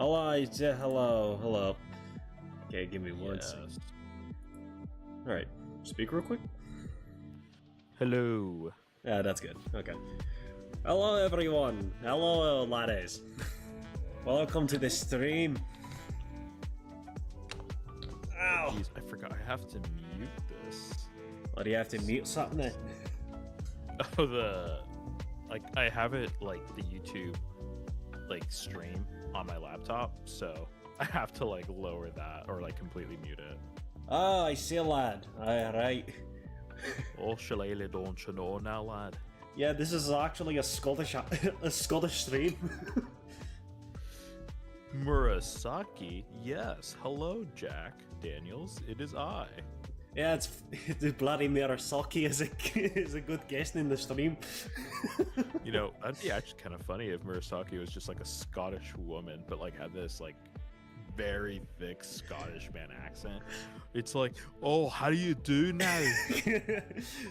Elijah, hello, hello. Okay, give me one Yes. second. All right, speak real quick. Hello. Yeah, that's good. Okay. Hello, everyone. Hello, laddies. Welcome to the stream. Ow! Jeez, I forgot. I have to mute this. What do you have to mute something? Oh, I have it like the YouTube stream on my laptop, so I have to lower that or completely mute it. Oh, I see, lad. Alright. Oh, shillelagh, don't you know now, lad? Yeah, this is actually a Scottish stream. Murasaki, yes. Hello, Jack Daniels. It is I. Yeah, it's bloody Murasaki is a good guest in the stream. You know, that'd be actually kind of funny if Murasaki was just a Scottish woman, but had this very thick Scottish man accent. It's like, oh, how do you do now?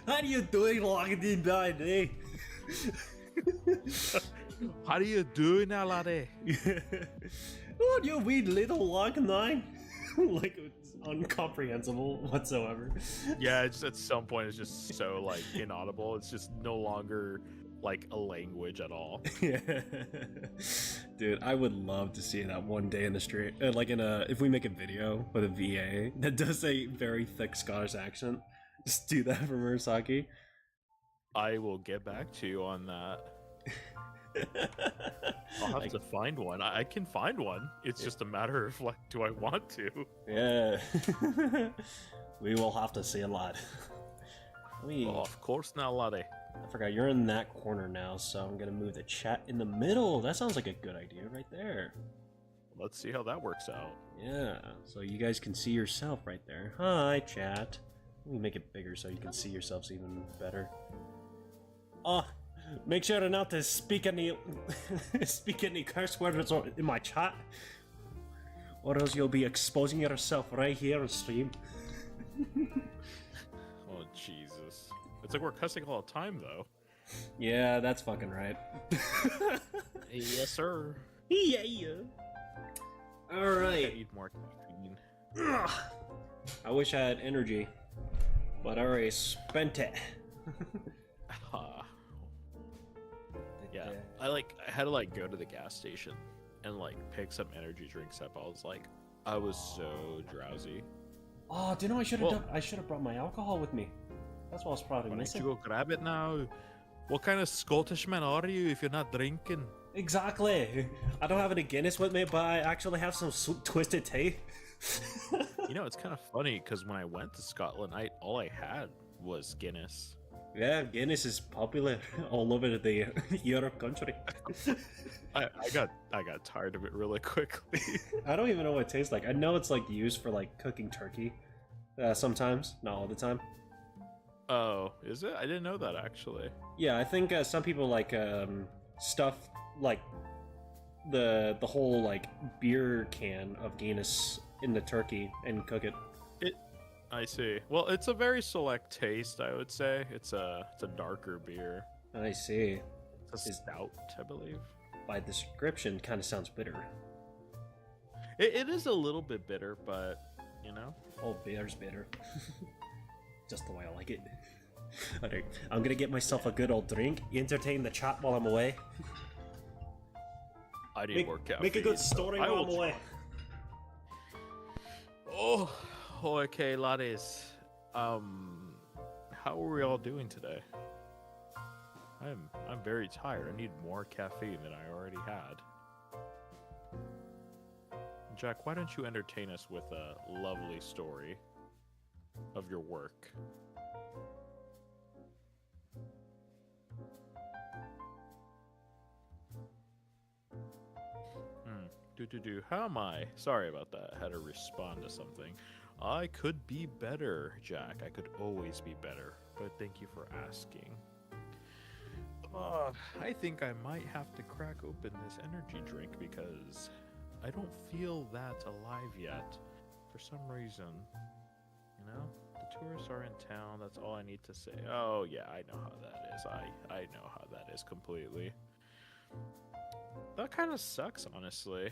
How do you doing, Lockton Day? How do you do now, laddie? Oh, you wee little Lockton. It's incomprehensible whatsoever. Yeah, it's at some point it's just so inaudible. It's just no longer a language at all. Yeah. Dude, I would love to see that one day in the street. If we make a video with a VA that does a very thick Scottish accent, just do that for Murasaki. I will get back to you on that. I'll have to find one. I can find one. It's just a matter of do I want to? Yeah. We will have to see a lot. Oh, of course now, laddie. I forgot, you're in that corner now, so I'm gonna move the chat in the middle. That sounds like a good idea right there. Let's see how that works out. Yeah, so you guys can see yourself right there. Hi, chat. Let me make it bigger so you can see yourselves even better. Oh, make sure not to speak any curse words in my chat, or else you'll be exposing yourself right here on stream. Oh, Jesus. It's like we're cussing all the time, though. Yeah, that's fucking right. Yes, sir. Yeah. Alright. I need more caffeine. I wish I had energy, but I already spent it. Yeah, I had to go to the gas station and pick some energy drinks up. I was so drowsy. Oh, do you know I should have brought my alcohol with me. That's what I was probably Why don't missing. you go grab it now? What kind of Scottish man are you if you're not drinking? Exactly. I don't have any Guinness with me, but I actually have some twisted tea. You know, it's kind of funny because when I went to Scotland, all I had was Guinness. Yeah, Guinness is popular all over the Europe country. I got tired of it really quickly. I don't even know what it tastes like. I know it's used for cooking turkey. Sometimes, not all the time. Oh, is it? I didn't know that actually. Yeah, I think some people stuff the whole beer can of Guinness in the turkey and cook it. I see. Well, it's a very select taste, I would say. It's a darker beer. I see. It's a stout, I believe. By description, kind of sounds bitter. It is a little bit bitter, but you know. Oh, beer's bitter. Just the way I like it. Alright, I'm gonna get myself a good old drink, entertain the chat while I'm away. I need more caffeine. Make a good story while I'm away. Oh, okay, laddies. How are we all doing today? I'm very tired. I need more caffeine than I already had. Jack, why don't you entertain us with a lovely story of your work? How am I? Sorry about that. I had to respond to something. I could be better, Jack. I could always be better. But thank you for asking. I think I might have to crack open this energy drink because I don't feel that alive yet. For some reason. You know? The tourists are in town. That's all I need to say. Oh, yeah, I know how that is. I know how that is completely. That kind of sucks, honestly.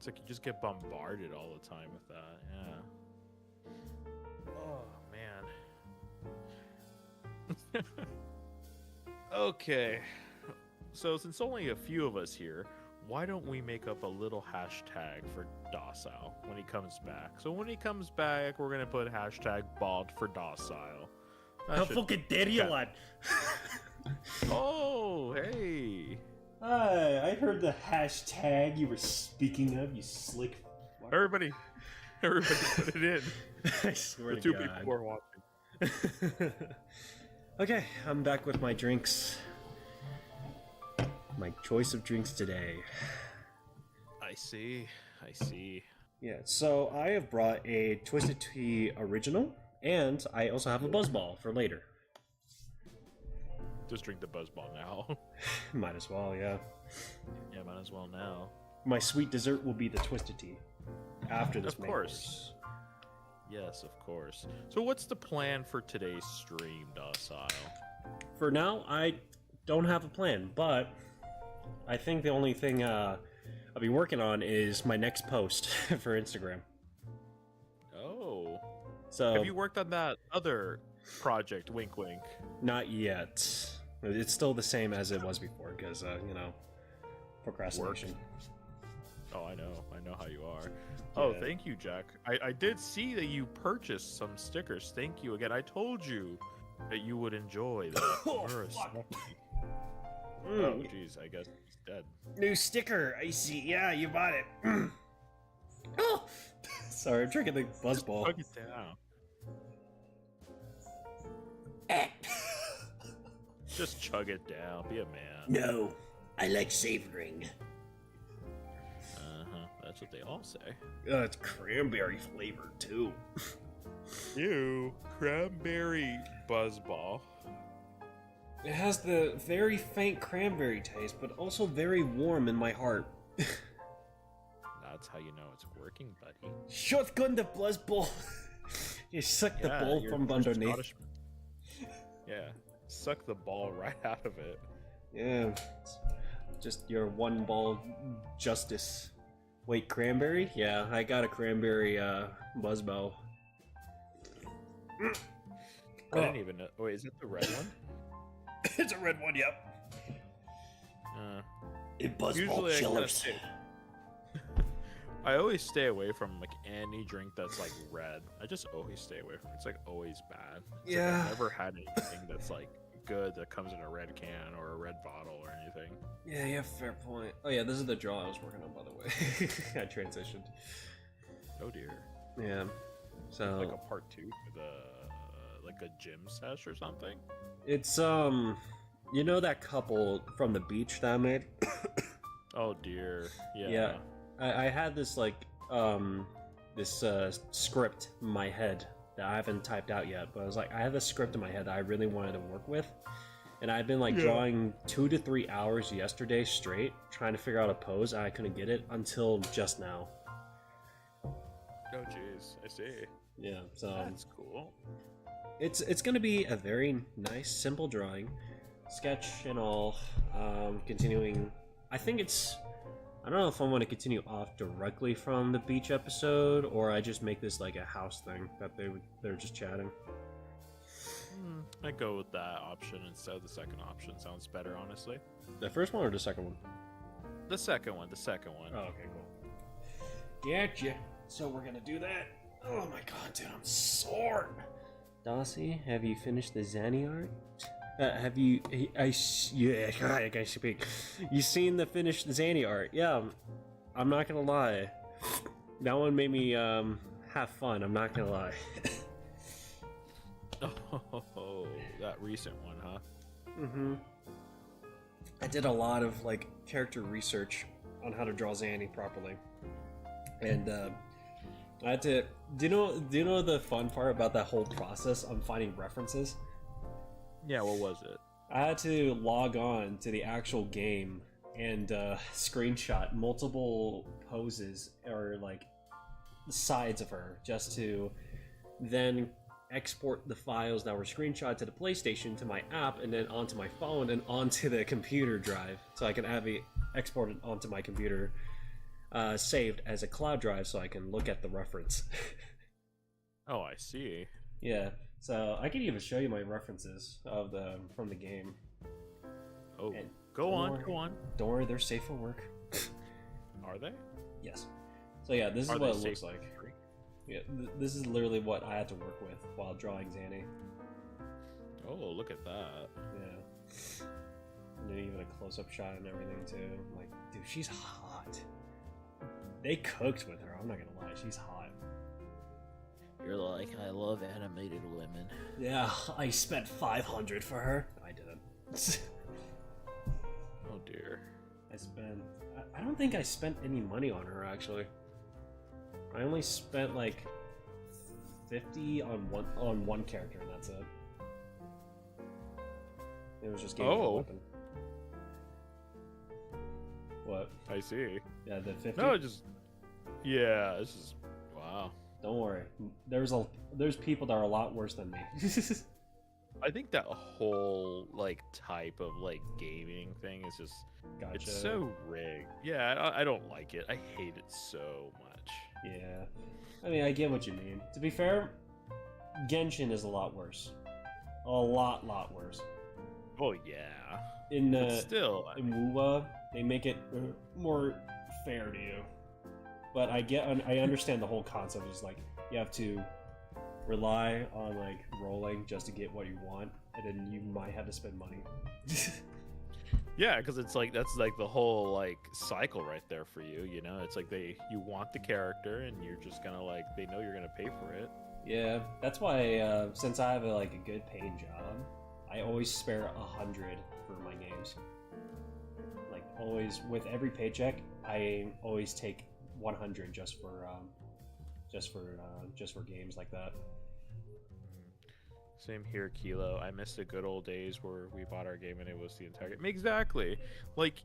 It's like you just get bombarded all the time with that. Yeah. Oh man. Okay. So since only a few of us here, why don't we make up a little hashtag for Docile when he comes back? So when he comes back, we're gonna put hashtag bald for Docile. How fucking dare you, lad? Oh, hey. Hi, I heard the hashtag you were speaking of, you slick fuck. Everybody put it in. I swear The to two God. people who are watching. Okay, I'm back with my drinks. My choice of drinks today. I see. Yeah, so I have brought a Twisted Tea Original, and I also have a Buzzball for later. Just drink the Buzzball now. Might as well, yeah. Yeah, might as well now. My sweet dessert will be the Twisted Tea after this. Of course. Yes, of course. So what's the plan for today's stream, Docile? For now, I don't have a plan, but I think the only thing I'll be working on is my next post for Instagram. Oh. So Have you worked on that other project, wink wink? Not yet. It's still the same as it was before, because, you know, procrastination. Oh, I know how you are. Oh, Yeah. thank you, Jack. I did see that you purchased some stickers. Thank you again. I told you that you would enjoy that. Oh, You're a fuck. smoky. Mm. Oh, jeez, I guess he's dead. New sticker, I see. Yeah, you bought it. Oh! Sorry, I'm drinking the Buzzball. Plug it down. Just chug it down. Be a man. No, I like savoring. That's what they all say. It's cranberry flavored too. Ew. Cranberry Buzzball. It has the very faint cranberry taste, but also very warm in my heart. That's how you know it's working, buddy. Shotgun the Buzzball. You suck the ball you're from underneath. Scottish. Yeah. Suck the ball right out of it. Yeah, just your one ball justice. Wait, cranberry? Yeah, I got a cranberry Buzzball. I didn't even know. Wait, is it the red one? It's a red one, yep. It Buzzball usually chillers. I always stay away from like any drink that's like red. I just always stay away from it. It's like always bad. It's Yeah. Like, I've never had anything that's like good that comes in a red can or a red bottle or anything. Yeah, fair point. Oh yeah, this is the draw I was working on, by the way. I transitioned. Oh dear. Yeah. So Like a part 2 with a like a gym sesh or something. it's you know that couple from the beach that I made? Oh dear. Yeah. Yeah. I had this like this script in my head that I haven't typed out yet, but I was like, I have this script in my head that I really wanted to work with, and I've been like drawing 2 to 3 hours yesterday straight trying to figure out a pose, and I couldn't get it until just now. Oh jeez. I see. Yeah, so That's cool. it's gonna be a very nice, simple drawing, sketch and all. Continuing, I don't know if I want to continue off directly from the beach episode, or I just make this like a house thing that they're just chatting. I go with that option instead of the second option. Sounds better, honestly. The first one or the second one? The second one. Oh, okay, cool. Gotcha. So we're gonna do that. Oh my god, dude, I'm sore. Dossie, have you finished the Zanny art? Have you? Yeah, I can speak. You seen the finished Zanny art? Yeah, I'm not gonna lie. That one made me have fun. I'm not gonna lie. Oh, that recent one, huh? Mm-hmm. I did a lot of like character research on how to draw Zanny properly, and I had to. Do you know the fun part about that whole process of finding references? Yeah, what was it? I had to log on to the actual game and screenshot multiple poses or like sides of her just to then export the files that were screenshot to the PlayStation to my app and then onto my phone and onto the computer drive so I can have it exported onto my computer. saved as a cloud drive so I can look at the reference. Oh, I see. Yeah, so I can even show you my references of the from the game. Oh, And go on. Don't worry, they're safe for work. Are they? Yes. So yeah, this is Are what they it looks safe like. for free? Yeah, this is literally what I had to work with while drawing Zanny. Oh, look at that. Yeah. And then even a close-up shot and everything too. I'm like, dude, she's hot. They cooked with her. I'm not gonna lie, she's hot. You're like, I love animated women. Yeah, I spent 500 for her. I didn't. Oh dear. I don't think I spent any money on her actually. I only spent like 50 on one character and that's it. It was just gave me a weapon. What? I see. Yeah, the 50. No, yeah, this is wow. Don't worry. There's people that are a lot worse than me. I think that whole like type of like gaming thing is just Gotcha. it's so rigged. Yeah, I don't like it. I hate it so much. Yeah. I mean, I get what you mean. To be fair, Genshin is a lot worse. A lot worse. Oh yeah. In Still, in WoWa, they make it more fair to you. But I understand the whole concept is like you have to rely on like rolling just to get what you want, and then you might have to spend money. yeah, because it's like that's like the whole like cycle right there for you. You know, it's like you want the character, and you're just gonna like they know you're gonna pay for it. Yeah, that's why since I have a good paying job, I always spare 100 for my games. Like always, with every paycheck, I always take 100 just for games like that. Same here, Kilo. I miss the good old days where we bought our game and it was the entire game. Exactly. Like,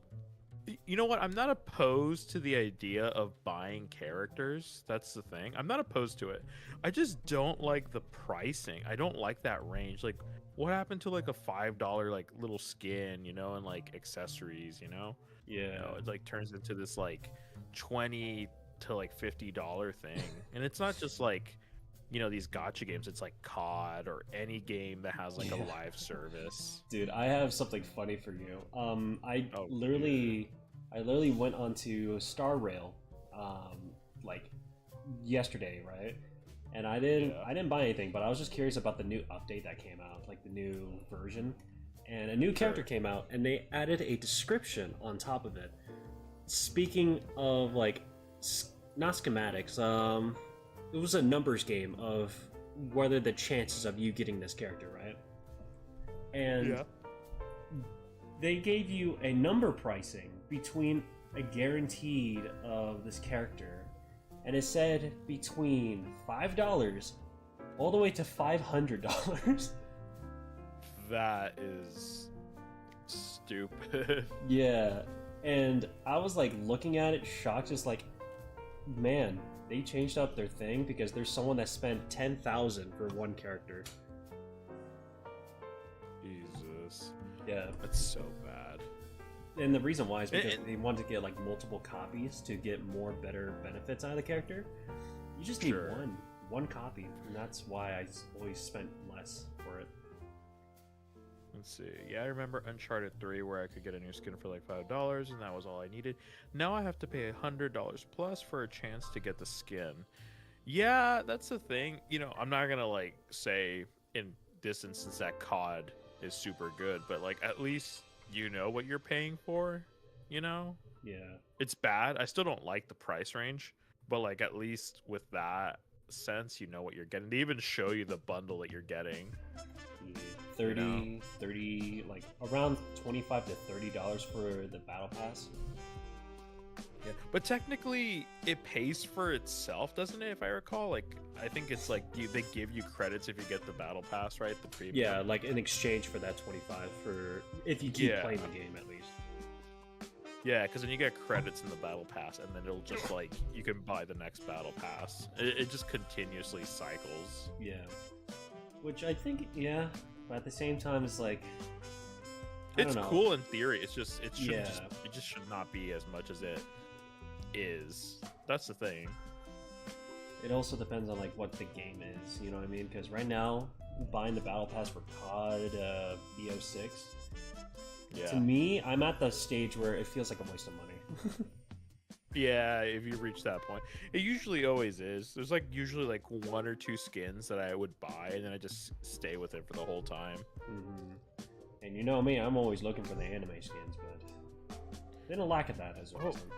you know what? I'm not opposed to the idea of buying characters. That's the thing. I'm not opposed to it. I just don't like the pricing. I don't like that range. Like, what happened to like a $5 like little skin, you know, and like accessories, you know? Yeah. You know, it like turns into this like $20 to like $50 thing. And it's not just like, you know, these gacha games. It's like COD or any game that has like a live service. Dude, I have something funny for you. I Oh, literally went onto Star Rail like yesterday, right? And I didn't buy anything, but I was just curious about the new update that came out, like the new version. And a new character came out, and they added a description on top of it. Speaking of like not schematics, it was a numbers game of whether the chances of you getting this character, right? And they gave you a number pricing between a guaranteed of this character, and it said between $5 all the way to $500. That is stupid. Yeah, and I was like looking at it, shocked, just like, man, they changed up their thing because there's someone that spent $10,000 for one character. Jesus. Yeah, That's so bad. and the reason why is because they wanted to get like multiple copies to get better benefits out of the character. You just need Sure. one copy, and that's why I always spent less for it. Let's see. Yeah, I remember Uncharted 3 where I could get a new skin for like $5 and that was all I needed. Now I have to pay $100 plus for a chance to get the skin. Yeah, that's the thing. You know, I'm not going to like say in this instance that COD is super good, but like at least you know what you're paying for, you know? Yeah. It's bad. I still don't like the price range, but like at least with that sense, you know what you're getting. They even show you the bundle that you're getting. 30, like around $25 to $30 for the battle pass. Yeah, but technically it pays for itself, doesn't it? If I recall, like I think it's like they give you credits if you get the battle pass, right? The premium. Yeah, like in exchange for that 25 for if you keep playing the game at least. Yeah, because then you get credits in the battle pass, and then it'll just like you can buy the next battle pass. It just continuously cycles. Yeah, which I think, yeah, but at the same time, it's like I It's don't know. cool in theory. It's just it Yeah. just should not be as much as it is. That's the thing. It also depends on like what the game is, you know what I mean? Because right now, buying the battle pass for COD BO6, Yeah. to me, I'm at the stage where it feels like a waste of money. Yeah, if you reach that point. It usually always is. There's like usually like 1 or 2 skins that I would buy and then I just stay with it for the whole time. And you know me, I'm always looking for the anime skins, but they don't lack at that as a reason.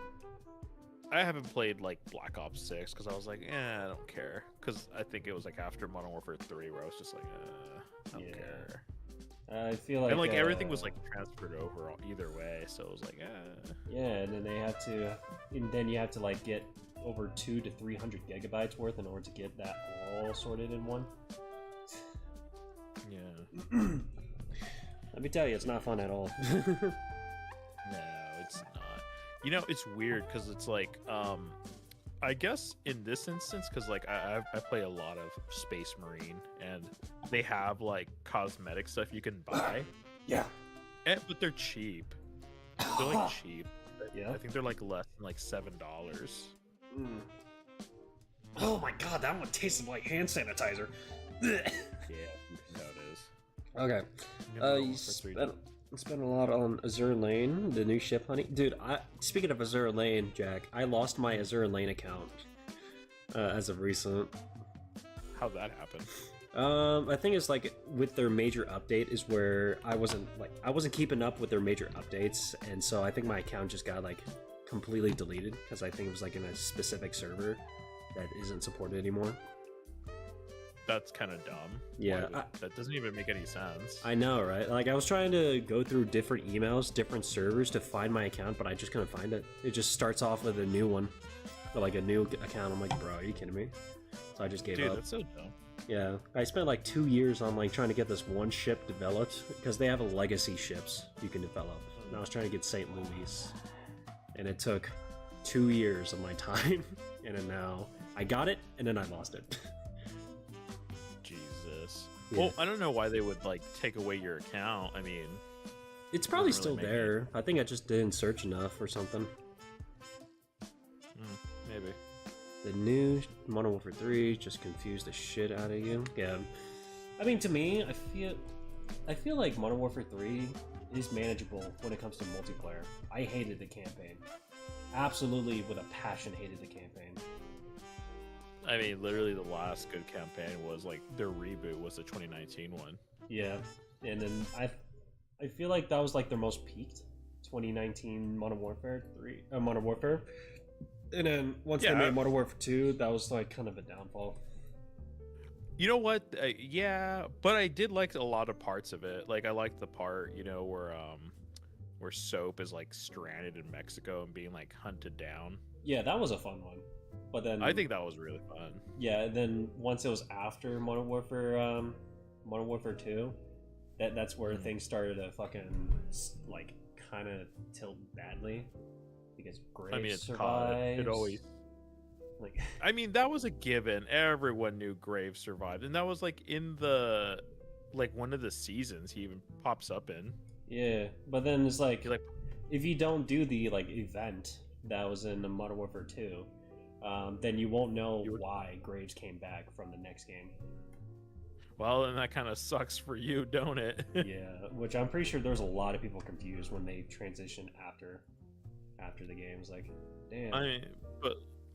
I haven't played like Black Ops 6 because I was like, I don't care. Because I think it was like after Modern Warfare 3 where I was just like, I don't care. I feel like And like everything was like transferred over either way, so it was like, yeah, and then then you have to like get over 200 to 300 gigabytes worth in order to get that all sorted in one. Yeah. Let me tell you, it's not fun at all. No, it's not. You know, it's weird because it's like, I guess in this instance, because like I play a lot of Space Marine, and they have like cosmetic stuff you can buy. Yeah. But they're cheap. They're like cheap. Yeah. I think they're like less than like $7. Oh my god, that one tasted like hand sanitizer. Yeah, you know it is. Okay. You spent a lot on Azure Lane, the new ship hunting. Dude, speaking of Azure Lane, Jack, I lost my Azure Lane account as of recent. How'd that happen? I think it's like with their major update is where I wasn't keeping up with their major updates, and so I think my account just got like completely deleted because I think it was like in a specific server that isn't supported anymore. That's kind of dumb. Yeah, that doesn't even make any sense. I know, right? Like I was trying to go through different emails, different servers to find my account, but I just couldn't find it. It just starts off with a new one, or like a new account. I'm like, bro, are you kidding me? So I just gave up. Dude, that's so dumb. Yeah, I spent like 2 years on like trying to get this one ship developed because they have a legacy ships you can develop. And I was trying to get St. Louis, and it took 2 years of my time, and then now I got it, and then I lost it. Jesus. Yeah. Well, I don't know why they would like take away your account. I mean, It's probably doesn't really still make there. I think I just didn't search enough or something. maybe. The new Modern Warfare 3 just confused the shit out of you. Yeah. I mean, to me, I feel like Modern Warfare 3 is manageable when it comes to multiplayer. I hated the campaign. Absolutely, with a passion, hated the campaign. I mean, literally the last good campaign was like their reboot was the 2019 one. Yeah, and then I feel like that was like their most peaked 2019 Modern Warfare 3, Modern Warfare. And then once they made Modern Warfare 2, that was like kind of a downfall. You know what? Yeah, but I did like a lot of parts of it. Like I liked the part, you know, where Soap is like stranded in Mexico and being like hunted down. Yeah, that was a fun one. But then I think that was really fun. Yeah, then once it was after Modern Warfare 2, that's where things started to fucking like kind of tilt badly because Graves survives. It always. Like, I mean, that was a given. Everyone knew Graves survived, and that was like in the one of the seasons he even pops up in. Yeah, but then it's like if you don't do the like event that was in the Modern Warfare 2, then you won't know why Graves came back from the next game. Well, then that kind of sucks for you, don't it? Yeah, which I'm pretty sure there's a lot of people confused when they transition after the games. Like, damn.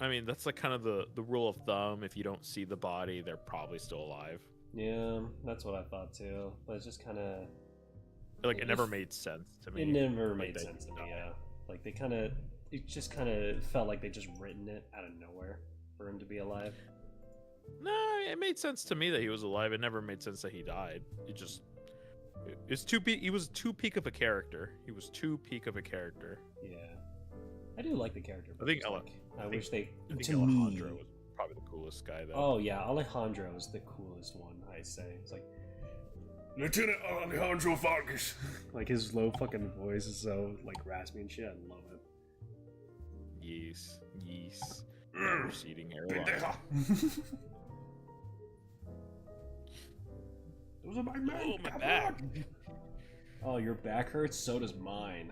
I mean, that's like kind of the rule of thumb. If you don't see the body, they're probably still alive. Yeah, that's what I thought too. But it's just kind of like it never made sense to me. It never made sense to me. Yeah, like it just kind of felt like they just written it out of nowhere for him to be alive. No, it made sense to me that he was alive. It never made sense that he died. He was too peak of a character. He was too peak of a character. Yeah, I do like the character. I wish they. To Alejandro was probably the coolest guy though. Oh yeah, Alejandro is the coolest one. I say it's like Lieutenant Alejandro Vargas. Like his low fucking voice is so like raspy and shit. I love it. Yes. Receding hairline. Those are my men. Oh, my back. Oh, your back hurts? So does mine.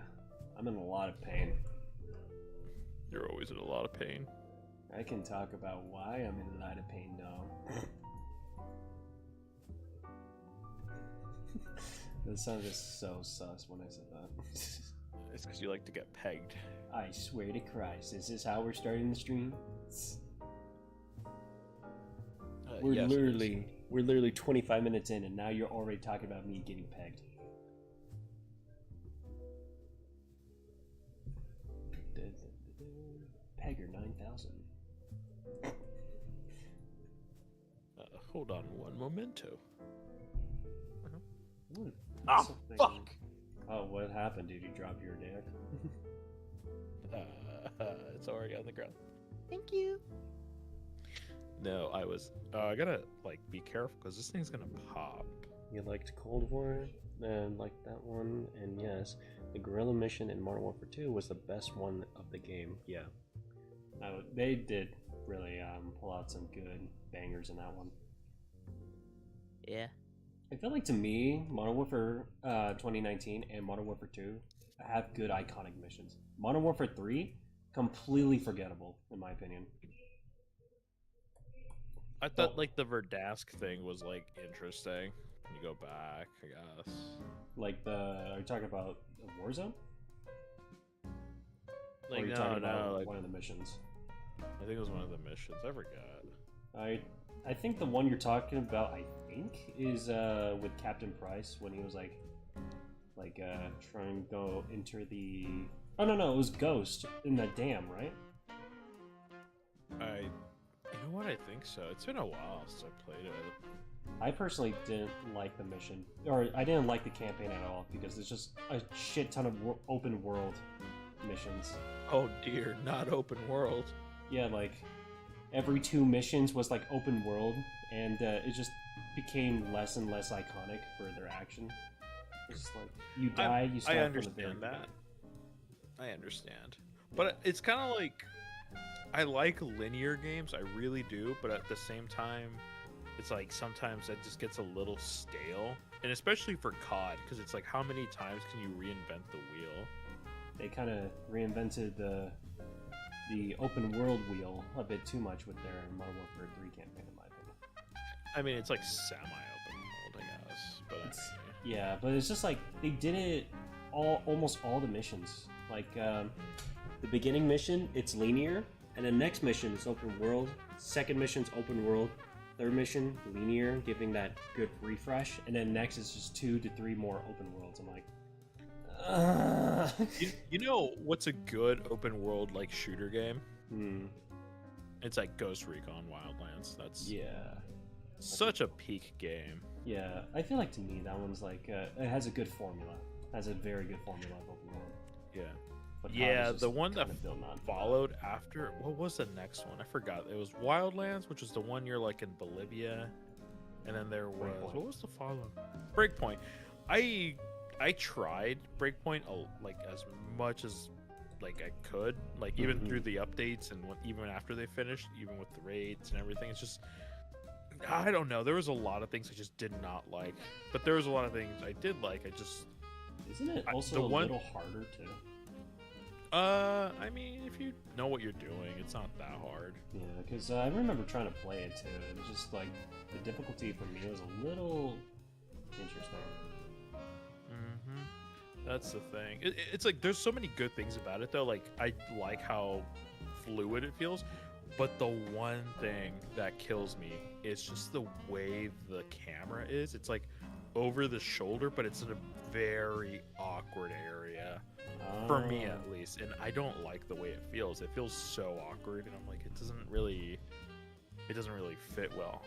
I'm in a lot of pain. You're always in a lot of pain. I can talk about why I'm in a lot of pain now. That sounded so sus when I said that. It's because you like to get pegged. I swear to Christ, is this how we're starting the stream? We're Yes, it is. literally 25 minutes in, and now you're already talking about me getting pegged. Pegger 9000. Hold on one momento. Ooh, Ah, something- fuck! Oh, what happened? Did you drop your dick? It's already on the ground. Thank you. No, I was. I gotta like be careful because this thing's gonna pop. You liked Cold War, and liked that one, and yes, the Guerrilla Mission in Modern Warfare 2 was the best one of the game. Yeah, they did really pull out some good bangers in that one. Yeah. I feel like to me, Modern Warfare 2019 and Modern Warfare 2 have good iconic missions. Modern Warfare 3, completely forgettable in my opinion. I thought like the Verdask thing was like interesting. When you go back, I guess. Like are you talking about Warzone? Or Like are you no, talking about no. Like, one of the missions? I think it was one of the missions. I forgot. I think the one you're talking about, I think, is with Captain Price when he was like trying to go enter the. Oh no, it was Ghost in the dam, right? You know what? I think so. It's been a while since I played it. I personally didn't like the mission, or I didn't like the campaign at all because there's just a shit ton of open world missions. Oh dear, not open world. Yeah, like every 2 missions was like open world, and it just became less and less iconic for their action. It's just like you die, you start I from the very understand that. beginning. I understand, but it's kind of like I like linear games. I really do, but at the same time, it's like sometimes that just gets a little stale, and especially for COD, because it's like how many times can you reinvent the wheel? They kind of reinvented the open world wheel a bit too much with their Modern Warfare 3 campaign, in my opinion. I mean, it's like semi-open world, I guess, but Yeah, but it's just like they did it almost all the missions. Like the beginning mission, it's linear, and the next mission is open world. Second mission's open world. Third mission, linear, giving that good refresh, and then next is just 2 to 3 more open worlds. I'm like, you know what's a good open world like shooter game? It's like Ghost Recon Wildlands. That's such a peak game. Yeah, I feel like to me that one's like it has a good formula. Has a very good formula of open world. Yeah. But COD Yeah, is just the one that kinda built on followed after, what was the next one? I forgot. It was Wildlands, which was the one you're like in Bolivia, and then there was Breakpoint. what was the follow? Breakpoint. I tried Breakpoint like as much as like I could, like even through the updates and even after they finished, even with the raids and everything. It's just I don't know. There was a lot of things I just did not like, but there was a lot of things I did like. I just Isn't it also the a one- little harder too? I mean, if you know what you're doing, it's not that hard. Yeah, because I remember trying to play it too. It was just like the difficulty for me was a little interesting. That's the thing. It's like there's so many good things about it though. Like I like how fluid it feels, but the one thing that kills me is just the way the camera is. It's like over the shoulder, but it's in a very awkward area for me at least, and I don't like the way it feels. It feels so awkward, and I'm like, it doesn't really fit well.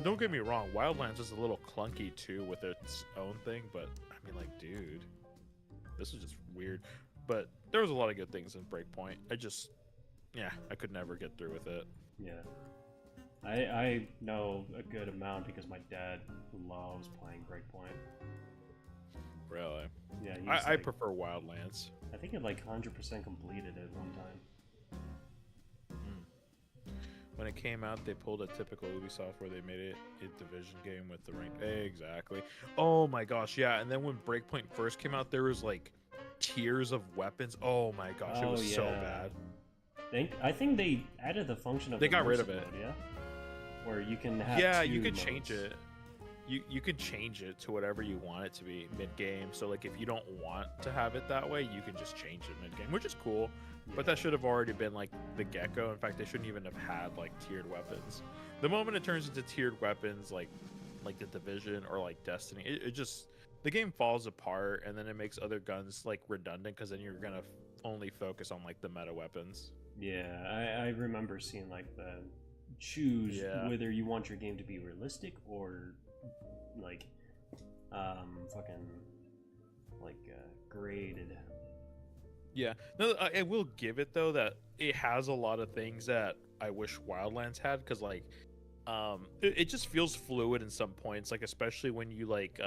Don't get me wrong, Wildlands is a little clunky too with its own thing, but I mean, like, dude, this is just weird. But there was a lot of good things in Breakpoint. I could never get through with it. Yeah. I know a good amount because my dad loves playing Breakpoint. Really? Yeah, I prefer Wildlands. I think it like 100% completed at one time. When it came out, they pulled a typical Ubisoft where they made it a Division game with the rank. Exactly. Oh my gosh, yeah. And then when Breakpoint first came out, there was like tiers of weapons. Oh my gosh, it was so bad. I think they added the function of They got rid of immersive it. mode, yeah, where you can have Yeah, two you could modes. change it. You could change it to whatever you want it to be mid-game. So like if you don't want to have it that way, you can just change it mid-game, which is cool. But that should have already been like the get-go. In fact, they shouldn't even have had like tiered weapons. The moment it turns into tiered weapons, like the Division or like Destiny, it just the game falls apart, and then it makes other guns like redundant because then you're gonna only focus on like the meta weapons. Yeah, I remember seeing like the choose Yeah. whether you want your game to be realistic or like fucking like graded. Yeah, no, I will give it though that it has a lot of things that I wish Wildlands had, because like it just feels fluid in some points, like especially when you like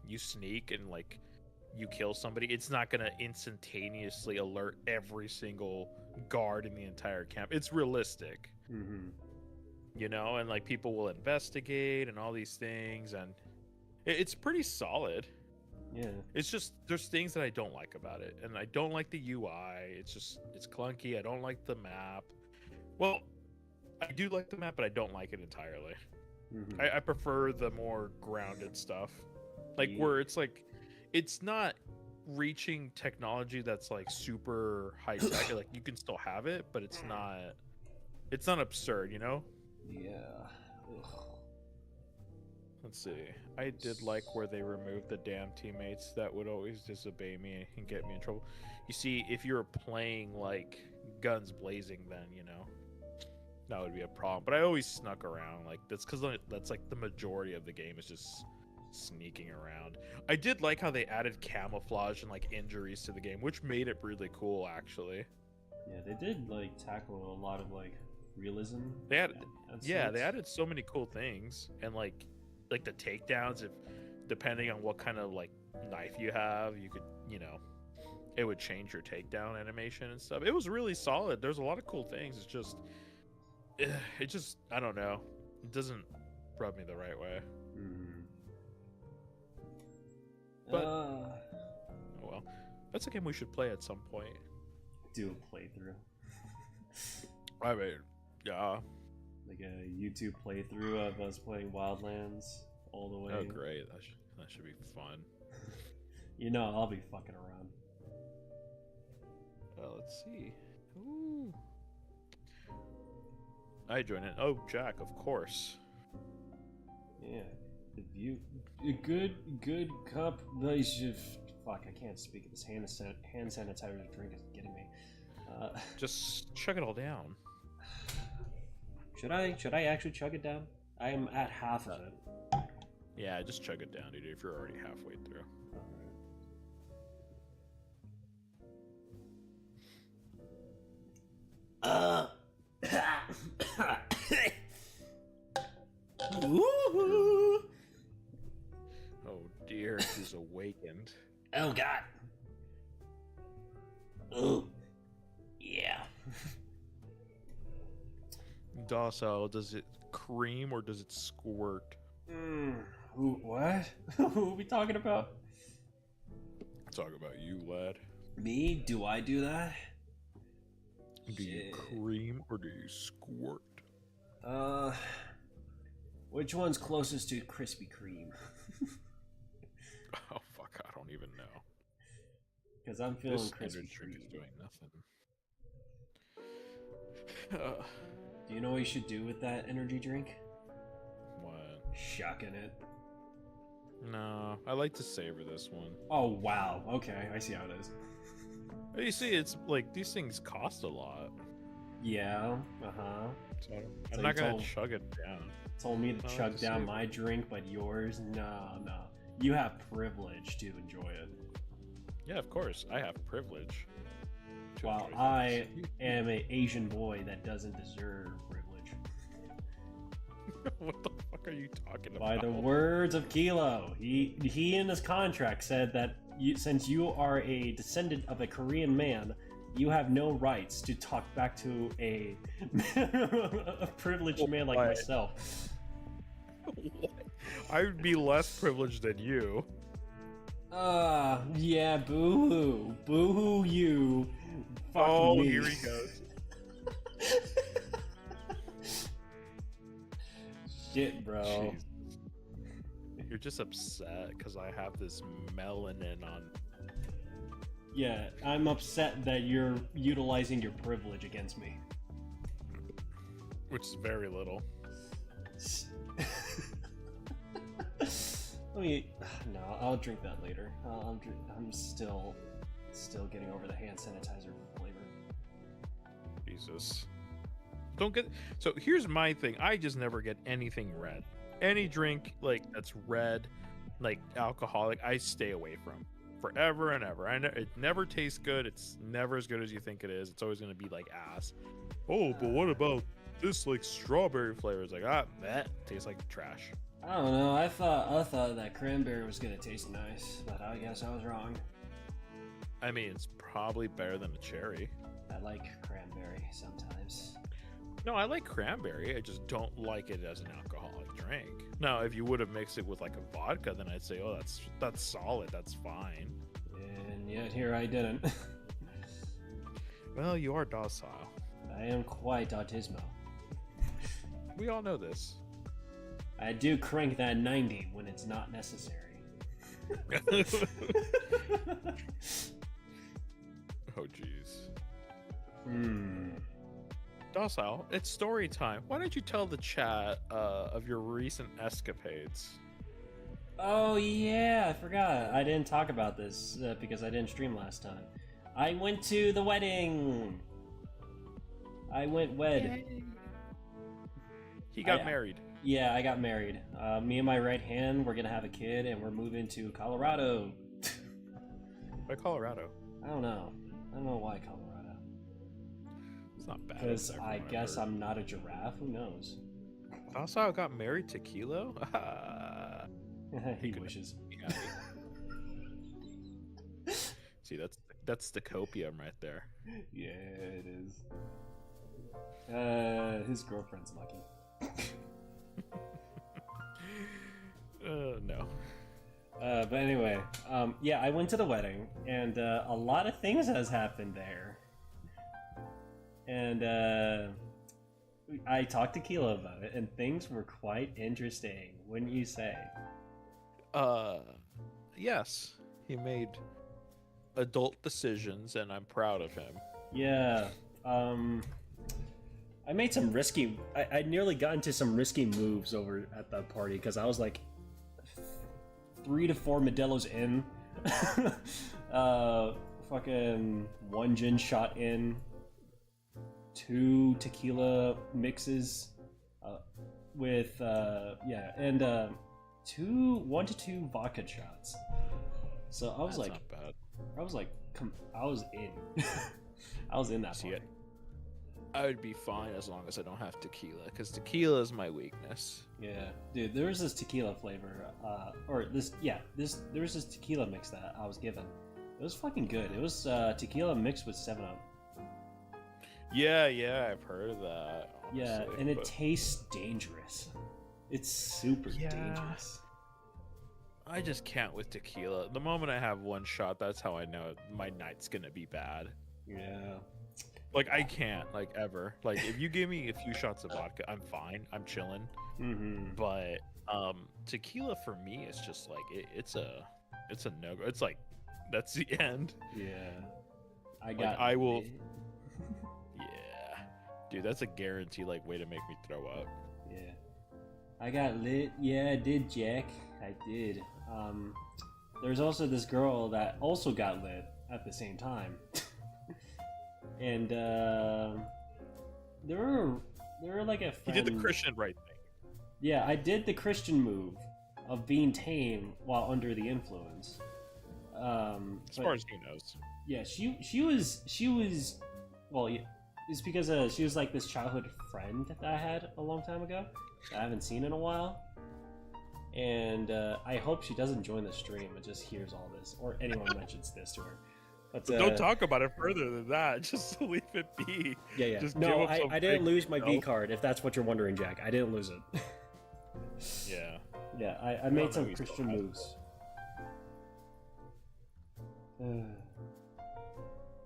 you sneak and like you kill somebody, it's not gonna instantaneously alert every single guard in the entire camp. It's realistic, Mm-hmm. you know, and like people will investigate and all these things, and it's pretty solid. Yeah. It's just there's things that I don't like about it, and I don't like the UI. It's clunky. I don't like the map. Well, I do like the map, but I don't like it entirely. Mm-hmm. I prefer the more grounded stuff, like Yeah. where it's like it's not reaching technology that's like super high tech. Like you can still have it, but it's not absurd, you know. Yeah. Ugh. Let's see. I did like where they removed the damn teammates that would always disobey me and get me in trouble. You see, if you were playing like guns blazing, then you know that would be a problem. But I always snuck around. Like that's because that's like the majority of the game is just sneaking around. I did like how they added camouflage and like injuries to the game, which made it really cool actually. Yeah, they did like tackle a lot of like realism. They had and Yeah, such. they added so many cool things, and like the takedowns, if depending on what kind of like knife you have, you could, you know, it would change your takedown animation and stuff. It was really solid. There's a lot of cool things. It just I don't know. It doesn't rub me the right way. Mm-hmm. But oh well, that's a game we should play at some point. do a playthrough. I mean, yeah. Like a YouTube playthrough of us playing Wildlands all the way. Oh great, that should be fun. You know, I'll be fucking around. Let's see. Ooh. I join it. Oh, Jack, of course. Yeah. If you a good cup nice fuck, I can't speak. This hand sanitizer drink is getting me. Just chug it all down. Should I actually chug it down? I am at half of it. Yeah, just chug it down, dude, if you're already halfway through. Woohoo! Oh dear, she's awakened. Oh god. Oh. Yeah. Docile, does it cream or does it squirt? What? Who are we talking about? Talk about you, lad. Me? Do I do that? Do you Shit. cream or do you squirt? Which one's closest to Krispy Kreme? Oh fuck, I don't even know. Because I'm feeling This Krispy energy drink is Kreme. doing nothing. Do you know what you should do with that energy drink? What? Shucking it. No, I like to savor this one. Oh wow. Okay, I see how it is. You see, it's like these things cost a lot. Yeah. Uh huh. So So I'm not you gonna told- chug it down. Told me to I like chug to down savor my drink, but yours? No. You have privilege to enjoy it. Yeah, of course, I have privilege. to While enjoy I things. am an Asian boy that doesn't deserve privilege. What the fuck are you talking By about? the words of Kilo, he in his contract said that since you are a descendant of a Korean man, you have no rights to talk back to a, a privileged man like What? myself. What? I would be less privileged than you. Yeah, boo-hoo. Boo-hoo you. Fuck Oh, me. here he goes. shit, bro. Jeez. You're just upset because I have this melanin on. Yeah, I'm upset that you're utilizing your privilege against me. Which is very little. Let me. No, I'll drink that later. I'm still getting over the hand sanitizer flavor. Jesus. Don't get. So here's my thing. I just never get anything red. Any drink like that's red, like alcoholic, I stay away from forever and ever. It never tastes good. It's never as good as you think it is. It's always gonna be like ass. Oh, but what about this like strawberry flavor? It's like that tastes like trash. I don't know. I thought that cranberry was gonna taste nice, but I guess I was wrong. I mean, it's probably better than a cherry. I like cranberry sometimes. No, I like cranberry. I just don't like it as an alcoholic drink. Now, if you would have mixed it with like a vodka, then I'd say, oh, that's solid. That's fine. And yet here I didn't. Well, you are docile. I am quite autismo. We all know this. I do crank that 90 when it's not necessary. Oh, jeez. Hmm. Docile, it's story time. Why don't you tell the chat of your recent escapades? Oh yeah, I forgot. I didn't talk about this because I didn't stream last time. I went to the wedding. I went wed. He got married. Yeah, I got married. Me and my right hand, we're gonna have a kid, and we're moving to Colorado. By Colorado. I don't know why Colorado. It's not bad. Because I guess I'm not a giraffe. Who knows? Docile got married to Kilo? He wishes. See, that's the copium right there. Yeah, it is. His girlfriend's lucky. No. But anyway, yeah, I went to the wedding, and a lot of things has happened there. And I talked to Kilo about it, and things were quite interesting, wouldn't you say? Yes, he made adult decisions, and I'm proud of him. Yeah, I made some risky. I nearly got into some risky moves over at the party because I was like 3 to 4 Modelo's in, fucking 1 gin shot in, 2 tequila mixes, with 1 to 2 vodka shots. So I was That's like, not bad. I was in. I was in that See party. it. I would be fine as long as I don't have tequila, because tequila is my weakness. Yeah, dude, there was this tequila flavor, there was this tequila mix that I was given. It was fucking good. It was tequila mixed with 7-Up. Yeah, I've heard of that. Honestly, Yeah, and it tastes dangerous. It's super dangerous. I just can't with tequila. The moment I have 1 shot, that's how I know my night's gonna be bad. Yeah. Like, I can't, like, ever. Like, if you give me a few shots of vodka, I'm fine. I'm chilling. Mm-hmm. But tequila for me is just like it's a no-go. It's like that's the end. Yeah. I will. Yeah, dude, that's a guarantee like way to make me throw up. Yeah. I got lit. Yeah, I did, Jack. I did. There's also this girl that also got lit at the same time. And there were like a friend... He did the Christian right thing. Yeah, I did the Christian move of being tame while under the influence. As far as he knows. Yeah, she was well, yeah, it's because she was like this childhood friend that I had a long time ago that I haven't seen in a while. And I hope she doesn't join the stream and just hears all this, or anyone mentions this to her. But don't talk about it further than that. Just leave it be. Yeah. Just no, I didn't lose my V card, if that's what you're wondering, Jack. I didn't lose it. Yeah. Yeah, I made some Christian moves.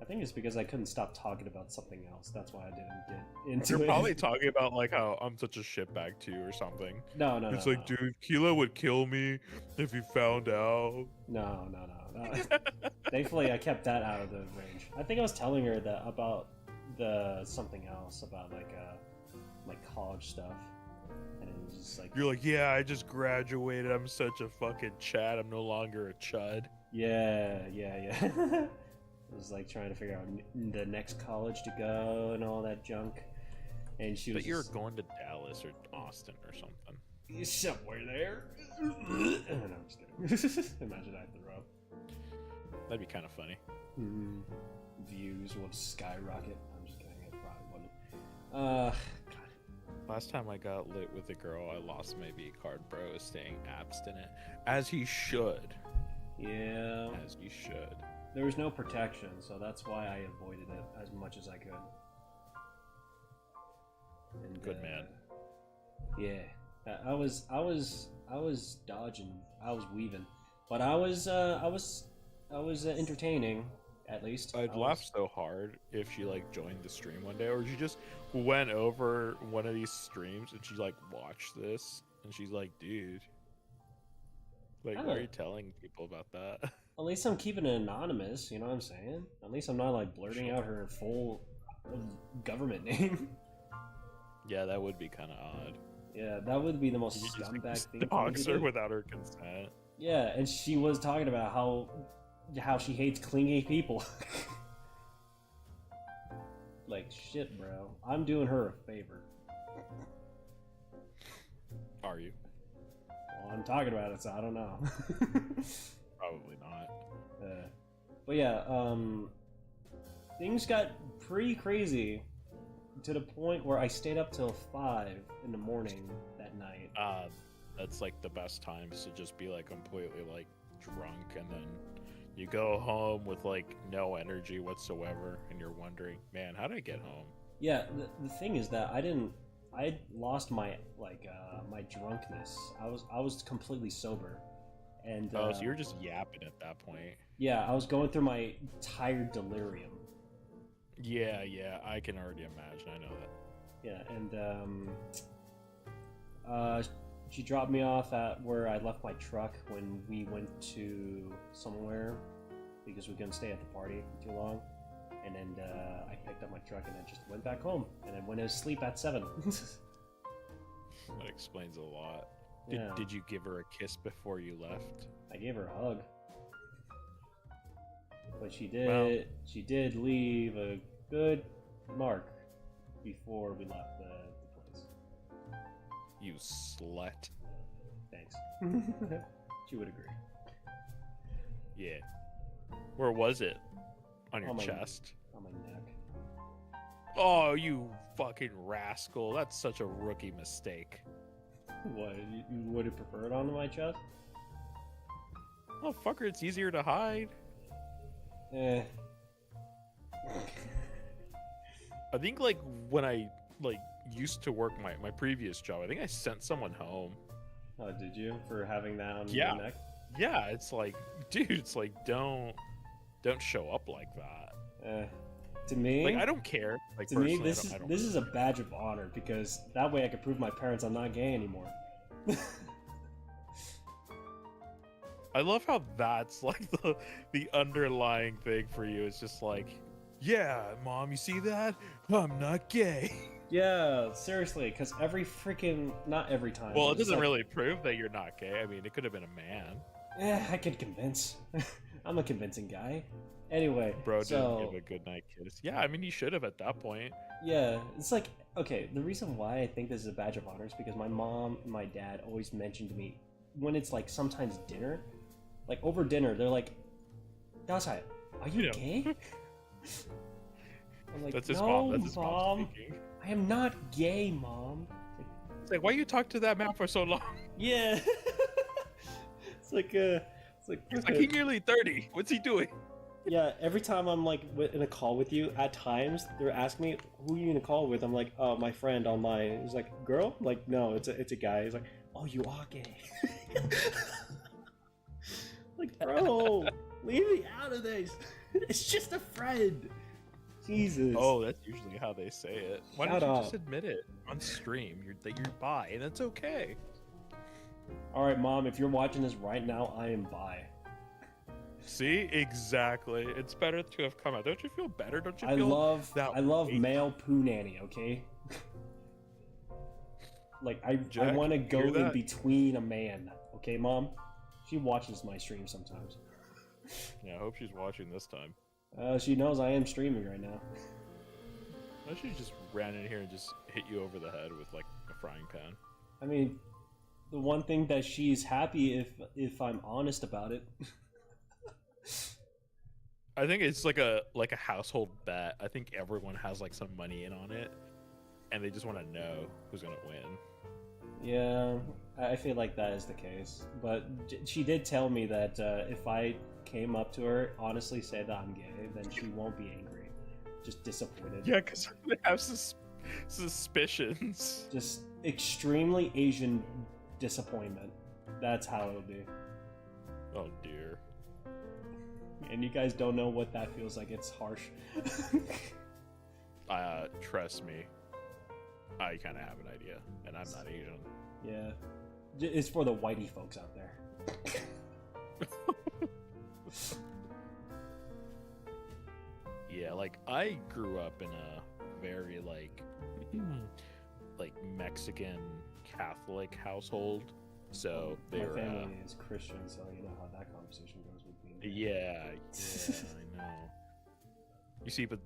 I think it's because I couldn't stop talking about something else. That's why I didn't get into You're it. probably talking about like how I'm such a shitbag to you or something. No, It's no, like, no. dude, Kilo would kill me if he found out. No. Thankfully, I kept that out of the range. I think I was telling her that about the something else about like college stuff, and it was just like, You're like, yeah, I just graduated. I'm such a fucking Chad. I'm no longer a chud. yeah. It was like trying to figure out the next college to go and all that junk, and she was. But you're just, going to Dallas or Austin or something. somewhere there. No, I'm just kidding. Imagine I threw up. That'd be kind of funny. Views would skyrocket. I'm just kidding. It probably wouldn't. God. Last time I got lit with a girl, I lost my V card, bro. Staying abstinent, as he should. Yeah. As you should. There was no protection, so that's why I avoided it as much as I could. And, Good man. Yeah. I was dodging. I was weaving, but I was entertaining, at least. I'd laugh so hard if she like joined the stream one day, or she just went over one of these streams and she like watched this and she's like, dude, like, why are you telling people about that? At least I'm keeping it anonymous. You know what I'm saying? At least I'm not like blurting out her full government name. Yeah, that would be kind of odd. Yeah, that would be the most You just scumbag thing. dox her without her consent. Yeah, and she was talking about how she hates clingy people. Like, shit, bro. I'm doing her a favor. Are you? Well, I'm talking about it, so I don't know. Probably not. But yeah, things got pretty crazy to the point where I stayed up till 5 in the morning that night. That's like the best times to just be like completely like drunk, and then you go home with like no energy whatsoever, and you're wondering, man, how did I get home? Yeah, the thing is that I lost my my drunkenness. I was completely sober, and So you're just yapping at that point. yeah, I was going through my tired delirium. Yeah, I can already imagine. I know that. Yeah, and she dropped me off at where I left my truck when we went to somewhere because we couldn't stay at the party too long. And then I picked up my truck and I just went back home and then went to sleep at 7. That explains a lot. Yeah. Did you give her a kiss before you left? I gave her a hug. But she did leave a good mark before we left the place. You slut. Thanks. She would agree. Yeah. Where was it? On your On my- chest? On my neck. Oh, you fucking rascal. That's such a rookie mistake. What? You would have preferred on my chest? Oh, fucker, it's easier to hide. Eh. I think, like, when I, like, used to work my previous job, I think I sent someone home. Oh, did you? For having that on Yeah. your neck? Yeah, it's like, dude, it's like, don't show up like that. To me, Like, I don't care. Like, to me, personally, I don't this is a badge of honor because that way I can prove my parents I'm not gay anymore. I love how that's like the underlying thing for you. It's just like, yeah, mom, you see that? I'm not gay. Yeah, seriously, because not every time. Well, but it it's doesn't like, really prove that you're not gay. I mean, it could have been a man. I could convince. I'm a convincing guy. Anyway, Bro so, didn't give a goodnight kiss. Yeah, I mean, you should have at that point. yeah, it's like, okay, the reason why I think this is a badge of honor is because my mom and my dad always mentioned to me when it's like sometimes dinner, like over dinner, they're like, Docile, are you gay? I'm like, That's his no, mom. That's his mom, mom speaking. I am not gay, mom. It's like, why you talk to that man for so long? Yeah. It's like He's like, he's nearly 30. What's he doing? yeah, every time I'm like in a call with you, at times they're asking me, who are you in a call with? I'm like, oh, my friend online. He's like, girl? I'm like, no, it's a guy. He's like, oh, you are gay. Like, bro, leave me out of this. It's just a friend. Jesus. Oh, that's usually how they say it. Why Shut don't you up. just admit it on stream that you're bi, and that's okay. All right, Mom. If you're watching this right now, I am bi. See, exactly. It's better to have come out. Don't you feel better? Don't you I feel love male poo nanny. Okay. Like I Jack, want to you go hear in that? between a man. Okay, Mom. She watches my stream sometimes. Yeah, I hope she's watching this time. She knows I am streaming right now. I should just ran in here and just hit you over the head with like a frying pan. I mean, the one thing that she's happy if I'm honest about it. I think it's like a household bet. I think everyone has like some money in on it, and they just want to know who's gonna win. Yeah, I feel like that is the case. But she did tell me that if I came up to her, honestly say that I'm gay, then she won't be angry. Just disappointed. Yeah, because they have suspicions. Just extremely Asian disappointment. That's how it'll be. Oh dear. And you guys don't know what that feels like. It's harsh. Trust me. I kind of have an idea, and I'm not Asian. Yeah. It's for the whitey folks out there. Yeah, like I grew up in a very like Mexican Catholic household, so My they're family is Christian, so you know how that conversation goes with me. yeah, I know. You see, but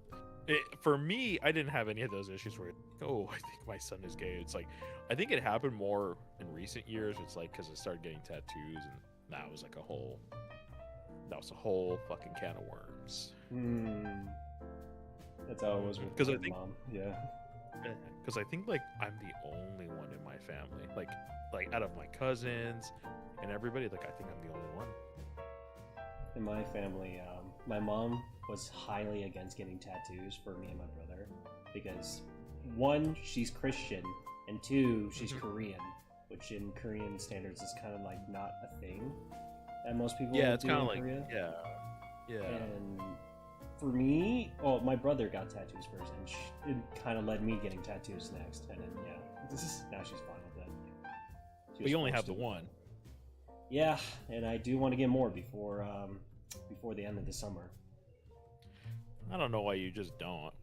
for me, I didn't have any of those issues where, oh, I think my son is gay. It's like, I think it happened more in recent years. It's like because I started getting tattoos, and that was like a whole fucking can of worms. That's how it was with 'Cause I my think- mom. Yeah. Because I think like I'm the only one in my family, like out of my cousins and everybody, like I think I'm the only one. In my family, my mom was highly against getting tattoos for me and my brother because one, she's Christian, and two, she's Korean, which in Korean standards is kind of like not a thing that most people Yeah, it's do kind of in like Korea. yeah. And for me, well, my brother got tattoos first, and it kind of led me getting tattoos next, and then now she's fine with it. She But was you only have forced the to. one. Yeah, and I do want to get more before the end of the summer. I don't know why you just don't.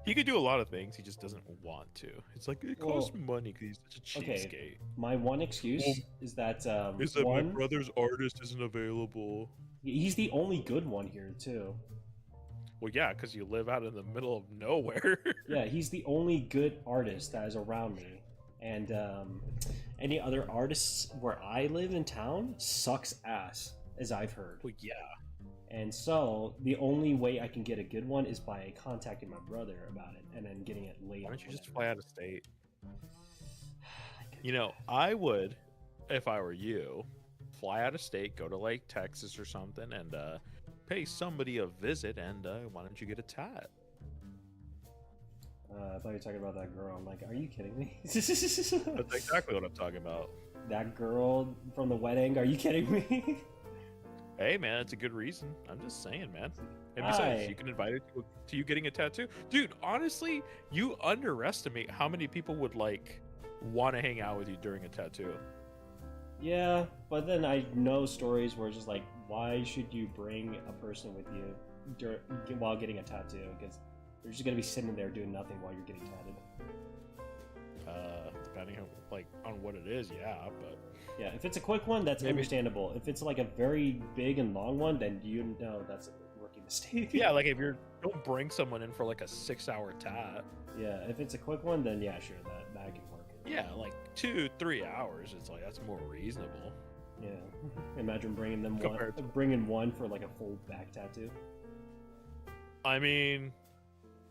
He could do a lot of things. He just doesn't want to. It's like it costs money because he's such a Okay. cheapskate. My one excuse Well, is that Is that one, my brother's artist isn't available? he's the only good one here too. Well, yeah, because you live out in the middle of nowhere. Yeah, he's the only good artist that is around me, and any other artists where I live in town sucks ass, as I've heard. Well, yeah. And so the only way I can get a good one is by contacting my brother about it and then getting it later. Why don't you just fly out of state? You know, I would, if I were you, fly out of state, go to like Texas or something, and pay somebody a visit. And why don't you get a tat? I thought you were talking about that girl. I'm like, are you kidding me? That's exactly what I'm talking about. That girl from the wedding? Are you kidding me? Hey, man, it's a good reason. I'm just saying, man. And besides, Hi. you can invite her to you getting a tattoo. Dude, honestly, you underestimate how many people would like want to hang out with you during a tattoo. Yeah, but then I know stories where it's just like, why should you bring a person with you while getting a tattoo? Because they're just gonna be sitting there doing nothing while you're getting tatted. Depending on what it is, yeah, but Yeah, if it's a quick one, that's Maybe- understandable. If it's like a very big and long one, then you know that's a rookie mistake. yeah, like if you're don't bring someone in for like a 6-hour tat. Yeah, if it's a quick one, then yeah, sure, that can work. Yeah, like 2-3 hours. It's like that's more reasonable. Yeah, imagine bringing them Compared to- bringing one for like a full back tattoo. I mean,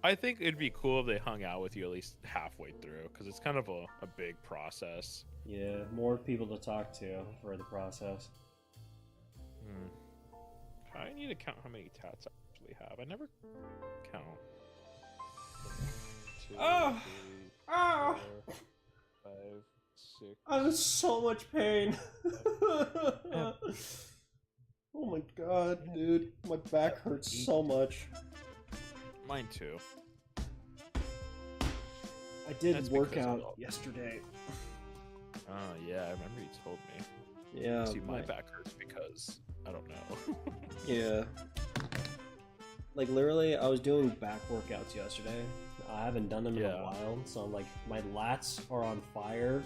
I think it'd be cool if they hung out with you at least halfway through, because it's kind of a big process. Yeah, more people to talk to for the process. I need to count how many tats I actually have. I never count. 1, 2, Oh! 3, Oh! 4, 5, 6. I'm in so much pain. Yeah. Oh my god. god, dude. My back hurts so much. Mine too. I did That's work because of out all- yesterday. Oh, yeah, I remember you told me. Yeah. See, my back hurts because I don't know. Yeah. Like, literally, I was doing back workouts yesterday. I haven't done them in a Yeah. while, so, like, my lats are on fire.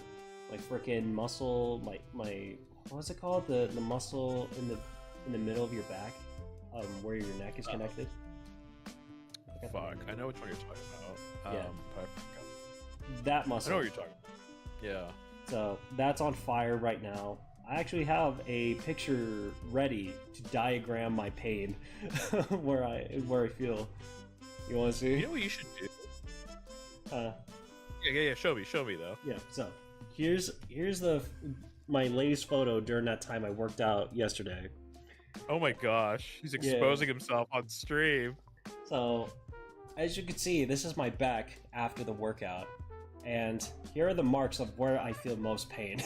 Like, freaking muscle, my what's it called? The muscle in the middle of your back, where your neck is connected. I forgot the Fuck, name. I know which one you're talking about. Yeah. But I forgot. That I muscle. know what you're talking about. Yeah. So that's on fire right now. I actually have a picture ready to diagram my pain, where I feel. You want to see? You know what you should do? Uh, Yeah. Show me though. yeah. So here's my latest photo during that time I worked out yesterday. Oh my gosh, he's exposing himself on stream. So as you can see, this is my back after the workout, and here are the marks of where I feel most pain.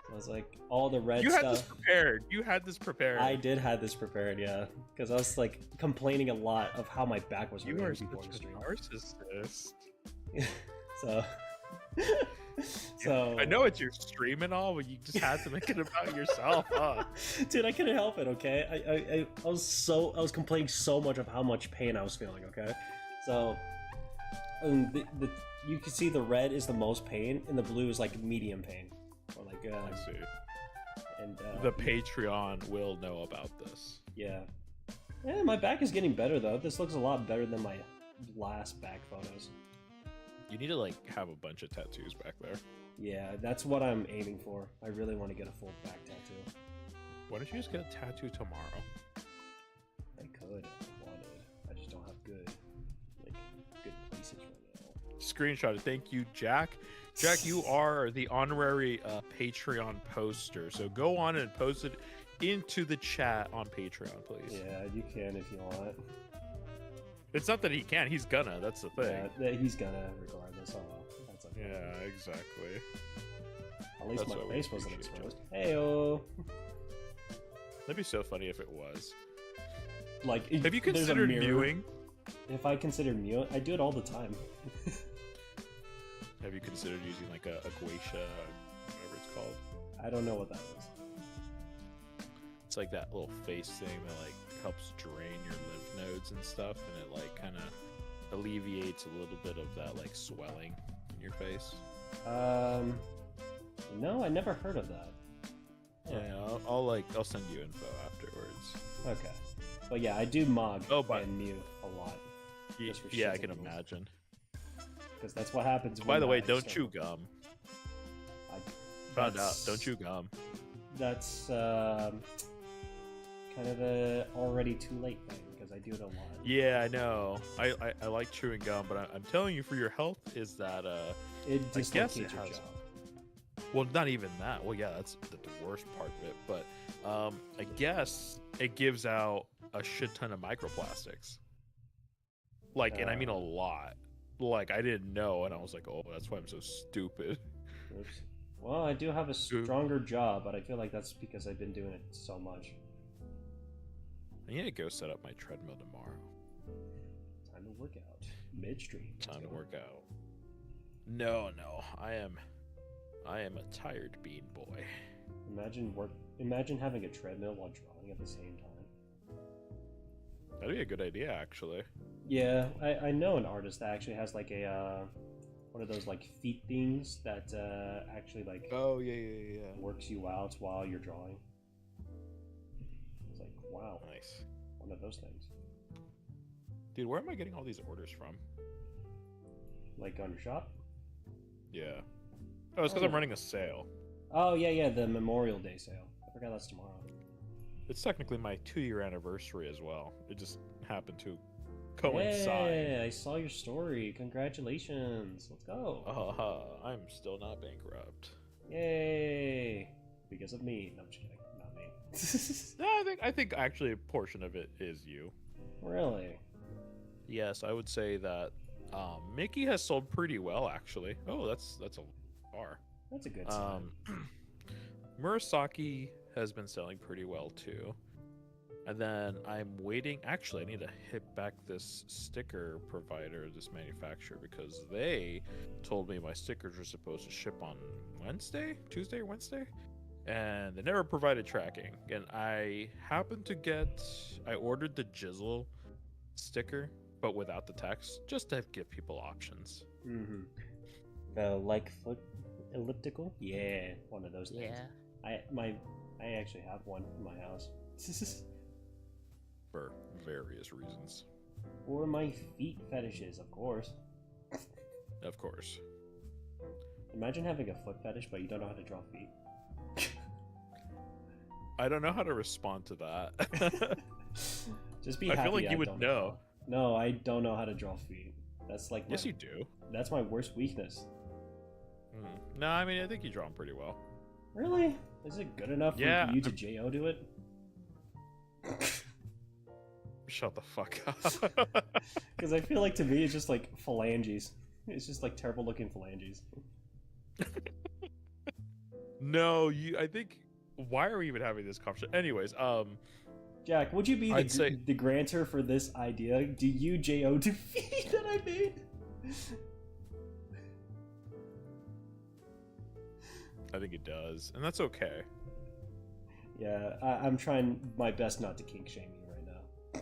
So it's like all the red You stuff. had this prepared. You had this prepared. I did have this prepared, yeah, because I was like complaining a lot of how my back was You hurting are before the such stream. a narcissist. So, so I know it's your stream and all, but you just had to make it about yourself, huh? dude, I couldn't help it. Okay, I was complaining so much of how much pain I was feeling. Okay, so you can see the red is the most pain, and the blue is like medium pain, or like I see. and The Patreon will know about this. yeah. Yeah, my back is getting better though. This looks a lot better than my last back photos. You need to like have a bunch of tattoos back there. Yeah, that's what I'm aiming for. I really want to get a full back tattoo. Why don't you just get a tattoo tomorrow? I could if I wanted. I just don't have good pieces right now. Screenshot it. Thank you, Jack. Jack, you are the honorary Patreon poster. So go on and post it into the chat on Patreon, please. Yeah, you can if you want. It's not that he can. He's gonna. That's the thing. Yeah, he's gonna regardless. Oh, that's okay. Yeah, exactly. At least That's my why we face wasn't appreciate exposed. Heyo. That'd be so funny if it was. Like, Have you there's a considered mirror. mewing? If I consider mewing, I do it all the time. Have you considered using like a guacia, whatever it's called? I don't know what that is. It's like that little face thing that like helps drain your lymph nodes and stuff, and it like kind of alleviates a little bit of that like swelling in your face. No, I never heard of that. Yeah, I'll send you info afterwards. Okay. But yeah, I do mog but- and mew a lot. Just for Yeah, shits I can and giggles. imagine. Because that's what happens. By when the way, I don't start- chew gum. I Found out. that's- Don't chew gum. That's kind of a already too late thing because I do it a lot. Yeah, I know. I like chewing gum, but I'm telling you, for your health, is that It I guess dislocates it your has- jaw. well, not even that. Well, yeah, that's the worst part of it. But I guess it gives out a shit ton of microplastics. Like, and I mean a lot. Like, I didn't know, and I was like, oh, that's why I'm so stupid. Oops. Well, I do have a stronger jaw, but I feel like that's because I've been doing it so much. I need to go set up my treadmill tomorrow. Time to work out. Midstream. Time to work out. No, I am a tired bean boy. Imagine having a treadmill while drawing at the same time. That'd be a good idea, actually. Yeah, I know an artist that actually has like a one of those like feet things that actually like Oh yeah. works you out while you're drawing. It's like, wow, Nice, one of those things. dude. Where am I getting all these orders from? Like on your shop? Yeah. Oh, it's because I'm running a sale. Oh yeah, the Memorial Day sale. I forgot that's tomorrow. It's technically my 2-year anniversary as well. It just happened to coincide. Yeah, I saw your story. Congratulations. Let's go. I'm still not bankrupt. Yay! Because of me. No, I'm just kidding. Not me. No, I think actually a portion of it is you. Really? Yes, I would say that Mickey has sold pretty well, actually. Oh, that's a bar. That's a good sign. Murasaki has been selling pretty well too. And then I'm waiting. Actually, I need to hit back this sticker provider, this manufacturer, because they told me my stickers are supposed to ship on Tuesday or Wednesday, and they never provided tracking. And I happened to I ordered the Jizzle sticker, but without the text, just to give people options. Mm-hmm. The like foot elliptical? Yeah, one of those things. Yeah. I actually have one in my house. For various reasons. Or my feet fetishes, of course. Of course. Imagine having a foot fetish, but you don't know how to draw feet. I don't know how to respond to that. Just be I happy. feel like you would know. No, I don't know how to draw feet. That's like Yes, you do. That's my worst weakness. No, I mean, I think you draw them pretty well. Really? Is it good enough for you to JO do it? Shut the fuck up. Because I feel like to me it's just like phalanges. It's just like terrible looking phalanges. No, I think. Why are we even having this conversation? Anyways, Jack, would you be the grantor for this idea? Do you JO to feet that I made? I think it does, and that's okay. Yeah, I'm trying my best not to kink shame you right now.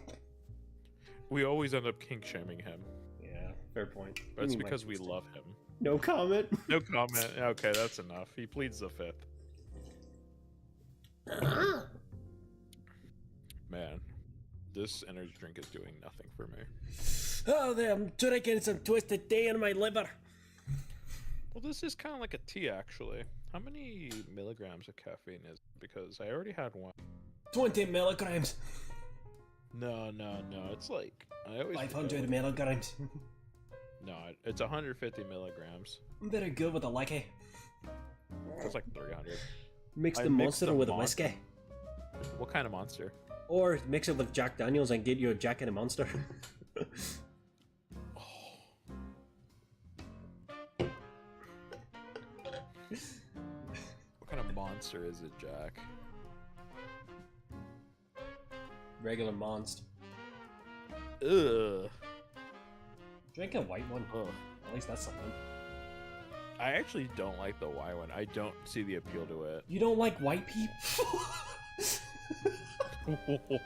We always end up kink shaming him. Yeah, fair point. That's because we love him. No comment. No comment. Okay, that's enough. He pleads the fifth. Man, this energy drink is doing nothing for me. Oh, I'm drinking some twisted tea in my liver. Well, this is kind of like a tea, actually. How many milligrams of caffeine is it? Because I already had one. 20 milligrams. No. It's like... 500 milligrams. No, it's 150 milligrams. I'm very good with the lucky. It's like 300. Mix the monster with a whiskey. What kind of monster? Or mix it with Jack Daniels and get you a Jack and a Monster. What kind of monster is it, Jack? Regular monster. Ugh. Drink a white one. Ugh. At least that's something. I actually don't like the white one. I don't see the appeal to it. You don't like white people?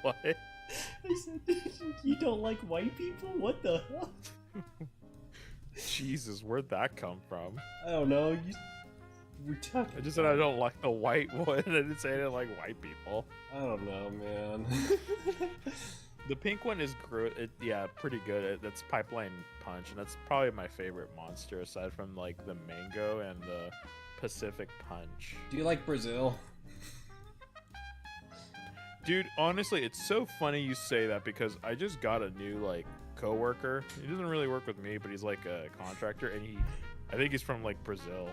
What? I said, you don't like white people? What the hell? Jesus, where'd that come from? I don't know. We're talking. I just said I don't like the white one. I didn't say I didn't like white people. I don't know, man. The pink one is yeah, pretty good. That's Pipeline Punch, and that's probably my favorite monster aside from like the Mango and the Pacific Punch. Do you like Brazil? Dude, honestly, it's so funny you say that because I just got a new like coworker. He doesn't really work with me, but he's like a contractor, and I think he's from like Brazil.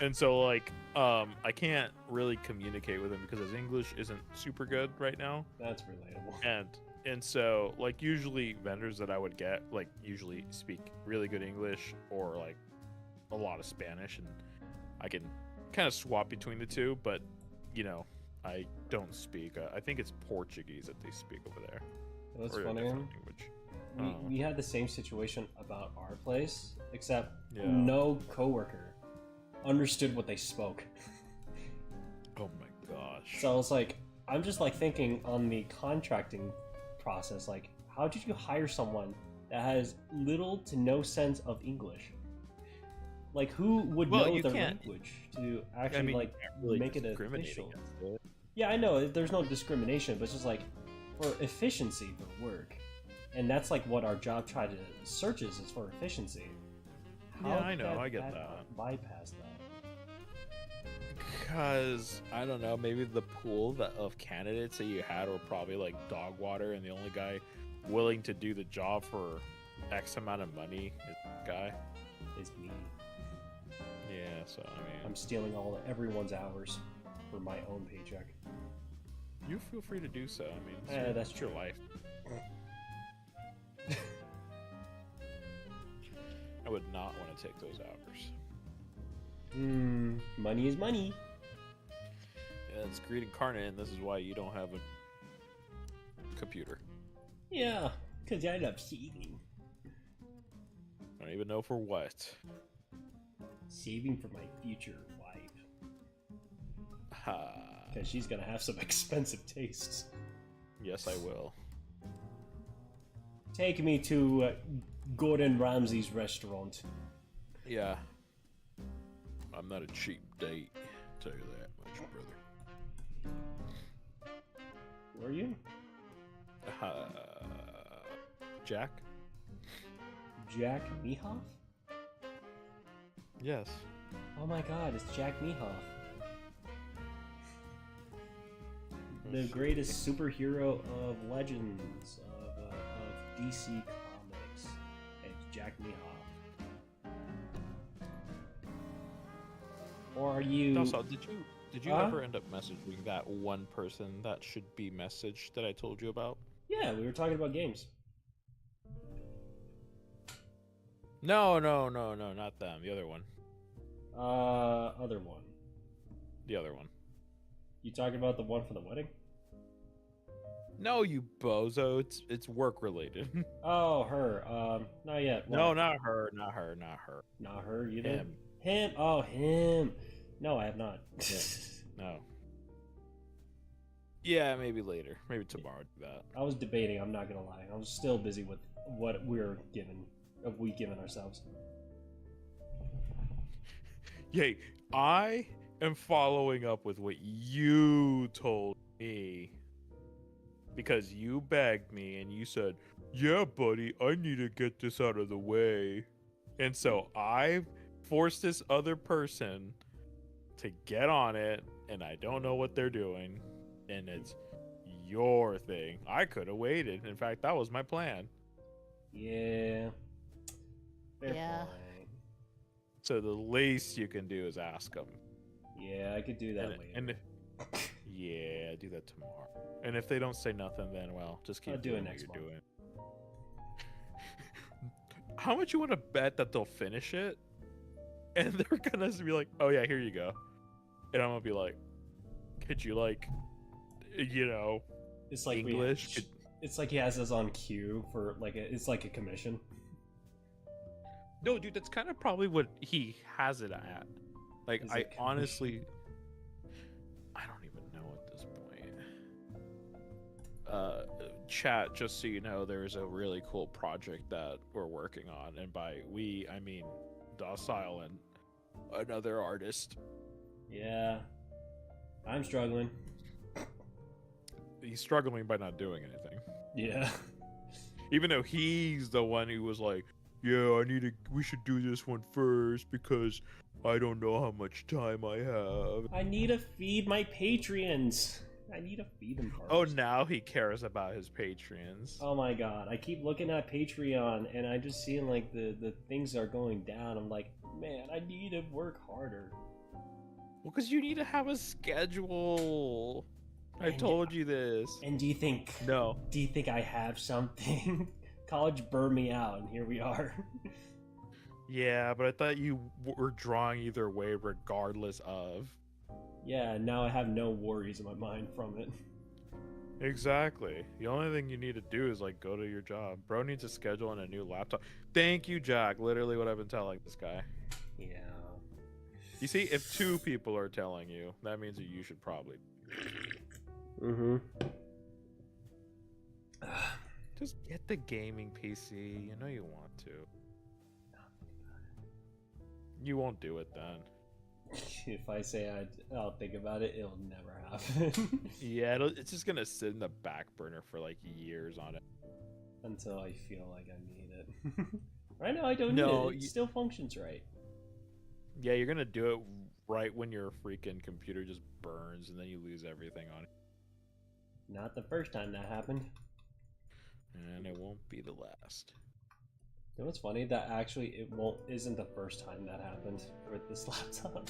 And so like I can't really communicate with him because his English isn't super good right now. That's relatable. And so like usually vendors that I would get like usually speak really good English or like a lot of Spanish, and I can kind of swap between the two, but you know, I don't speak. I think it's Portuguese that they speak over there. That's or funny. A different language. We had the same situation about our place, except Yeah. no coworker understood what they spoke. Oh my gosh. So it's like, I'm just like thinking on the contracting process, like, how did you hire someone that has little to no sense of English? Like, who would know the language to actually really make it official? Yeah, I know there's no discrimination, but it's just like for efficiency for work, and that's like what our job searches is for efficiency. Yeah, I know, I get that. Bypass that. Because I don't know, maybe the pool of candidates that you had were probably like dog water, and the only guy willing to do the job for X amount of money is that guy. Is me. Yeah, so I mean, I'm stealing everyone's hours for my own paycheck. You feel free to do so. I mean, that's your life. I would not want to take those hours. Money is money. It's greed incarnate, and this is why you don't have a computer. Yeah, because I love saving. I don't even know for what. Saving for my future wife. Ha. Because she's gonna have some expensive tastes. Yes, I will. Take me to Gordon Ramsay's restaurant. Yeah. I'm not a cheap date, tell you that much, brother. Were you? Jack? Jack Mehoff? Yes. Oh my god, it's Jack Mehoff. The greatest superhero of legends of DC Comics. It's Jack Mehoff. Or are you... Also, did you ever end up messaging that one person that should be messaged that I told you about? Yeah, we were talking about games. No, not them. The other one. Other one. The other one. You talking about the one for the wedding? No, you bozo. It's work related. Oh, her. Not yet. What? No, not her. Not her. You did. Him. Him. Oh, him. No, I have not. Yeah. No. Yeah, maybe later. Maybe tomorrow. Do that. I was debating. I'm not gonna lie. I was still busy with what we're given. We given ourselves. Yay! I am following up with what you told me. Because you begged me and you said, yeah, buddy, I need to get this out of the way. And so I forced this other person to get on it, and I don't know what they're doing. And it's your thing. I could have waited. In fact, that was my plan. Yeah. Fair Yeah. point. So the least you can do is ask them. Yeah, I could do that later. And yeah, do that tomorrow. And if they don't say nothing, then well, just keep I'll do it doing next what you're month. doing. How much you want to bet that they'll finish it? And they're gonna be like, "Oh yeah, here you go," and I'm gonna be like, "Could you It's like English?" It's like he has us on cue for it's like a commission. No, dude, that's kind of probably what he has it at. Like, Is I it honestly, I don't even know at this point. Chat, just so you know, there's a really cool project that we're working on, and by we, I mean Docile and another artist. Yeah. I'm struggling. He's struggling by not doing anything. Yeah. Even though he's the one who was like, yeah, we should do this one first because I don't know how much time I have. I need to feed my Patreons. I need to feed them first. Oh, now he cares about his Patreons. Oh my god. I keep looking at Patreon and I just seeing like the things are going down. I'm like, man, I need to work harder. Well, because you need to have a schedule. I told you this. And do you think I have something? College burned me out and here we are. Yeah, but I thought you were drawing either way regardless of. Yeah, now I have no worries in my mind from it. Exactly. The only thing you need to do is like go to your job. Bro needs a schedule and a new laptop. Thank you, Jack. Literally what I've been telling this guy. Yeah. You see, if two people are telling you, that means that you should probably. Mm-hmm. Just get the gaming PC. You know you want to. You won't do it then. If I say I'll think about it, it'll never happen. Yeah, it's just gonna sit in the back burner for like years on it. Until I feel like I need it. Right now I don't need it. It still functions right. Yeah, you're gonna do it right when your freaking computer just burns and then you lose everything on it. Not the first time that happened. And it won't be the last. You know what's funny? That actually isn't the first time that happened with this laptop.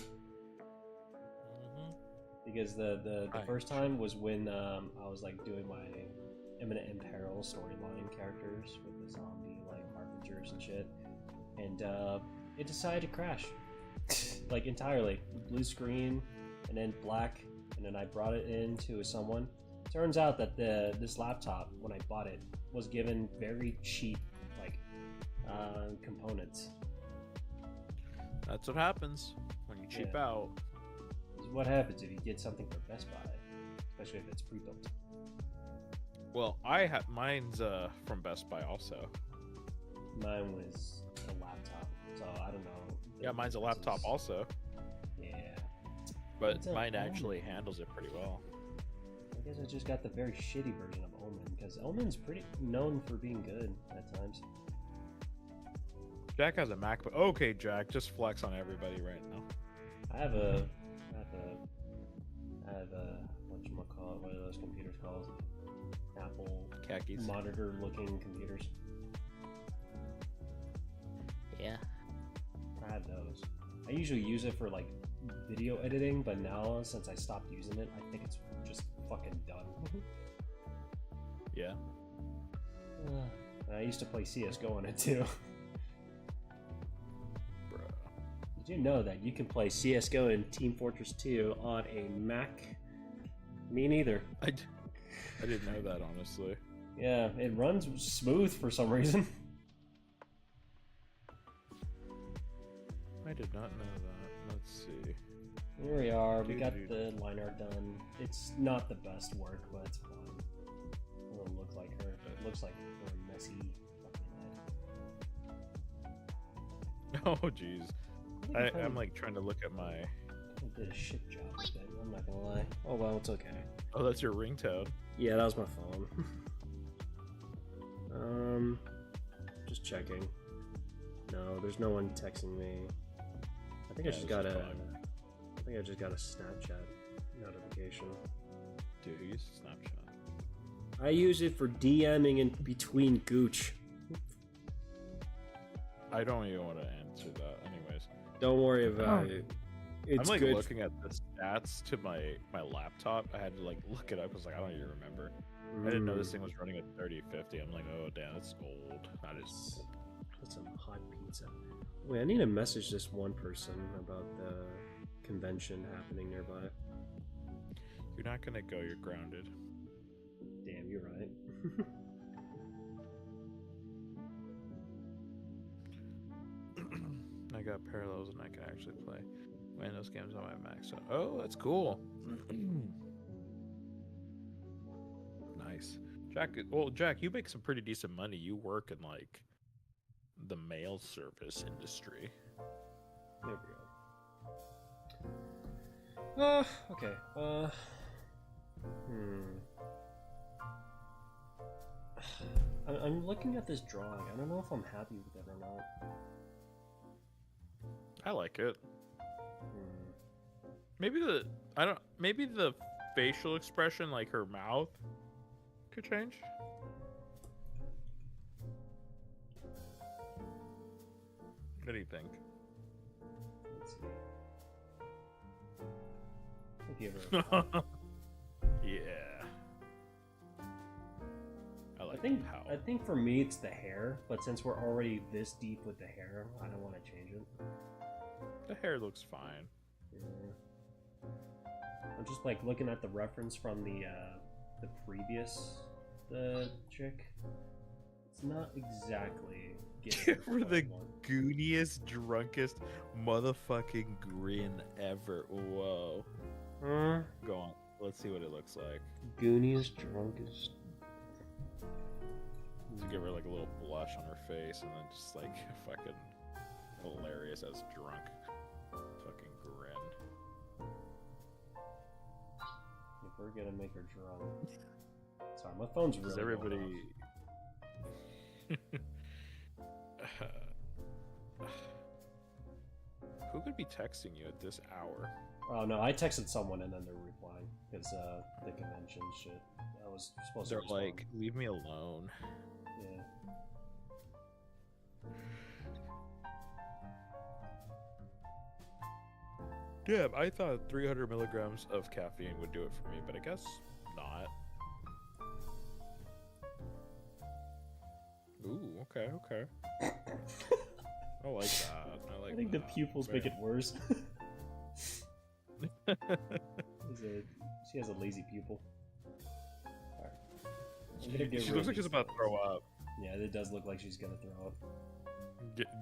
Mm-hmm. Because the first time was when I was like doing my Imminent Imperil storyline characters with the zombie like harbingers and shit, and it decided to crash, like entirely blue screen, and then black, and then I brought it into someone. Turns out that this laptop, when I bought it, was given very cheap like components. That's what happens when you cheap out. This is what happens if you get something from Best Buy, especially if it's pre-built. Well, mine's from Best Buy also. Mine was a laptop, so I don't know. Yeah, mine's a laptop also. Yeah. But mine actually handles it pretty well. I guess I just got the very shitty version of Omen, because Omen's pretty known for being good at times. Jack has a MacBook. Okay, Jack, just flex on everybody right now. I have a whatchamacallit, what are those computers called? Apple Khakis. monitor-looking computers. Yeah. I have those. I usually use it for like video editing, but now since I stopped using it, I think it's just fucking done. Yeah. I used to play CS:GO on it too. Bruh. Did you know that you can play CS:GO and Team Fortress 2 on a Mac? Me neither. I didn't know that, honestly. Yeah, it runs smooth for some reason. I did not know that. Let's see. Here we are. We got the line art done. It's not the best work, but it's fine. It doesn't look like her. It looks like her messy fucking head. Oh, jeez. I'm like trying to look at my. I did a shit job with it. I'm not gonna lie. Oh well, it's okay. Oh, that's your ringtone. Yeah, that was my phone. Just checking. No, there's no one texting me. I think I just got a Snapchat notification. Dude, you use Snapchat. I use it for DMing in between gooch. I don't even want to answer that. Anyways. Don't worry about it. It's I'm like good. looking at the stats to my laptop. I had to like look it up. I was like, I don't even remember. I didn't know this thing was running at 3050. I'm like, oh damn, it's old. That is old. That's some hot pizza. Wait, I need to message this one person about the convention happening nearby. You're not gonna go. You're grounded. Damn, you're right. I got Parallels and I can actually play Windows games on my Mac. So, oh, that's cool. Nice, Jack. Well, Jack, you make some pretty decent money. You work in like the mail service industry. There we go. Okay. I'm looking at this drawing. I don't know if I'm happy with it or not. I like it. Maybe the facial expression, like her mouth, could change. What do you think? Let's see. Give her Yeah. I think for me it's the hair, but since we're already this deep with the hair, I don't want to change it. The hair looks fine. Yeah. I'm just like looking at the reference from the previous chick. It's not exactly Give her the gooniest, drunkest motherfucking grin ever. Whoa. Go on. Let's see what it looks like. Gooniest, drunkest. To give her like a little blush on her face and then just like fucking hilarious as drunk fucking grin. If we're gonna make her drunk. Sorry, my phone's really. Does everybody? Who could be texting you at this hour? Oh no, I texted someone and then they're replying because the convention shit. I was supposed to. They're respond. like, leave me alone. Yeah. Yeah, I thought 300 milligrams of caffeine would do it for me, but I guess not. Ooh, okay. I like that. I think the pupils make it worse. Is She has a lazy pupil. Alright. I'm gonna get She rid looks of like she's these- about to throw up. Yeah, it does look like she's gonna throw up.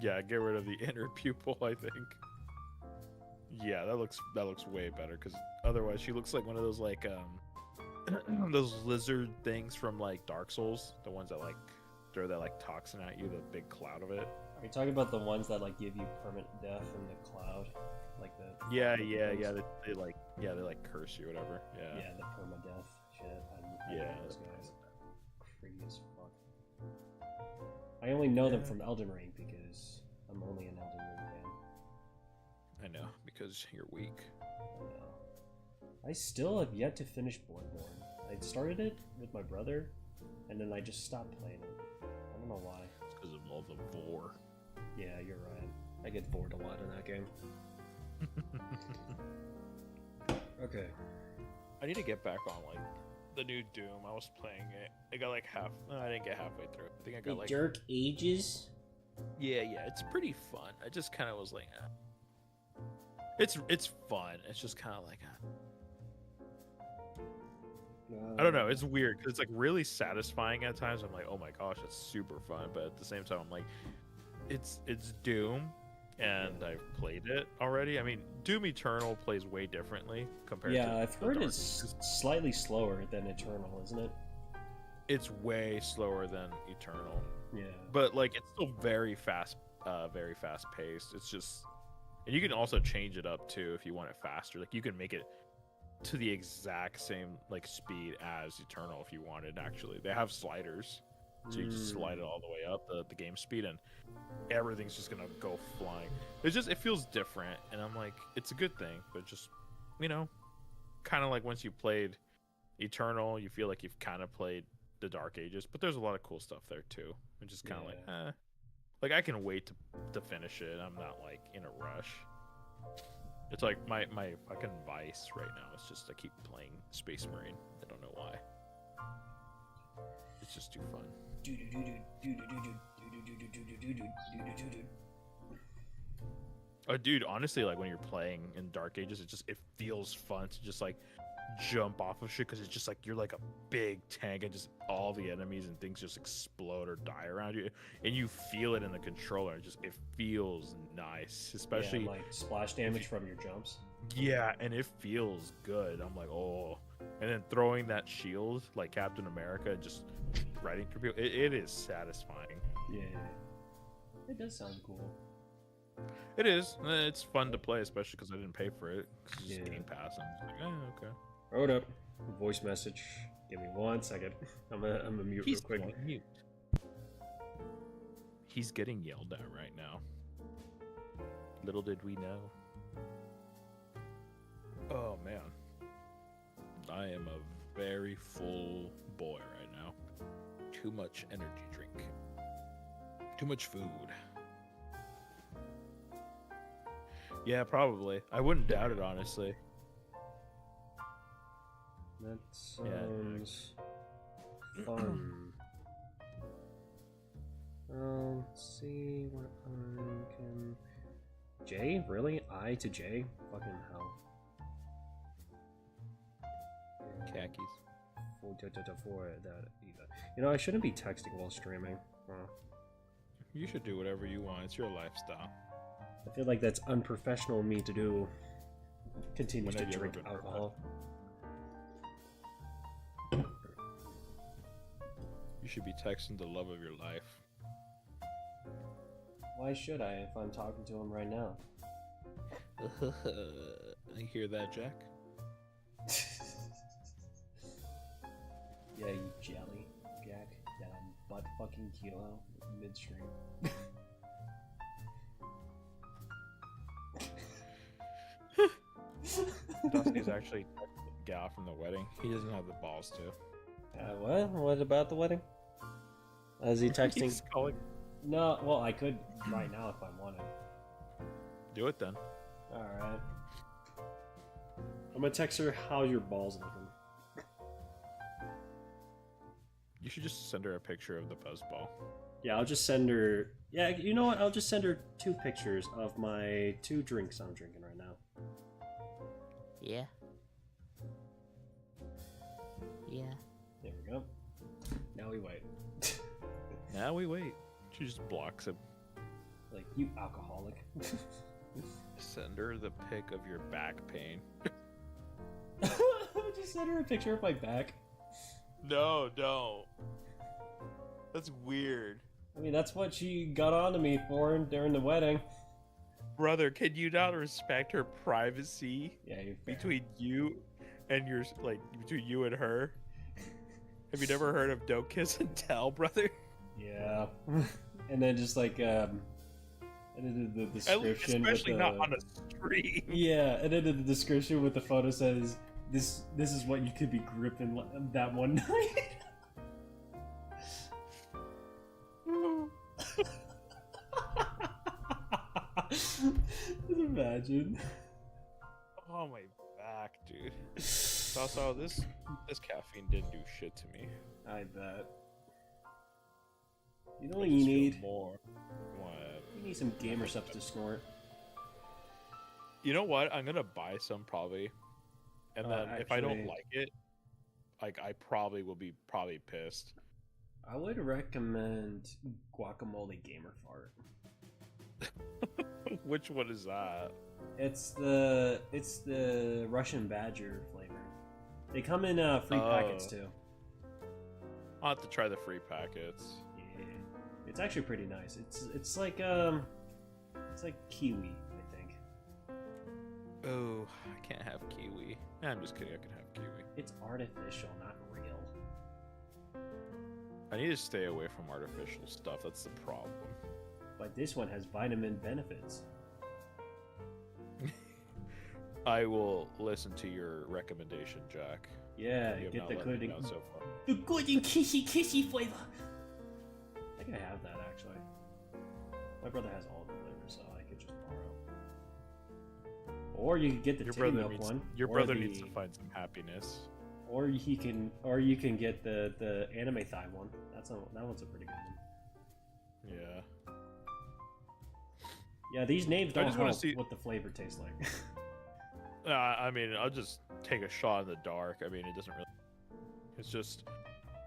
Get rid of the inner pupil, I think. Yeah, that looks way better because otherwise she looks like one of those like those lizard things from like Dark Souls, the ones that like throw that like toxin at you, the big cloud of it. Are you talking about the ones that like give you permanent death in the cloud, like the Yeah. things? They like curse you, or whatever. Yeah. Yeah, the permadeath shit. I Yeah, know those guys. Creepy as fuck. I only know them Yeah. from Elden Ring because I'm only an Elden Ring fan. I know because you're weak. I know. I still have yet to finish Bloodborne. I started it with my brother, and then I just stopped playing it. I don't know why. It's because of all the vor. Yeah, you're right. I get bored a lot in that game. Okay. I need to get back on like the new Doom. I was playing it. I got like I didn't get halfway through. I think I got like. Dark Ages? Yeah, it's pretty fun. I just kind of was like, it's fun. It's just kind of like, I don't know. It's weird because it's like really satisfying at times. I'm like, oh my gosh, it's super fun. But at the same time, I'm like, it's Doom, and I've played it already. I mean, Doom Eternal plays way differently compared to. Yeah, I've the heard Dark it's Ages. slightly slower than Eternal, isn't it? It's way slower than Eternal. Yeah. But like it's still very fast paced. It's just, and you can also change it up too if you want it faster. Like you can make it to the exact same like speed as Eternal if you wanted. Actually, they have sliders, so you just slide it all the way up the game speed, and everything's just gonna go flying. It feels different, and I'm like, it's a good thing, but just kind of like once you played Eternal, you feel like you've kind of played the Dark Ages, but there's a lot of cool stuff there too. I'm just kind of like I can wait to finish it. I'm not like in a rush. It's like my fucking vice right now. It's just I keep playing Space Marine. I don't know why. It's just too fun. Oh, dude, honestly, like when you're playing in Dark Ages, it feels fun to just like jump off of shit because it's just like you're like a big tank and just all the enemies and things just explode or die around you, and you feel it in the controller. It feels nice, especially like splash damage from your jumps. Yeah, and it feels good. I'm like, oh, and then throwing that shield like Captain America, just riding through people. It is satisfying. Yeah, it does sound cool. It is. It's fun to play, especially because I didn't pay for it. It's just Yeah. Game Pass. I'm just like, okay. Hold up. Voice message. Give me 1 second. I'm a mute real quick. on mute. He's getting yelled at right now. Little did we know. Oh man. I am a very full boy right now. Too much energy drink. Too much food. Yeah, probably. I wouldn't doubt it, honestly. That sounds fun. Let's see what I can. J? Really? I to J? Fucking hell. Khakis. For that. You know, I shouldn't be texting while streaming. You should do whatever you want. It's your lifestyle. I feel like that's unprofessional of me to do. Continue When to have you ever drink been alcohol. You should be texting the love of your life. Why should I if I'm talking to him right now? I hear that, Jack. Yeah, you jelly, Jack. That I'm butt fucking kilo midstream. Dusty's actually the gal from the wedding. He doesn't have the balls to. What? What about the wedding? Is he texting? He's calling. No, well, I could right now if I wanted. Do it then. Alright. I'm gonna text her, how's your balls looking? You should just send her a picture of the fuzzball. Yeah, I'll just send her... Yeah, you know what? I'll just send her 2 pictures of my 2 drinks I'm drinking right now. Yeah. Now we wait. Now we wait. She just blocks him. Like, you alcoholic. Send her the pic of your back pain. Just send her a picture of my back. No, don't. That's weird. I mean, that's what she got onto me for during the wedding. Brother, can you not respect her privacy Yeah, you're fair. between you and your, like, between you and her? Have you never heard of don't kiss and tell, brother? Yeah. And then just like, and then the description. Especially with the, not on a stream. Yeah, and then the description with the photo says, this is what you could be gripping that one night. Just imagine. Oh, my back, dude. Also, this caffeine didn't do shit to me. I bet. You know I what you just feel need? more. What? You need some gamer stuff to snort. You know what? I'm gonna buy some probably, and then if I don't actually- like it, like I probably will be pissed. I would recommend guacamole gamer fart. Which one is that? It's the Russian Badger flavor. They come in free packets Oh. too. I'll have to try the free packets. Yeah, it's actually pretty nice. It's like kiwi, I think. Oh, I can't have kiwi. Nah, I'm just kidding. I can have kiwi. It's artificial, not real. I need to stay away from artificial stuff. That's the problem. But this one has vitamin benefits. I will listen to your recommendation, Jack. Yeah, You have get not the let me good, down so far. the good and kissy flavor. I think I have that actually. My brother has all the flavors, so I could just borrow. Or you could get the titty milk one. Your or brother the- needs to find some happiness. Or you can get the anime thigh one. That one's a pretty good one. Yeah. Yeah, these names I don't just wanna help see- what the flavor tastes like. I mean, I'll just take a shot in the dark. I mean, it doesn't really. It's just,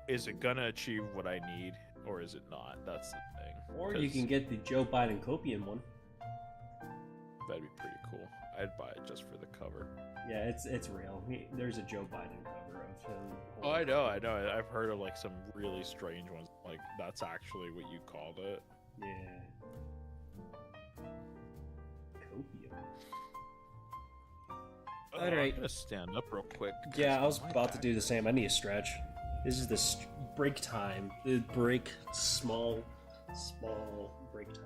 is it gonna achieve what I need, or is it not? That's the thing. Or you 'Cause can get the Joe Biden Copian one. That'd be pretty cool. I'd buy it just for the cover. Yeah, it's real. There's a Joe Biden cover of him. Oh, I know. I've heard of like some really strange ones. Like that's actually what you called it. Yeah. Copium. Alright. I'm gonna stand up real quick. Yeah, I was My about to back- do the same. I need a stretch. This is the break time. The break, small break time.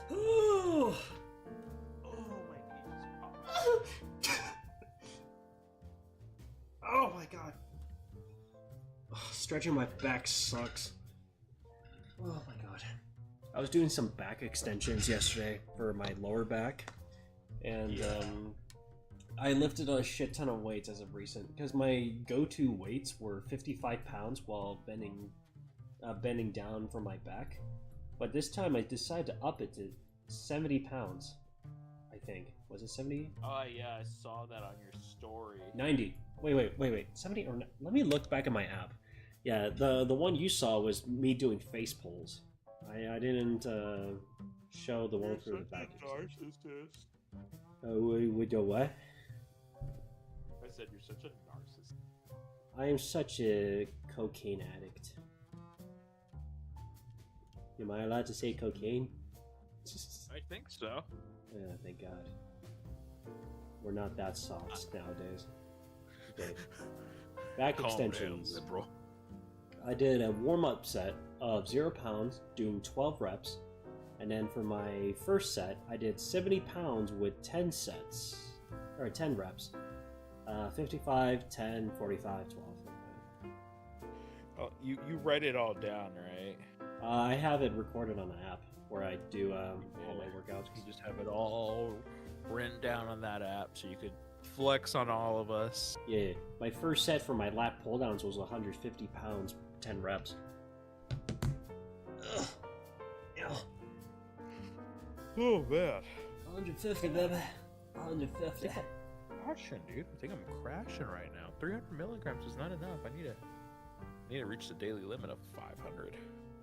Oh, my goodness. Oh my god. Oh, stretching my back sucks. Oh my god. I was doing some back extensions yesterday for my lower back, and I lifted a shit ton of weights as of recent because my go-to weights were 55 pounds while bending down from my back. But this time I decided to up it to 70 pounds. I think. Was it 70? Oh yeah, I saw that on your story. 90. Wait. 70 or let me look back at my app. Yeah, the one you saw was me doing face pulls. I didn't show the one for the back. narcissist. With your what? I said you're such a narcissist. I am such a cocaine addict. Am I allowed to say cocaine? I think so. Yeah, thank God. We're not that soft nowadays. Okay. Back extensions. liberal. I did a warm-up set of 0 pounds, doing 12 reps. And then for my first set, I did 70 pounds with 10 sets. Or 10 reps. 55, 10, 45, 12. Oh, you write it all down, right? I have it recorded on the app where I do all my workouts. You just have it all written down on that app so you could flex on all of us. Yeah, my first set for my lat pull downs was 150 pounds, 10 reps. Ugh. Ugh. Oh man. 150, baby. 150. Crashing, dude. I think I'm crashing right now. 300 milligrams is not enough. I need it. I need to reach the daily limit of 500.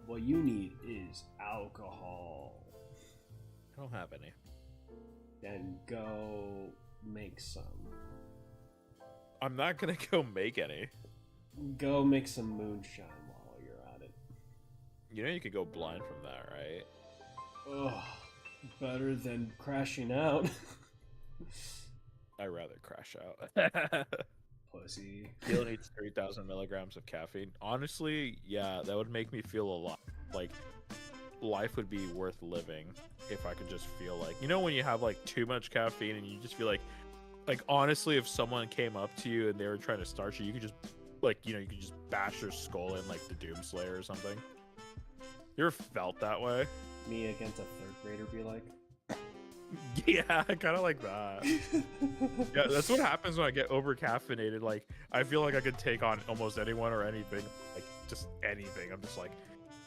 What you need is alcohol. I don't have any. Then go make some. I'm not gonna go make any. Go make some moonshine while you're at it. You know you could go blind from that, right? Ugh, better than crashing out. I'd rather crash out. Pussy. He only needs 3,000 milligrams of caffeine. Honestly, yeah, that would make me feel a lot like life would be worth living if I could just feel like, you know, when you have like too much caffeine and you just feel like honestly, if someone came up to you and they were trying to start you, you could just like, you know, you could just bash their skull in like the Doomslayer or something. You ever felt that way? Me against a third grader be like? Yeah, kind of like that. Yeah, that's what happens when I get over caffeinated. Like, I feel like I could take on almost anyone or anything. Like, just anything. I'm just like,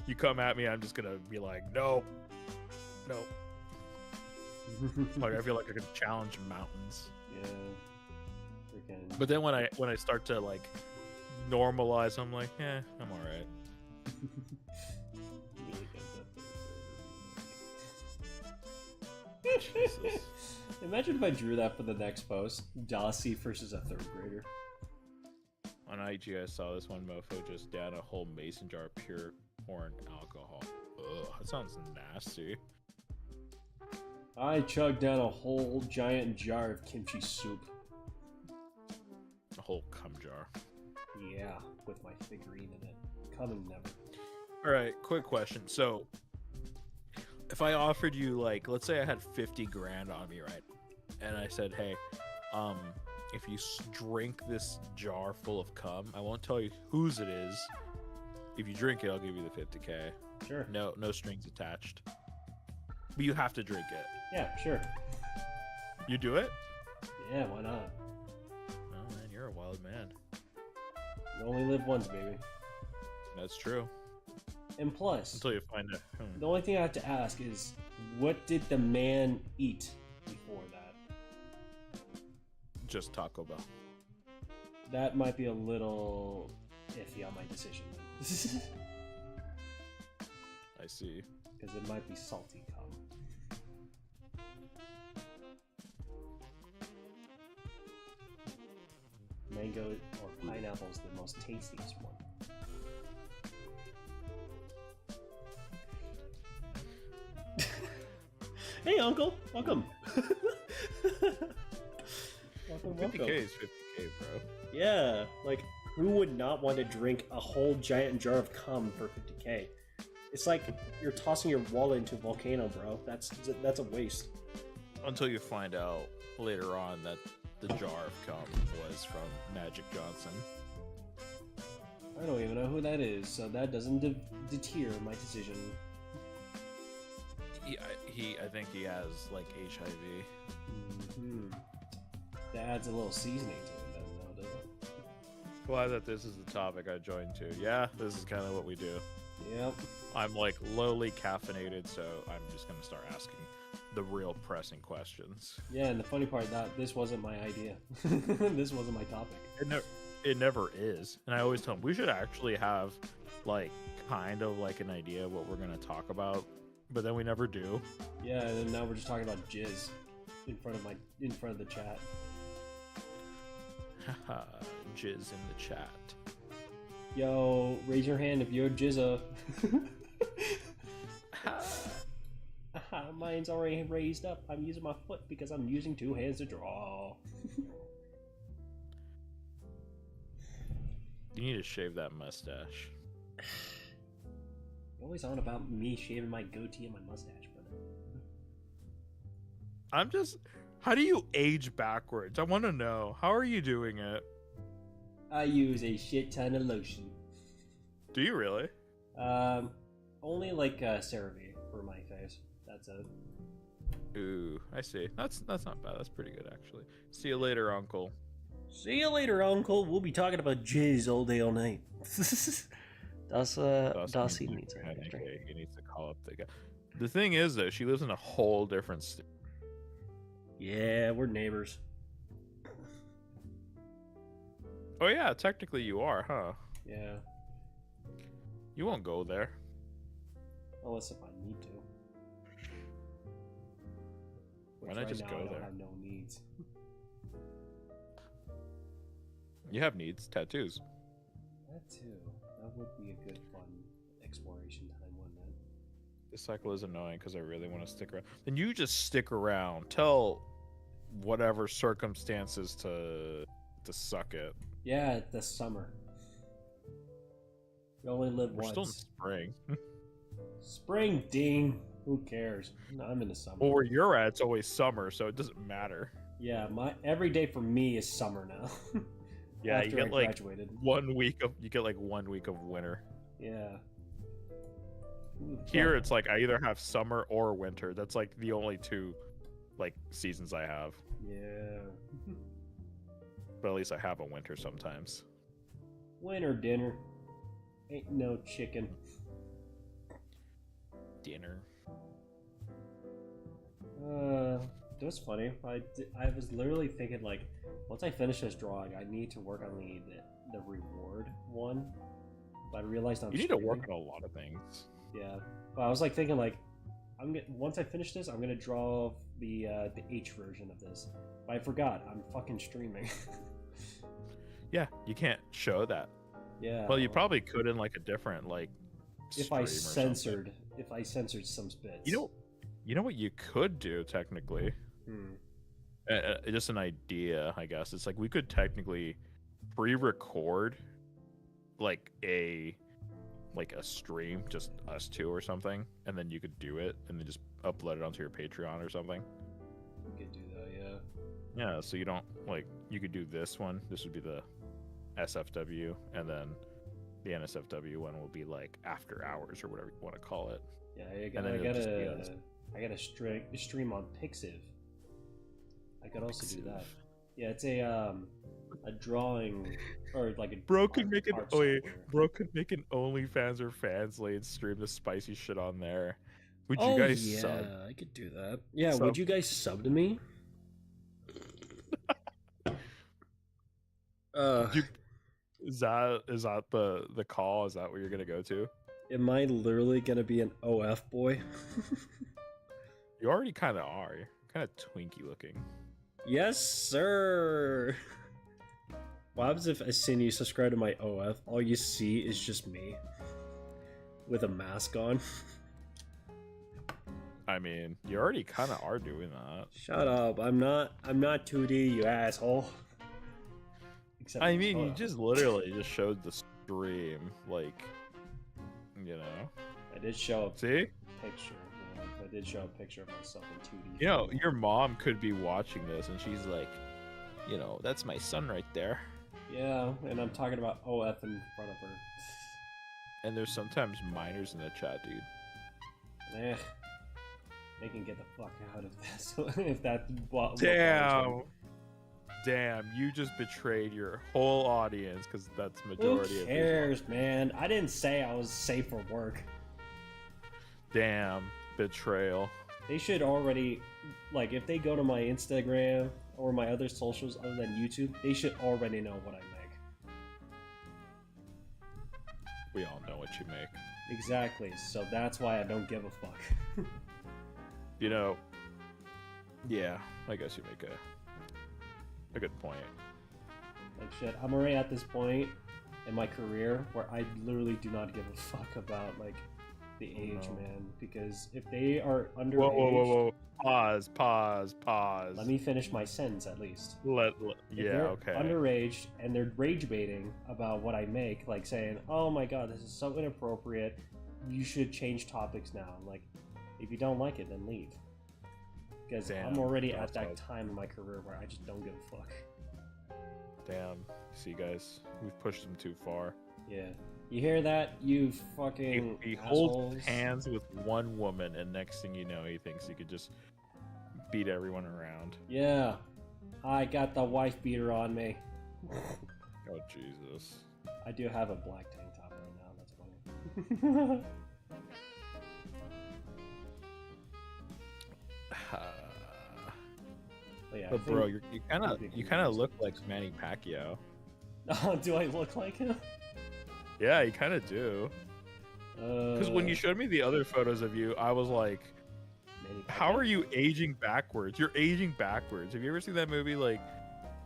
you come at me, I'm just gonna be like, nope. Nope. Like, I feel like I could challenge mountains. Yeah. Freaking. But then when I start to, like, normalize, I'm like, I'm alright. Me against a third Jesus. Imagine if I drew that for the next post. Docile versus a third grader. On IG, I saw this one mofo just down a whole mason jar of pure corn alcohol. Ugh, that sounds nasty. I chugged down a whole giant jar of kimchi soup. A whole cum jar. Yeah, with my figurine in it. Coming never. Alright, quick question. So, if I offered you, like, let's say I had 50 grand on me, right? And I said, hey, if you drink this jar full of cum, I won't tell you whose it is. If you drink it, I'll give you the 50K. Sure. No strings attached. But you have to drink it. Yeah, sure. You do it? Yeah, why not? Oh man, you're a wild man. You only live once, baby. That's true. And plus, Until you find it. the only thing I have to ask is, what did the man eat before that? Just Taco Bell. That might be a little iffy on my decision. I see. Because it might be salty cum. Mango or pineapple is the most tastiest one. Hey, Uncle! Welcome! welcome, 50K is 50K, bro. Yeah, like, who would not want to drink a whole giant jar of cum for 50K? It's like you're tossing your wallet into a volcano, bro. That's a waste. Until you find out later on that the jar of cum was from Magic Johnson. I don't even know who that is, so that doesn't deter my decision. I think he has like HIV. Mm-hmm. That adds a little seasoning to it, then, doesn't it? Glad that this is the topic I joined to. Yeah, this is kind of what we do. Yep. I'm like lowly caffeinated, so I'm just gonna start asking the real pressing questions. Yeah, and the funny part that this wasn't my idea. This wasn't my topic. It never is, and I always tell them we should actually have like kind of like an idea of what we're gonna talk about, but then we never do. Yeah, and then now we're just talking about jizz in front of the chat. Haha, jizz in the chat. Yo, raise your hand if you're jizza. Mine's already raised up. I'm using my foot because I'm using two hands to draw. You need to shave that mustache. You're always on about me shaving my goatee and my mustache, brother. I'm just... How do you age backwards? I want to know. How are you doing it? I use a shit ton of lotion. Do you really? Only like CeraVe for my face. That's it. Ooh, I see. That's not bad. That's pretty good, actually. See you later, Uncle. See you later, Uncle. We'll be talking about jizz all day, all night. Docile needs a drink. He needs to call up the guy. The thing is, though, she lives in a whole different state. Yeah, we're neighbors. Oh yeah, technically you are, huh? Yeah. You won't go there. Unless if I need to. Why Which not right just now, go I don't there? have no needs. You have needs, tattoos. That too. That would be a good fun exploration time, wouldn't it? This cycle is annoying because I really want to stick around. Then you just stick around. Tell whatever circumstances to suck it. Yeah, the summer. You only live We're still in once. spring. Spring, Dean. Who cares? No, I'm in the summer. Well, where you're at, it's always summer, so it doesn't matter. Yeah, my every day for me is summer now. Yeah, After you I get like graduated. 1 week of one week of winter. Yeah. Ooh, Here, it's like I either have summer or winter. That's like the only two like seasons I have. Yeah. But at least I have a winter sometimes. Winter dinner. Ain't no chicken. Dinner. It was funny. I was literally thinking like, once I finish this drawing, I need to work on the reward one. But I realized I'm You need to work streaming. on a lot of things. Yeah, but I was like thinking like, once I finish this, I'm gonna draw the H version of this. But I forgot I'm fucking streaming. Yeah, you can't show that. Yeah. Well, you probably could in like a different like. if I stream or something. censored some bits. You know what you could do technically. Hmm. Just an idea, I guess. It's like we could technically pre-record like a stream, just us two or something, and then you could do it and then just upload it onto your Patreon or something. We could do that. Yeah. Yeah, so you don't like you could do this one. This would be the SFW, and then the NSFW one will be like after hours or whatever you want to call it. Yeah. And then it'll just be us. I got a stream on Pixiv. I could also do that. Yeah, it's a drawing or like a Bro could art- make an art wait, software. bro could make an OnlyFans or Fansly and stream the spicy shit on there. Would you Oh guys yeah, sub? I could do that. Yeah, Sub. would you guys sub to me? You- Is that the call? Is that what you're gonna go to? Am I literally gonna be an OF boy? You already kind of are. You're kind of twinky looking. Yes, sir. What happens if as soon as you subscribe to my OF, all you see is just me with a mask on? I mean, you already kind of are doing that. Shut up! I'm not 2D, you asshole. Except I for mean, you OF. just literally just showed the stream, like, you know. I did show a See? picture. Yeah, I did show a picture of myself in 2D. You know, your mom could be watching this, and she's like, you know, that's my son right there. Yeah, and I'm talking about OF in front of her. And there's sometimes minors in the chat, dude. Eh, they can get the fuck out of this if that. What Damn. Damn, you just betrayed your whole audience because that's majority Who of cares, man? I didn't say I was safe for work. Damn, betrayal. They should already, like, if they go to my Instagram or my other socials other than YouTube, they should already know what I make. We all know what you make. Exactly. So that's why I don't give a fuck. You know, yeah, I guess you make a good point. Like shit, I'm already at this point in my career where I literally do not give a fuck about like the age, No. man. Because if they are underage, Whoa. Pause. let me finish my sentence at least. Let If yeah, they're okay. underage and they're rage baiting about what I make, like saying, "Oh my god, this is so inappropriate. You should change topics now." I'm like, if you don't like it, then leave. Because I'm Damn, already at that's that hard. time in my career where I just don't give a fuck. Damn. See, guys, we've pushed them too far. Yeah. You hear that, you fucking He holds assholes? hands with one woman, and next thing you know, he thinks he could just beat everyone around. Yeah. I got the wife beater on me. Oh, Jesus. I do have a black tank top right now, that's funny. But yeah, I But bro, think- you think kind of he look knows. like Manny Pacquiao. Do I look like him? Yeah, you kind of do. Because when you showed me the other photos of you, I was like, how are you aging backwards? You're aging backwards. Have you ever seen that movie, like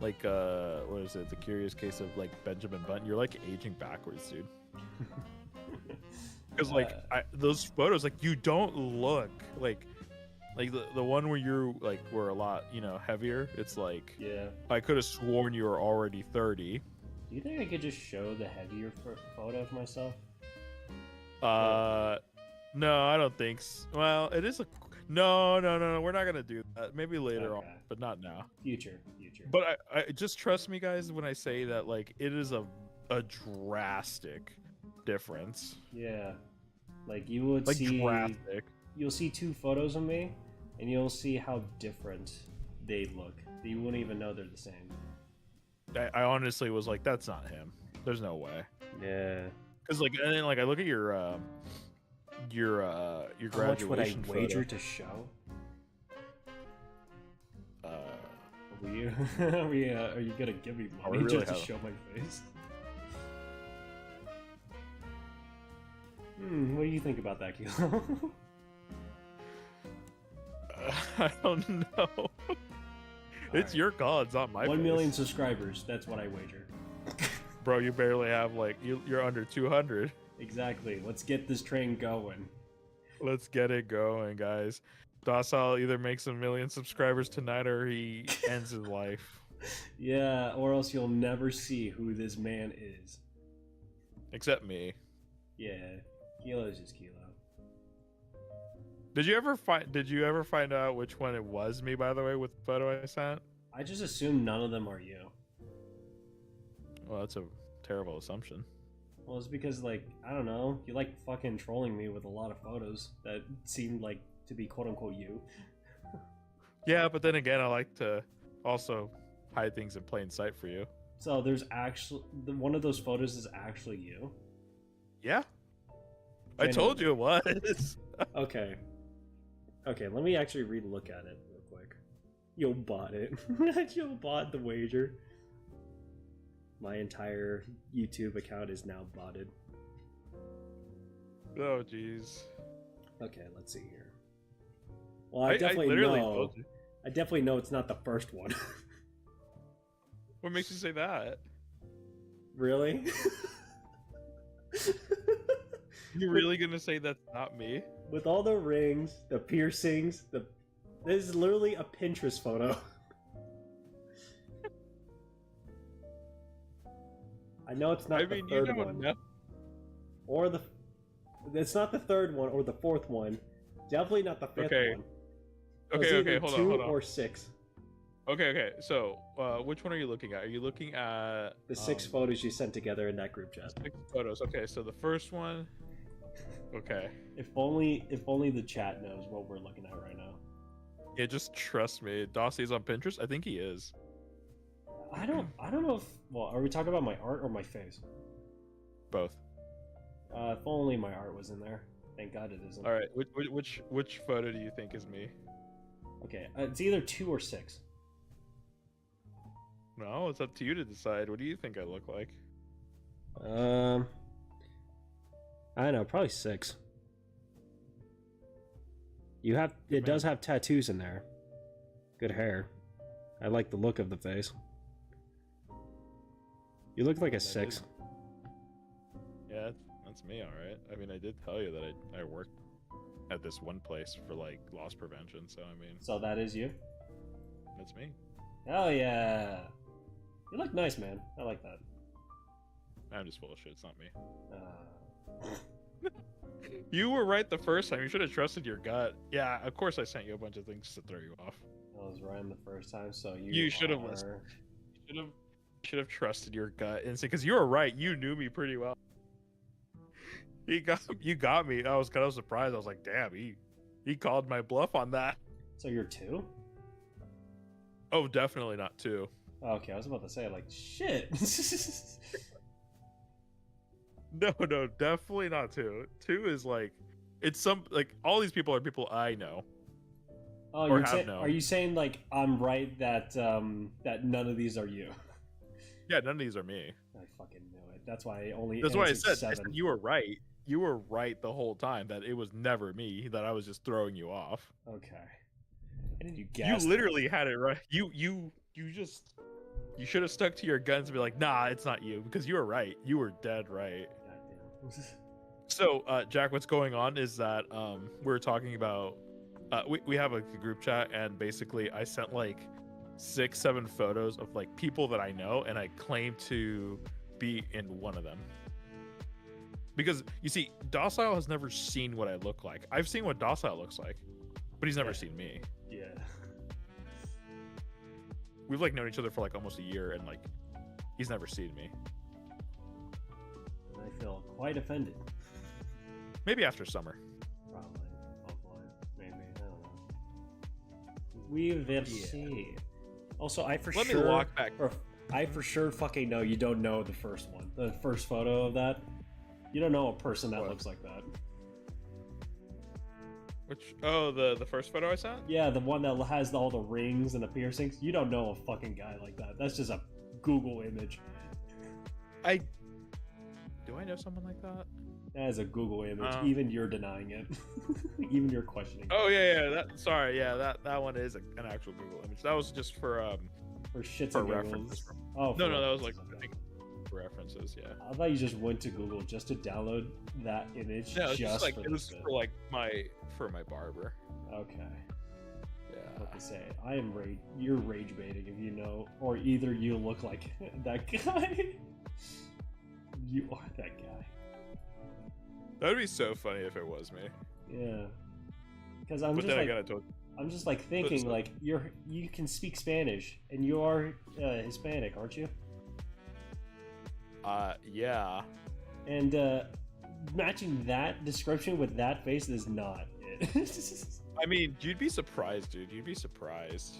what is it? The Curious Case of like Benjamin Button. You're like aging backwards, dude. Because those photos, like you don't look like the one where you like were a lot, heavier. It's like, yeah. I could have sworn you were already 30. Do you think I could just show the heavier photo of myself? No, I don't think so. Well, it is a no. We're not gonna do that. Maybe later on, but not now. Future. But I just trust me, guys, when I say that like it is a drastic difference. Yeah, like you would like see. Drastic. You'll see two photos of me, and you'll see how different they look. You wouldn't even know they're the same. I honestly was like, that's not him. There's no way. Yeah. Because and then I look at your graduation. How much would I wager photo. to show? Are you gonna give me money really just to show my face? What do you think about that, Kilo? I don't know. It's your call. It's not my. 1 million subscribers. That's what I wager. Bro, you barely have you're under 200. Exactly. Let's get this train going. Let's get it going, guys. Docile either makes 1 million subscribers tonight or he ends his life. Yeah, or else you'll never see who this man is. Except me. Yeah, Kilo's just Kilo. Did you ever find out which one it was me, by the way, with the photo I sent? I just assume none of them are you. Well, that's a terrible assumption. Well, it's because, like, I don't know, you like fucking trolling me with a lot of photos that seemed like to be quote-unquote you. Yeah, but then again, I like to also hide things in plain sight for you. So there's actually... one of those photos is actually you? Yeah. I told you it was. Okay. Okay, let me actually re-look at it real quick. Yo bought it. Yo bought the wager. My entire YouTube account is now botted. Oh, jeez. Okay, let's see here. Well, I definitely know. Told you. I definitely know it's not the first one. What makes you say that? Really? You really gonna say that's not me? With all the rings, the piercings, this is literally a Pinterest photo. I know it's not the third one. Enough. Or it's not the third one or the fourth one. Definitely not the fifth one. Okay, hold on. Or 6. Okay. So, which one are you looking at? Are you looking at the 6 photos you sent together in that group chat? 6 photos. Okay, so the first one. Okay. If only the chat knows what we're looking at right now. Yeah, just trust me. Dossie's on Pinterest. I think he is. I don't know if. Well, are we talking about my art or my face? Both. If only my art was in there. Thank God it isn't. All right. Which photo do you think is me? Okay, it's either 2 or 6. No, it's up to you to decide. What do you think I look like? I don't know, probably 6. It does have tattoos in there. Good hair. I like the look of the face. You look like a 6. Yeah, that's me, all right. I mean, I did tell you that I worked at this one place for like loss prevention, so I mean. So that is you? That's me. Oh yeah. You look nice, man. I like that. I'm just full of shit. It's not me. You were right the first time. You should have trusted your gut. Yeah, of course I sent you a bunch of things to throw you off. I was right the first time, so You should have listened. You should have trusted your gut instinct, because you were right. You knew me pretty well. You got me. I was kind of surprised. I was like, damn, he called my bluff on that. So you're 2? Oh, definitely not 2. Okay, I was about to say, like, shit. No, definitely not 2. 2 is like, it's some, like, all these people are people I know. Oh, are you saying, like, I'm right that that none of these are you? Yeah, none of these are me. I fucking knew it. That's why I only. That's why I answered said 7. you were right. You were right the whole time that it was never me. That I was just throwing you off. Okay. And then you You guessed. literally had it right. You should have stuck to your guns and be like, nah, it's not you, because you were right. You were dead right. Goddamn. So, Jack, what's going on is that we're talking about we have a group chat, and basically I sent like 6-7 photos of like people that I know, and I claim to be in one of them. Because you see, Docile has never seen what I look like. I've seen what Docile looks like, but he's never seen me. Yeah. We've like known each other for like almost a year, and like he's never seen me. And I feel quite offended. Maybe after summer. Probably. Hopefully. Maybe. I don't know. We will see. Also, I for Let sure. me walk back. Or I for sure fucking know you don't know the first one. The first photo of that. You don't know a person that What? looks like that. Which the first photo I sent? Yeah, the one that has all the rings and the piercings. You don't know a fucking guy like that. That's just a Google image. Do I know someone like that? That is a Google image. Even you're denying it. Even you're questioning it. Oh yeah. That one is an actual Google image. That was just for shits for and references. giggles. Oh, No, that was like okay. I think for references. Yeah. I thought you just went to Google just to download that image. No, it's just like for it was this bit. for like my barber. Okay. Yeah. What to say? I am rage. You're rage baiting if you know, or either you look like that guy. You are that guy. That would be so funny if it was me. Yeah. Because I'm But just then like, again, I told. I'm just like thinking like you can speak Spanish and you are Hispanic, aren't you? Yeah. And matching that description with that face is not it. I mean, you'd be surprised, dude. You'd be surprised.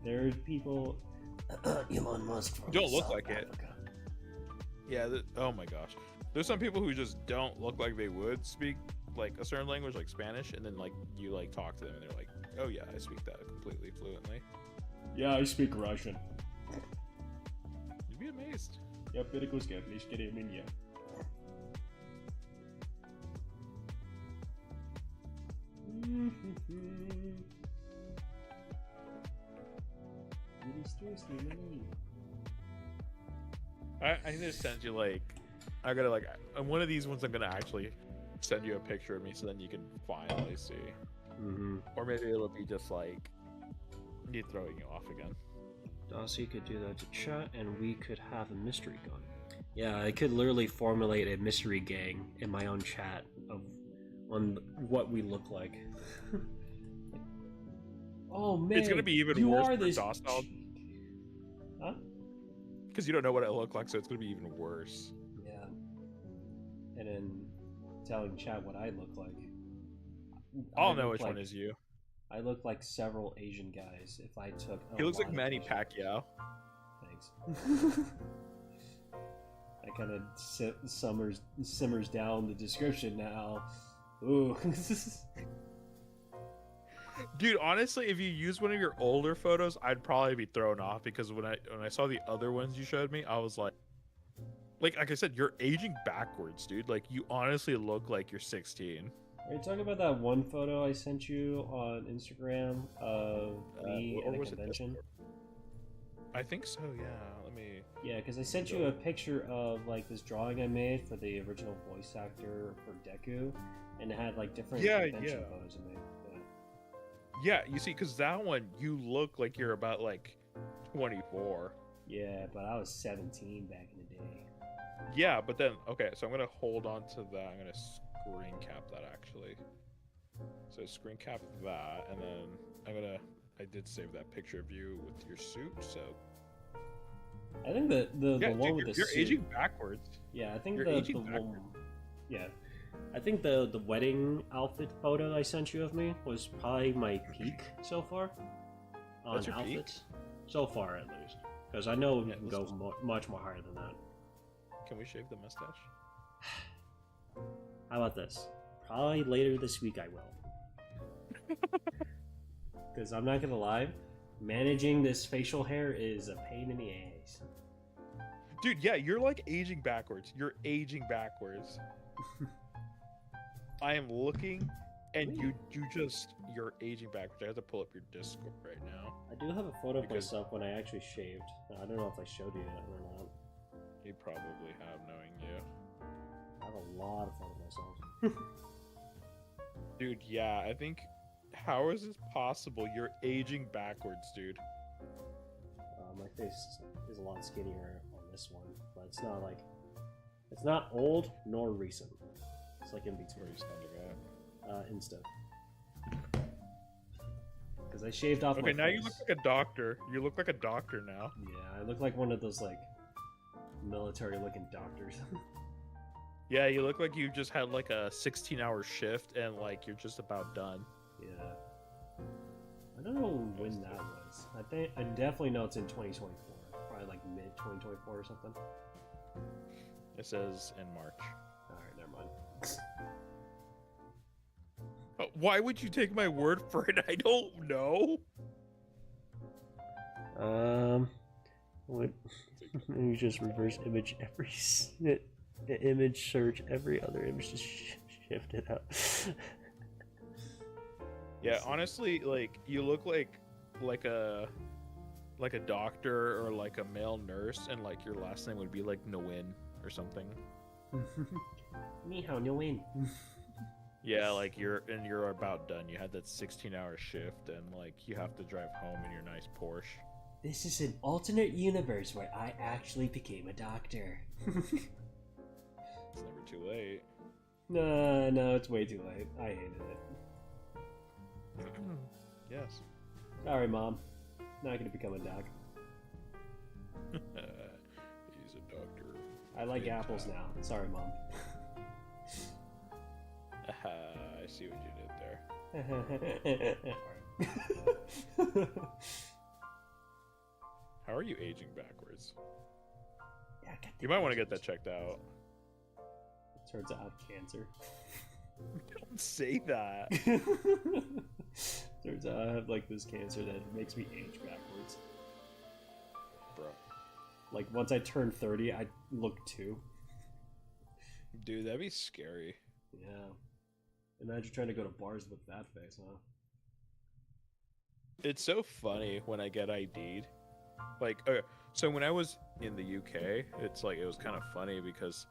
There are people. Elon Musk from Don't look South like it. Africa. Yeah. Oh my gosh. There's some people who just don't look like they would speak like a certain language, like Spanish, and then like you like talk to them, and they're like, "Oh yeah, I speak that completely fluently." Yeah, I speak Russian. You'd be amazed. Я перекуски отличные меня. I need to send you like, I gotta like, one of these ones I'm gonna actually send you a picture of me so then you can finally see. Mm-hmm. Or maybe it'll be just like me throwing you off again. Docile could do that to chat, and we could have a mystery gun. Yeah, I could literally formulate a mystery gang in my own chat on what we look like. Oh man, It's gonna be even you worse are for this... Docile. Huh? Because you don't know what I look like, so it's gonna be even worse. Yeah. And then telling chat what I look like. I'll know which one is you. I look like several Asian guys if I took. He looks like lot of Manny Asian- Pacquiao. Thanks. I kind of simmers down the description now. Ooh. Dude, honestly, if you use one of your older photos, I'd probably be thrown off because when I saw the other ones you showed me, I was like I said, you're aging backwards, dude. Like you honestly look like you're 16. Are you talking about that one photo I sent you on Instagram of me at a convention? I think so, yeah. Let me... Yeah, because I sent you a picture of like this drawing I made for the original voice actor for Deku, and it had like different convention photos I made. Yeah, you see, because that one, you look like you're about like 24. Yeah, but I was 17 back in the day. Yeah, but then, okay, so I'm going to hold on to that. I'm going to screen cap that actually. So screen cap that, and then I did save that picture of you with your suit, so. I think the one with the you're suit, aging backwards. Yeah, I think You're the aging one. backwards. Yeah, I think the wedding outfit photo I sent you of me was probably my peak so far on That's your peak? outfits. So far, at least, because I know we can let's go much more higher than that. Can we shave the mustache? How about this? Probably later this week I will. Because I'm not gonna lie, Managing this facial hair is a pain in the ass. Dude, yeah, you're like aging backwards. You're aging backwards. I am looking, and you're aging backwards. I have to pull up your Discord right now. I do have a photo of Because- myself when I actually shaved. I don't know if I showed you that or not. You probably have, knowing you. I have a lot of photos of myself. Dude, yeah, I think. How is this possible? You're aging backwards, dude. My face is a lot skinnier on this one, but it's not like it's not old nor recent. It's like in between. Where you standing at? Insta. Because I shaved off. Okay, my now face. you look like a doctor. You look like a doctor now. Yeah, I look like one of those like military-looking doctors. Yeah, you look like you just had like a 16-hour shift and like you're just about done. Yeah. I don't know when that was. I definitely know it's in 2024. Probably like mid 2024 or something. It says in March. Alright, never mind. Why would you take my word for it? I don't know. What? You just reverse image every image search every other image, just shift it out. Yeah, honestly, like you look like a doctor or like a male nurse, and like your last name would be like Nguyen or something. Ni hao, Nguyen. Yeah, like you're about done. You had that 16-hour shift, and like you have to drive home in your nice Porsche. This is an alternate universe where I actually became a doctor. It's never too late. No, it's way too late. I hated it. Yes. Sorry, Mom. Not gonna become a doc. He's a doctor. I like apples now. Sorry, Mom. I see what you did there. How are you aging backwards? Yeah, I got You might want to get that checked out. Turns out I have cancer. Don't say that. Turns out I have like this cancer that makes me age backwards. Bro. Like once I turn 30, I look 2. Dude, that'd be scary. Yeah. Imagine trying to go to bars with that face, huh? It's so funny when I get ID'd. Like, so when I was in the UK, it's like, it was kind of funny because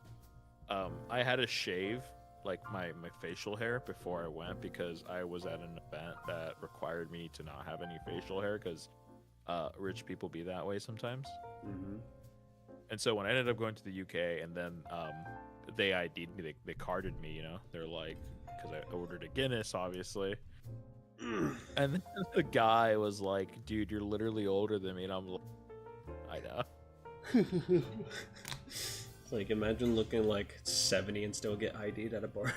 I had to shave like my facial hair before I went because I was at an event that required me to not have any facial hair because rich people be that way sometimes. Mm-hmm. And so when I ended up going to the UK and then they ID'd me, they carded me, you know, they're like, because I ordered a Guinness, obviously. And then the guy was like, dude, you're literally older than me. And I'm like, I know. It's like, imagine looking like 70 and still get ID'd at a bar.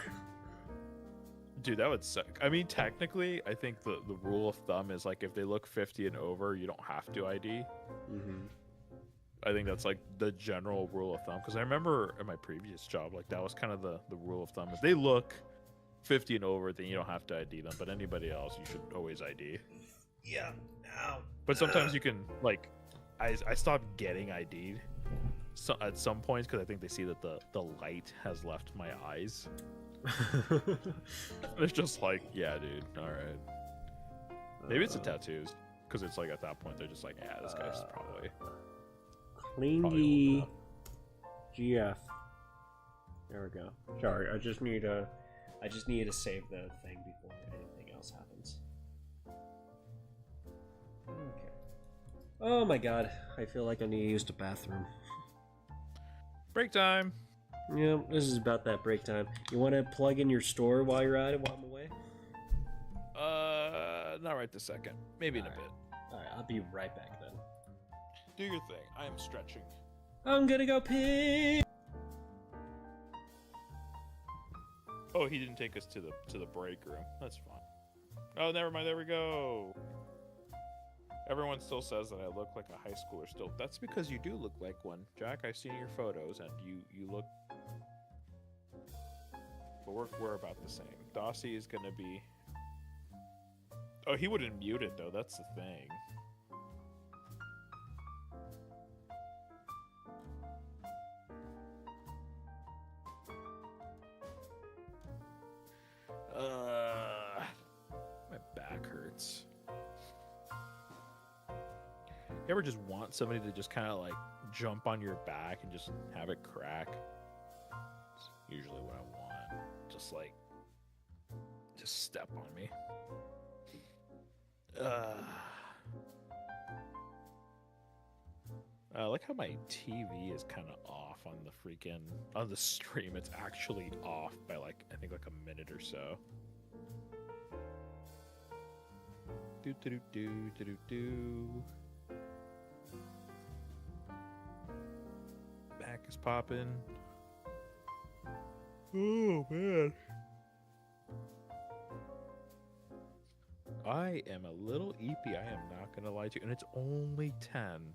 Dude, that would suck. I mean, technically, I think the rule of thumb is like if they look 50 and over, you don't have to ID. Mm-hmm. I think that's like the general rule of thumb. Because I remember at my previous job, like that was kind of the rule of thumb. If they look 50 and over, then you don't have to ID them. But anybody else, you should always ID. Yeah. Ow. But sometimes you can, like, I stopped getting ID'd at some points because I think they see that the light has left my eyes. It's just like, yeah, dude, all right. Maybe it's the tattoos because it's like at that point they're just like, yeah, this guy's probably Clingy GF. There we go. Sorry, I just need to save the thing before anything else happens. Okay. Oh my god, I feel like I need to use the bathroom. break time. Yeah, this is about that break time. You want to plug in your store while you're at it while I'm away? Not right this second. Maybe in a bit. Alright, I'll be right back then. Do your thing. I am stretching. I'm gonna go pee! Oh, he didn't take us to the break room. That's fine. Oh, never mind. There we go. Everyone still says that I look like a high schooler still. That's because you do look like one, Jack. I've seen your photos, and you look. But we're about the same. Docile is gonna be. Oh, he wouldn't mute it though. That's the thing. You ever just want somebody to just kind of like jump on your back and just have it crack? It's usually what I want. Just step on me. I like how my TV is kind of off on the stream. It's actually off by like, I think like a minute or so. Do do do do do do. Back is popping. Oh man. I am a little eepy, I am not gonna lie to you. And it's only 10.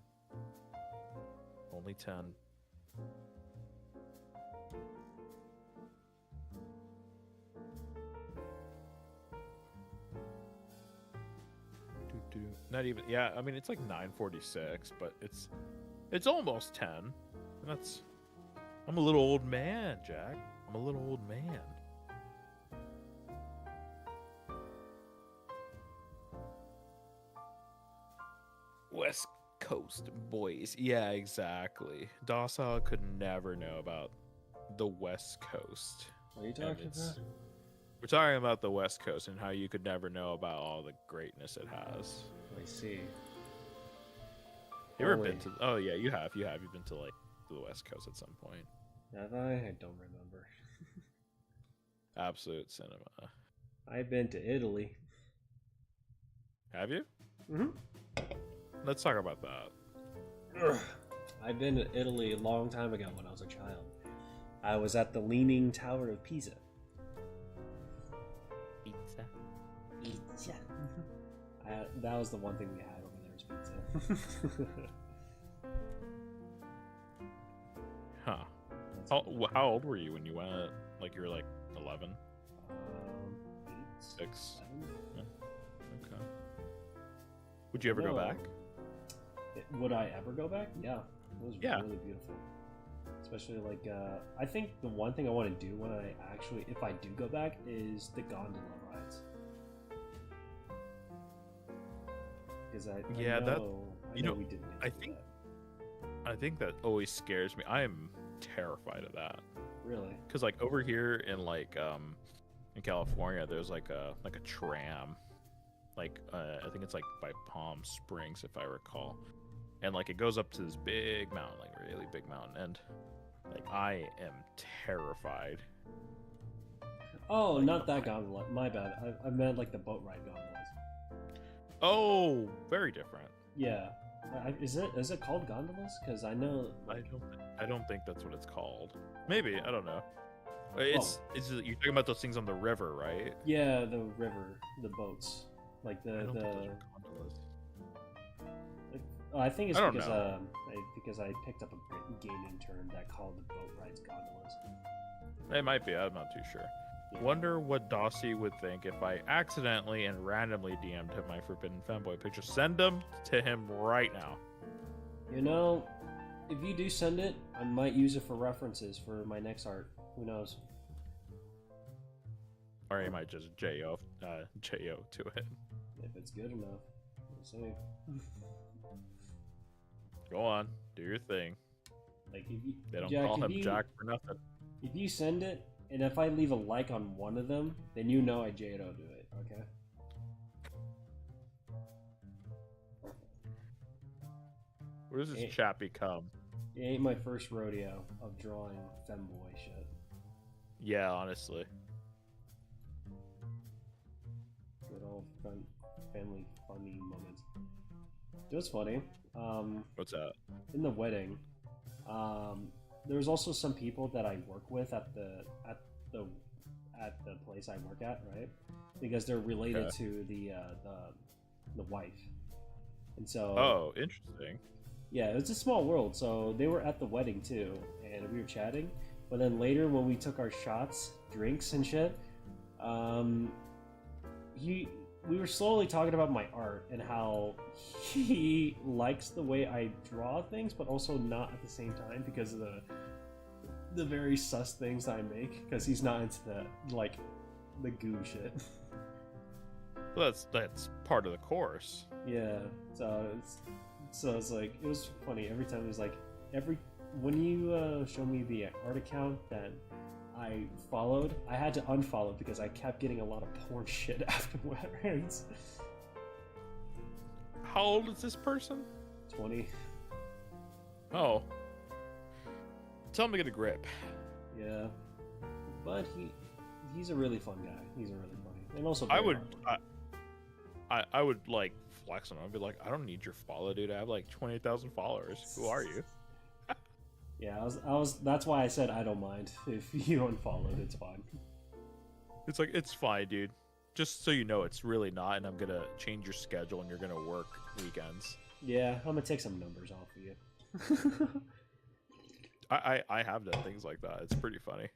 Only 10. Not even, yeah, I mean, it's like 9:46, but it's almost 10. And I'm a little old man, Jack. I'm a little old man. West Coast boys. Yeah, exactly. Docile could never know about the West Coast. What are you talking about? We're talking about the West Coast and how you could never know about all the greatness it has. I see. You ever been to? Oh yeah, you have. You've been to like the West Coast at some point. Have I? I don't remember. Absolute cinema. I've been to Italy. Have you? Mm-hmm. Let's talk about that. I've been to Italy a long time ago when I was a child. I was at the Leaning Tower of Pisa. Pizza. That was the one thing we had over there was pizza. Huh. How old were you when you went? Like you were like 11? 8, 6. 7. Yeah. Okay. Would you ever go back? Would I ever go back? Yeah. It was really beautiful. Especially like, I think the one thing I want to do when I actually, if I do go back, is the gondola rides. Because I know we didn't. I think that always scares me. I am terrified of that. Really? Because like over here in like in California, there's like a tram, like I think it's like by Palm Springs if I recall, and like it goes up to this big mountain, like really big mountain, and like I am terrified. Oh, like, not that gondola. My bad. I meant like the boat ride gondolas. Oh, very different. Yeah. Is it called gondolas? Because I know. Like... I don't think that's what it's called. Maybe, I don't know. It's you're talking about those things on the river, right? Yeah, the river, the boats, like the. I don't think those are gondolas. I think it's because I picked up a gaming term that called the boat rides gondolas. It might be. I'm not too sure. Yeah. Wonder what Docile would think if I accidentally and randomly DM'd him my Forbidden Fanboy picture. Send them to him right now. You know, if you do send it, I might use it for references for my next art. Who knows? Or you might just J-O to it. If it's good enough. We'll see. Go on, do your thing. Like if you, they don't call him Jack for nothing. If you send it, and if I leave a like on one of them, then you know I J-O do it, okay? Where does this chat become? It ain't my first rodeo of drawing femboy shit. Yeah, honestly. Good old family funny moments. It was funny. What's that? In the wedding, there's also some people that I work with at the place I work at, right? Because they're related to the wife, and so. Oh, interesting. Yeah, it's a small world. So they were at the wedding too, and we were chatting. But then later, when we took our shots, drinks and shit, we were slowly talking about my art and how he likes the way I draw things, but also not at the same time because of the very sus things I make. Because he's not into the goo shit. Well, that's part of the course. Yeah, so So it's like, it was funny every time. It was like, when you show me the art account that I followed, I had to unfollow because I kept getting a lot of porn shit afterwards. How old is this person? 20. Oh. Tell him to get a grip. Yeah. But he's a really fun guy. He's a really funny. And also I very would hardworking. I would like flex on him. I'd be like, I don't need your follow, dude. I have like 20,000 followers. Who are you? Yeah, I was. That's why I said I don't mind if you unfollowed. It's fine. It's like, it's fine, dude. Just so you know, it's really not, and I'm gonna change your schedule, and you're gonna work weekends. Yeah, I'm gonna take some numbers off of you. I have done things like that. It's pretty funny.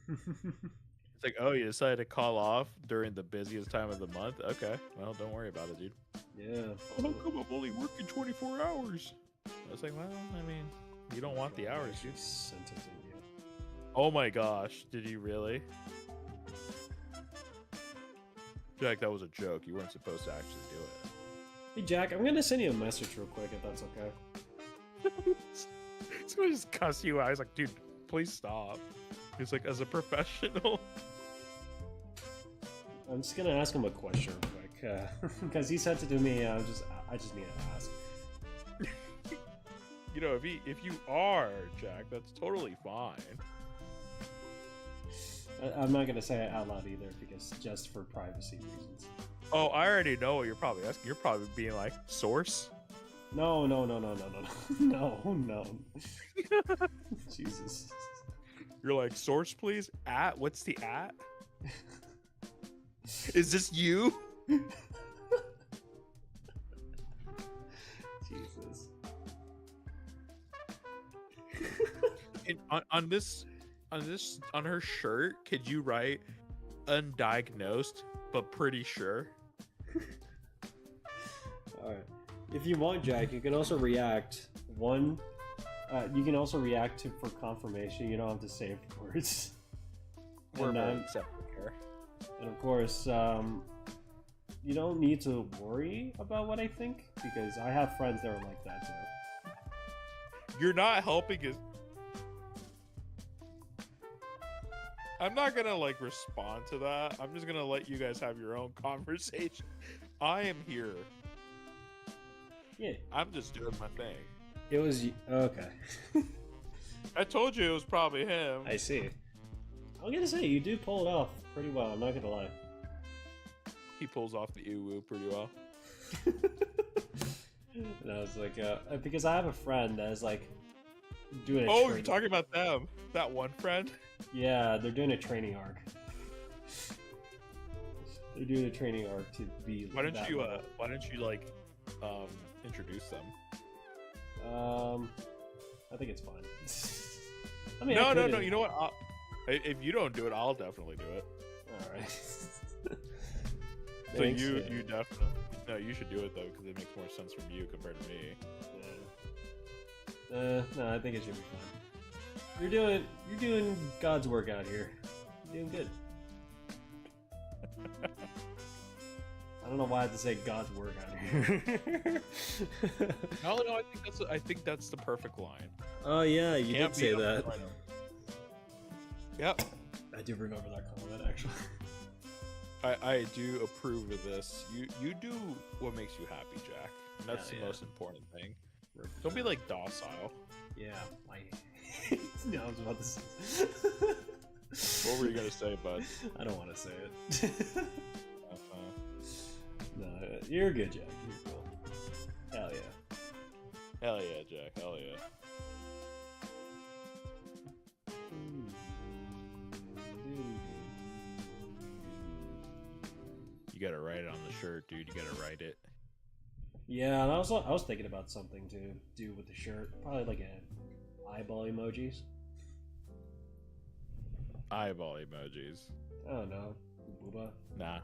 It's like, oh, you decided to call off during the busiest time of the month? Okay, well, don't worry about it, dude. Yeah. Oh, how come I'm only working 24 hours? I was like, well, I mean, you don't want the hours, dude. Sent it to you. Oh my gosh, did you really? Jack, that was a joke. You weren't supposed to actually do it. Hey Jack, I'm gonna send you a message real quick if that's okay. Someone just cuss you out. He's like, dude, please stop. He's like, as a professional. I'm just gonna ask him a question real quick because he sent it to me. I just need to ask. You know, if you are Jack, that's totally fine. I'm not gonna say it out loud either because just for privacy reasons. Oh, I already know what you're probably asking. You're probably being like, source? No. Jesus. You're like, source, please? At? What's the at? Is this you? Jesus. On her shirt, could you write undiagnosed but pretty sure? All right. If you want, Jack, you can also react. You can also react to for confirmation. You don't have to say words. We're And, very accepting here. and of course, you don't need to worry about what I think because I have friends that are like that too. You're not helping us. I'm not gonna like respond to that. I'm just gonna let you guys have your own conversation. I am here. Yeah. I'm just doing my thing. It was okay. I told you it was probably him. I see. I'm gonna say you do pull it off pretty well. I'm not gonna lie. He pulls off the ew pretty well. And I was like, because I have a friend that is like doing. You're talking about them. That one friend. Yeah, they're doing a training arc. They're doing a training arc to be. Why don't that you level. like introduce them? I think it's fine. I mean, No. You know what? If you don't do it, I'll definitely do it. All right. So Thanks, you yeah. definitely. No, you should do it though because it makes more sense from you compared to me. Yeah. No, I think it should be fine. You're doing God's work out here. You're doing good. I don't know why I have to say God's work out here. No, I think that's the perfect line. Oh yeah, you Can't did say beat 'em. that. Yep. I do remember that comment actually. I do approve of this. You do what makes you happy, Jack. And that's Yeah, the most important thing. Don't be like docile. Yeah, no, I was about to say. What were you gonna say, bud? I don't want to say it. No, you're good, Jack. You're cool. Hell yeah. Hell yeah, Jack. Hell yeah. You gotta write it on the shirt, dude. You gotta write it. Yeah, and I was thinking about something to do with the shirt. Probably like an eyeball emojis. Eyeball emojis. I don't know. Booba. Nah,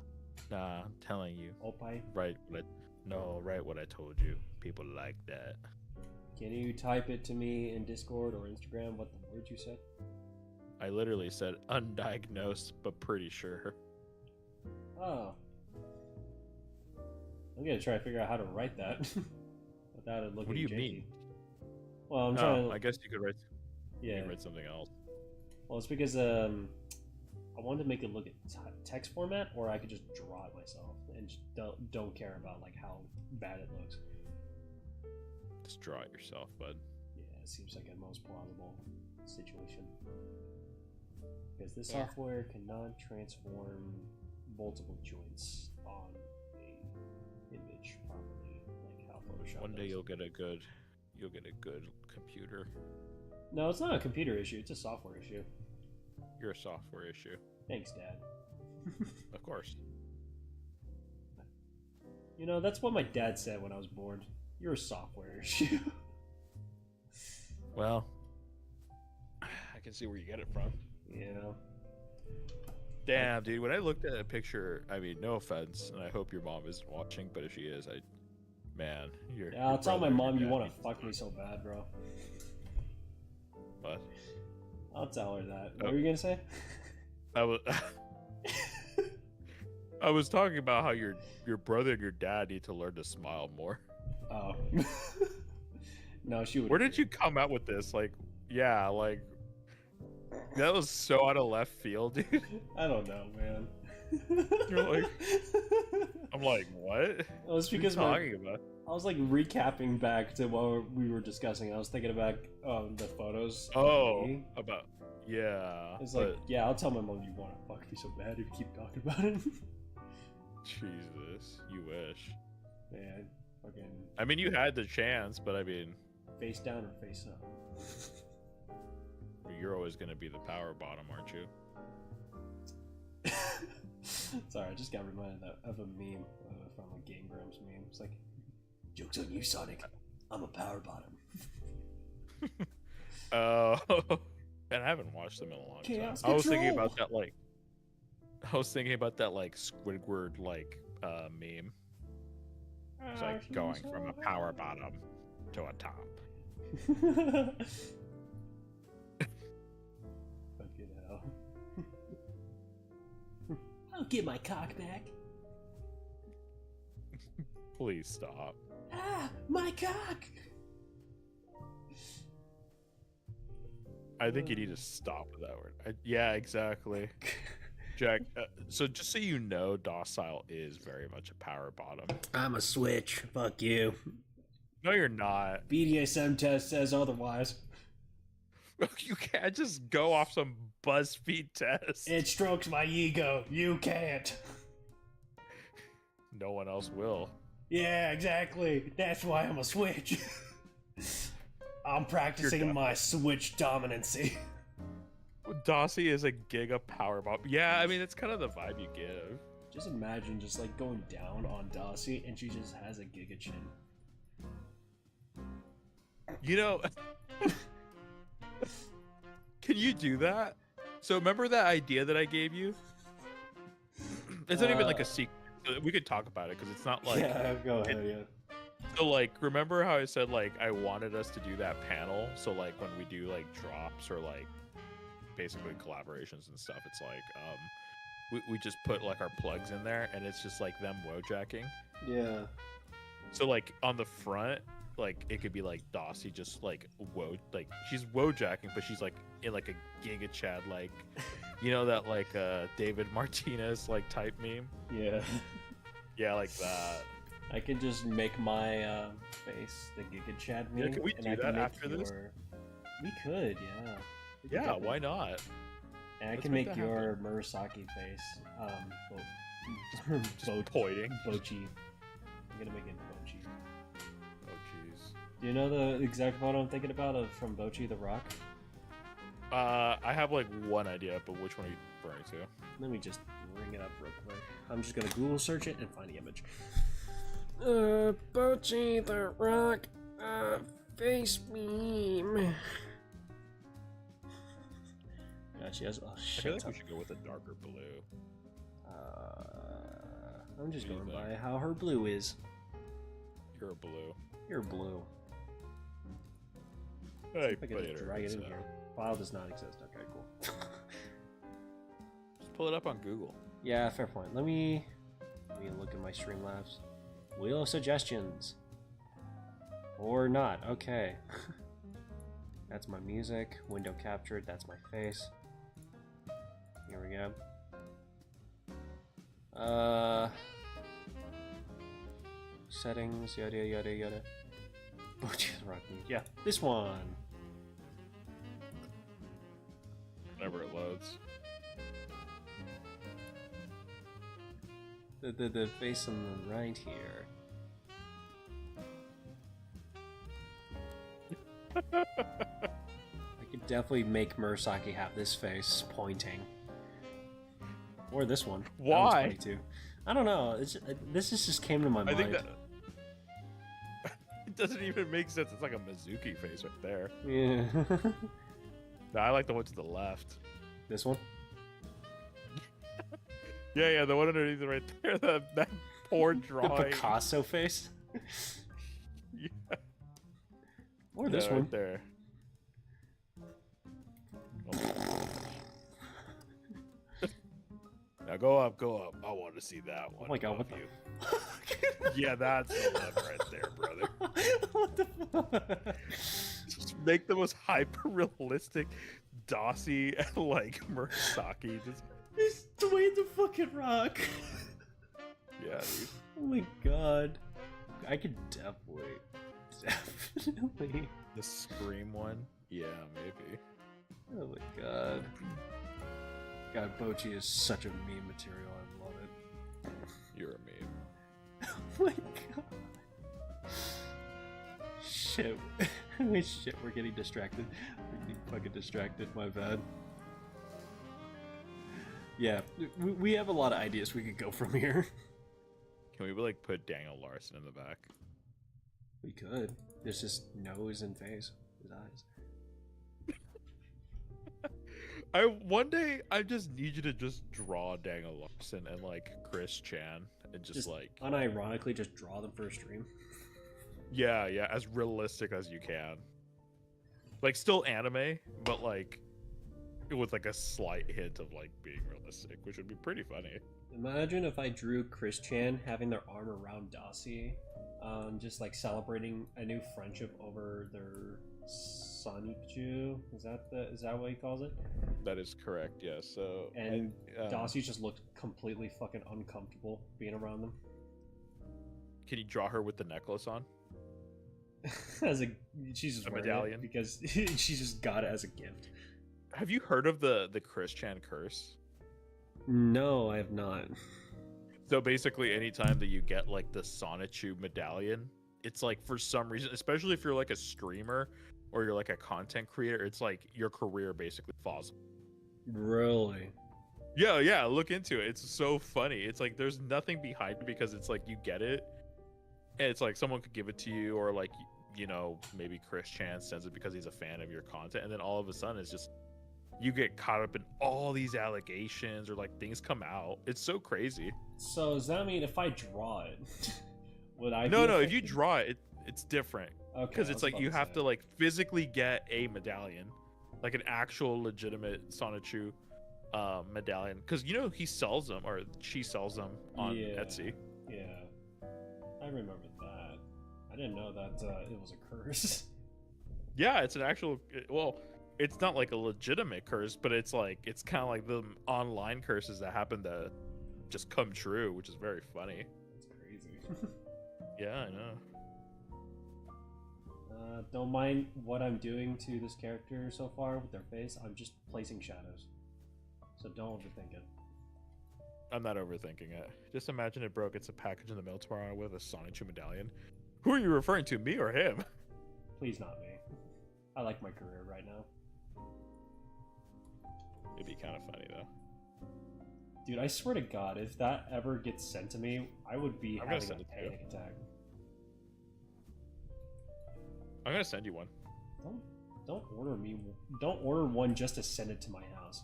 I'm telling you. Opie. Write what I told you. People like that. Can you type it to me in Discord or Instagram? What the words you said? I literally said undiagnosed, but pretty sure. Oh. I'm gonna try to figure out how to write that. without it looking What do you janky. mean? Well, I'm trying to. I guess you could write. You Yeah. could write something else. Well, it's because I wanted to make it look at text format, or I could just draw it myself and just don't care about like how bad it looks. Just draw it yourself, bud. Yeah, it seems like a most plausible situation. Because this Yeah. software cannot transform multiple joints on a image properly, like how Photoshop One day does. you'll get a good computer. No, it's not a computer issue. It's a software issue. You're a software issue, Thanks, Dad. of course. You know, that's what my dad said when I was born. You're a software issue. Well, I can see where you get it from. You know? Damn, dude. When I looked at a picture, I mean, no offense, and I hope your mom isn't watching, but if she is, man, you're. Yeah, I'll tell my mom you want to fuck me so bad, bro. What? I'll tell her that. What were you gonna say? I was. I was talking about how your brother and your dad need to learn to smile more. Oh. No, she would. Where did you come out with this? Like, yeah, like that was so out of left field, dude. I don't know, man. You're like, I'm like, what? It was because what are you talking about? I was like recapping back to what we were discussing. I was thinking about the photos. of Oh, me. about yeah. It's like, yeah, I'll tell my mom you want to fuck me so bad if you keep talking about it. Jesus, you wish. Man, fucking I mean, you had the chance, but I mean, face down or face up. you're always gonna be the power bottom, aren't you? Sorry, I just got reminded of a meme from a Game Grumps meme. It's like, joke's on you, Sonic. I'm a power bottom. Oh, and I haven't watched them in a long Chaos time. I was thinking control! about that like Squidward like meme. It's like going from a power bottom to a top. Fucking hell. I'll get my cock back. Please stop. Ah, my cock! I think you need to stop with that word. Yeah, exactly. Jack, so just so you know, Docile is very much a power bottom. I'm a switch. Fuck you. No, you're not. BDSM test says otherwise. You can't just go off some BuzzFeed test. It strokes my ego. You can't. No one else will. Yeah, exactly. That's why I'm a switch. I'm practicing my switch dominancy. Dossie is a giga power bomb. Yeah, I mean, it's kind of the vibe you give. Just imagine just like going down on Dossie and she just has a giga chin. You know, can you do that? So remember that idea that I gave you? It's not even like a secret. We could talk about it because it's not like. Yeah, go ahead, yeah. So like, remember how I said like I wanted us to do that panel? So like when we do like drops or like basically collaborations and stuff, it's like we just put like our plugs in there and it's just like them wojacking. Yeah. So like on the front, like it could be like Dossie just like she's wojacking, but she's like in like a Giga Chad, like you know that like David Martinez like type meme. Yeah. Yeah, like that. I can just make my face the Giga Chad meme. Yeah, can we and do I can that make after this? We could, yeah. We could Yeah, definitely- why not? And I Let's can make make that your Murasaki face. Just pointing. Bochi. I'm gonna make it Bochi. Oh jeez. Do you know the exact photo I'm thinking about from Bochi the Rock? I have like one idea, but which one are you referring to? Let me just bring it up real quick. I'm just gonna Google search it and find the image. Bochi the Rock, face meme. Yeah, she has. Oh I feel shit. like we should go with a darker blue. I'm just What do going you by think? how her blue is. You're a blue. You're blue. Hey, If I can just drag it in here. File does not exist. Okay, cool. Just pull it up on Google. Yeah, fair point. Let me look at my Streamlabs. Wheel of suggestions. Or not, okay. That's my music, window captured, that's my face. Here we go. Settings, yada yada yada. Oh, jeez, rock me. Yeah, this one. Whenever it loads. The face on the right here. I could definitely make Murasaki have this face pointing. Or this one. That one's Why? funny too. I don't know. This just came to my mind. I think that it doesn't even make sense. It's like a Mizuki face right there. Yeah. No, I like the one to the left. This one? Yeah, the one underneath it right there. That poor The drawing. Picasso face? Yeah. Or this Yeah, one? right there. Now go up. I want to see that one. Oh my god, what above the you. Yeah, that's the one right there, brother. What the fuck? Just make the most hyper realistic Docile and like Murasaki. Just He's Dwayne the fucking Rock. yeah, dude. Oh my god. I could definitely. The Scream one. Yeah, maybe. Oh my god. God, Bochi is such a meme material. I love it. You're a meme. Oh my god. Shit. Shit, we're getting distracted. We're getting fucking distracted, my bad. Yeah, we have a lot of ideas we could go from here. Can we like put Daniel Larson in the back? We could. There's just nose and face. His eyes. One day I just need you to just draw Daniel Larson and like Chris Chan and just like unironically just draw them for a stream. yeah, as realistic as you can. Like still anime, but like with like a slight hint of like being realistic, which would be pretty funny. Imagine if I drew Chris Chan having their arm around Dossie, just like celebrating a new friendship over their Sonichu. Is that what he calls it? That is correct, yeah. So and Dossie just looked completely fucking uncomfortable being around them. Can you draw her with the necklace on? She's just A wearing medallion? it because she just got it as a gift. Have you heard of the Chris Chan curse? No, I have not. So basically, anytime that you get like the Sonichu medallion, it's like for some reason, especially if you're like a streamer or you're like a content creator, it's like your career basically falls. Really? Yeah, look into it. It's so funny. It's like there's nothing behind it because it's like you get it, and it's like someone could give it to you, or like you know maybe Chris Chan sends it because he's a fan of your content, and then all of a sudden it's just you get caught up in all these allegations or like things come out. It's so crazy. So does that mean if I draw it, would I? No, if you draw it, it's different. Okay, Because it's like you have to like physically get a medallion, like an actual legitimate Sonichu medallion. Because you know he sells them, or she sells them on Etsy. Yeah, I remember that. I didn't know that it was a curse. Yeah, it's an actual. Well, it's not like a legitimate curse, but it's like it's kind of like the online curses that happen to just come true, which is very funny. That's crazy. Yeah, I know. Don't mind what I'm doing to this character so far with their face. I'm just placing shadows. So don't overthink it. I'm not overthinking it. Just imagine it broke. It's a package in the mail tomorrow with a Sonichu medallion. Who are you referring to, me or him? Please not me. I like my career right now. It'd be kind of funny though. Dude, I swear to God, if that ever gets sent to me, I would be I'm gonna having send a it to you. panic attack. I'm gonna send you one. Don't order me. Don't order one just to send it to my house.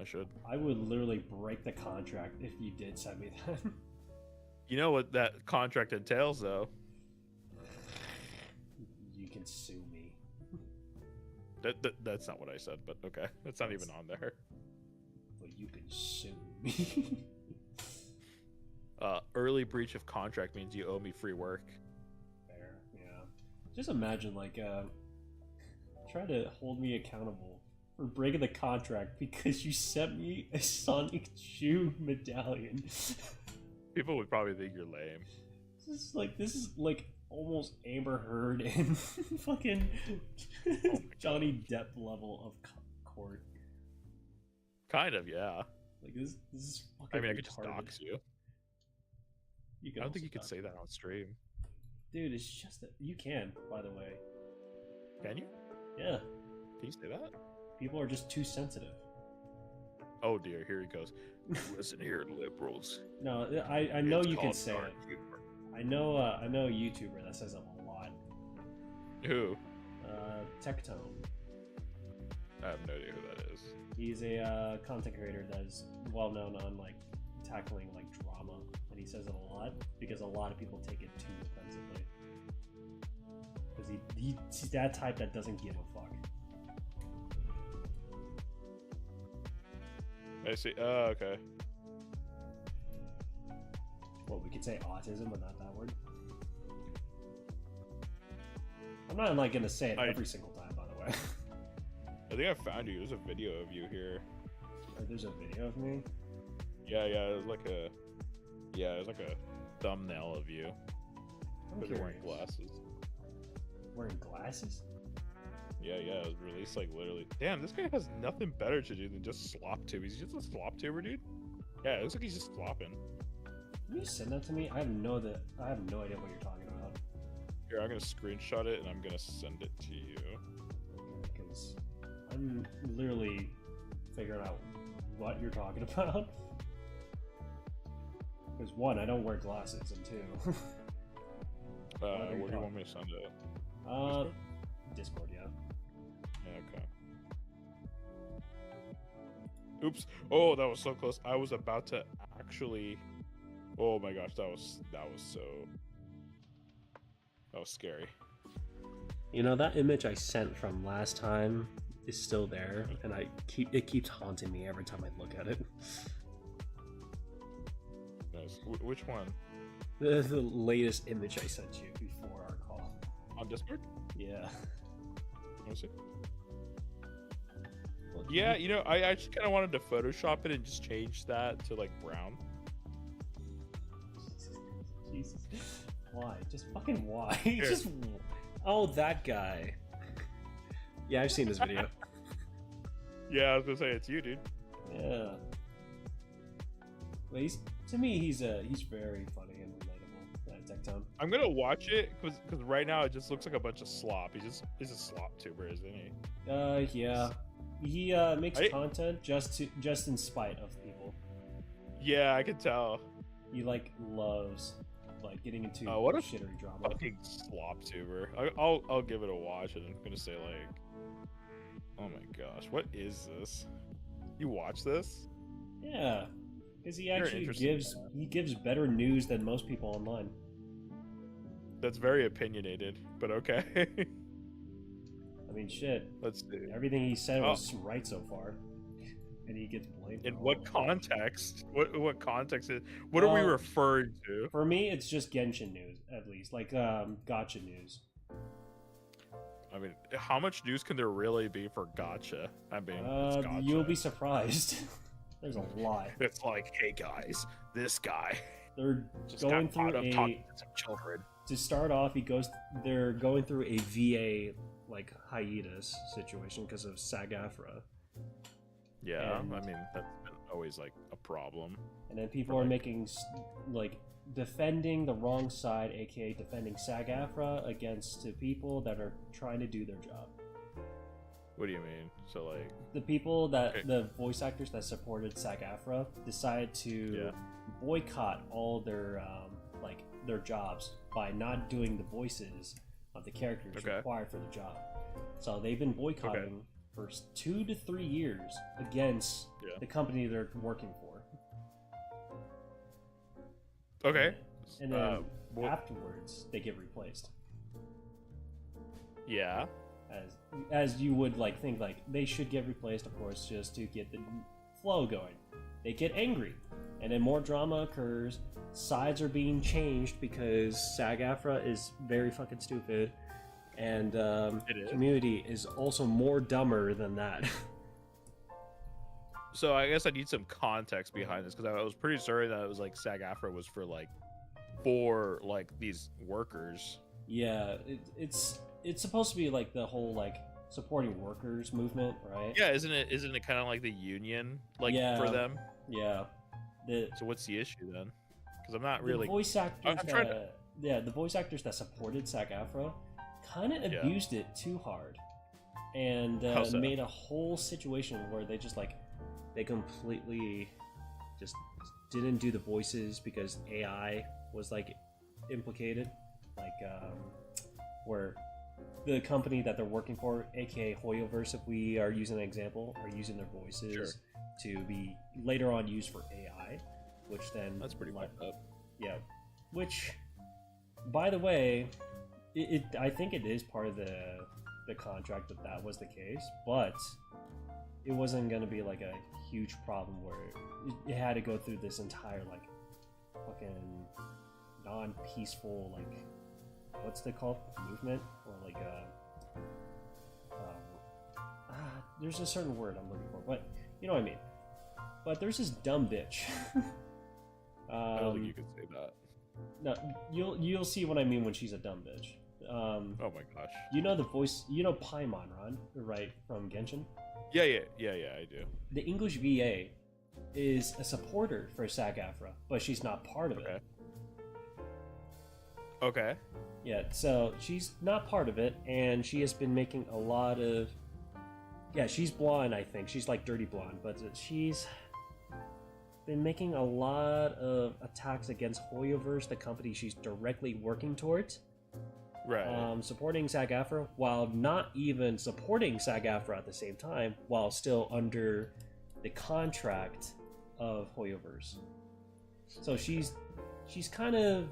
I should. I would literally break the contract if you did send me that. You know what that contract entails, though? You can sue me. That's not what I said, but okay. That's not even on there. But you can sue me. Early breach of contract means you owe me free work. Fair, yeah. Just imagine, like, try to hold me accountable for breaking the contract because you sent me a Sonic Shoe medallion. People would probably think you're lame. This is like almost Amber Heard and fucking Johnny Depp level of court. Kind of, yeah. Like this is fucking. I mean, I could retarded. just dox you. You I don't think also you could dox say me. that on stream. Dude, it's just that you can, by the way. Can you? Yeah. Can you say that? People are just too sensitive. Oh dear, here he goes. Listen here, liberals. No, I know It's you can called say dark it. humor. I know a YouTuber that says it a lot. Who? Tectone. I have no idea who that is. He's a content creator that is well known on like tackling like drama, and he says it a lot because a lot of people take it too offensively. Because he's that type that doesn't give a fuck. I see. Oh, okay. Well, we could say autism, but not that word. I'm not like gonna say it every single time, by the way. I think I found you. There's a video of you here. There's a video of me. Yeah, it was like a. Yeah, it was like a thumbnail of you. I'm But you're wearing curious. glasses. Wearing glasses? Yeah, it was released like literally. Damn, this guy has nothing better to do than just slop tube. He's just a slop tuber, dude. Yeah, it looks like he's just slopping. Can you send that to me? I have no idea what you're talking about. Here, I'm gonna screenshot it and I'm gonna send it to you. Because I'm literally figuring out what you're talking about. Because one, I don't wear glasses, and two, Where do you want me to send it? Discord, yeah. Yeah, okay. Oops. Oh, that was so close. I was about to actually. Oh my gosh, that was scary. You know, that image I sent from last time is still there, and it keeps haunting me every time I look at it. Nice. Which one? The latest image I sent you before our call. On Discord? Yeah. Let me see. Yeah, you know, I actually kind of wanted to Photoshop it and just change that to like brown. Jesus. Why? Just fucking why? Just. Oh, that guy. Yeah, I've seen this video. Yeah, I was gonna say it's you, dude. Yeah. But to me, he's very funny and relatable. That Tectone. I'm gonna watch it because right now it just looks like a bunch of slop. He's a slop tuber, isn't he? Yeah. He makes content just in spite of people. Yeah, I can tell. He loves getting into What a shittery drama. Fucking slop tuber. I'll give it a watch, and I'm gonna say like, oh my gosh, what is this? You watch this? Yeah, because he You're actually interesting gives better news than most people online. That's very opinionated, but okay. I mean, shit. Let's see. Everything he said was right so far, and he gets blamed. In for what all of it. context? What context is? What are we referring to? For me, it's just Genshin news, at least, gotcha news. I mean, how much news can there really be for gotcha? I mean, it's gotcha. You'll be surprised. There's a lot. It's like, hey guys, this guy They're just going got caught through up talking to some children. To start off, they're going through a VA hiatus situation because of SAG-AFTRA. Yeah, And- I mean that's been always like a problem. And then people are making defending the wrong side, aka defending SAG-AFTRA against the people that are trying to do their job. What do you mean? So like, The people the voice actors that supported SAG-AFTRA decided to boycott all their jobs by not doing the voices of the characters required for the job. So they've been boycotting for 2 to 3 years against the company they're working for. okay, And then afterwards, they get replaced. yeah, As you would think they should get replaced, of course, just to get the flow going. They get angry, and then more drama occurs. Sides are being changed because SAG-AFTRA is very fucking stupid, and community is also more dumber than that. So I guess I need some context behind this because I was pretty certain that it was like SAG-AFTRA was for these workers. Yeah, it's supposed to be like the whole like supporting workers movement, right? Yeah, isn't it kind of like the union for them? Yeah. So what's the issue then? Because I'm not The really. voice actors I'm trying to- the voice actors that supported SAG-AFTRA kind of abused it too hard, and How so? made a whole situation where they just like they completely just didn't do the voices because AI was like implicated, like where the company that they're working for, aka Hoyoverse, if we are using an example, are using their voices to be later on used for AI, which then That's pretty fucked up. Yeah, which, by the way, I think it is part of the contract that was the case, but it wasn't going to be like a huge problem where it had to go through this entire like fucking non-peaceful like what's they called movement or like there's a certain word I'm looking for, but you know what I mean. But there's this dumb bitch. I don't think you could say that. No, you'll see what I mean when she's a dumb bitch. Oh my gosh. You know the voice, you know Paimon, right, from Genshin? Yeah, I do. The English VA is a supporter for SAG-AFTRA, but she's not part of it. Okay. Yeah, so she's not part of it, and she has been making a lot of... Yeah, she's blonde, I think. She's like dirty blonde, but she's been making a lot of attacks against Hoyoverse, the company she's directly working towards. Right. Supporting SAG-AFTRA, while not even supporting SAG-AFTRA at the same time, while still under the contract of Hoyoverse. So she's kind of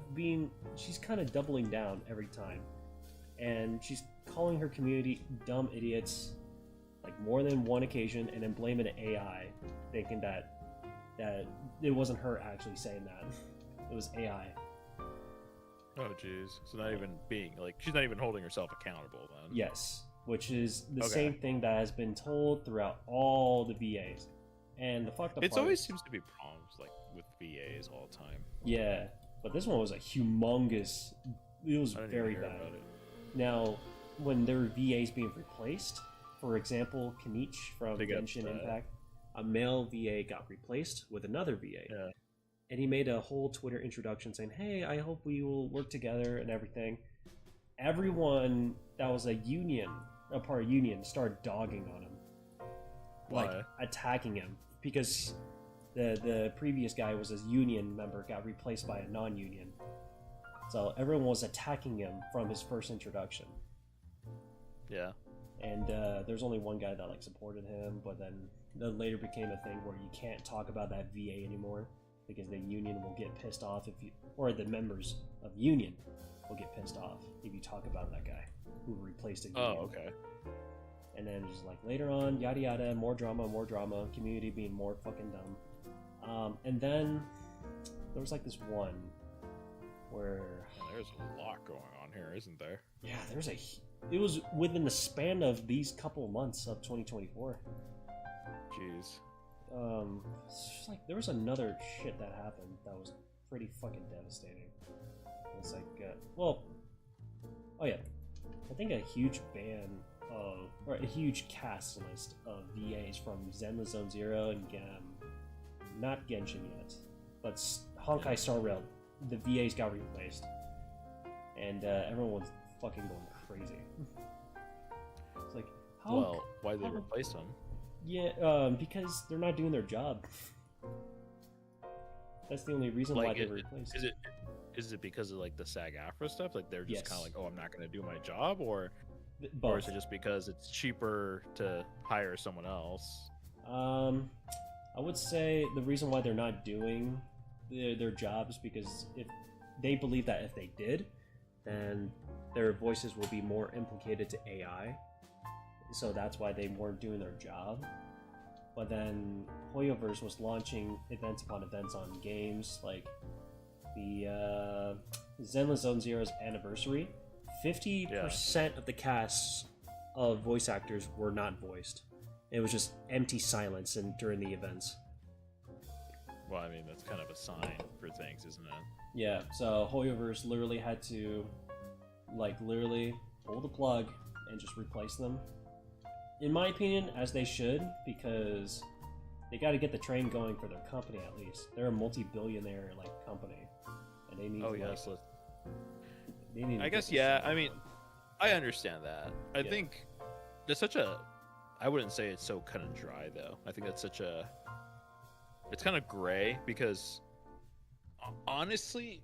doubling down every time, and she's calling her community dumb idiots, like more than one occasion, and then blaming the AI, thinking that it wasn't her actually saying that, it was AI. Oh jeez. So not even being like she's not even holding herself accountable then. Yes, which is the same thing that has been told throughout all the VAs. And the fucked up It part always is, seems to be problems like with VAs all the time. yeah, but this one was a humongous. It was I didn't very even hear bad. about it. Now, when there were VAs being replaced, for example, Kanich from They got, Genshin Impact, a male VA got replaced with another VA. Yeah. And he made a whole Twitter introduction saying, "Hey, I hope we will work together and everything." Everyone that was a part of union, started dogging on him, Why? like attacking him, because the previous guy was a union member, got replaced by a non-union. So everyone was attacking him from his first introduction. Yeah. And there's only one guy that like supported him, but then that later became a thing where you can't talk about that VA anymore, because the union will get pissed off or the members of union will get pissed off if you talk about that guy who replaced a union. Oh, okay. And then just like later on, yada yada, more drama, community being more fucking dumb. And then there was like this one where There's a lot going on here, isn't there? yeah, it was within the span of these couple months of 2024. Jeez. It's just like there was another shit that happened that was pretty fucking devastating. It's like, oh yeah, I think a huge or a huge cast list of VAs from Zenless Zone Zero and not Genshin yet, but Honkai Star Rail, the VAs got replaced, and everyone was fucking going crazy. It's like, how? Well, why did they replace them? Yeah, because they're not doing their job. That's the only reason why they were replaced. Is it because of like the SAG-AFTRA stuff? Like they're just Yes. kind of like, oh, I'm not going to do my job, or Both. is it just because it's cheaper to hire someone else? I would say the reason why they're not doing their jobs because if they believe that if they did, then their voices will be more implicated to AI. So that's why they weren't doing their job. But then Hoyoverse was launching events upon events on games like the Zenless Zone Zero's anniversary. 50% of the casts of voice actors were not voiced. It was just empty silence during the events. Well, I mean, that's kind of a sign for things, isn't it? Yeah, so Hoyoverse literally had to, literally pull the plug and just replace them. In my opinion, as they should, because they got to get the train going for their company at least. They're a multi-billionaire company, and they need. Oh to, yes, they need. I guess yeah. I mean, I understand that. I think there's such a. I wouldn't say it's so cut and dry though. I think that's such a. It's kind of gray because, honestly,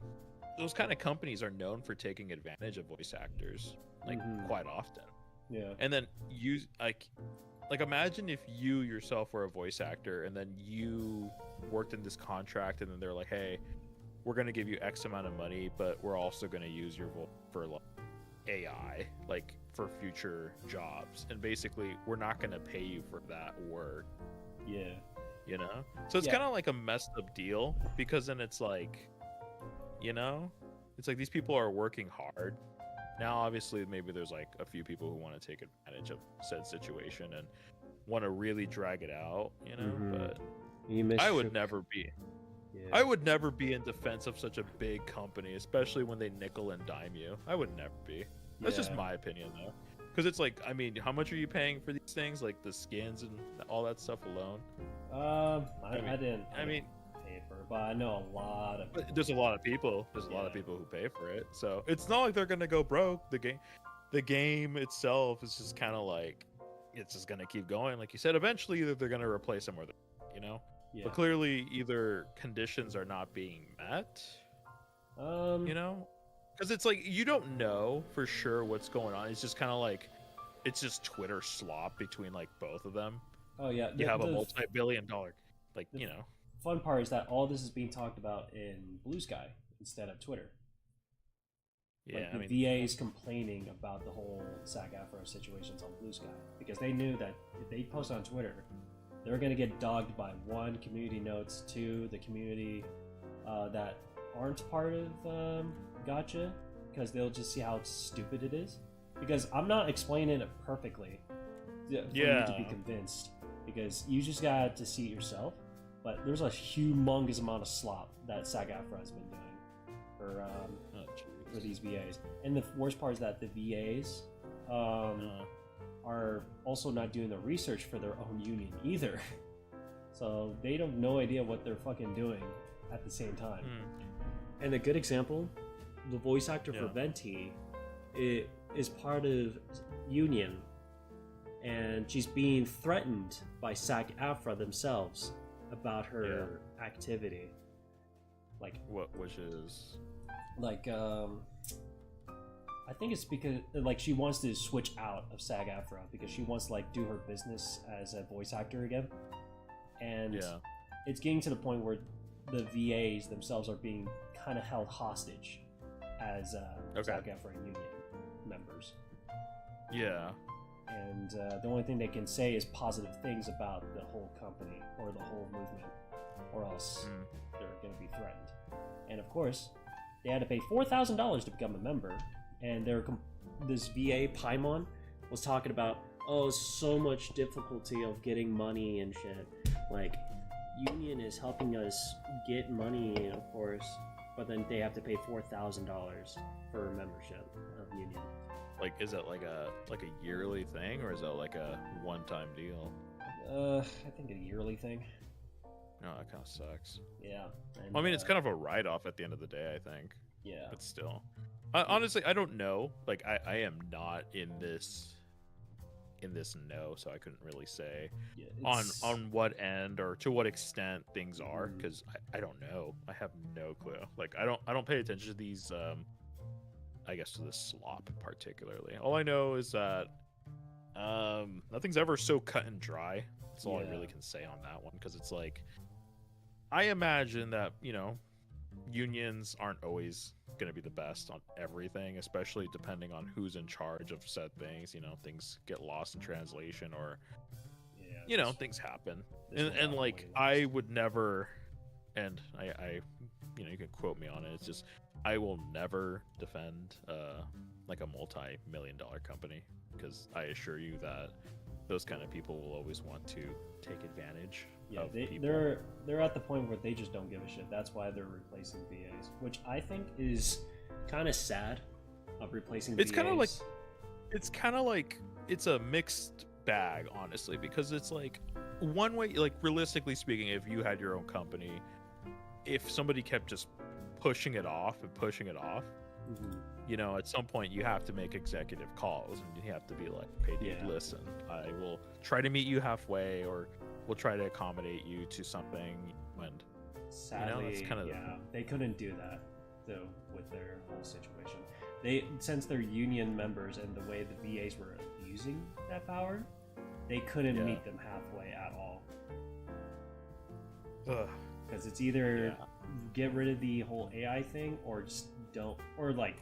those kind of companies are known for taking advantage of voice actors quite often. Yeah. And then you like imagine if you yourself were a voice actor and then you worked in this contract and then they're like, hey, we're gonna give you X amount of money, but we're also gonna use your voice for AI, for future jobs, and basically we're not gonna pay you for that work. Yeah. You know? So it's kind of like a messed up deal because then it's it's like these people are working hard. Now, obviously, maybe there's a few people who want to take advantage of said situation and want to really drag it out, but I would never be. Yeah. I would never be in defense of such a big company, especially when they nickel and dime you. I would never be. That's just my opinion, though. Because it's I mean, how much are you paying for these things, like the skins and all that stuff alone? I didn't pay for it, but I know a lot of people. There's a lot of people. There's a lot of people who pay for it, so it's not like they're gonna go broke. The game itself is just kind of it's just gonna keep going. Like you said, eventually either they're gonna replace them or Yeah. But clearly, either conditions are not being met. Because it's you don't know for sure what's going on. It's just kind of it's just Twitter slop between both of them. Oh yeah, you have a multi-billion-dollar, Fun part is that all this is being talked about in Blue Sky instead of Twitter. Yeah, the VAs complaining about the whole SAG-AFTRA situations on Blue Sky because they knew that if they post on Twitter, they're going to get dogged by one, community notes, two, the community that aren't part of Gotcha, because they'll just see how stupid it is. Because I'm not explaining it perfectly for you to be convinced, because you just got to see it yourself. But there's a humongous amount of slop that SAG-AFTRA has been doing for these VAs. And the worst part is that the VAs are also not doing the research for their own union either. So they have no idea what they're fucking doing at the same time. And a good example, the voice actor for Venti is part of union, and she's being threatened by SAG-AFTRA themselves about her activity. Which is I think it's because she wants to switch out of SAG-AFTRA because she wants to do her business as a voice actor again, and it's getting to the point where the VAs themselves are being kind of held hostage as SAG-AFTRA union members. Yeah. And the only thing they can say is positive things about the whole company or the whole movement, or else they're going to be threatened. And of course, they had to pay $4,000 to become a member, and this VA Paimon was talking about, so much difficulty of getting money and shit. Union is helping us get money, of course, but then they have to pay $4,000 for a membership of union. Is it like a yearly thing, or is that a one-time deal? I think a yearly thing. No, that kind of sucks. Yeah. And, I mean, it's kind of a write-off at the end of the day, I think. Yeah. But still, honestly, I don't know. I am not in this know, so I couldn't really say on what end or to what extent things are, because I don't know. I have no clue. I don't pay attention to these. I guess to the slop particularly. All I know is that nothing's ever so cut and dry. That's all I really can say on that one, because it's I imagine that unions aren't always going to be the best on everything, especially depending on who's in charge of said things. Things get lost in translation, or you know, there's- things happen, there's no and doubt like why it I is. would never, and I, you know, you can quote me on it. It's just I will never defend like a multi-million-dollar company, because I assure you that those kind of people will always want to take advantage Yeah, of people. they're at the point where they just don't give a shit. That's why they're replacing VAs, which I think is kind of sad. Of replacing It's VAs. kind of like it's a mixed bag, honestly, because it's like one way, like realistically speaking, if you had your own company, if somebody kept just pushing it off, Mhm. you know, at some point you have to make executive calls, and you have to be like, hey dude, Yeah. listen, I will try to meet you halfway, or we'll try to accommodate you to something. And Sadly, that's kinda the- yeah, they couldn't do that though with their whole situation. They, since they're union members and the way the VAs were abusing that power, they couldn't Yeah. meet them halfway at all. Ugh. Because it's either Yeah. get rid of the whole AI thing or just don't, or like,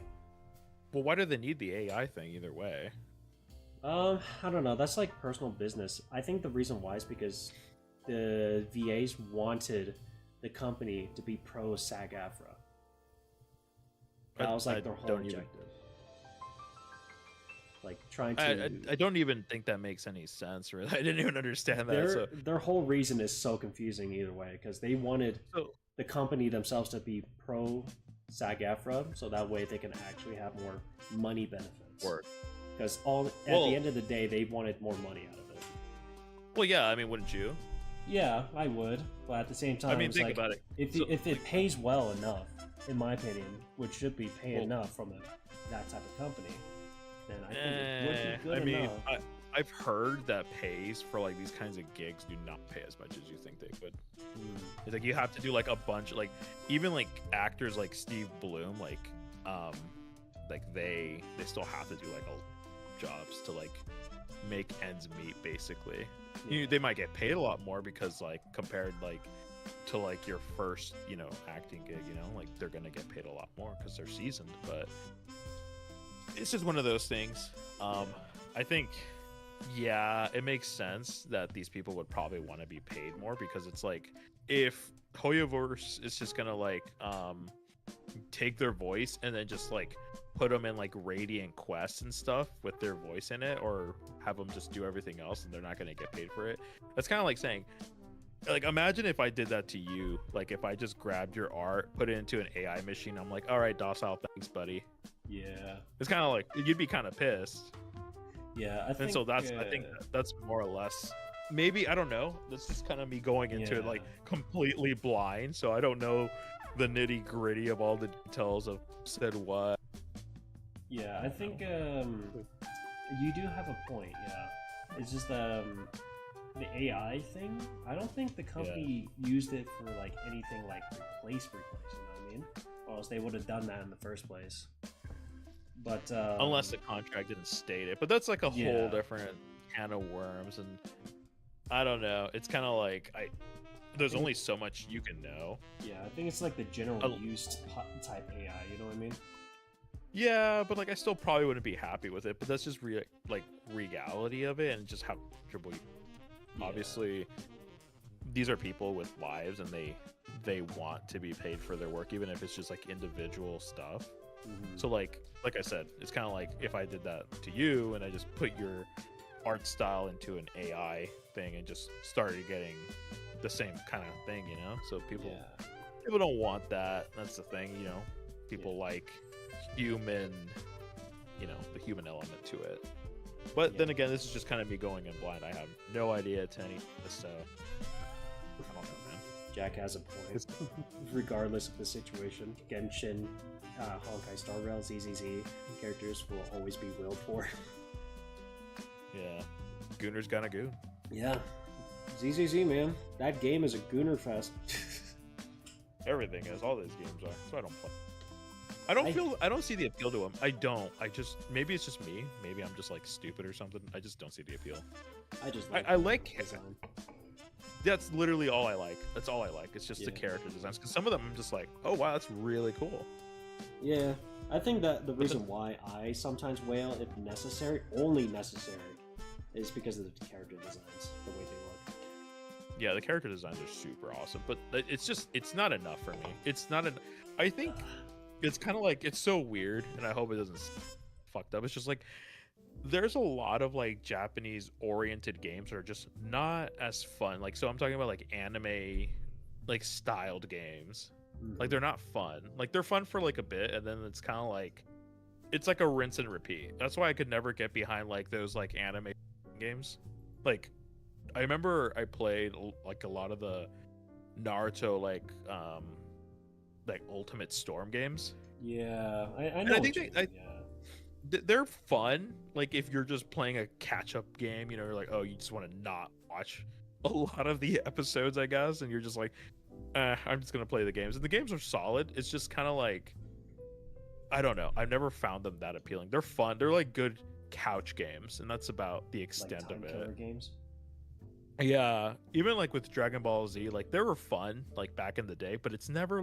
Well, why do they need the AI thing either way? I don't know. That's like personal business. I think the reason why is because the VAs wanted the company to be pro SAG-AFTRA. That was like their whole don't even- objective. Like trying I to. don't even think that makes any sense, really. I didn't even understand that. their So, their whole reason is so confusing either way because they wanted so the company themselves to be pro SAG-AFTRA, so that way they can actually have more money benefits. work. Because at Well- the end of the day, they wanted more money out of it. Well, yeah. I mean, wouldn't you? Yeah, I would, but at the same time, I mean, it's think like, about it. If, So, if it pays well enough, in my opinion, which should be paying Well- enough from that type of company, then I think it would be good I mean, enough. I've heard that pays for like these kinds of gigs do not pay as much as you think they would. It's like you have to do like a bunch, like even like actors like Steve Bloom, like they still have to do like a jobs to like make ends meet, basically. They might get paid a lot more because like compared like to like your first, you know, acting gig, you know, like they're gonna get paid a lot more because they're seasoned. But it's just one of those things. I think, yeah, it makes sense that these people would probably want to be paid more, because it's like if Hoyoverse is just gonna like take their voice and then just like put them in like Radiant quests and stuff with their voice in it, or have them just do everything else and they're not gonna get paid for it. That's kind of like saying, like, imagine if I did that to you. Like, if I just grabbed your art, put it into an AI machine, I'm like, all right, Docile, thanks, buddy. Yeah, It's kind of like you'd be kind of pissed. yeah, I think. And so that's I think that's more or less, maybe, I don't know, that's just kind of me going into it like Yeah. completely blind, so I don't know the nitty gritty of all the details of said what. Yeah, I think you do have a point. Yeah, it's just the AI thing. I don't think the company used it for like anything like replace. You know what I mean? Or else they would have done that in the first place. But Unless the contract didn't state it, but that's like a whole Yeah. different can of worms, and I don't know. It's kind of like there's only so much you can know. yeah, I think it's like the general Oh. use type AI. You know what I mean? Yeah, but like I still probably wouldn't be happy with it. But that's just like reality of it, and just how comfortable. Yeah. Obviously, these are people with lives, and they want to be paid for their work, even if it's just like individual stuff. Mhm. So like I said, it's kind of like if I did that to you and I just put your art style into an AI thing and just started getting the same kind of thing, you know? So people don't want that. That's the thing, you know. People like human, you know, the human element to it. But then again, this is just kind of me going in blind. I have no idea to any of this, so I don't know, man. Jack has a point. Regardless of the situation, Genshin, Honkai Star Rail, ZZZ characters will always be willed for. Yeah. Gooner's gonna goon. Yeah. ZZZ, man. That game is a gooner fest. Everything is. All those games are. So I don't play. I don't see the appeal to them. I don't. I just, maybe it's just me. Maybe I'm just like stupid or something. I just don't see the appeal. I just I like design. That's literally all I like. That's all I like. It's just the Yeah. character designs. Because some of them I'm just like, oh wow, that's really cool. Yeah. I think that the reason why I sometimes wail, if necessary, only necessary, is because of the character designs, the way they look. Yeah, the character designs are super awesome, but it's not enough for me. It's not an. I think it's kind of like, it's so weird, and I hope it doesn't fucked up. It's just like there's a lot of like Japanese oriented games that are just not as fun. Like, so I'm talking about like anime like styled games. Like they're not fun. Like they're fun for like a bit, and then it's kind of like it's like a rinse and repeat. That's why I could never get behind like those like anime games. Like I remember I played like a lot of the Naruto like Ultimate Storm games. Yeah, I And know. I think Yeah. they're fun. Like if you're just playing a catch up game, you know, you're like, oh, you just want to not watch a lot of the episodes, I guess, and you're just like, I'm just gonna play the games. And the games are solid. It's just kind of like, I don't know. I've never found them that appealing. They're fun. They're like good couch games, and that's about the extent Like of time killer it. games. Yeah, even like with Dragon Ball Z, like they were fun like back in the day, but it's never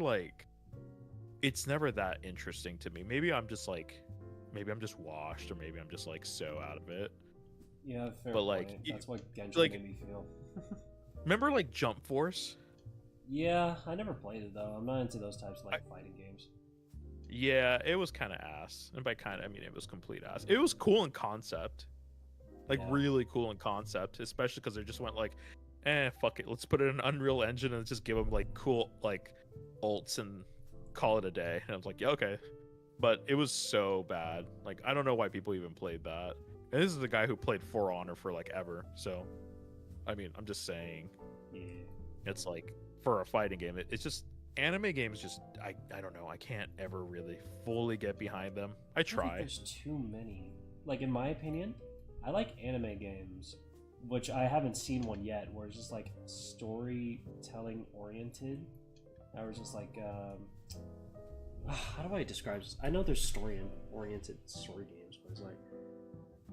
that interesting to me. Maybe I'm just washed, or maybe I'm just like so out of it. Yeah, fair But, like, point. That's what Genshin like- made me feel. Remember like Jump Force? Yeah, I never played it though. I'm not into those types of like fighting games. Yeah, it was kind of ass, and by kind of I mean it was complete ass. It was cool in concept, like Yeah. really cool in concept, especially because they just went like, fuck it, let's put it in Unreal Engine and just give them like cool like ults and call it a day. And I was like, yeah, okay, but it was so bad. Like I don't know why people even played that. And this is the guy who played For Honor for like ever. So, I mean, I'm just saying, Yeah. it's like for a fighting game, it's just anime games. Just I don't know. I can't ever really fully get behind them. I I think try. there's too many. Like in my opinion, I like anime games, which I haven't seen one yet, where it's just like storytelling oriented. I was just like, how do I describe this? I know there's oriented story games, but it's like,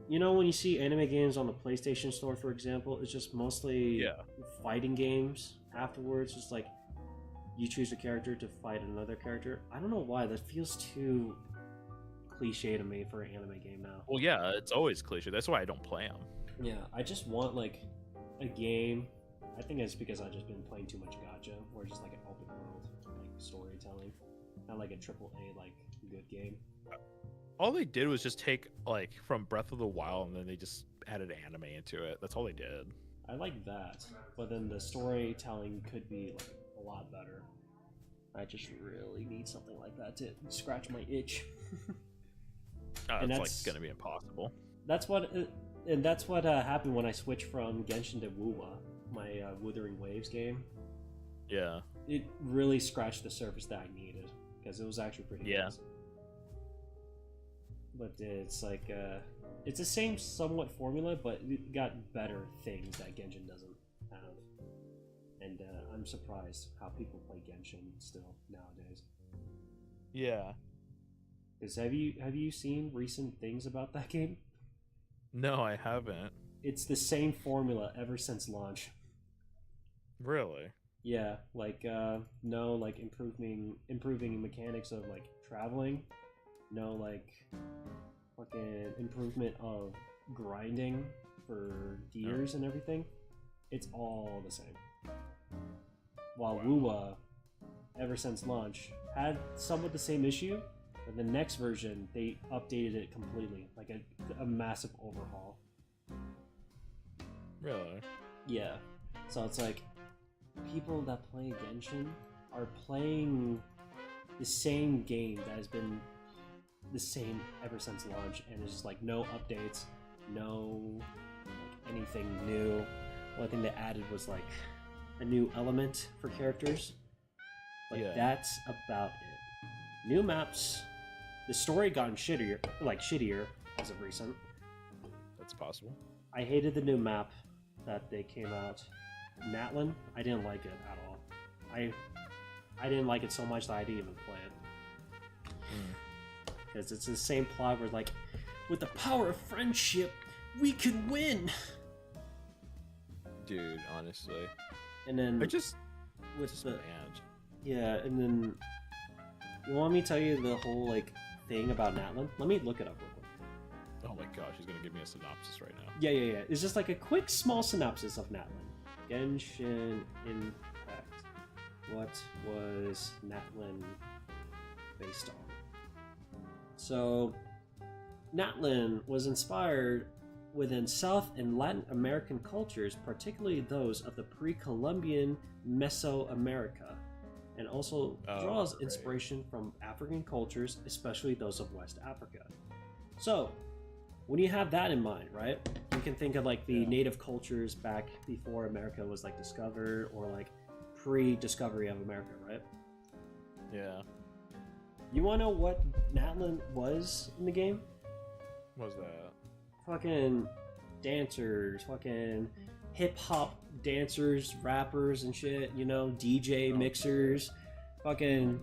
you know, when you see anime games on the PlayStation Store, for example, it's just mostly fighting games. Afterwards, just like you choose a character to fight another character. I don't know why that feels too cliche to me for an anime game now. Well, yeah, it's always cliche. That's why I don't play them. Yeah, I just want like a game. I think it's because I've just been playing too much gacha, where it's just like an open world like storytelling, not like a AAA like good game. All they did was just take like from Breath of the Wild, and then they just added anime into it. That's all they did. I like that, but then the storytelling could be like a lot better. I just really need something like that to scratch my itch. And It's that's- like gonna be impossible. That's what happened when I switched from Genshin to Wuwa, my Wuthering Waves game. Yeah. It really scratched the surface that I needed, because it was actually pretty Yeah. nice. But it's like it's the same somewhat formula, but it got better things that Genshin doesn't have. And I'm surprised how people play Genshin still nowadays. Yeah. Because have you seen recent things about that game? No, I haven't. It's the same formula ever since launch. Really? Yeah, like no like improving mechanics of like traveling, no like fucking improvement of grinding for gears and everything. It's all the same. While Wow. Wuwa, ever since launch, had somewhat the same issue, but the next version they updated it completely, like a massive overhaul. Really? Yeah. So it's like people that play Genshin are playing the same game that has been the same ever since launch, and it's just like no updates, no like anything new. The only thing they added was like a new element for characters. But Yeah. that's about it. New maps. The story gotten shittier as of recent. That's possible. I hated the new map that they came out. Natlin, I didn't like it at all. I didn't like it so much that I didn't even play it. Because it's the same plot where like, with the power of friendship, we could win! Dude, honestly. And then I just with the... mad. Yeah, and then... You want me to tell you the whole like thing about Natlin? Let me look it up real quick. Oh my gosh, he's gonna give me a synopsis right now. Yeah. It's just like a quick small synopsis of Natlin. Genshin Impact. What was Natlin based on? So, Natlin was inspired within South and Latin American cultures, particularly those of the pre-Columbian Mesoamerica, and also draws inspiration from African cultures, especially those of West Africa. So, when you have that in mind, right, you can think of like the native cultures back before America was like discovered, or like pre-discovery of America, right? Yeah. You want to know what Natlin was in the game? What was that? Fucking dancers, fucking hip-hop dancers, rappers and shit, you know, DJ mixers. Fucking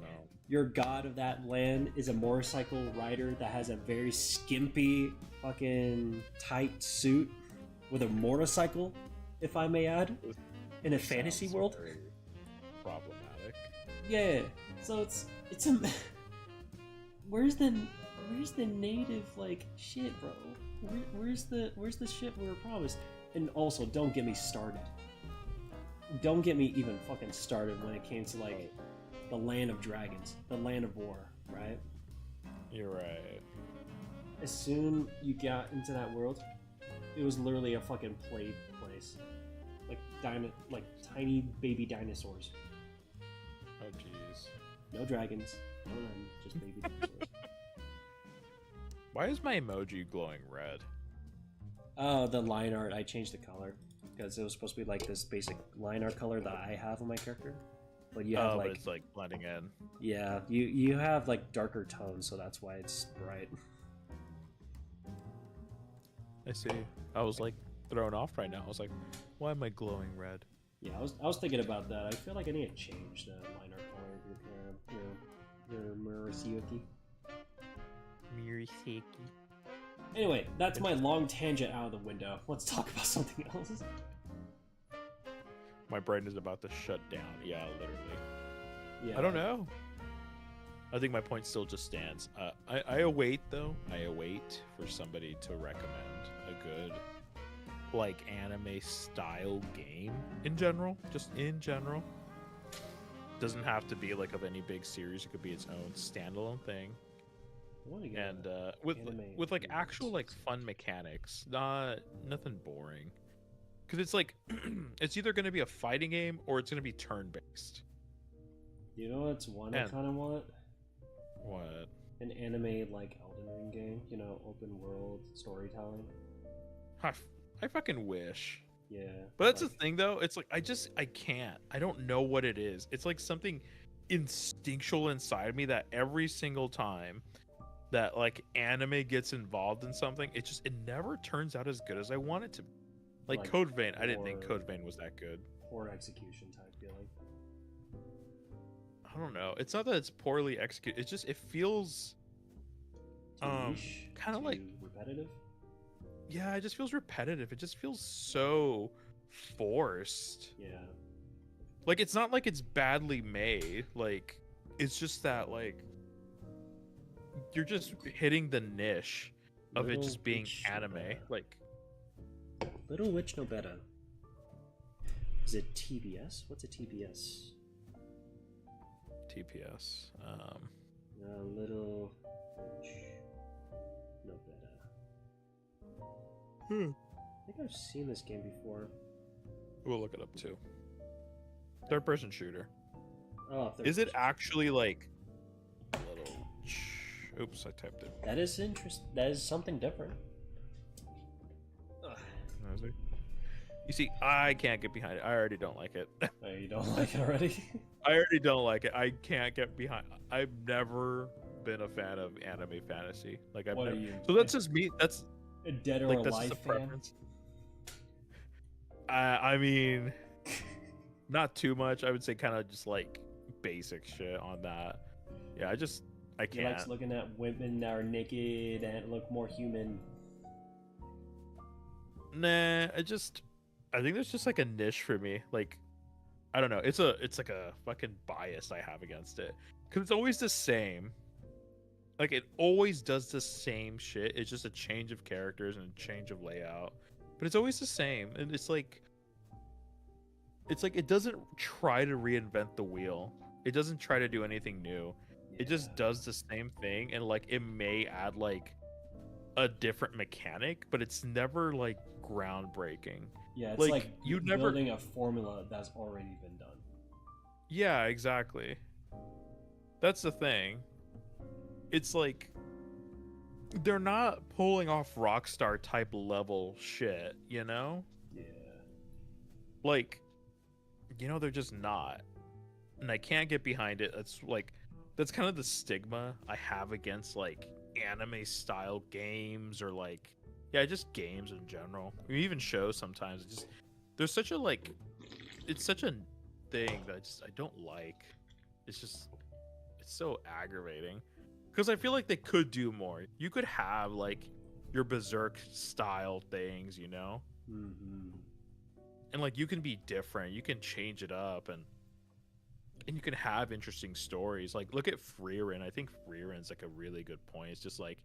your god of that land is a motorcycle rider that has a very skimpy fucking tight suit with a motorcycle, if I may add, in a fantasy world. Very problematic. Yeah, so it's a where's the native like shit, bro? Where's the shit we were promised? And also, don't get me started. Don't get me even fucking started when it came to like the land of dragons, the land of war, right? You're right. As soon you got into that world, it was literally a fucking play place, like tiny baby dinosaurs. Oh jeez. No dragons, no none, just baby dinosaurs. Why is my emoji glowing red? Oh, the line art, I changed the color because it was supposed to be like this basic line art color that I have on my character, but you have but like it's like blending in. yeah, you have like darker tones, so that's why it's bright. I see. I was like thrown off right now. I was like, why am I glowing red? Yeah, I was thinking about that. I feel like I need to change the line art color of your Murasaki. Miriseki. Anyway, that's my long tangent out of the window. Let's talk about something else. My brain is about to shut down. Yeah, literally. Yeah. I don't know. I think my point still just stands. I await though. I await for somebody to recommend a good, like, anime style game in general. Just in general. Doesn't have to be like of any big series. It could be its own standalone thing. And with like actual like fun mechanics, nothing boring. Because it's like it's either going to be a fighting game or it's going to be turn based. You know what's one I kind of want? What? An anime like Elden Ring game. You know, open world storytelling. I fucking wish. Yeah. But that's the thing though. It's like I can't. I don't know what it is. It's like something instinctual inside me that every single time that like anime gets involved in something, it never turns out as good as I want it to be. Like Code Vein, I didn't think Code Vein was that good. Poor execution type feeling. I don't know. It's not that it's poorly executed. It's just it feels kind of like repetitive. Yeah, it just feels repetitive. It just feels so forced. Yeah. Like it's not like it's badly made. Like it's just that like you're just hitting the niche of it just being anime. Like Little Witch no better. Is it TBS? What's a TBS? TPS. Little Witch no better. I think I've seen this game before. We'll look it up too. Third person shooter. Oh, is it actually like little? Oops, I typed it. That is interesting. That is something different. You see, I can't get behind it. I already don't like it. Oh, you don't like it already? I already don't like it. I can't get behind. I've never been a fan of anime fantasy. Like I've never. So that's just me. That's a dead or like, alive that's just a fan. preference. I mean, not too much. I would say kind of just like basic shit on that. Yeah, I can't. He likes looking at women that are naked and look more human. Nah, I think there's just like a niche for me. Like, I don't know. It's like a fucking bias I have against it because it's always the same. Like it always does the same shit. It's just a change of characters and a change of layout, but it's always the same. And it's like, it's like it doesn't try to reinvent the wheel. It doesn't try to do anything new. It just does the same thing, and like it may add like a different mechanic, but it's never like groundbreaking. Yeah, it's like you'd building a formula that's already been done. Yeah, exactly. That's the thing. It's like they're not pulling off Rockstar type level shit, you know? Yeah. Like, you know, they're just not. And I can't get behind it. That's kind of the stigma I have against like anime style games, or like, yeah, just games in general. Or even shows sometimes. There's such a like, it's such a thing that I don't like. It's so aggravating. Because I feel like they could do more. You could have like your Berserk style things, you know? Mm-hmm. And like you can be different. You can change it up, and you can have interesting stories. Like look at Freerun. I think Freerun's like a really good point. It's just like,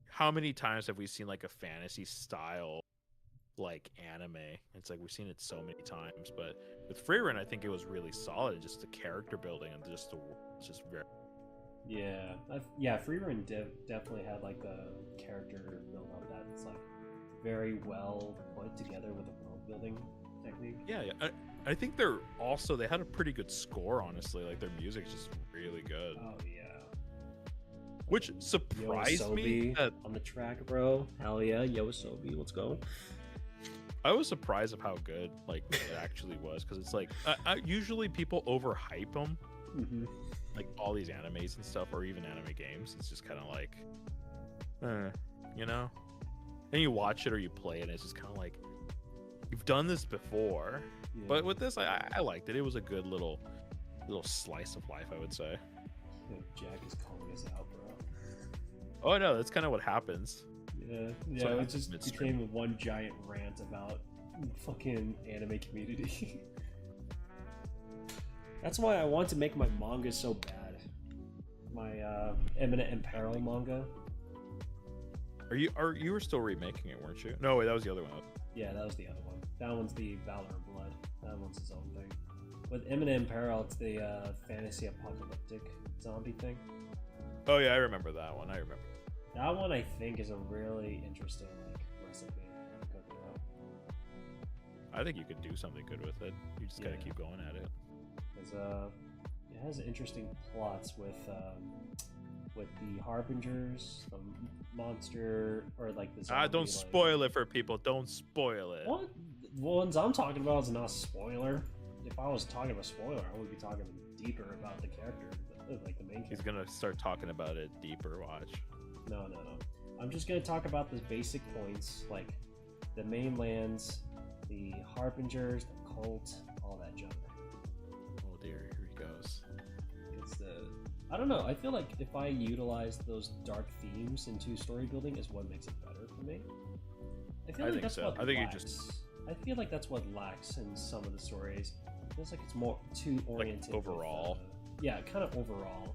how many times have we seen like a fantasy style like anime? It's like we've seen it so many times, but with Freerun I think it was really solid. Just the character building and just the it's just very. Yeah, Freerun definitely had like a character build up that's like very well put together with a world building technique. Yeah. I think they had a pretty good score, honestly. Like their music's just really good. Oh yeah. Which surprised me that, on the track, bro. Hell yeah, Yoasobi, let's go. I was surprised of how good like it actually was, because it's like usually people overhype them. Mm-hmm. Like all these animes and stuff, or even anime games, it's just kind of like, you know. And you watch it or you play it, and it's just kind of like, you've done this before. Yeah. But with this, I liked it. It was a good little slice of life, I would say. Yeah, Jack is calling us out, bro. Oh no, that's kind of what happens. Yeah, So it just midstream. became one giant rant about fucking anime community. That's why I want to make my manga so bad. My Eminent in Peril manga. You were still remaking it, weren't you? No, wait, that was the other one. Yeah, that was the other one. That one's the Valor of Blood. That one's its own thing. With Eminent in Peril, it's the fantasy apocalyptic zombie thing. Oh yeah, I remember that one. That one I think is a really interesting like recipe to cook it up. I think you could do something good with it. You just gotta keep going at it. It has interesting plots with the harbingers, the monster, or like the zombie, Don't spoil it for people. Don't spoil it. What? The ones I'm talking about is not a spoiler. If I was talking about spoiler, I would be talking deeper about the character, like the main character. He's gonna start talking about it deeper. Watch. No. I'm just gonna talk about the basic points, like the mainlands, the harbingers, the cult, all that junk. Oh dear, here he goes. I don't know. I feel like if I utilize those dark themes into story building is what makes it better for me. I think that's what lacks. I feel like that's what lacks in some of the stories. It feels like it's more too oriented. Like overall. Yeah, kind of overall.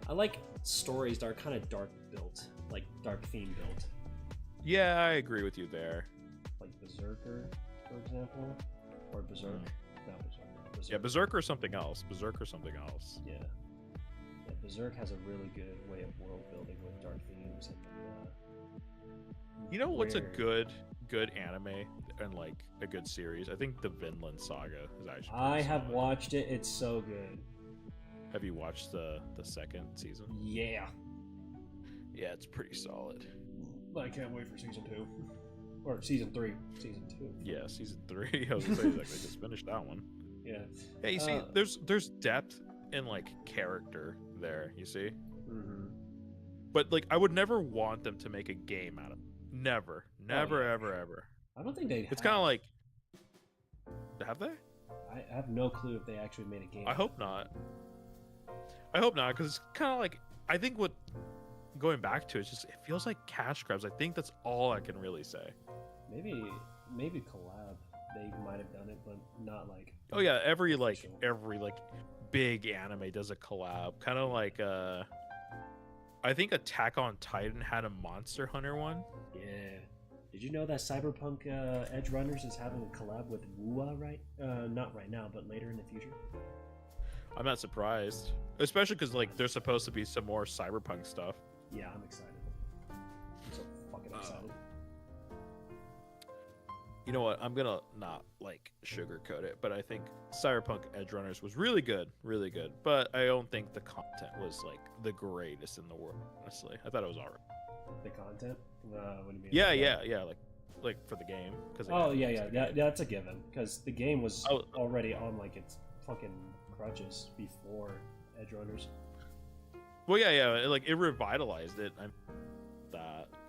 I like stories that are kind of dark built, like dark theme built. Yeah, I agree with you there. Like Berserker, for example, or Berserk. Not Berserker. Yeah, Berserker or something else. Yeah. Berserk has a really good way of world building with dark themes and you know what's a good anime and like a good series? I think the Vinland Saga is actually I have watched it. It's so good. Have you watched the second season? Yeah. Yeah, it's pretty solid. I can't wait for season 2. Or season 3. Season 2. Yeah, season 3. I was gonna say like they just finished that one. Yeah. Yeah, you see, there's depth in like character there, you see. Mm-hmm. But like I would never want them to make a game out of it. Never ever. I don't think they It's kind of like, have they? I have no clue if they actually made a game. I hope not, because it's kind of like, I think what, going back to it, it feels like cash grabs. I think that's all I can really say. Maybe collab. They might have done it, but not like. Oh yeah, every big anime does a collab, kind of like I think Attack on Titan had a Monster Hunter one. Yeah. Did you know that Cyberpunk Edge Runners is having a collab with Wua right? Not right now, but later in the future. I'm not surprised, especially because like there's supposed to be some more cyberpunk stuff. Yeah, I'm excited. I'm so fucking excited. You know what? I'm gonna not like sugarcoat it, but I think Cyberpunk Edge Runners was really good, really good. But I don't think the content was like the greatest in the world. Honestly, I thought it was alright. The content? What do you mean? Yeah, like for the game. Oh yeah, that's a given. Because the game was already on like its fucking crutches before Edge Runners. Well, yeah, like it revitalized it.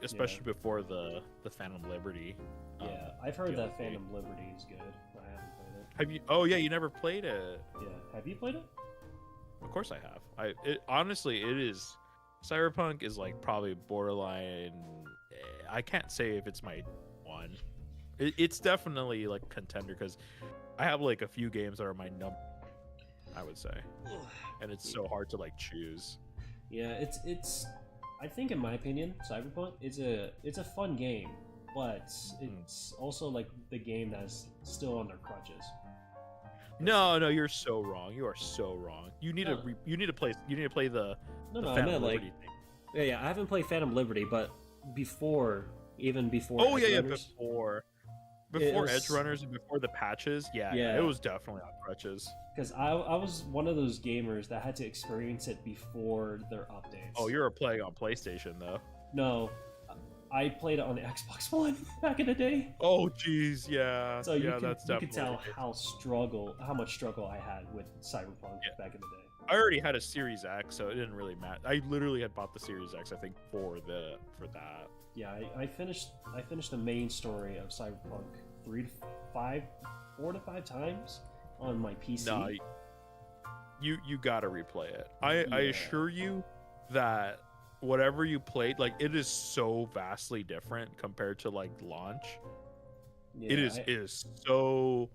Especially before the Phantom Liberty. Yeah, I've heard that Phantom Liberty is good. I haven't played it. Have you? Oh yeah, you never played it. Yeah, have you played it? Of course I have. Honestly, it is. Cyberpunk is like probably borderline. I can't say if it's my one. It's definitely like contender because I have like a few games that are my number. I would say, and it's so hard to like choose. Yeah, it's. I think, in my opinion, Cyberpunk it's a fun game, but it's also like the game that's still on their crutches. No, you're so wrong. You are so wrong. You need to play the Phantom Liberty thing. Yeah, I haven't played Phantom Liberty, but before. Oh Edge yeah, Runners, before Edge Runners and before the patches. Yeah, it was definitely on crutches. Because I was one of those gamers that had to experience it before their updates. Oh, you were playing on PlayStation though. No, I played it on the Xbox One back in the day. Oh, jeez, yeah. So you could tell how much struggle I had with Cyberpunk back in the day. I already had a Series X, so it didn't really matter. I literally had bought the Series X, I think, for that. Yeah, I finished the main story of Cyberpunk 4 to 5 times on my PC. No, you gotta replay it. I assure you that whatever you played, like it is so vastly different compared to like launch. Yeah, it is so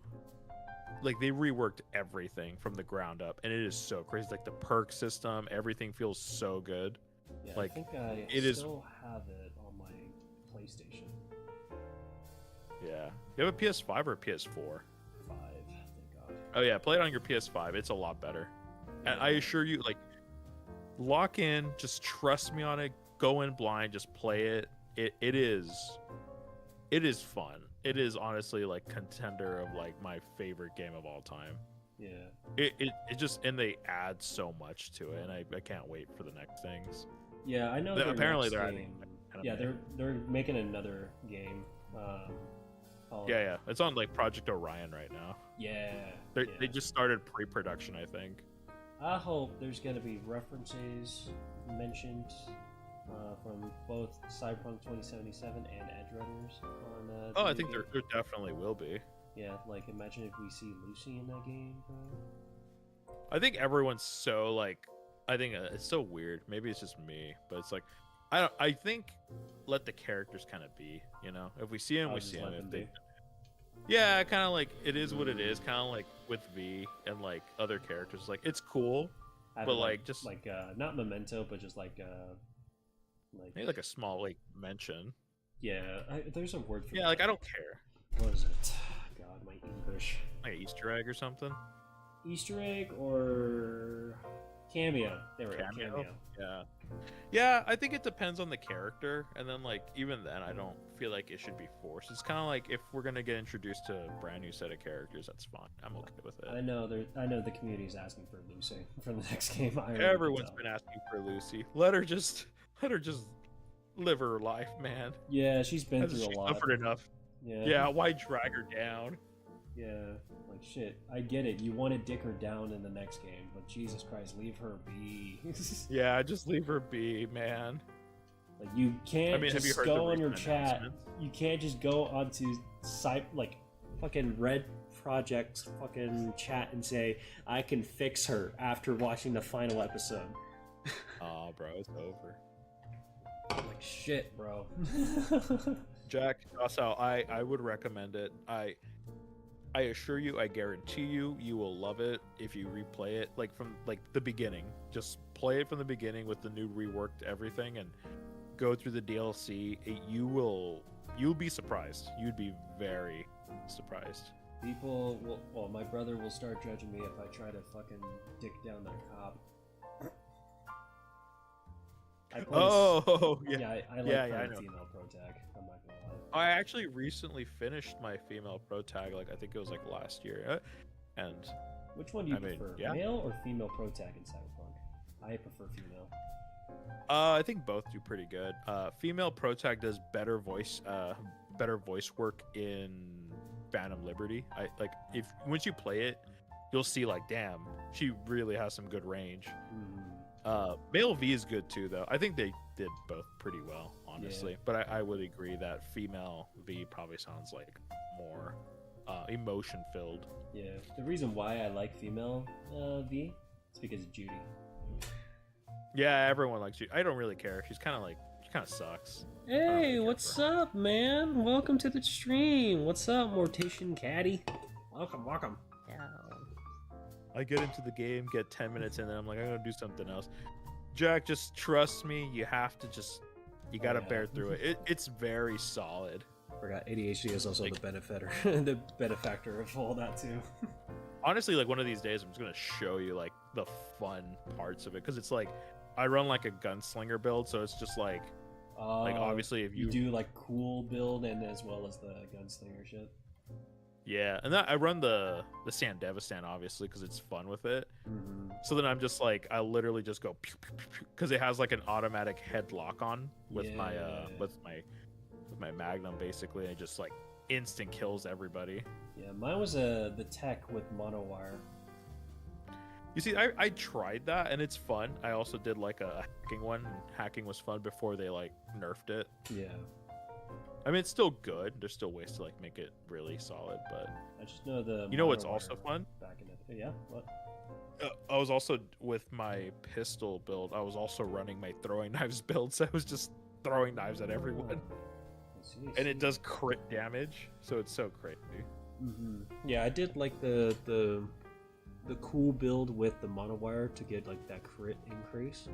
like they reworked everything from the ground up, and it is so crazy. Like the perk system, everything feels so good. Yeah, like I think I still have it on my PlayStation. Yeah, you have a PS5 or a PS4? 5, thank God. Oh yeah, play it on your PS5. It's a lot better. And I assure you, like, lock in, just trust me on it. Go in blind, just play it. It is fun. It is honestly like contender of like my favorite game of all time. Yeah. It just, and they add so much to it, and I can't wait for the next things. Yeah, I know. Apparently they're adding. Yeah, they're making another game. Yeah, it's on like Project Orion right now. Yeah. They just started pre-production, I think. I hope there's gonna be references mentioned from both Cyberpunk 2077 and Edge Runners on. I think there definitely will be. Yeah, like imagine if we see Lucy in that game, bro. I think everyone's so like, I think it's so weird. Maybe it's just me, but it's like, I think let the characters kind of be, you know. If we see them, we see them. If they, yeah, kind of like it is what it is. Kind of like with V and like other characters, like it's cool, but like just like not Memento, but just like maybe like a small like mention. Yeah, there's a word for that. Like I don't care. What is it? God, my English. Like an Easter egg or something. Easter egg or cameo. There we go. Cameo. Yeah, I think it depends on the character, and then like even then, I don't feel like it should be forced. It's kind of like if we're gonna get introduced to a brand new set of characters, that's fine. I'm okay with it. I know the community is asking for Lucy for the next game. Everyone's been asking for Lucy. Let her just live her life, man. Yeah, she's been through a lot. Suffered enough. Yeah, why drag her down? Yeah, like shit. I get it. You want to dick her down in the next game, but Jesus Christ, leave her be. Yeah, just leave her be, man. Like you can't just go on your chat. You can't just go onto like fucking Red Project's fucking chat and say I can fix her after watching the final episode. Oh, bro, it's over. Like shit, bro. Jack, Docile, I would recommend it. I assure you, I guarantee you, you will love it if you replay it like from like the beginning. Just play it from the beginning with the new reworked everything and go through the DLC. You will you'll be surprised. You'd be very surprised. People will. Well, my brother will start judging me if I try to fucking dick down that cop. Oh, yeah. Yeah, I like Yeah, playing I know. female pro tag. I'm not gonna lie. I actually recently finished my female pro tag. Like I think it was like last year, and Which one do you I mean, prefer, yeah. male or female pro tag in Cyberpunk? I prefer female. I think both do pretty good. Female pro tag does better voice work in Phantom Liberty. I like if once you play it, you'll see like, damn, she really has some good range. Male V is good too, though. I think they did both pretty well, honestly. Yeah. But I would agree that female V probably sounds like more emotion filled. Yeah, the reason why I like female V is because of Judy. Yeah, everyone likes you. I don't really care. She kind of sucks. Hey, care what's for her. up, man? Welcome to the stream. What's up, Mortician Caddy? Welcome. I get into the game, get 10 minutes in, and I'm like, I'm gonna do something else. Jack, just trust me. You have to you gotta yeah. bear through it. It's very solid. Forgot ADHD is also Like- the the benefactor of all that too. Honestly, like one of these days, I'm just gonna show you like the fun parts of it, because it's like I run like a gunslinger build, so it's just like obviously if you do like cool build and as well as the gunslinger shit. yeah, and I run the Sandevistan obviously because it's fun with it. Mm-hmm. So then I'm just like I literally just go because it has like an automatic head lock on with my Magnum basically, and it just like instant kills everybody. Yeah, mine was the tech with monowire. You see, I tried that and it's fun. I also did like a hacking one. Hacking was fun before they like nerfed it. Yeah, I mean, it's still good. There's still ways to like make it really solid, but I just know the. you know what's monowire also fun? Back in it. Yeah. What? I was also with my pistol build. I was also running my throwing knives build, so I was just throwing knives at everyone, and it does crit damage. So it's so crazy. Mm-hmm. Yeah, I did like the cool build with the monowire to get like that crit increase.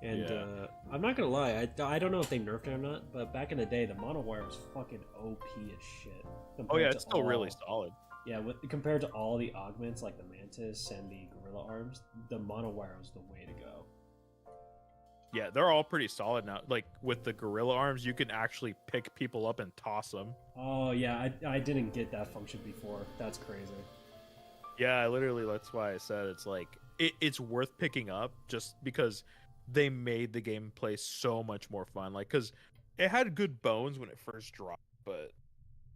And Yeah. I'm not gonna lie, I don't know if they nerfed it or not, but back in the day, the monowire was fucking OP as shit. Oh yeah, compared it's to still really all- solid. Yeah, compared to all the augments like the Mantis and the Gorilla Arms, the monowire was the way to go. Yeah, they're all pretty solid now. Like with the gorilla arms, you can actually pick people up and toss them. Oh yeah, I didn't get that function before. That's crazy. Yeah, literally, that's why I said it's like it's worth picking up just because they made the gameplay so much more fun. Like, because it had good bones when it first dropped, but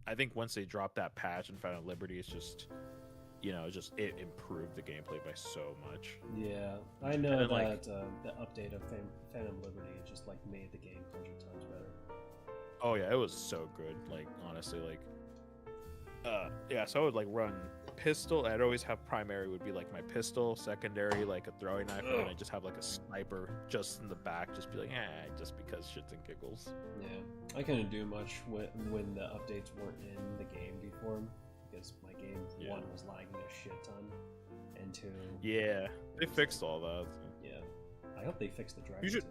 I think once they dropped that patch and Phantom Liberty, it's just, it improved the gameplay by so much. Yeah, I know And that then, like- the update of Phantom Liberty just like made the game 100 times better. Oh yeah, it was so good. Like honestly, like, yeah. So I would like run pistol. I'd always have primary would be like my pistol, secondary like a throwing knife, and then I just have like a sniper just in the back, just be like, just because shits and giggles. Yeah, I couldn't do much when the updates weren't in the game before, because my game Yeah. 1 was lagging a shit ton, and 2, Yeah, they fixed all that. yeah. I hope they fixed the driving You should- too.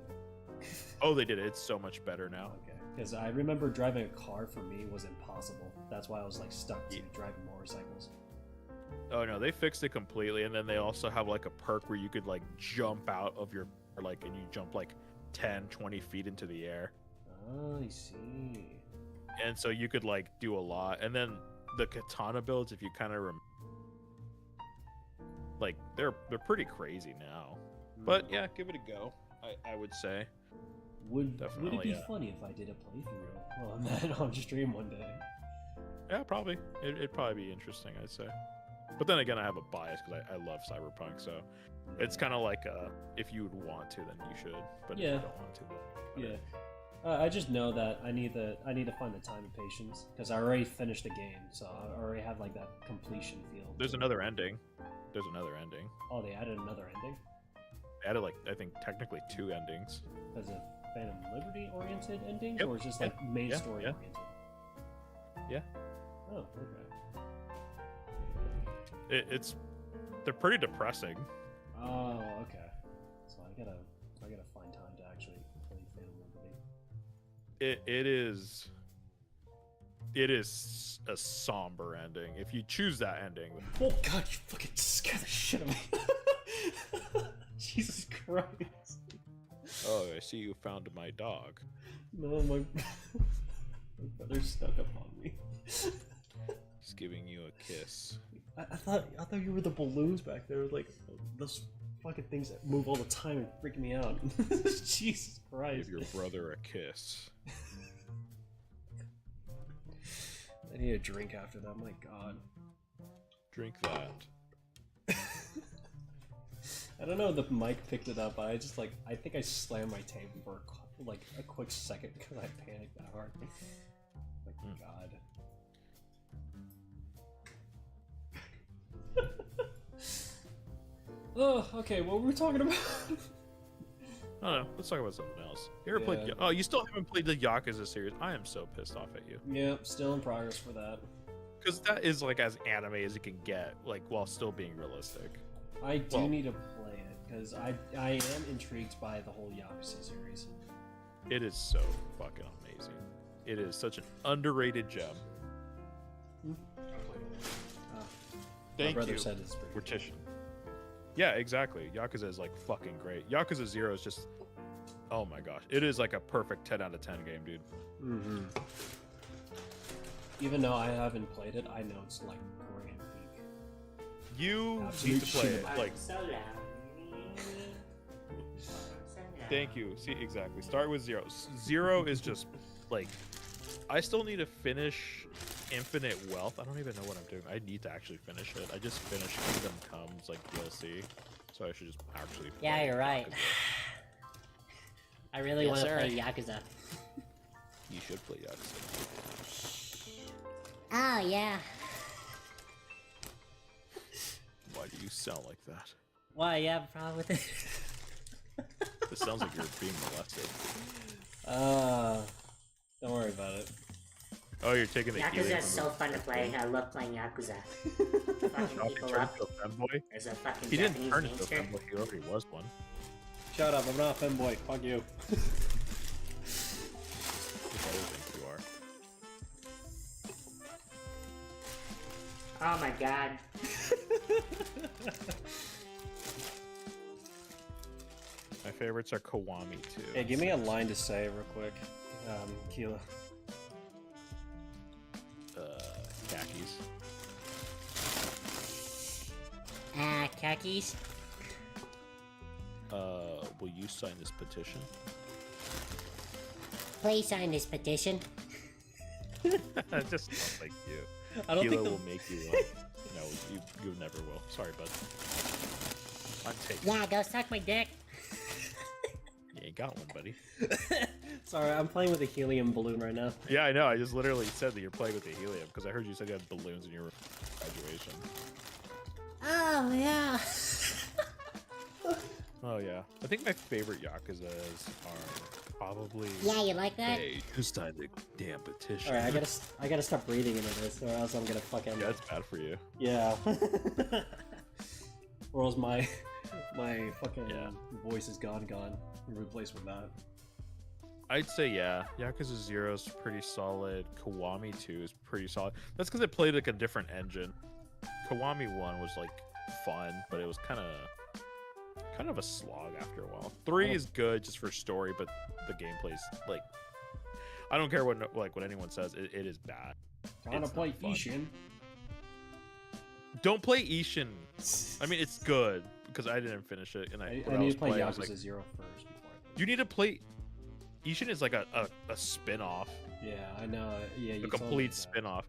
Oh, they did it. It's so much better now. Okay, because I remember driving a car for me was impossible. That's why I was like stuck to Yeah. driving motorcycles. Oh no, they fixed it completely, and then they also have like a perk where you could like jump out of your and you jump like 10, 20 feet into the air, Oh, I see. and so you could like do a lot. And then the katana builds, if you kind of like they're pretty crazy now. But yeah, give it a go. I would say. Would it Definitely, be yeah. funny if I did a playthrough on stream one day? Yeah, probably. It'd probably be interesting, I'd say. But then again, I have a bias because I love Cyberpunk, so it's kind of like if you would want to, then you should. But if Yeah. you don't want to, then Yeah. I just know that I need to find the time and patience because I already finished the game, so I already have like that completion feel. There's to it. another ending. There's another ending. Oh, they added another ending. They added like I think technically 2 endings. Is it Phantom Liberty oriented endings, Yep, or is it just yeah, like main yeah, story yeah. oriented? Yeah. Oh, okay. They're pretty depressing. Oh, okay. So I gotta find time to actually play Phantom Liberty. It is it is a somber ending. If you choose that ending, Oh god, you fucking scared the shit out of me. Jesus Christ. oh, I see you found my dog. No, my brother stuck up on me. He's giving you a kiss. I thought you were the balloons back there, like those fucking things that move all the time and freak me out. Jesus Christ. Give your brother a kiss. I need a drink after that. My God. Drink that. I don't know if the mic picked it up, but I think I slammed my table for a quick second because I panicked that hard. My God. Oh, okay. What were we talking about? I don't know. Let's talk about something else. You ever played? Yeah. Oh, you still haven't played the Yakuza series. I am so pissed off at you. Yep, still in progress for that. Because that is like as anime as it can get, like while still being realistic. I do Well- need to play it because I am intrigued by the whole Yakuza series. It is so fucking amazing. It is such an underrated gem. My Thank brother you. said it's pretty good. Mortician. Yeah, exactly. Yakuza is like fucking great. Yakuza 0 is just, oh my gosh, it is like a perfect 10 out of 10 game, dude. Mm-hmm. Even though I haven't played it, I know it's like grand peak. You Absolute need to play shit. it. Like, So loud. thank you. See, exactly. Start with 0. 0 is just like, I still need to finish Infinite Wealth. I don't even know what I'm doing. I need to actually finish it. I just finished Kingdom Comes like DLC, so I should just actually. Yeah, play you're right. Yakuza. I really Yes, want to sir. play Yakuza. You should play Yakuza. Oh, yeah. Why do you sound like that? Why, you have a problem with it? This sounds like you're being molested. Don't worry about it. Oh, you're taking the Yakuza helium is so fun to play. I love playing Yakuza. Fucking Oh, he people turned up. into a femboy? There's a fucking He didn't Japanese turn into a gangster. femboy. He already was one. Shut up, I'm not a femboy. Fuck you. If I think you are. Oh my god. My favorites are Kiwami too. Hey, give me a line to say real quick. Keela. Khakis. Khakis. Will you sign this petition? Please sign this petition. Just not like you. I don't Keela think will make you. No, you never will. Sorry, bud. I'm taking. Yeah, go suck my dick. You ain't got one, buddy. Sorry, I'm playing with a helium balloon right now. Yeah, I know. I just literally said that you're playing with the helium because I heard you said you had balloons in your graduation. Oh, yeah. Oh yeah, I think my favorite Yakuzas are probably. Yeah, you like that? Hey, you signed the damn petition. Alright, I gotta stop breathing into this, or else I'm gonna fucking. Yeah, that's bad for you. Yeah. Or else my fucking Yeah. voice is gone, replaced with that. I'd say yeah. Yakuza 0 is pretty solid. Kiwami 2 is pretty solid. That's because it played like a different engine. Kiwami 1 was like fun, but it was kind of a slog after a while. 3 is good just for story, but the gameplay's like, I don't care what anyone says. It is bad. Trying to It's play not fun. Ishin. Don't play Ishin. I mean, it's good because I didn't finish it, and I when need was to play playing, I was Yakuza like, 0 first before I play. you need to play. Ishin is like a spin-off, Yeah, I know. Yeah, you a told me complete that. spin-off.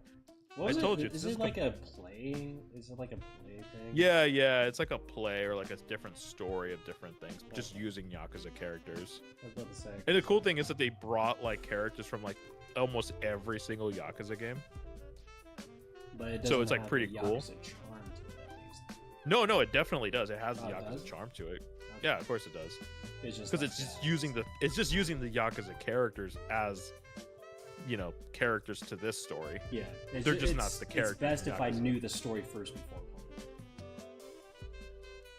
What was I told you, Is this is it like a play? Is it like a play thing? Yeah, it's like a play or like a different story of different things, just using Yakuza characters. I was about to say. And the cool thing is that they brought like characters from like almost every single Yakuza game. But it so doesn't it's, like, have pretty the cool. Yakuza charm to it, at least. No, it definitely does. It has Oh, the it Yakuza does? charm to it. Okay. Yeah, of course it does. It's just Because like, it's just using the Yakuza characters as, characters to this story. Yeah, They're just not the characters It's best in if I Yakuza. knew the story first before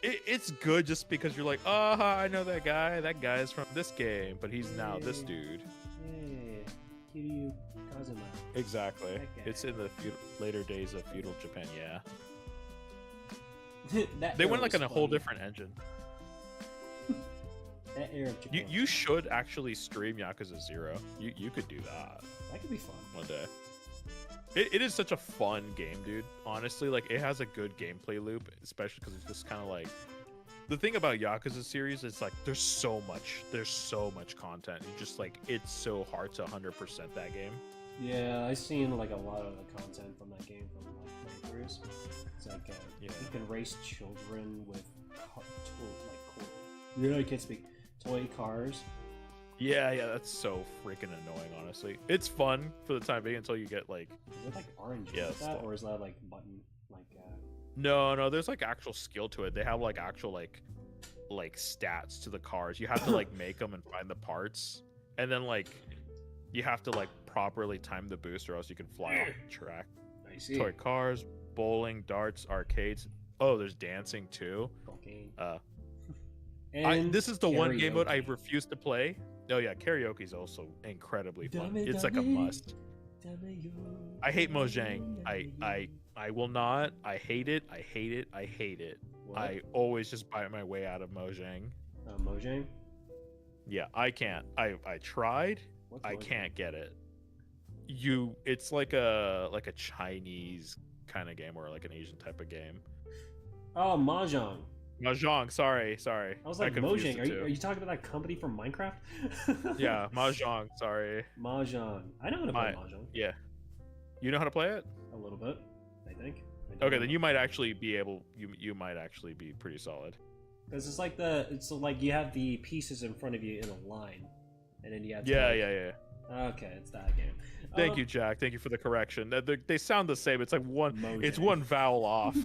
playing. It's good just because you're like, oh, I know that guy. That guy's from this game, but he's now this dude. Hey, Kiryu Kazuma. Exactly. Okay. It's in the later days of feudal Japan. Yeah. That They era went like was in a whole funny. different engine. That era of Japan. You should actually stream Yakuza 0. You could do that That could be fun. one day. It is such a fun game, dude. Honestly, like it has a good gameplay loop, especially because it's just kind of like the thing about Yakuza series is like there's so much content. You just like it's so hard to 100% that game. Yeah, I've seen like a lot of the content from that game from like playthroughs. It's like Yeah. you can race children with yeah, I can't speak. Toy cars. Yeah, that's so freaking annoying. Honestly, it's fun for the time being until you get like Is it like orange? Yeah, like it's that, fun. or is that like button like? no, there's like actual skill to it. They have like actual like stats to the cars. You have to like make them and find the parts, and then like you have to like properly time the boost, or else you can fly off the track. I see. Toy cars, bowling, darts, arcades. Oh, there's dancing too. Cocaine. This is the one game mode I karaoke. refuse to play. Oh yeah, karaoke is also incredibly fun. Dame, It's like a dame, must. I hate Mojang. I will not. I hate it. I hate it. I hate it. What? I always just buy my way out of Mojang. Mojang. Yeah, I can't. I tried. What's I Mojang? can't get it. It's like a Chinese kind of game or like an Asian type of game. Oh, Mahjong. Mahjong, sorry. I was like, confused Mojang. the Are two. you talking about that company from Minecraft? Yeah, Mahjong, sorry. Mahjong. I know how to play Mahjong. Yeah. You know how to play it? A little bit, I think. Okay, then you might actually be able. You might actually be pretty solid. Because it's like you have the pieces in front of you in a line, and then you have. Yeah. Okay, it's that game. Thank you, Jack. Thank you for the correction. They sound the same. It's like one. Mojang. It's one vowel off.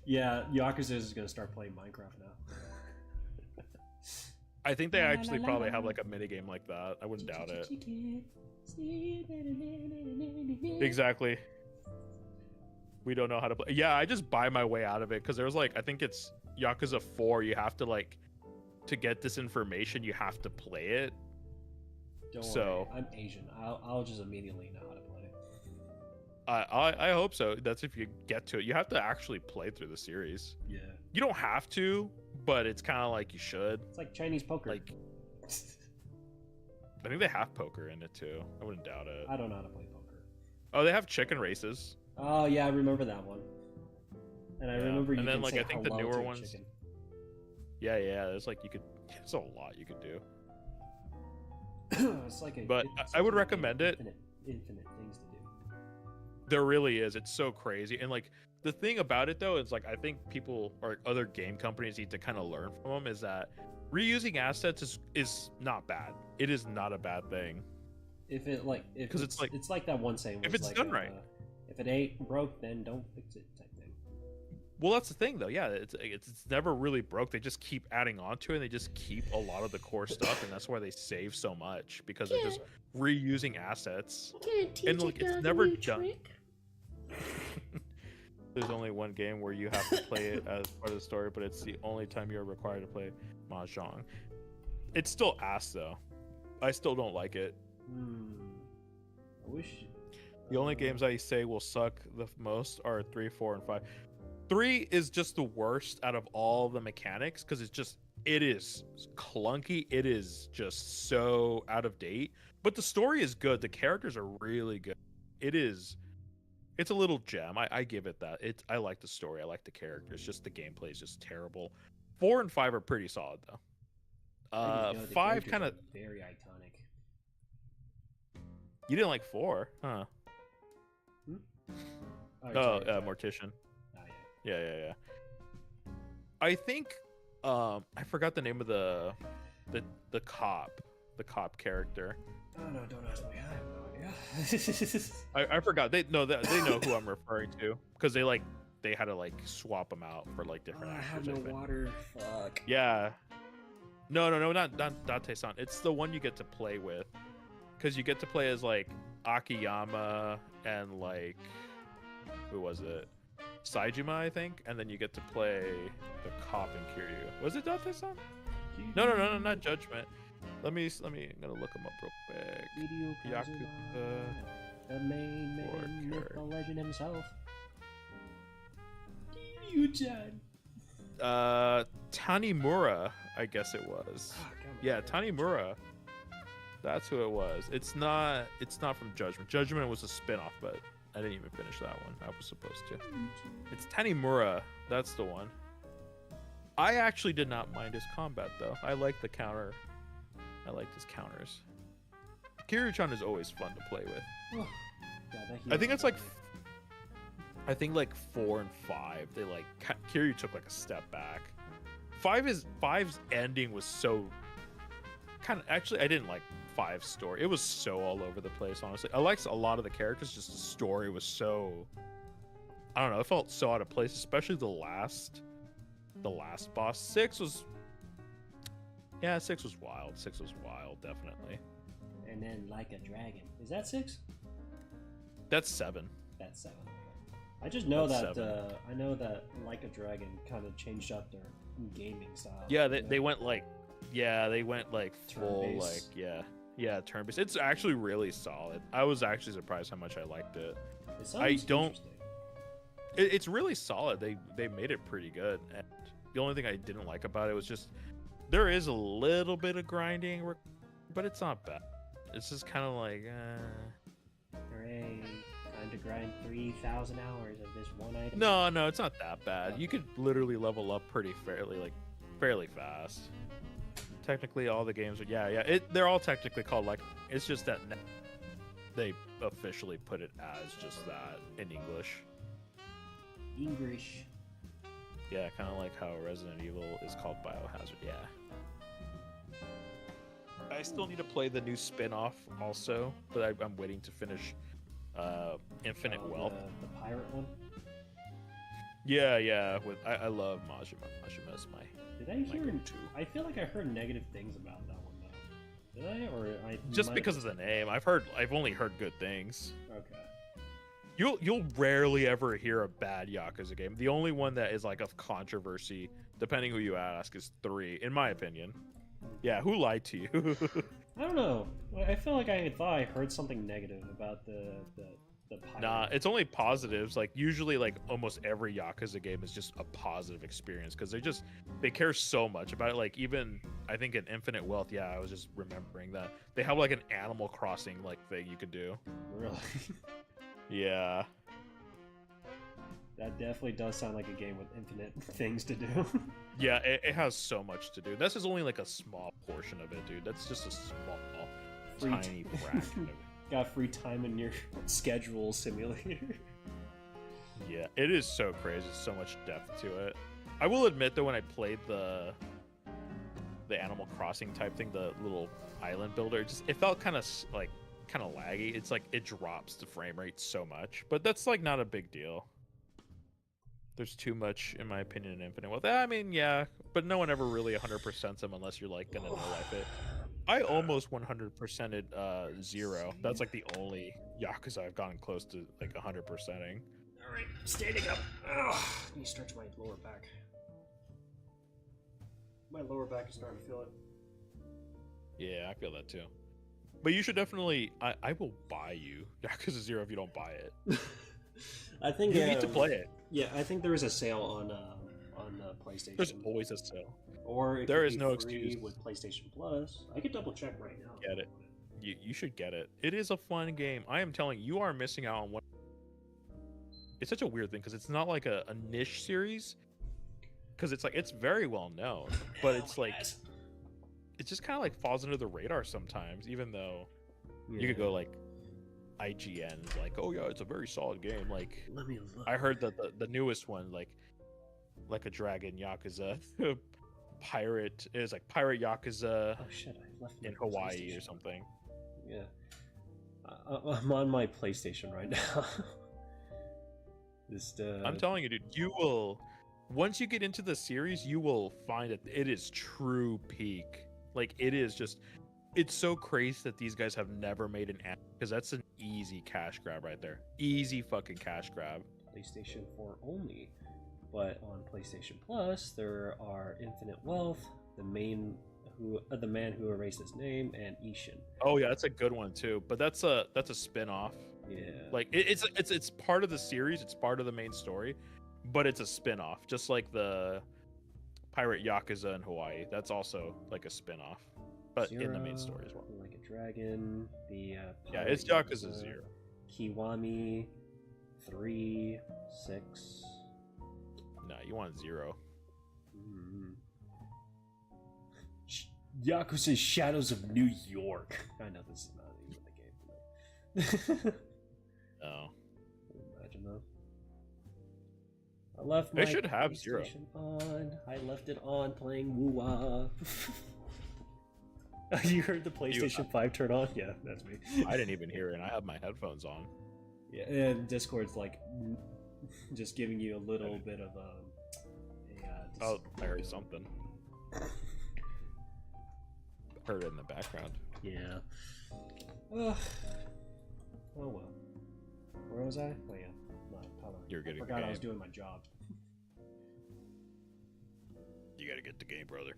Yeah, Yakuza is gonna start playing Minecraft now. I think they actually probably have like a mini game like that. I wouldn't doubt it. Exactly. We don't know how to play. Yeah, I just buy my way out of it because there was like I think it's Yakuza 4. You have to like to get this information. You have to play it. Don't So- worry, I'm Asian. I'll just immediately know how to play. I hope so. That's if you get to it. You have to actually play through the series. Yeah, You don't have to, but it's kind of like you should. it's like Chinese poker. Like, I think they have poker in it too. I wouldn't doubt it. I don't know how to play poker. Oh, they have chicken races. Oh yeah, I remember that one. And I Yeah, remember you and then, can like, say I think the hello newer to a ones- chicken. Yeah. There's like there's a lot you could do. It's like a. But it's I would like recommend it. Infinite things to do. There really is. It's so crazy. And like the thing about it though is like I think people or other game companies need to kind of learn from them is that reusing assets is not bad. It is not a bad thing. If it like, if 'Cause it's like- it's like that one saying. if was it's like, done right. If it ain't broke, then don't fix it. Type thing. Well, that's the thing though. Yeah, it's never really broke. They just keep adding on to it and they just keep a lot of the core stuff and that's why they save so much because they're just reusing assets. Can't teach And, look, a it's dog a never new done. trick. There's only one game where you have to play it as part of the story, but it's the only time you're required to play Mahjong. It's still ass though. I still don't like it. I wish. The only games I say will suck the most are 3, 4, and 5. 3 is just the worst out of all the mechanics because it is clunky. It is just so out of date. But the story is good. The characters are really good. It's a little gem. I give it that. I like the story. I like the characters. Just the gameplay is just terrible. 4 and 5 are pretty solid though. I think, the 5 characters kind are of. very iconic. You didn't like 4, huh? Sorry. Mortician. Oh, yeah. Yeah. I think I forgot the name of the cop character. Oh no! Don't ask me. I have no idea. I forgot. They know who I'm referring to because they had to like swap them out for like different I actors. have I no think. water. Fuck. Yeah. No, not Dante-san. It's the one you get to play with, because you get to play as like Akiyama and like who was it? Saijima, I think, and then you get to play the cop in Kiryu. Was it Dante-san? No, not Judgment. Let me. I'm gonna look him up real quick. Video Yakuza. The main man, myth, the character. legend himself. You-chan. Tanimura, I guess it was. Yeah, Tanimura. That's who it was. It's not from Judgment. Judgment was a spin-off, but I didn't even finish that one. I was supposed to. It's Tanimura. That's the one. I actually did not mind his combat though. I like the counter. I liked his counters. Kiryu-chan is always fun to play with. Oh, yeah, I think it's like 4 and 5. They like Kiryu took like a step back. 5's ending was so kind of, actually I didn't like 5's story. It was so all over the place, honestly. I liked a lot of the characters, just the story was so, I don't know, it felt so out of place, especially the last boss. 6 was wild. 6 was wild, definitely. And then Like a Dragon. Is that 6? That's 7. That's 7. I just know That's that I know that Like a Dragon kind of changed up their gaming style. Yeah, they went like full Turn-based. like turn-based. It's actually really solid. I was actually surprised how much I liked it. It sounds interesting. It's really solid. They made it pretty good. And the only thing I didn't like about it was just there is a little bit of grinding, but it's not bad. It's just kind of like Hooray! Time to grind 3,000 hours of this one item. no, it's not that bad. You could literally level up pretty fairly fast. Technically, all the games are they're all technically called like. It's just that they officially put it as just that in English. English. Yeah, kind of like how Resident Evil is called Biohazard. Yeah. I still need to play the new spin-off also, but I'm waiting to finish Infinite Wealth. The pirate one. Yeah. I love Majima. Majima's my Did I hear? go-to. I feel like I heard negative things about that one though. Did I? Or I Just might- because of the name. I've only heard good things. Okay. You'll rarely ever hear a bad Yakuza game. The only one that is like of controversy, depending who you ask, is 3, in my opinion. Yeah, who lied to you? I don't know. I feel like I thought I heard something negative about the pirate. Nah, it's only positives. Like usually, like almost every Yakuza game is just a positive experience because they care so much about it. Like even I think in Infinite Wealth, yeah, I was just remembering that they have like an Animal Crossing like thing you could do. Really. Yeah. That definitely does sound like a game with infinite things to do. Yeah, it has so much to do. This is only like a small portion of it, dude. That's just a small, Free tiny fraction of it. Got free time in your schedule simulator. Yeah, it is so crazy. So much depth to it. I will admit though, when I played the Animal Crossing type thing, the little island builder, it felt kind of laggy. It's like it drops the frame rate so much, but that's like not a big deal. There's too much, in my opinion, in Infinite Wealth. I mean, yeah, but no one ever really 100%s them unless you're like gonna know life it. I almost 100%ed Zero. That's like the only Yakuza I've gotten close to like 100%ing. Alright, standing up. Ugh, let me stretch my lower back. My lower back is starting to feel it. Yeah, I feel that too. But you should definitely. I will buy you Yakuza 0 if you don't buy it. I think You need to play it. Yeah, I think there is a sale on PlayStation. There's always a sale. Or it There could is be no free excuse. with PlayStation Plus. I could double check right now. Get it. You should get it. It is a fun game. I am telling you, you are missing out on one. It's such a weird thing because it's not like a niche series. Because it's very well known, but it's like it just kind of like falls under the radar sometimes. Even though you could go like IGN, like, oh yeah, it's a very solid game. Like, Let me look. I heard that the newest one, like a Dragon Yakuza pirate, is like Pirate Yakuza Oh shit! I left my in Hawaii PlayStation. or something. Yeah, I'm on my PlayStation right now. Just I'm telling you, dude, you will, once you get into the series, you will find that it is true peak. Like, it is just, it's so crazy that these guys have never made an app, because that's an easy cash grab right there. Easy fucking cash grab. PlayStation 4 only, but on PlayStation Plus there are Infinite Wealth, the man who erased his name, and Ishin. Oh yeah, that's a good one too. But that's a spin-off. Yeah. Like it's part of the series, it's part of the main story, but it's a spin-off, just like the Pirate Yakuza in Hawaii. That's also like a spin-off, but in the main story as well. Like a Dragon. The Yeah, it's Yakuza 0. Kiwami 3, 6. No, you want 0. Yakuza Shadows of New York. I know this is not even the game. No. Imagine though. I left They my should have 0. PlayStation on. I left it on playing Woo-Wah. You heard the PlayStation 5 turn on? Yeah, that's me. I didn't even hear it, and I have my headphones on. Yeah, and Discord's like just giving you a little bit of Oh, I heard something. Heard it in the background. Yeah. Oh well. Where was I? Oh yeah. No, hold on. You're getting I the forgot I game. was doing my job. You gotta get the game, brother.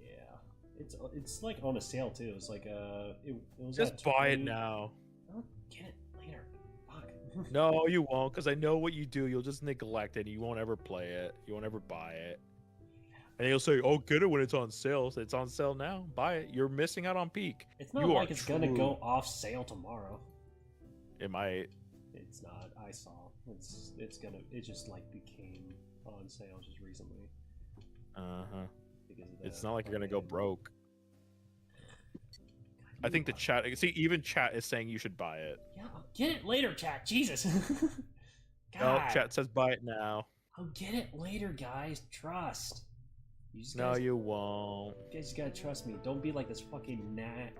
Yeah. It's like on a sale too. It's like it was Just at buy it 20 now. I'll get it later. Fuck. No, you won't, because I know what you do. You'll just neglect it. You won't ever play it. You won't ever buy it. And you'll say, "Oh, get it when it's on sale." It's on sale now. Buy it. You're missing out on peak. It's not You like are it's gonna true. go off sale tomorrow. It might. It's not. I saw. It's gonna. It just like became on sale just recently. Because of It's not like you're gonna go fucking- broke. I think the chat. See, even chat is saying you should buy it. Yeah, I'll get it later, chat. Jesus. No, God. chat says buy it now. I'll get it later, guys. Trust. You just No, guys, you won't. you guys gotta trust me. Don't be like this fucking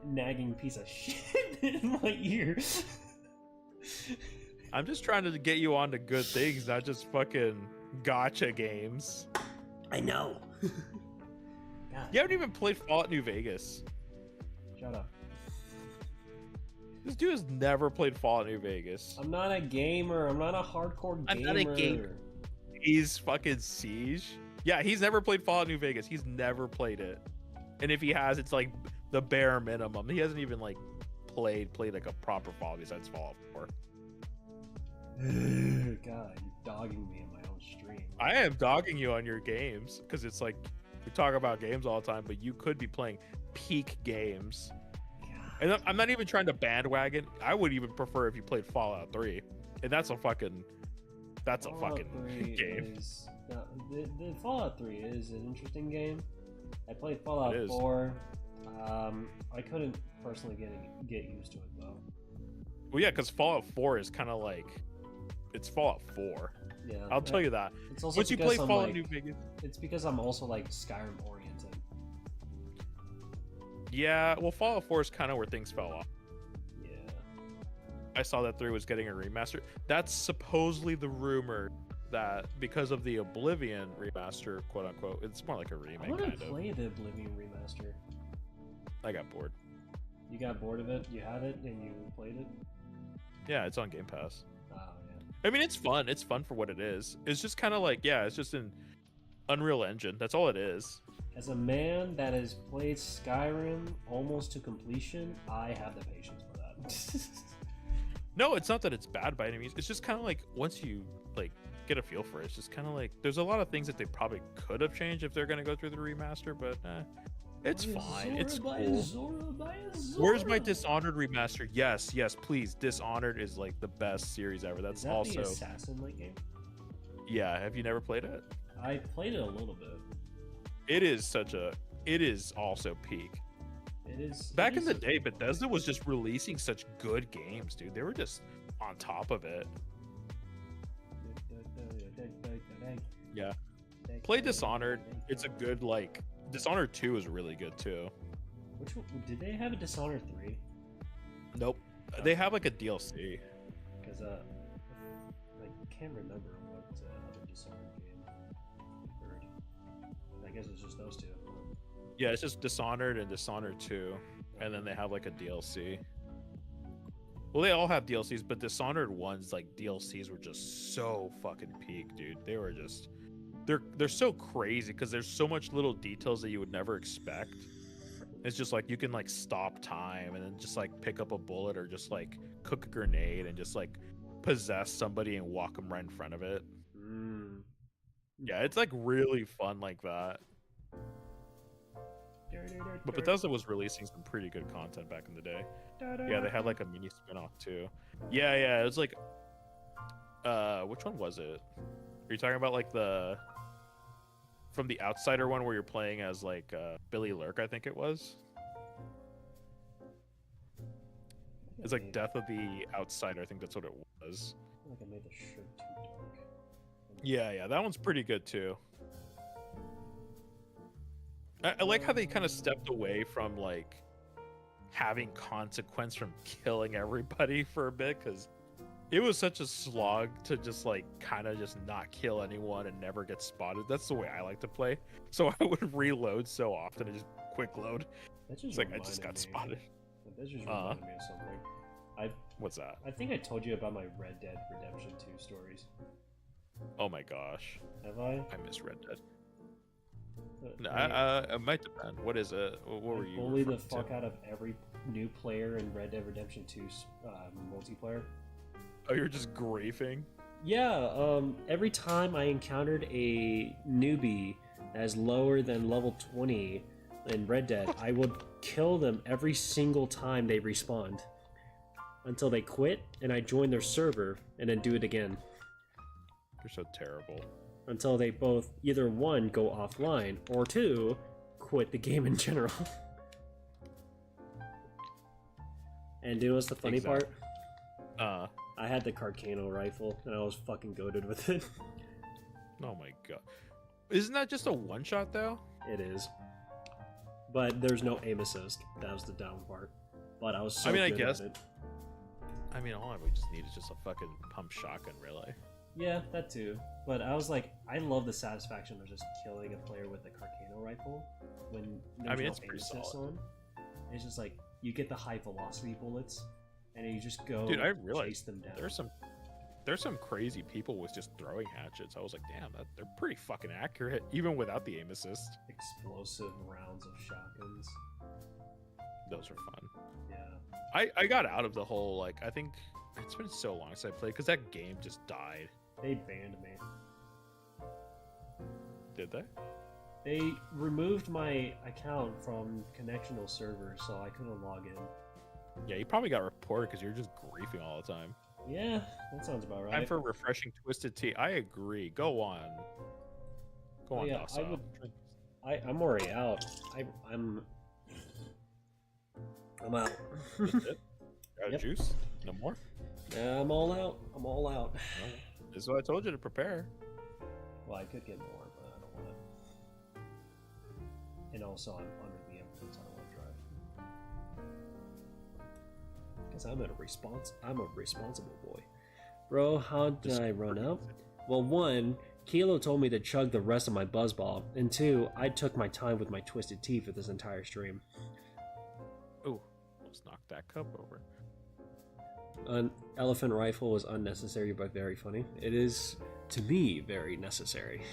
nagging piece of shit in my ear. I'm just trying to get you on to good things, not just fucking gotcha games. I know. God, You haven't even played Fallout New Vegas. shut up. This dude has never played Fallout New Vegas. I'm not a gamer. I'm not a hardcore gamer. I'm not a gamer. He's fucking Siege. Yeah, he's never played Fallout New Vegas. He's never played it. And if he has, it's like the bare minimum. He hasn't even like played like a proper Fallout besides Fallout 4. God, you're dogging me in my own stream. I am dogging you on your games because it's like we talk about games all the time, but you could be playing peak games. And I'm not even trying to bandwagon. I would even prefer if you played Fallout 3, and that's a fucking Fallout 3 game. Is, the Fallout 3 is an interesting game. I played Fallout It is. 4. I couldn't personally get used to it though. Well, yeah, because Fallout 4 is kind of like it's Fallout 4. Yeah, I'll tell you that. It's also Once you because play I'm Fallout like, New Vegas, it's because I'm also like Skyrim oriented. yeah. Well, Fallout 4 is kind of where things fell off. Yeah. I saw that 3 was getting a remaster. That's supposedly the rumor that because of the Oblivion remaster, quote unquote, it's more like a I remake want kind to of. play the Oblivion remaster. I got bored. You got bored of it? You had it and you played it? Yeah, it's on Game Pass. Oh yeah. I mean, it's fun. It's fun for what it is. It's just kind of like, yeah, it's just an Unreal Engine. That's all it is. As a man that has played Skyrim almost to completion, I have the patience for that. No, it's not that it's bad by any means. It's just kind of like once you like get a feel for it, it's just kind of like there's a lot of things that they probably could have changed if they're gonna go through the remaster, but it's fine. It's cool. Where's my Dishonored remaster? Yes, please. Dishonored is like the best series ever. That's Is that also the assassin-like game? yeah. Have you never played it? I played it a little bit. It is it is also peak. It is Back in the day, Bethesda was just releasing such good games, dude. They were just on top of it. Yeah. Play Dishonored. It's a good like Dishonored 2 is really good too. Which one, did they have a Dishonored 3? Nope. They have like a DLC. Because I can't remember what other Dishonored game I heard. I guess it's just those two. Yeah, it's just Dishonored and Dishonored 2, and then they have like a DLC. Well, they all have DLCs, but Dishonored ones like DLCs were just so fucking peak, dude. They were just they're so crazy because there's so much little details that you would never expect. It's just like you can like stop time and then just like pick up a bullet or just like cook a grenade and just like possess somebody and walk them right in front of it. Yeah, it's like really fun like that. But Bethesda was releasing some pretty good content back in the day. Yeah, they had like a mini spin-off too. Yeah, it was like which one was it? Are you talking about like the from the Outsider one where you're playing as like Billy Lurk, I think it was? It's like Death of the Outsider, I think that's what it was. I feel like I made the shirt too dark. Yeah, that one's pretty good too. I like how they kind of stepped away from like having consequence from killing everybody for a bit, because it was such a slog to just like kind of just not kill anyone and never get spotted. That's the way I like to play. So I would reload so often and just quick load. It's like I just got spotted. That just reminded me of something. What's that? I think I told you about my Red Dead Redemption 2 stories. Oh my gosh. Have I? I miss Red Dead. No, I it might depend. What is it? What were you? Bully the fuck out of every new player in Red Dead Redemption 2's multiplayer. Oh, you're just griefing? Yeah, every time I encountered a newbie as lower than level 20 in Red Dead, I would kill them every single time they respawned. Until they quit, and I join their server, and then do it again. You're so terrible. Until they both, either one, go offline, or two, quit the game in general. And do you know what's the funny part? I had the Carcano rifle, and I was fucking goated with it. Oh my god. Isn't that just a one-shot, though? It is. But there's no aim assist. That was the down part. But I was so I good guess. at it. I mean, all I would just need is just a fucking pump shotgun relay. Yeah, that too. But I was like, I love the satisfaction of just killing a player with a Carcano rifle when there's no it's aim pretty assist solid. on. It's just like, you get the high velocity bullets, and you just go Dude, I realized chase them down. There's some crazy people with just throwing hatchets. I was like, damn, they're pretty fucking accurate, even without the aim assist. Explosive rounds of shotguns. Those are fun. Yeah. I got out of the whole, like, I think it's been so long since I played, because that game just died. They banned me. Did they? They removed my account from connectional servers, so I couldn't log in. Yeah, you probably got reported because you're just griefing all the time. Yeah, that sounds about right. Time for refreshing Twisted Tea. I agree. Go on. Go on, yeah, Docile. I'm already out. I'm out. That's it? Got Yep. juice? No more? Yeah, I'm all out. I'm all out. No. This is what I told you to prepare. Well, I could get more, but I don't want it. And also, I'm under the influence. I don't want to drive. Because I'm a responsible boy. Bro, how did I run out? Well, one, Kilo told me to chug the rest of my buzzball, and two, I took my time with my Twisted Tea for this entire stream. Ooh, let's knock that cup over. An elephant rifle was unnecessary but very funny. It is, to me, very necessary.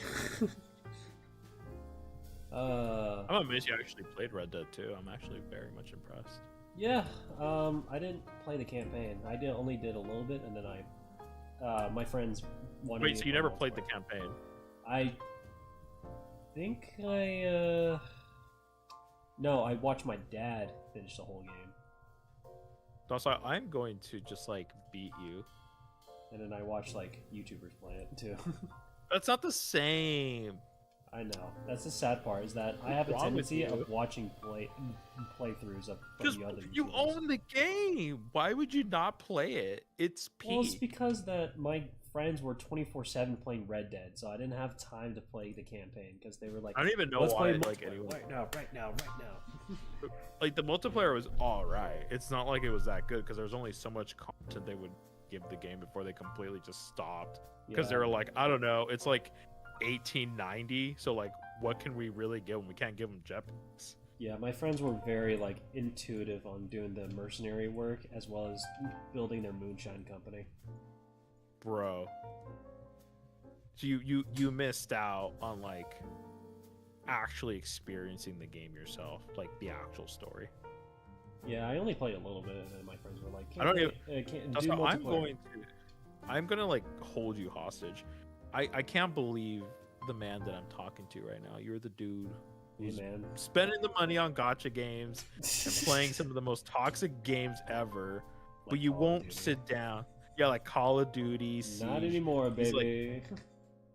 I'm amazed you actually played Red Dead 2. I'm actually very much impressed. Yeah, I didn't play the campaign. I only did a little bit, and then my friends wanted me Wait, to so you play never played the multiplayer. campaign? I think no, I watched my dad finish the whole game. Docile, I'm going to just like beat you. And then I watched like YouTubers play it too. That's not the same. I know. That's the sad part, is that I have a What's wrong with tendency you? of watching playthroughs of Just the other you YouTubers. own the game. Why would you not play it? It's Well, it's P. because that my friends were 24/7 playing Red Dead, so I didn't have time to play the campaign because they were like, I don't even know let's why. play Like multiplayer anyone, right now. like the multiplayer was all right. It's not like it was that good because there was only so much content they would give the game before they completely just stopped. Because they were like, I don't know, it's like 1890, so like, what can we really give them? We can't give them jetpacks. Yeah, my friends were very like intuitive on doing the mercenary work as well as building their moonshine company. Bro, so you missed out on like actually experiencing the game yourself, like the actual story. Yeah, I only played a little bit, and then my friends were like, I don't can't That's do how multiplayer. I'm gonna like hold you hostage. I can't believe the man that I'm talking to right now. You're the dude Hey, who's man. spending the money on gacha games and playing some of the most toxic games ever, but Like you Call of won't Duty. sit down. Yeah, like Call of Duty, Siege. Not anymore, He's like, baby.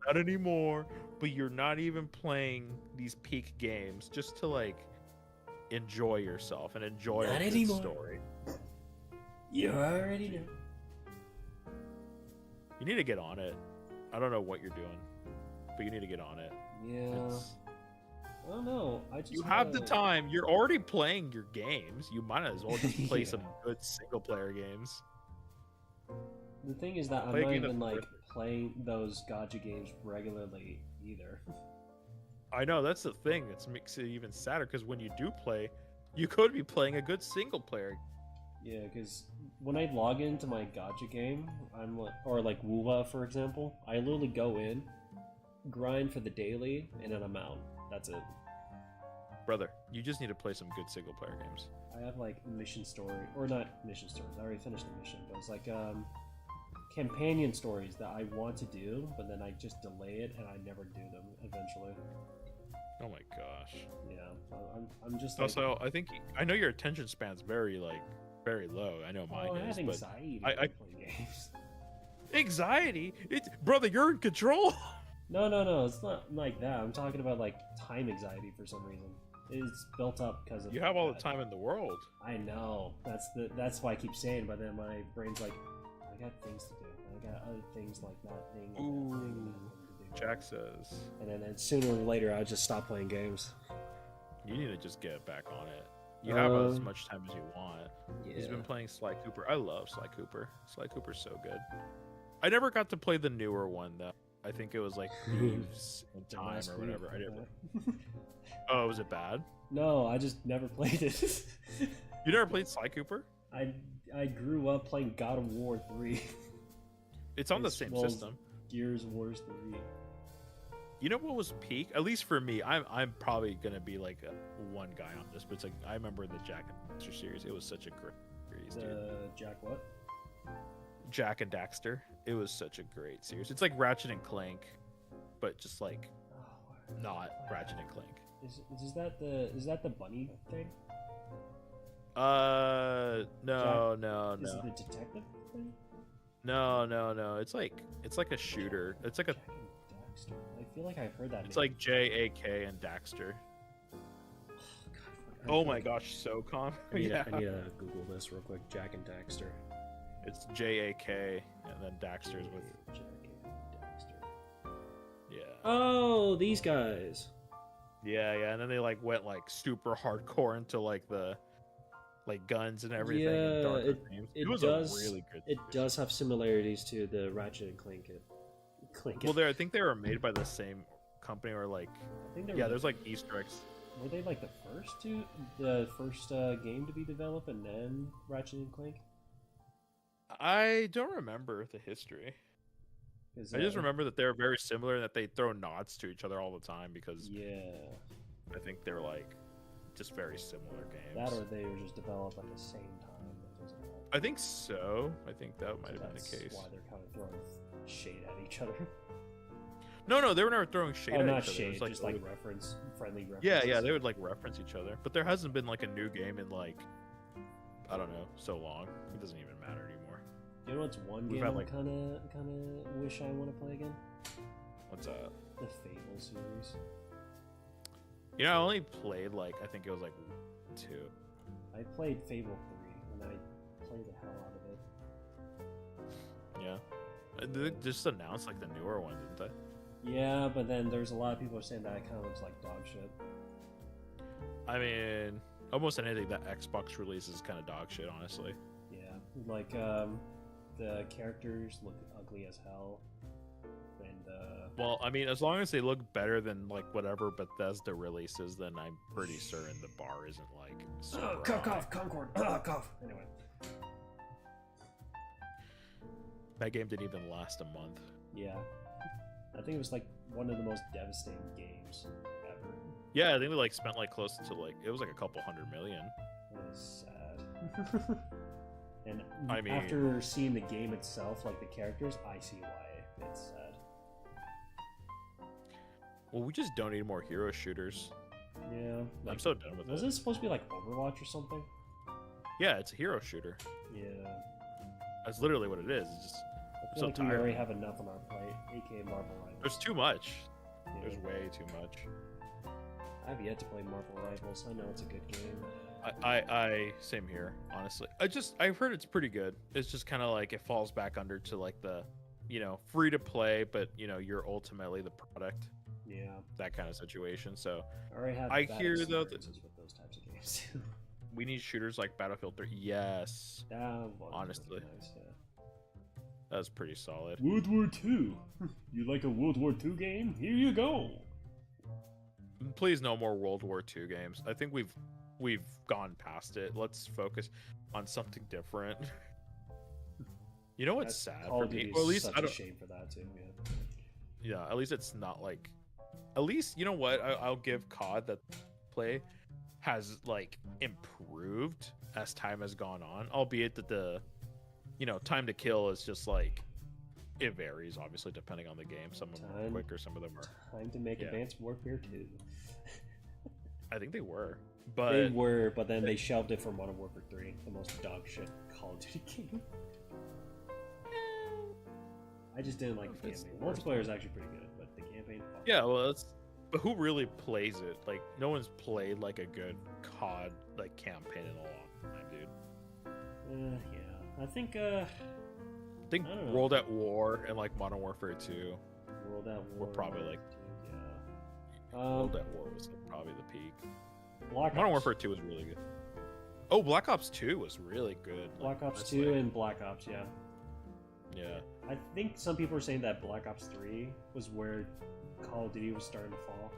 not anymore. But you're not even playing these peak games just to like enjoy yourself and enjoy Not a good anymore. story. You already know. You need to get on it. I don't know what you're doing, but you need to get on it. Yeah. It's, I don't know. I just you have the time. You're already playing your games. You might as well just play some good single player games. The thing is that I'm Play a not game that's even like worth it. playing those gacha games regularly either. I know, that's the thing that makes it even sadder, because when you do play, you could be playing a good single player. Yeah, because when I log into my gacha game, I'm like, or like Wuwa for example, I literally go in, grind for the daily, and then I'm out. That's it. Brother, you just need to play some good single player games. I have like mission story, or not mission stories. I already finished the mission, but it's like companion stories that I want to do, but then I just delay it and I never do them eventually. Oh my gosh. Yeah, I'm just like, Also, I know your attention span's very low. I know mine I is, have but anxiety I- when I play games. anxiety. It's brother, you're in control. No, it's not like that. I'm talking about like time anxiety for some reason. It's built up because of You have all the that. time in the world. I know. That's why I keep saying. But then my brain's like, I got things to do. I got other things like that thing. And that thing, and that thing to do. Jack says And then sooner or later, I'll just stop playing games. you need to just get back on it. You have as Um, much time as you want. Yeah. He's been playing Sly Cooper. I love Sly Cooper. Sly Cooper's so good. I never got to play the newer one though. I think it was like Thieves in The Time last or week, whatever. I never. okay. Oh, was it bad? No, I just never played it. You never played Sly Cooper? I grew up playing God of War 3. It's on the It's- same well, system. Gears Wars 3. You know what was peak? At least for me, I'm probably gonna be like one guy on this, but it's like I remember the Jack and Daxter series. It was such a great series, dude. Jack what? Jack and Daxter. It was such a great series. It's like Ratchet and Clank, but just like Oh, not Ratchet and Clank. is that the bunny thing? No. Is it the detective thing? No. It's like a shooter. It's like a Jack and Daxter. I feel like I've heard that. it's name. like JAK and Daxter. Oh, God, fuck, I Oh feel my like- gosh, SOCOM. I need, Yeah. to, I need to Google this real quick. Jack and Daxter. It's JAK and then Daxter's with Jack and Daxter. yeah. Oh, these guys. Yeah, and then they like went like super hardcore into like the like guns and everything. Yeah, and darker themes. it was does- a really good. It series. does have similarities to the Ratchet and Clank. Well, I think they were made by the same company, or like I think they yeah, were, there's like Easter eggs. were they like the first game to be developed, and then Ratchet and Clank? I don't remember the history. 'Cause, I just remember that they're very similar and that they throw nods to each other all the time because Yeah, I think they're like just very similar games. that or they were just developed at the same time. That doesn't help. I think so. I think that might So have been that's the case. why they're kind of throwing shade at each other. No, they were never throwing shade Oh, at not each other. It shade, was, just like reference, friendly reference. yeah, they would like reference each other. But there hasn't been like a new game in like I don't know, so long. It doesn't even matter anymore. You know what's one We've game had, I like- kind of wish I want to play again? What's that? The Fable series. You know, I only played like I think it was like 2. I played Fable 3, and I played the hell out of it. Yeah. They just announced like the newer one, didn't they? Yeah, but then there's a lot of people saying that it kind of looks like dog shit. I mean, almost anything that Xbox releases is kind of dog shit, honestly. Yeah, like the characters look ugly as hell, and Well, I mean, as long as they look better than like whatever Bethesda releases, then I'm pretty certain the bar isn't like. super cough, high. cough, Concord, cough. Anyway, That game didn't even last a month. yeah, I think it was like one of the most devastating games ever. Yeah, I think we like spent like close to like it was like a couple $100 million. That is sad. And I mean- after seeing the game itself, like the characters, I see why it's sad. Well, we just don't need more hero shooters. Yeah. I'm Like, so done with was it. it supposed to be like Overwatch or something? Yeah, it's a hero shooter. Yeah. That's literally what it is. It's just I feel so like we tired. already have enough on our plate, aka Marvel Rivals. there's too much. Yeah. There's way too much. I've yet to play Marvel Rivals. I know it's a good game. I same here, honestly. I've heard it's pretty good. It's just kind of like it falls back under to like the, free to play, but you're ultimately the product. Yeah. That kind of situation. So I already have I bad hear, though, that- experiences with those types of games. we need shooters like Battlefield 3. Yes, That one was Honestly. nice, yeah. that was pretty solid. World War II. You like a World War II game? Here you go. Please, no more World War II games. I think we've gone past it. Let's focus on something different. You know what's sad Call for of me? Duty is Well, at least such I a don't. shame for that too. Yeah. Yeah, at least it's not like. At least you know what? I'll give COD that play has like improved as time has gone on. Albeit that the, time to kill is just like, it varies obviously depending on the game. Some of them are Time- quicker, some of them are. Time to make Yeah. Advanced Warfare 2. I think they were, but They were, but then they shelved it for Modern Warfare 3, the most dog shit Call of Duty game. I just didn't like the It's campaign. the worst Multiplayer is actually pretty good, but the campaign. Fuck. yeah, well, but who really plays it? Like, no one's played like a good COD like campaign in a long time, dude. Yeah. I think I think I don't know. World at War and like Modern Warfare 2. World at War. We're probably like- yeah. World at War was like, probably the peak. Black Modern Ops. Warfare 2 was really good. Oh, Black Ops 2 was really good. Black Like, Ops that's 2 like- and Black Ops, yeah. yeah. I think some people are saying that Black Ops 3 was where Call of Duty was starting to fall.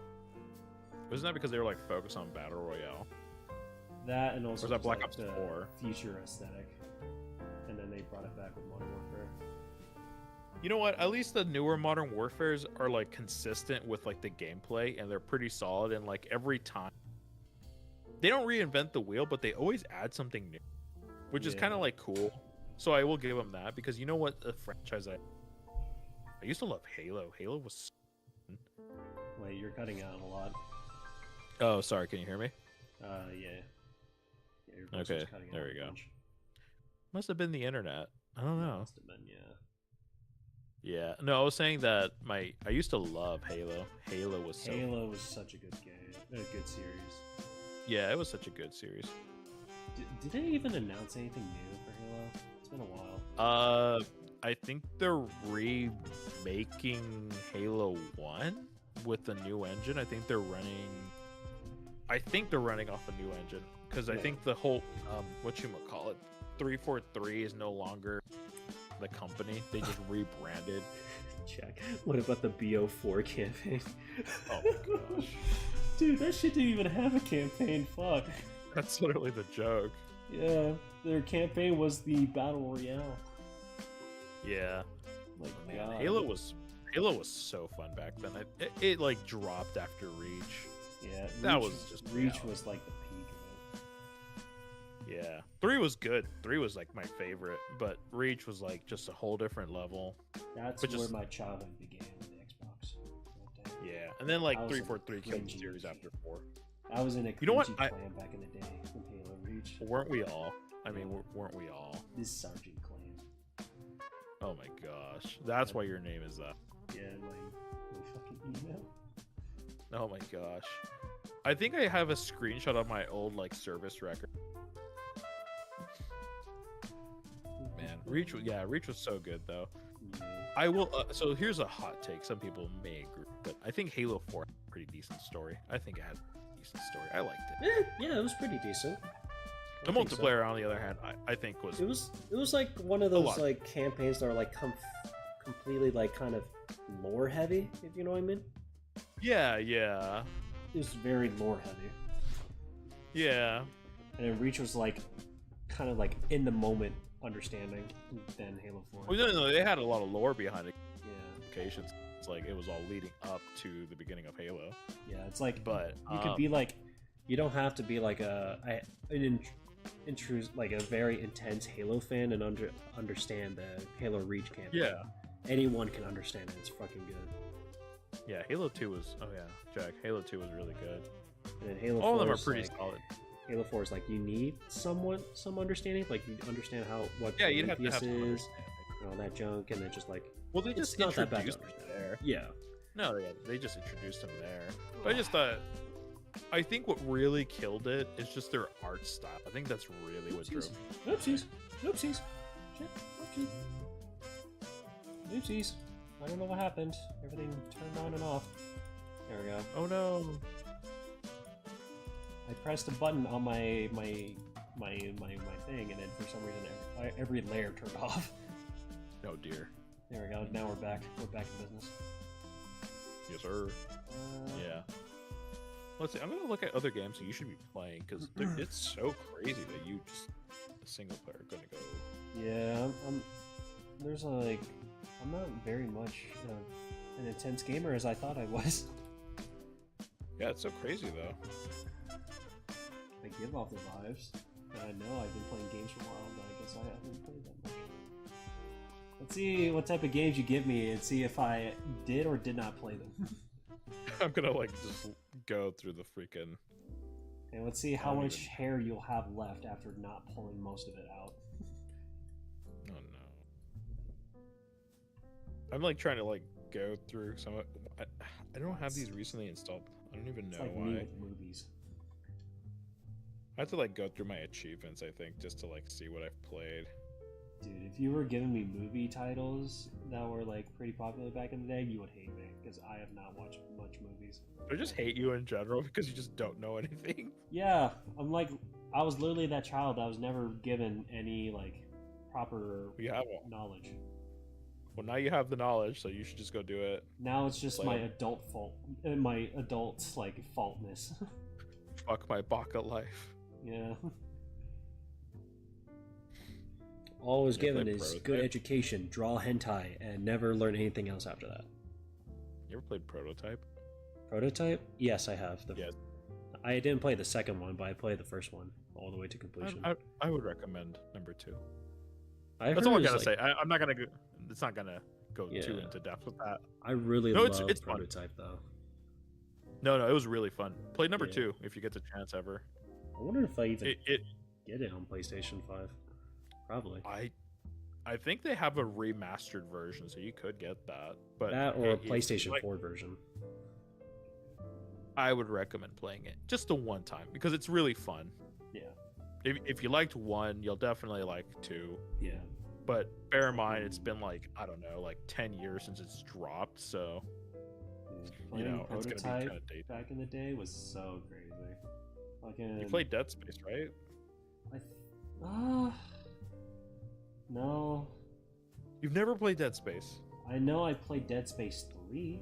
Wasn't that because they were like focused on Battle Royale? That and also Or was that just, Black like, Ops the 4? future aesthetic. And then they brought it back with Modern Warfare. You know what? At least the newer Modern Warfares are like consistent with like the gameplay, and they're pretty solid. And like every time, they don't reinvent the wheel, but they always add something new, which is Yeah. kind of like cool. So I will give them that, because you know what? A franchise I used to love Halo. Halo was. Wait, you're cutting out a lot. Oh, sorry. Can you hear me? Yeah. Yeah, your voice was Okay, cutting there out we a go. bunch. Must have been the internet. I don't know. Must have been, yeah. Yeah. No, I was saying that I used to love Halo. Halo was so. Halo was such a good game, a good series. Yeah, it was such a good series. Did they even announce anything new for Halo? It's been a while. I think they're remaking Halo 1 with the new engine. I think they're running off a new engine, because I Yeah. think the whole whatchamacallit 343 is no longer the company. They just rebranded. Check. What about the BO4 campaign? Oh my gosh. Dude, that shit didn't even have a campaign. Fuck. That's literally the joke. Yeah, their campaign was the Battle Royale. Yeah. Like, Man, God. Halo was so fun back then. It like dropped after Reach. Yeah, that Reach was just Reach reality. was like the peak of it. Yeah. 3 was good. 3 was like my favorite, but Reach was like just a whole different level. That's But where just- my childhood began with the Xbox. Right there. Yeah. And then like I was 343 killed the cringy series kid. after 4. I was in a You know what? cringy clan back in the day with Halo Reach. Weren't we all? I mean, weren't we all? This Sergeant clan. Oh my gosh. That's why your name is that. Yeah, my fucking email. Oh my gosh. I think I have a screenshot of my old like service record. Man, Reach was so good though. Yeah. I will. So here's a hot take. Some people may agree, but I think Halo 4 had a pretty decent story. I think it had a decent story. I liked it. Yeah, it was pretty decent. The I think so. multiplayer, on the other hand, I think was. It was like one of A those lot. like campaigns that are like completely like kind of lore heavy, if you know what I mean. Yeah, yeah, It was very lore heavy, yeah. and then Reach was like kind of like in the moment understanding than Halo 4. Well, no, they had a lot of lore behind it. Yeah, Locations, it's like it was all leading up to the beginning of Halo. Yeah, it's like, But you could be like, you don't have to be like like a very intense Halo fan and understand the Halo Reach campaign. Yeah. Anyone can understand it. It's fucking good. Yeah, Halo 2 was. Oh yeah, Jack. Halo 2 was really good. And then Halo 4 All of them are is pretty like, solid. Halo 4 is like, you need some understanding, like you understand what Yeah, you'd have to have some is understanding. and all that junk, and then just like, Well, they it's just not that bad to introduced him understand. there. Yeah. No, yeah, they just introduced him there. But I just thought, I think what really killed it is just their art style. I think that's really what drove. Oopsies. Oopsies. Shit. Oopsies. Oopsies. I don't know what happened. Everything turned on and off. There we go. Oh no! I pressed a button on my thing, and then for some reason every layer turned off. Oh dear. There we go. Now we're back. We're back in business. Yes, sir. Yeah. Let's see. I'm gonna look at other games that you should be playing because it's so crazy that you just the single player are gonna go. Yeah, there's like, I'm not very much an intense gamer as I thought I was. Yeah, it's so crazy though. I give off the vibes, and I know I've been playing games for a while, but I guess I haven't played that much. Let's see what type of games you give me and see if I did or did not play them. I'm gonna like just go through the freaking. And let's see how much hair you'll have left after not pulling most of it out. Oh no. I'm like trying to like go through some. I don't have these recently installed. I don't even know It's like why. me with movies. I have to like go through my achievements, I think, just to like see what I've played. Dude, if you were giving me movie titles that were like pretty popular back in the day, you would hate me because I have not watched much movies. I just hate you in general because you just don't know anything. Yeah, I'm like, I was literally that child that was never given any like proper You have one. knowledge. Well, now you have the knowledge, so you should just go do it. Now it's just Play my it. adult fault, my adult like faultness. Fuck my Baka life. Yeah. All I was Yeah, given play is Prototype. good education, draw hentai, and never learn anything else after that. You ever played Prototype? Prototype? Yes, I have. Yes. I didn't play the second one, but I played the first one all the way to completion. I would recommend number 2. I That's heard all I it's, gotta like, say. I'm not gonna go. It's not gonna go too Yeah. into depth with that. I really No, love it's fun. Prototype though. No, it was really fun. Play number Yeah. 2 if you get the chance ever. I wonder if I even It get it on PlayStation 5. Probably. I think they have a remastered version, so you could get that. But That or a if you PlayStation like- 4 version. I would recommend playing it just the one time because it's really fun. Yeah. If you liked 1, you'll definitely like 2. Yeah. But bear in mind, it's been like, I don't know, like 10 years since it's dropped, so Playing know, it's gonna be Prototype kinda dated. back in the day was so crazy. Fucking. you played Dead Space, right? No. You've never played Dead Space. I know I played Dead Space 3.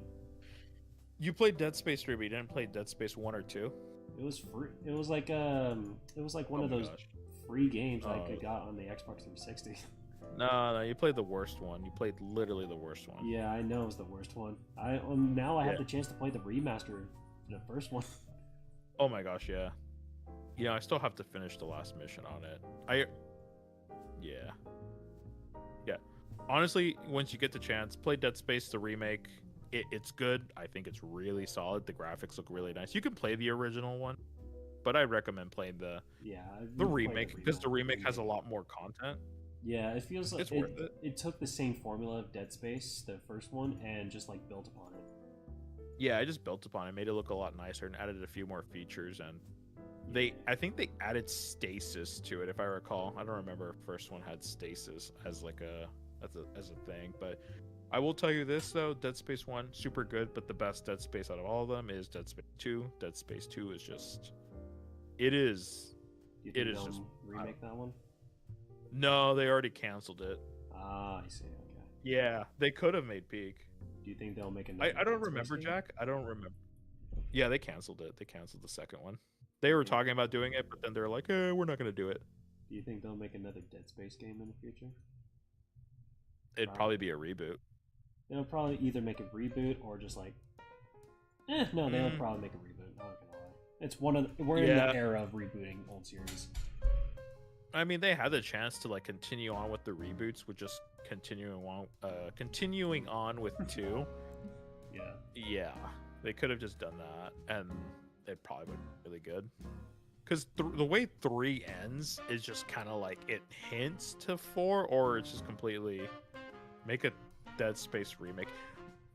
You played Dead Space 3, but you didn't play Dead Space 1 or 2? It was free. It was like one Oh of my those gosh. free games I Oh. could got on the Xbox 360. No, you played the worst one. You played literally the worst one. Yeah, I know it was the worst one. Now I Yeah. have the chance to play the remaster, the first one. Oh my gosh, yeah. I still have to finish the last mission on it. Yeah. Honestly, once you get the chance, play Dead Space the remake. It's good. I think it's really solid. The graphics look really nice. You can play the original one, but I recommend playing the remake because the remake has a lot more content. Yeah, it feels like It's worth it. it took the same formula of Dead Space, the first one, and just like built upon it. Yeah, I just built upon it, made it look a lot nicer, and added a few more features. And I think they added stasis to it, if I recall. I don't remember if first one had stasis as like as a thing, but I will tell you this though: Dead Space 1 super good, but the best Dead Space out of all of them is Dead Space 2. Dead Space 2 is just Do you it think is they'll just remake that one. no, they already canceled it. Ah, I see. Okay. Yeah, they could have made Peak. Do you think they'll make another? I don't Dead Space remember, game? Jack. I don't remember. Yeah, they canceled it. They canceled the second one. They were talking about doing it, but then they're like, we're not going to do it. Do you think they'll make another Dead Space game in the future? It'd probably be a reboot. They'll probably either make a reboot or just like, no, they'll probably make a reboot. I'm not gonna lie. It's we're in the era of rebooting old series. I mean, they had the chance to like continue on with the reboots, with just continuing on with 2. Yeah. Yeah, they could have just done that, and it probably would be really good. Because the way 3 ends is just kind of like it hints to 4, or it's just completely make a Dead Space remake.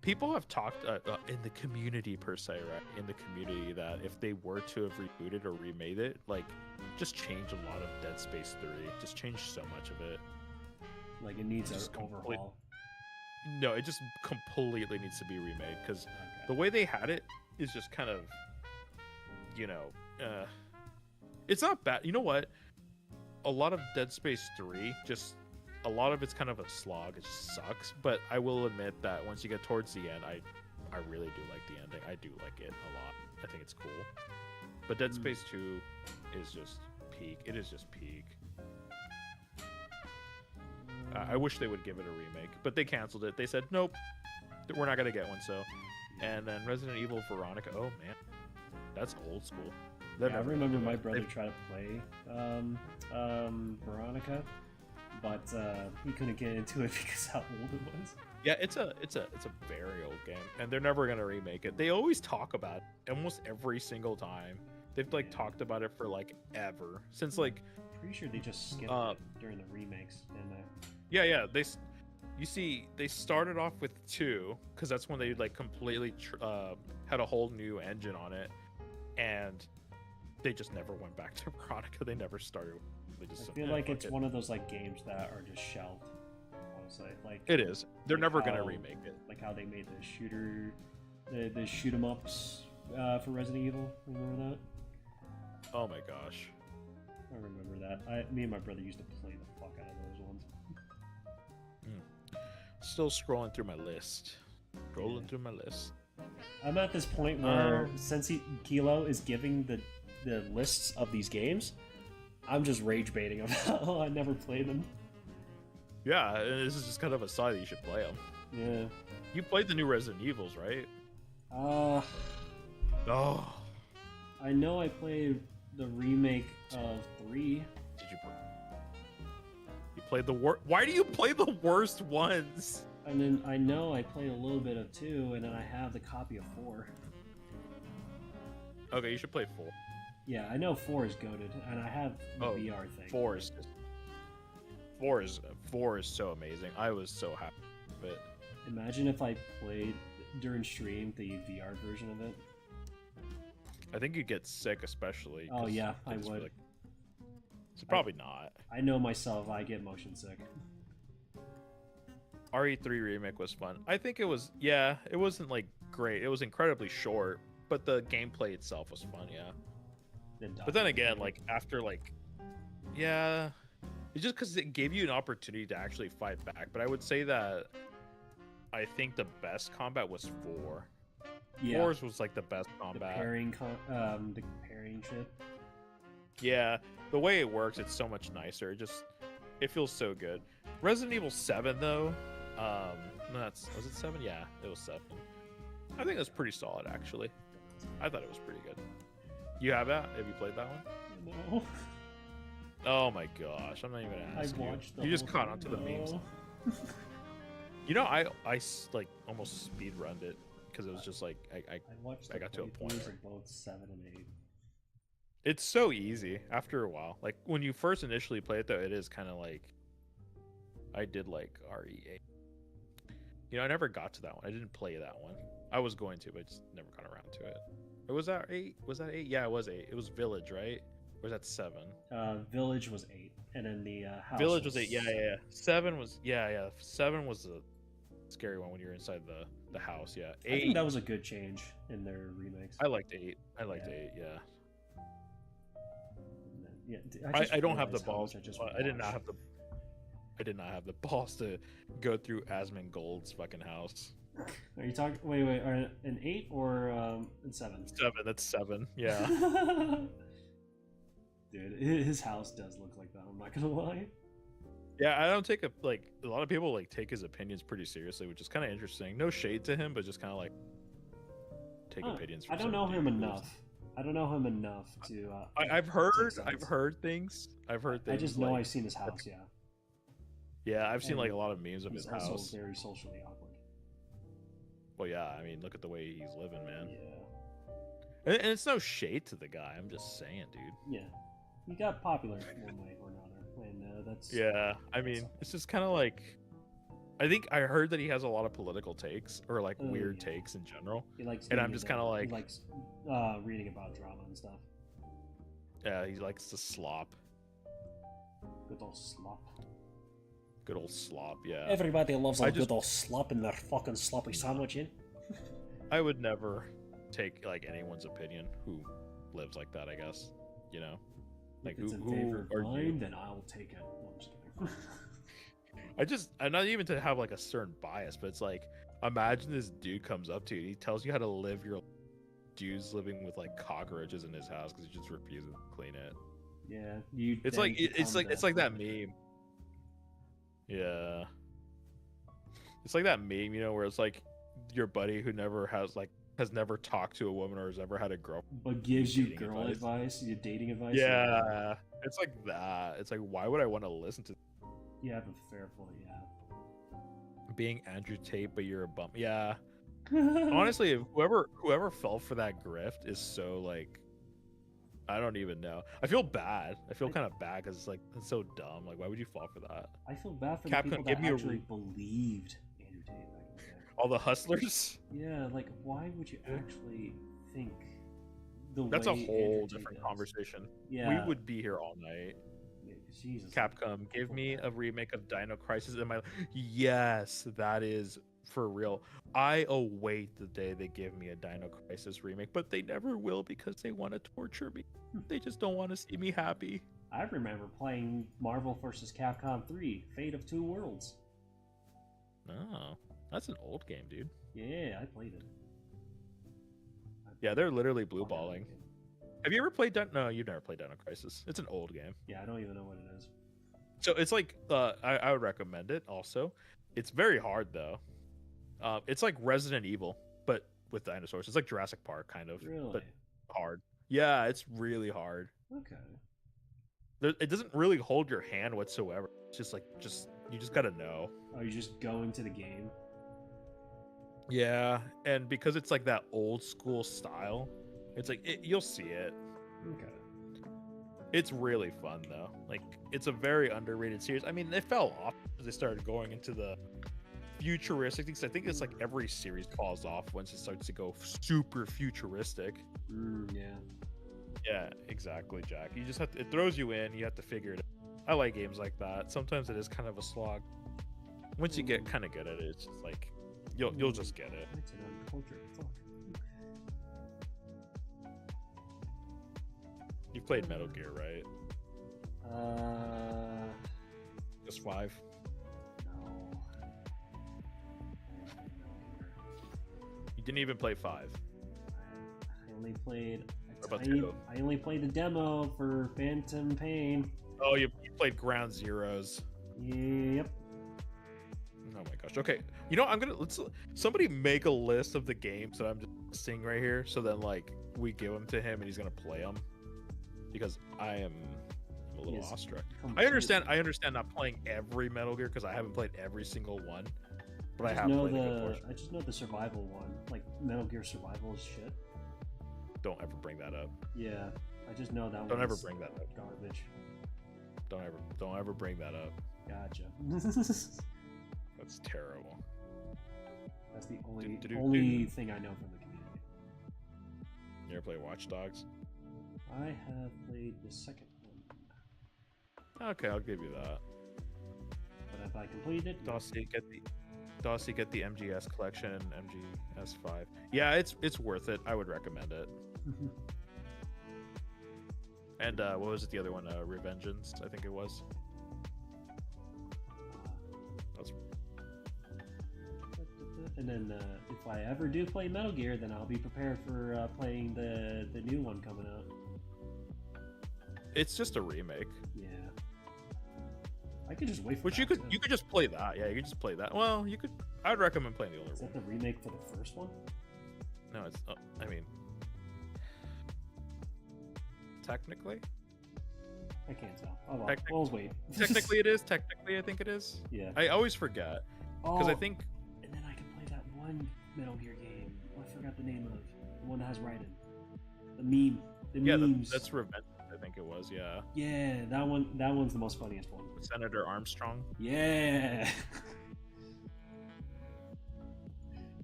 People have talked in the community per se, right? In the community, that if they were to have rebooted or remade it, like just change a lot of Dead Space 3, just change so much of it. Like it needs an overhaul. No, it just completely needs to be remade because the way they had it is just kind of, it's not bad. You know what? A lot of Dead Space 3 a lot of it's kind of a slog. It just sucks. But I will admit that once you get towards the end, I really do like the ending. I do like it a lot. I think it's cool. But Dead Space 2 is just peak. It is just peak. I wish they would give it a remake, but they canceled it. They said, nope, we're not going to get one. So, and then Resident Evil Veronica. Oh, man. That's old school. Yeah, I remember my brother tried to play Veronica, but he couldn't get into it because how old it was. Yeah, it's a very old game, and they're never gonna remake it. They always talk about it almost every single time. They've like talked about it for like ever since like. Pretty sure they just skipped it during the remakes, didn't they? Yeah. They started off with 2 because that's when they like completely had a whole new engine on it, and they just never went back to Veronica. They never started. They just I feel like it's one of those like games that are just shelved. Honestly, like it is. They're like never gonna remake it. Like how they made the shoot 'em ups for Resident Evil. Remember that? Oh my gosh. I remember that. Me and my brother used to play the fuck out of those ones. Still scrolling through my list. Through my list. I'm at this point where since Kilo is giving the lists of these games, I'm just rage baiting them. I never played them. Yeah, and this is just kind of a sign that you should play them. Yeah. You played the new Resident Evils, right? Oh. I know I played the remake of 3. Did you play? You played the worst. Why do you play the worst ones? And then I know I played a little bit of 2, and then I have the copy of 4. Okay, you should play 4. Yeah, I know 4 is goated, and I have the VR thing. 4 is so amazing. I was so happy with it. Imagine if I played during stream the VR version of it. I think you'd get sick, especially. Oh yeah, I would. Like... So probably not. I know myself. I get motion sick. RE3 remake was fun. I think it was. Yeah, it wasn't like great. It was incredibly short, but the gameplay itself was fun. Yeah. But then again, like after like, yeah, it's just because it gave you an opportunity to actually fight back. But I would say that I think the best combat was 4. Yeah. 4's was like the best combat. The pairing shit. Yeah, the way it works, it's so much nicer. It feels so good. Resident Evil 7 though, was it 7? Yeah, it was 7. I think it was pretty solid actually. I thought it was pretty good. You have that? Have you played that one? No. Oh my gosh, I'm not even gonna ask you. You just caught onto the memes. You know, I like almost speed runned it because it was just like I got to a point where both 7 and 8. It's so easy after a while. Like when you first initially play it though, it is kind of like I did like RE8. You know, I never got to that one. I didn't play that one. I was going to, but I just never got around to it. Was that 8? Was that 8? Yeah, it was 8. It was Village, right? Or was that 7? Village was 8, and then the house. Village was 8. Yeah. 7 was 7 was the scary one when you're inside the house. Yeah. 8. I think that was a good change in their remakes. I liked 8. I liked 8. Yeah. Yeah. I don't have the balls. I did not have the balls to go through Asmongold's fucking house. Are you talking? Wait. Are an 8 or in 7? 7. That's 7. Yeah. Dude, his house does look like that. I'm not gonna lie. Yeah, I don't take a lot of people like take his opinions pretty seriously, which is kind of interesting. No shade to him, but just kind of like take opinions. From I don't know somebody him who's- enough. I don't know him enough to. I've heard sides. things. I've heard things. I just know like, I've seen his house. Yeah. Yeah, I've seen And like a lot of memes of He's his also house. very socially awkward. Well, yeah, I mean, look at the way he's living, man. Yeah. And it's no shade to the guy. I'm just saying, dude. Yeah. He got popular one way or another, and that's. Yeah, I mean, it's just kind of like. I think I heard that he has a lot of political takes or like weird yeah. takes in general. He likes. And I'm getting just into- kinda like- He likes reading about drama and stuff. Yeah, he likes to slop. Good old slop. Good old slop, yeah. Everybody loves I a just- good old slop in their fucking sloppy sandwich, in. I would never take like anyone's opinion who lives like that, I guess. You know? Like If it's in who favor of are mine, you? then I'll take it. No, I'm just kidding. I'm not even to have like a certain bias, but it's like imagine this dude comes up to you and he tells you how to live your dude's living with like cockroaches in his house because he just refuses to clean it. Yeah, you. It's then like it's become like that meme. Yeah. It's like that meme, you know, where it's like your buddy who never has never talked to a woman or has ever had a girlfriend. But gives you dating girl advice, you dating advice. Yeah. It's like that. It's like why would I want to listen to You have a fair point. Yeah. being Andrew Tate but you're a bum? Yeah. Honestly, if whoever fell for that grift is so like I don't even know. I feel bad. I feel kind of bad because it's so dumb. Like, why would you fall for that? I feel bad for Capcom, the people give that me a actually believed Andrew Tate back in the day. All the hustlers. Yeah, like why would you actually think the That's a way whole Andrew Tate different does? conversation. Yeah. We would be here all night. Jesus. Capcom, give me a remake of Dino Crisis in my. Yes, that is for real. I await the day they give me a Dino Crisis remake, but they never will because they want to torture me. They just don't want to see me happy. I remember playing Marvel vs. Capcom 3, Fate of Two Worlds. No, that's an old game, dude. Yeah, I played it. Yeah, they're literally blue Fucking balling. game. Have you ever played No, you've never played Dino Crisis. It's an old game. Yeah, I don't even know what it is. So it's like I would recommend it also. It's very hard though. It's like Resident Evil, but with dinosaurs. It's like Jurassic Park kind of, Really? but hard. Yeah, it's really hard. Okay. It doesn't really hold your hand whatsoever. It's just like you just gotta know. Oh, you just go into the game? Yeah, and because it's like that old school style, it's like you'll see it. Okay. It's really fun though. Like it's a very underrated series. I mean, they fell off as they started going into the futuristic things. I think it's like every series falls off once it starts to go super futuristic. Yeah. Yeah, exactly, Jack. You just have to, it throws you in, you have to figure it out. I like games like that. Sometimes it is kind of a slog. Once you get kind of good at it, it's just like you'll just get it. That's an uncultured fuck. You've played Metal Gear, right? Just 5. No. You didn't even play 5. I only played. What about 2? I only played the demo for Phantom Pain. Oh, you played Ground Zeroes. Yep. Oh my gosh. Okay. You know, let's somebody make a list of the games that I'm just seeing right here, so then like we give them to him and he's gonna play them. Because I'm a little Yes. awestruck. I understand not playing every Metal Gear because I haven't played every single one, but I have played a good portion. I just know the survival one, like Metal Gear Survival is shit. Don't ever bring that up. Yeah, I just know that one. Don't ever bring that up. Garbage. Don't ever bring that up. Gotcha. That's terrible. That's the only Do-do-do-do. thing I know from the community. You ever play Watch Dogs? I have played the second one, Okay, I'll give you that. but have I completed it? Docile, get the MGS collection and MGS5. Yeah, it's worth it. I would recommend it. And what was it? The other one, Revengeance, I think it was. That's And then if I ever do play Metal Gear, then I'll be prepared for playing the new one coming out. it's just a remake. Yeah. I could just wait for Which that, too. you could just play that. Yeah, you could just play that. Well, you could. I'd recommend playing the older Is one. that the remake for the first one? No, it's. I mean, technically, I can't tell. Oh well, Technic- we'll wait. technically it is. Technically, I think it is. Yeah. I always forget because I think. And then I can play that one Metal Gear game. I forgot the name of it. The one that has Raiden. The meme. The Yeah, memes. that's Revenge. I think it was. Yeah. Yeah, that one. That one's the most funniest one. Senator Armstrong. Yeah.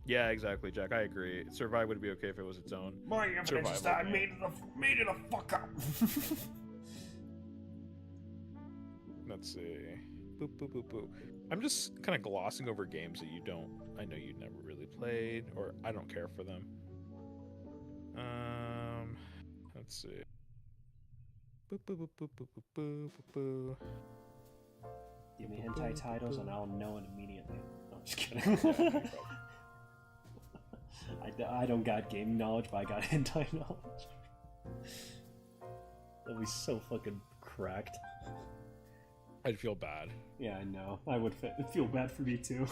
Yeah, exactly, Jack. I agree. Survive would be okay if it was its own. My evidence Survival is that I game. made it a fuck up. Let's see. Boop, boop, boop, boop. I'm just kind of glossing over games that I know you never really played, or I don't care for them. Let's see. Boop, boop, boop, boop, boop, boop, boop, boop. Give me hentai titles and I'll know it immediately. No, I'm just kidding. I don't got game knowledge, but I got hentai knowledge. That'd be so fucking cracked. I'd feel bad. Yeah, I know. I would feel bad for me too.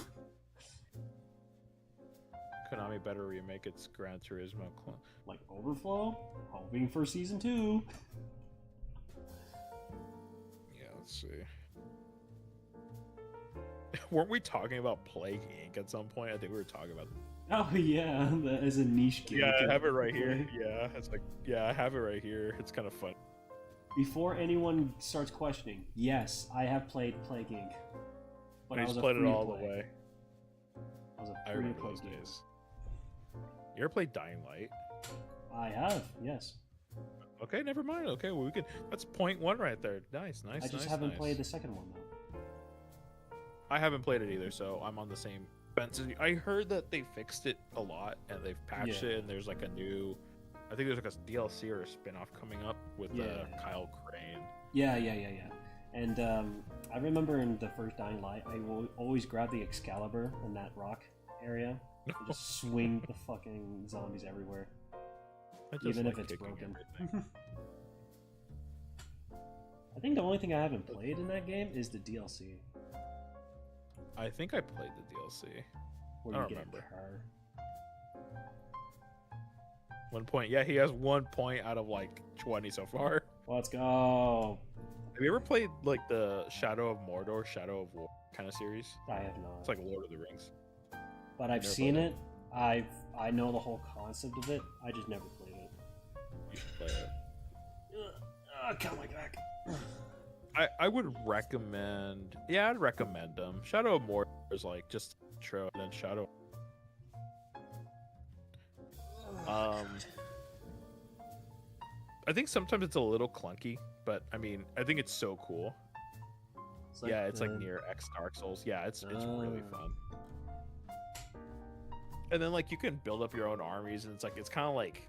Konami better remake its Gran Turismo clone. Like Overflow? Hoping for season 2. Yeah, let's see. Weren't we talking about Plague Inc. at some point? I think we were talking about. Oh yeah, that is a niche game. Yeah, you I can have it right play. here. Yeah, it's like, yeah, I have it right here. It's kind of fun. Before anyone starts questioning, yes, I have played Plague Inc. But I I was just a played it free all play. the way. I was a I free remember play those game. days. You ever played Dying Light? I have, yes. Okay, never mind. Okay, well, we could. That's point one right there. Nice, nice. I just nice, haven't nice. played the second one though. I haven't played it either, so I'm on the same fence. as you. I heard that they fixed it a lot and they've patched Yeah. it, and there's like a new. I think there's like a DLC or a spin-off coming up with Yeah. Kyle Crane. Yeah. And I remember in the first Dying Light, I will always grab the Excalibur in that rock area and just swing the fucking zombies everywhere, I just even like if it's kicking broken. everything. I think the only thing I haven't played in that game is the DLC, I think I played the DLC. where I you don't get remember. a car. 1 point. Yeah, he has 1 point out of like 20 so far. Let's go. Have you ever played like the Shadow of Mordor, Shadow of War kind of series? I have not. It's like Lord of the Rings. But I've Never seen played it. I know the whole concept of it. I just never played it. You should play it. Count my back. I would recommend. Yeah, I'd recommend them. Shadow of Mordor is like just intro, and then Shadow. I think sometimes it's a little clunky, but I mean, I think it's so cool. It's like near X Dark Souls. Yeah, it's really fun. And then like you can build up your own armies, and it's kind of like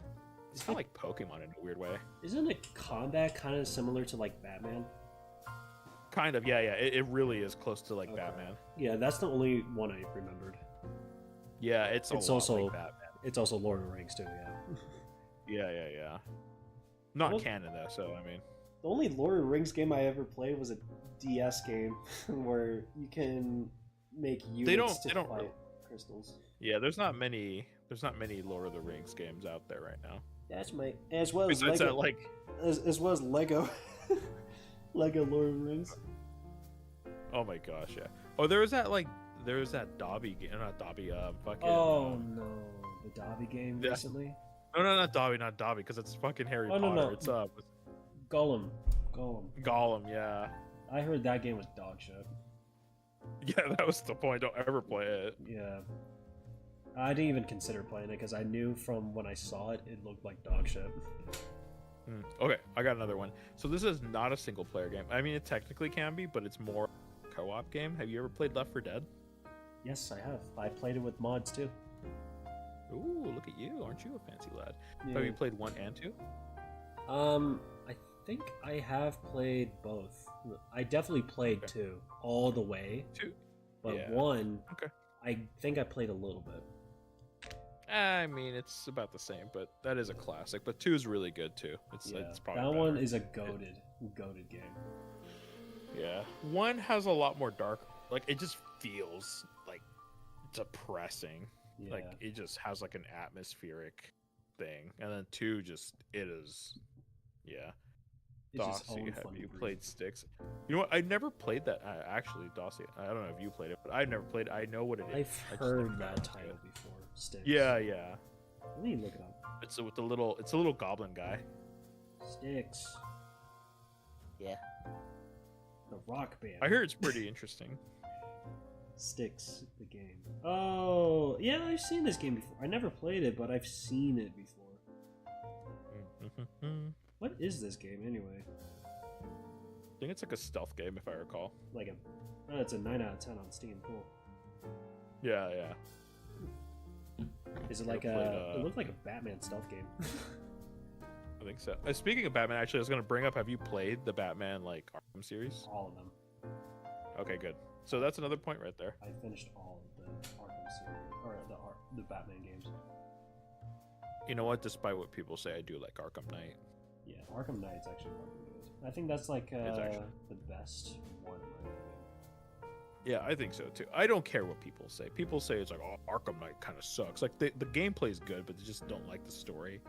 Pokemon in a weird way. Isn't it combat kind of similar to like Batman? Kind of, yeah. It really is close to like Okay. Batman. Yeah, that's the only one I remembered. Yeah, it's a lot also like Batman. It's also Lord of the Rings too. Yeah. Yeah. Not Well- canon though, so I mean. The only Lord of the Rings game I ever played was a DS game where you can make units they to don't fight really- crystals. Yeah, there's not many Lord of the Rings games out there right now. That's as well as Besides Lego, that, like, as well as Lego, Lego Lord of the Rings. oh my gosh, yeah. Oh, there was that Dobby game, not Dobby, fucking. Oh no, the Dobby game Yeah. recently. No, not Dobby, because it's fucking Harry Oh, no, Potter. no. It's Gollum. Gollum, yeah. I heard that game was dog shit. Yeah, that was the point. Don't ever play it. Yeah. I didn't even consider playing it because I knew from when I saw it, it looked like dog shit. Okay, I got another one. So this is not a single player game. I mean, it technically can be, but it's more a co-op game. Have you ever played Left 4 Dead? Yes, I have. I played it with mods too. Ooh, look at you. Aren't you a fancy lad? Yeah. Have you played 1 and 2? I think I have played both. I definitely played Okay. 2 all the way, 2? but Yeah. 1, Okay. I think I played a little bit. I mean, it's about the same, but that is a classic. But 2 is really good too. It's Yeah, probably that better. one is a goated game. Yeah, one has a lot more dark. Like it just feels like depressing. Yeah. Like it just has like an atmospheric thing, and then two just it is. Yeah. It's its Docile, own have funny you breed. played Sticks? You know what? I never played that. Actually, Docile. I don't know if you played it, but I never played. I know what it is. I've I just never heard got that into title it. before. Sticks. Yeah, yeah. Let me look it up. It's with the little. It's a little goblin guy. Sticks. Yeah. The rock band. I hear it's pretty interesting. Sticks, the game. Oh, yeah, I've seen this game before. I never played it, but I've seen it before. I What is this game anyway? think it's like a stealth game, if I recall. Like a, oh, it's a 9 out of 10 on Steam. Cool. Yeah, yeah. Is it Never like played, a? It looked like a Batman stealth game. I think so. Speaking of Batman, actually, I was gonna bring up. Have you played the Batman like Arkham series? All of them. Okay, good. So that's another point right there. I finished all of the Arkham series, or the Batman games. You know what? Despite what people say, I do like Arkham Knight. Yeah, Arkham Knight's actually fucking good. I think that's like actually- the best one in my opinion. Yeah, I think so too. I don't care what people say. People say it's like, oh, Arkham Knight kind of sucks. Like the gameplay is good, but they just don't like the story.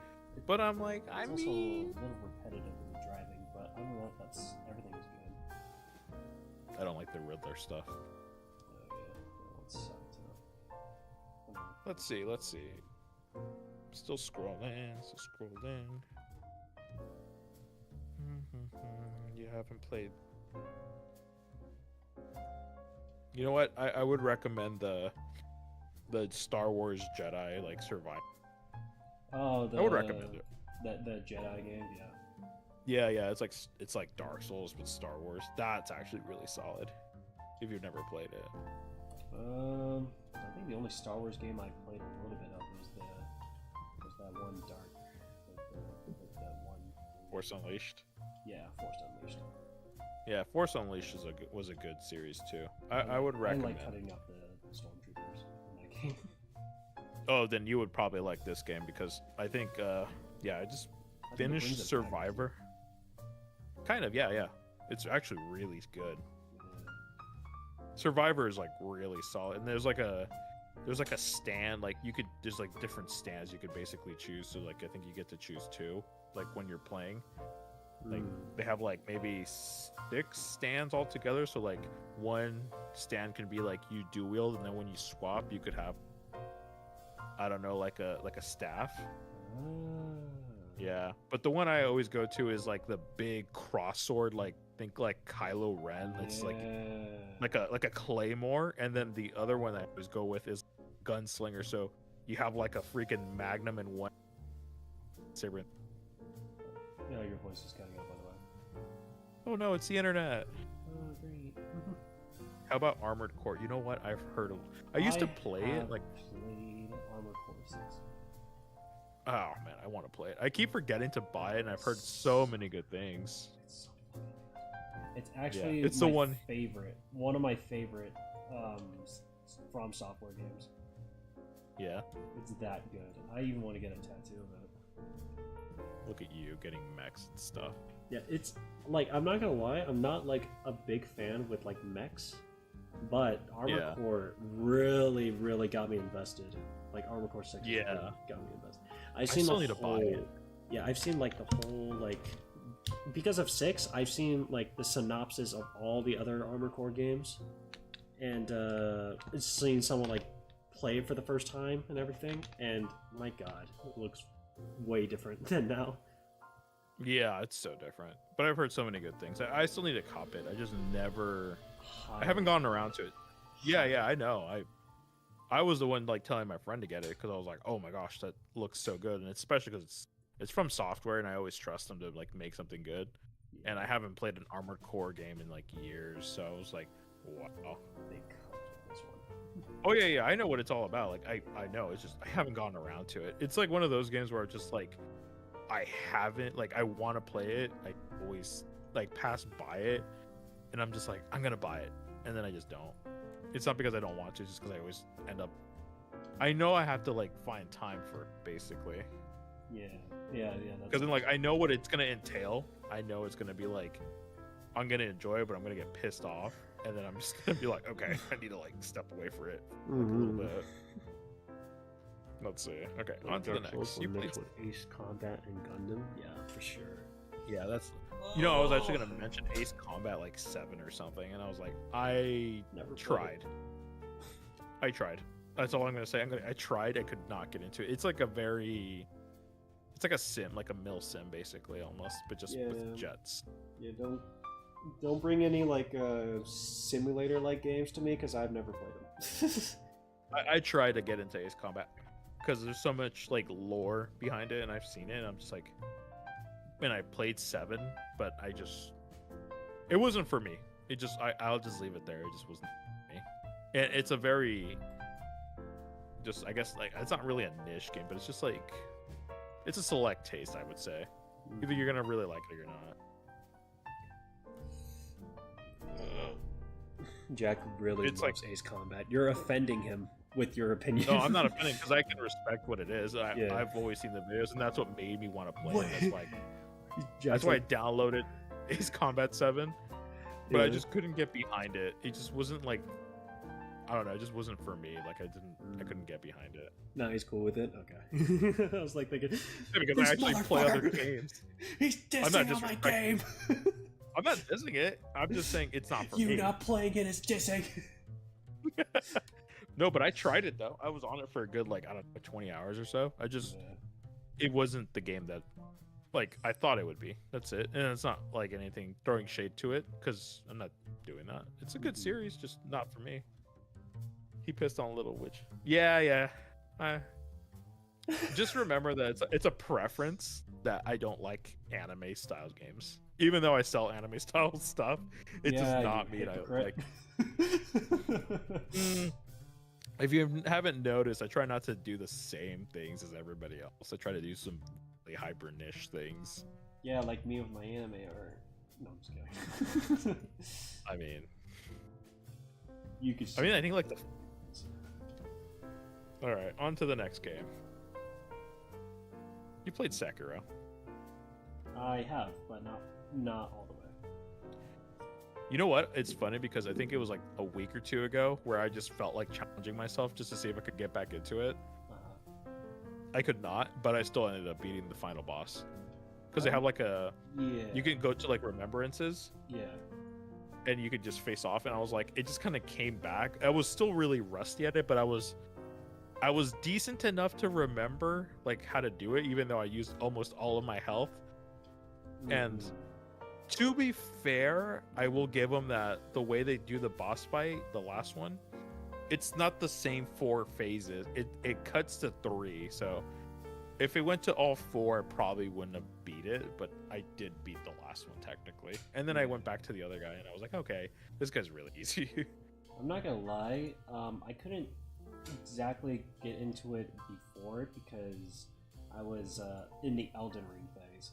But I'm like, It's I also mean, a little repetitive in the driving, but other than that, that's everything is good. I don't like the Riddler stuff. Yeah, that sucked. Let's see. Let's see. Still scrolling. Still scrolling. You haven't played. You know what? I would recommend the Star Wars Jedi like Survive. Oh, I would recommend it. The Jedi game, yeah. Yeah. It's like Dark Souls with Star Wars. That's actually really solid. If you've never played it. I think the only Star Wars game I played a little bit of was that one Dark, like that one. Force Unleashed. Yeah, Force Unleashed. Yeah, Force Unleashed was a good series too. I would recommend. I like cutting up the stormtroopers in that game. Oh, then you would probably like this game because I think I just I think it finished brings it back. Survivor. Kind of, yeah. It's actually really good. Survivor is like really solid, and there's like a stand, like there's like different stands you could basically choose. So like I think you get to choose two, like when you're playing. Like they have like maybe 6 stands all together. So like one stand can be like you dual wield, and then when you swap, you could have, I don't know, like a staff. Yeah, but the one I always go to is like the big cross sword, like think like Kylo Ren. It's like a claymore, and then the other one I always go with is gunslinger. So you have like a freaking magnum and one saber. Yeah, your voice is cutting out, by the way. Oh no, it's the internet. Oh, great. How about Armored Core? You know what? I've heard of. I used to play it like. Played Armored Core 6. Oh man, I want to play it. I keep forgetting to buy it, and I've heard so many good things. It's so funny. It's actually it's the one. One of my favorite From Software games. Yeah. It's that good. I even want to get a tattoo of it. Look at you getting mechs and stuff. Yeah, it's like, I'm not gonna lie, I'm not like a big fan with like mechs, but Armored Core really, really got me invested. Like Armored Core 6 really got me invested. I've seen still the need to buy it. Yeah, I've seen like the whole like, because of 6, I've seen like the synopsis of all the other Armored Core games, and seeing someone like play it for the first time and everything, and my god, it looks way different than now. Yeah, it's so different. But I've heard so many good things. I still need to cop it. I just never. I haven't gotten around to it. Yeah, I know. I was the one like telling my friend to get it because I was like, oh my gosh, that looks so good, and especially because it's from Software, and I always trust them to like make something good. And I haven't played an Armored Core game in like years, so I was like, wow. They covered this one. Oh yeah, I know what it's all about. Like I know. It's just I haven't gotten around to it. It's like one of those games where it's just like I haven't, like I want to play it. I always like pass by it, and I'm just like I'm gonna buy it, and then I just don't. It's not because I don't want to, it's just because I always end up. I know I have to like find time for it, basically. Yeah. Because then like I know what it's gonna entail. I know it's gonna be like I'm gonna enjoy it, but I'm gonna get pissed off, and then I'm just gonna be like, okay, I need to like step away for it like, a little bit. Let's see. Okay, on to the next. You played... mixed with Ace Combat and Gundam? Yeah, for sure. Yeah, that's. You know, I was actually gonna mention Ace Combat like 7 or something, and I was like, I Never tried. I tried. That's all I'm gonna say. I tried. I could not get into it. It's like a very. It's like a sim, like a mill sim, basically, almost, but just with jets. Yeah, don't bring any like simulator like games to me because I've never played them. I tried to get into Ace Combat because there's so much like lore behind it, and I've seen it. And I'm just like, and I played 7, but it wasn't for me. I'll just leave it there. It just wasn't for me. And it's a very, I guess like it's not really a niche game, but it's just like. It's a select taste, I would say. Either you're gonna really like it or you're not. Jack really loves Ace Combat. You're offending him with your opinion. No, I'm not offending because I can respect what it is. I've always seen the videos, and that's what made me want to play it. That's why I downloaded Ace Combat 7, but I just couldn't get behind it. It just wasn't like. I don't know. It just wasn't for me. Like I couldn't get behind it. No, he's cool with it. Okay. I was like thinking because I actually play other games. He's dissing on my game. I'm not dissing it. I'm just saying it's not for me. You not playing it is dissing. No, but I tried it though. I was on it for a good 20 hours or so. It wasn't the game that I thought it would be. That's it. And it's not like anything throwing shade to it because I'm not doing that. It's a good series, just not for me. He pissed on Little Witch. Yeah. Just remember that it's a preference that I don't like anime style games. Even though I sell anime style stuff, it does not mean I like. If you haven't noticed, I try not to do the same things as everybody else. I try to do some really hyper niche things. Yeah, like me with my anime art. No, I'm just kidding. I mean, you could. I think like the. All right, on to the next game. You played Sekiro. I have, but not all the way. You know what? It's funny because I think it was like a week or 2 ago where I just felt like challenging myself just to see if I could get back into it. I could not, but I still ended up beating the final boss. Because they have like a... Yeah. You can go to like remembrances. Yeah. And you could just face off, and I was like, it just kind of came back. I was still really rusty at it, but I was decent enough to remember like how to do it, even though I used almost all of my health. And to be fair, I will give them that the way they do the boss fight, the last one, it's not the same 4 phases. It cuts to 3. So if it went to all 4, I probably wouldn't have beat it, but I did beat the last one technically. And then I went back to the other guy, and I was like, okay, this guy's really easy. I'm not gonna lie, I couldn't exactly get into it before because I was in the Elden Ring phase.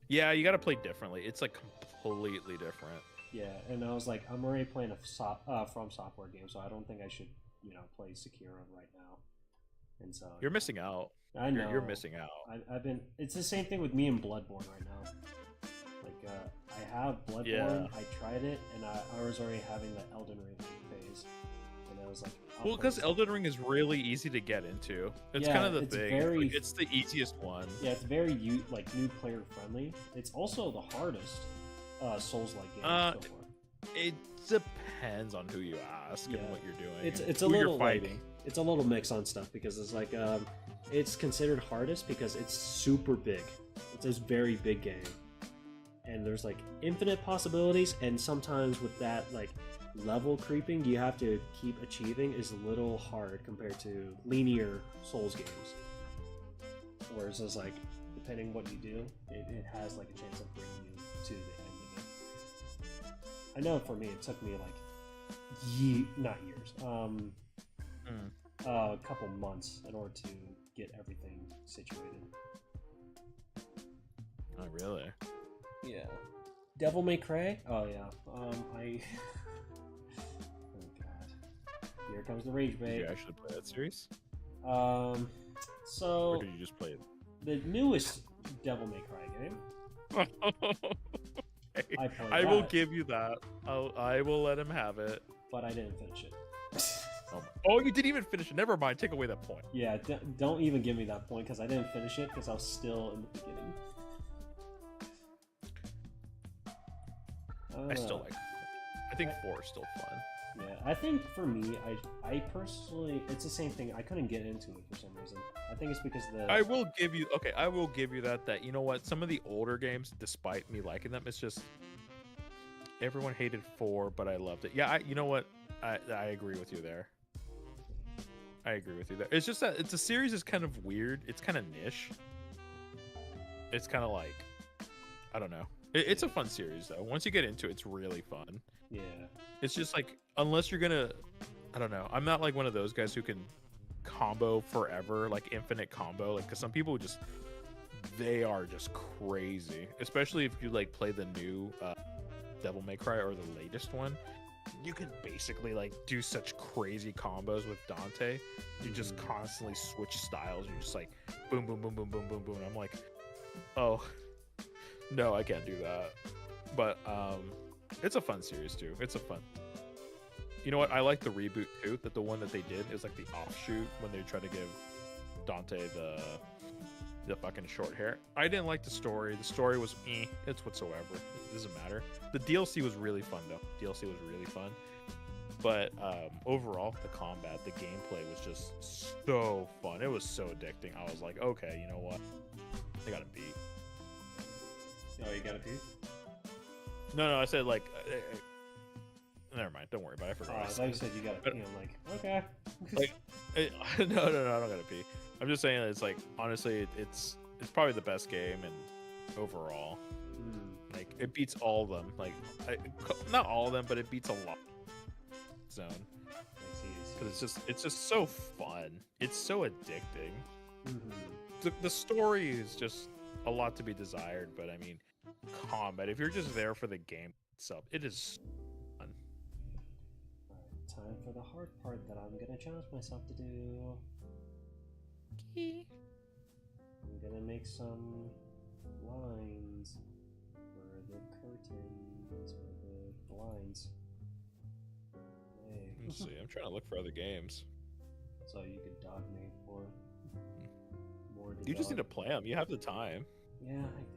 Yeah, you gotta play differently. It's like completely different. Yeah, and I was like, I'm already playing a From Software game, so I don't think I should, play Sekiro right now. And so you're missing out. I know you're missing out. I've been. It's the same thing with me and Bloodborne right now. Like I have Bloodborne. Yeah. I tried it, and I was already having the Elden Ring phase, and I was like, well, because Elden Ring is really easy to get into. It's kind of the thing. It's the easiest one. Yeah, it's very new player friendly. It's also the hardest Souls-like game so far. It depends on who you ask and what you're doing. It's a little fighting. It's a little mix on stuff because it's like it's considered hardest because it's super big. It's a very big game, and there's like infinite possibilities. And sometimes with that level creeping you have to keep achieving is a little hard compared to linear Souls games. Whereas it's like depending what you do, it has like a chance of bringing you to the end of it. I know for me it took me not years. A couple months in order to get everything situated. Oh, really? Yeah. Devil May Cry? Oh, yeah. Oh, God. Here comes the rage bait. Did you actually play that series? So... Or did you just play it? The newest Devil May Cry game. I played I will that. give you that. I will let him have it. But I didn't finish it. Oh, you didn't even finish it. Never mind. Take away that point. Yeah, don't even give me that point because I didn't finish it because I was still in the beginning. I still like. I think 4 is still fun. Yeah, I think for me, I personally, it's the same thing. I couldn't get into it for some reason. I think it's because I will give you. Okay, I will give you that. You know what? Some of the older games, despite me liking them, it's just everyone hated 4, but I loved it. Yeah, you know what? I agree with you there. I agree with you there. It's just that it's a series is kind of weird. It's kind of niche. It's kind of like, I don't know. It's a fun series though. Once you get into it, it's really fun. Yeah. It's just like, unless you're gonna, I don't know. I'm not like one of those guys who can combo forever, like infinite combo. Like, cause some people just, they are just crazy. Especially if you like play the new Devil May Cry or the latest one. You can basically like do such crazy combos with Dante. You just constantly switch styles. You're just like boom, boom, boom, boom, boom, boom, boom. And I'm like, oh no, I can't do that. But it's a fun series too. It's a fun. You know what? I like the reboot too. That the one that they did is like the offshoot when they try to give Dante the fucking short hair. I didn't like the story. The story was it's whatsoever. It doesn't matter. The DLC was really fun though. DLC was really fun. But overall, the combat, the gameplay was just so fun. It was so addicting. I was like, okay, you know what? I got to beat. Oh, you got to beat? No, I said like. Never mind. Don't worry about it. I forgot. I thought you said you got to pee. I'm like, okay. Like, no, I don't gotta pee. I'm just saying that it's like, honestly, it's probably the best game and overall. Like, it beats all of them. Like, not all of them, but it beats a lot. Zone. Because it's just so fun. It's so addicting. The story is just a lot to be desired, but I mean, combat. If you're just there for the game itself, it is fun. Alright, time for the hard part that I'm gonna challenge myself to do. I'm gonna make some lines for the curtains or the blinds. Hey. Let's see. I'm trying to look for other games. So you could dog me for more. You just need to play them. You have the time. Yeah, I do.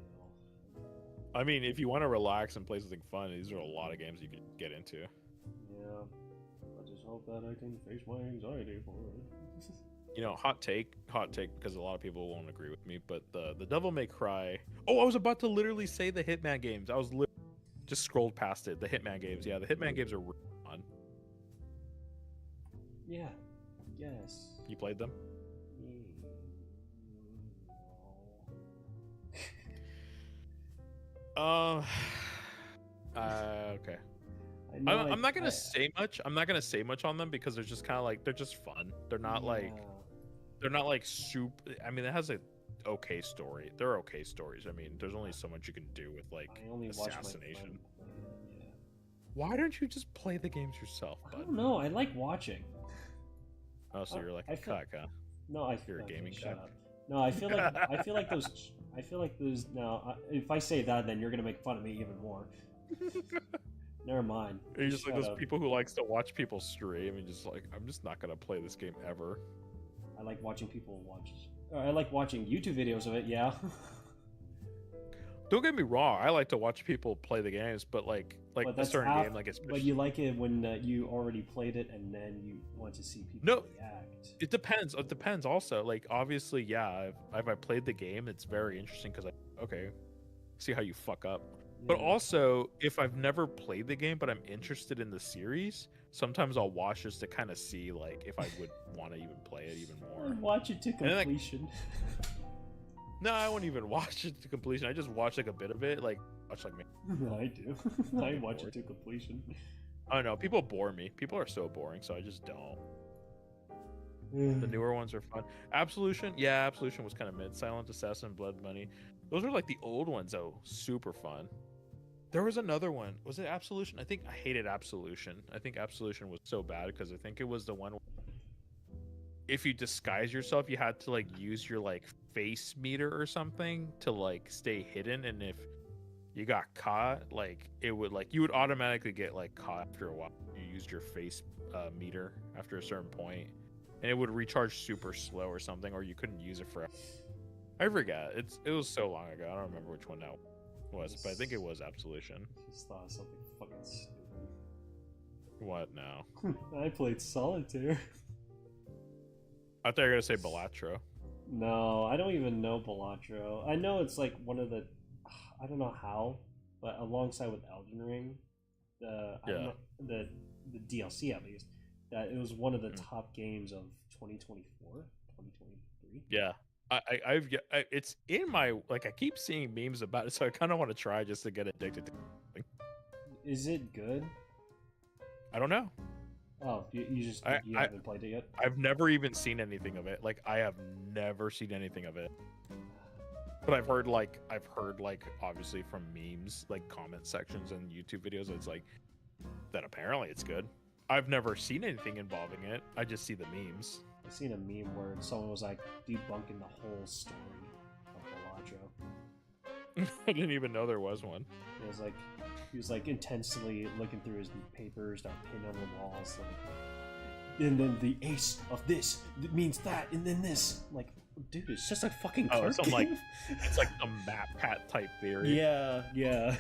I mean, if you want to relax and play something fun, these are a lot of games you could get into. Yeah. I just hope that I can face my anxiety for it. You know, hot take, because a lot of people won't agree with me, but the Devil May Cry. Oh, I was about to literally say the Hitman games. I was just scrolled past it. The Hitman games. Yeah, the Hitman games are really fun. Yeah. Yes. You played them? Okay. I'm not gonna say much. I'm not gonna say much on them because they're just kind of like, they're just fun. They're not like super. I mean, it has a okay story. They're okay stories. I mean, there's only so much you can do with like assassination. Why don't you just play the games yourself, bud? I don't know. I like watching. Oh, so you're like a cuck, huh? No, you're a gaming cuck. No, I feel like those. Now, if I say that, then you're gonna make fun of me even more. Never mind. You're just like those people who likes to watch people stream and just like, I'm just not gonna play this game ever. I like watching people watch. I like watching YouTube videos of it. Yeah. Don't get me wrong. I like to watch people play the games, but like a certain game, like it's. But you like it when you already played it and then you want to see people react. It depends. It depends also. Like, obviously, yeah. If I played the game, it's very interesting because see how you fuck up. But also, if I've never played the game, but I'm interested in the series, sometimes I'll watch just to kind of see, like, if I would want to even play it even more. Watch it to completion. No, I won't even watch it to completion. I just watch, like, a bit of it. Like, watch, like, me. I do. I watch it to completion. I don't know. People bore me. People are so boring, so I just don't. The newer ones are fun. Absolution? Yeah, Absolution was kind of mid. Silent Assassin, Blood Money. Those are, like, the old ones, though. Super fun. There was another one. Was it Absolution? I think I hated Absolution. I think Absolution was so bad because I think it was the one where if you disguise yourself, you had to like use your like face meter or something to like stay hidden, and you got caught, like it would like you would automatically get like caught after a while. You used your face meter after a certain point, and it would recharge super slow or something, or you couldn't use it forever. I forget. It was so long ago. I don't remember which one that was, but I think it was Absolution. Just thought of something fucking stupid. What now? I played Solitaire. I thought you were gonna say Balatro. No, I don't even know Balatro. I know it's like one of the, I don't know how, but alongside with Elden Ring, I don't know, the DLC at least, that it was one of the top games of 2024, 2023. Yeah, it's in my like I keep seeing memes about it, so I kind of want to try just to get addicted to it. Is it good? I don't know. Oh, you just you haven't played it yet? I've never even seen anything of it. Like I have never seen anything of it. But I've heard like obviously from memes, like comment sections and YouTube videos, it's like that apparently it's good. I've never seen anything involving it. I just see the memes. I seen a meme where someone was like debunking the whole story of Balatro. I didn't even know there was one. It was like he was like intensely looking through his papers that were pinned on the walls, like, and then the ace of this means that, and then this. I'm like, dude, it's just a fucking card it's game. like it's like a map pat type theory. Yeah.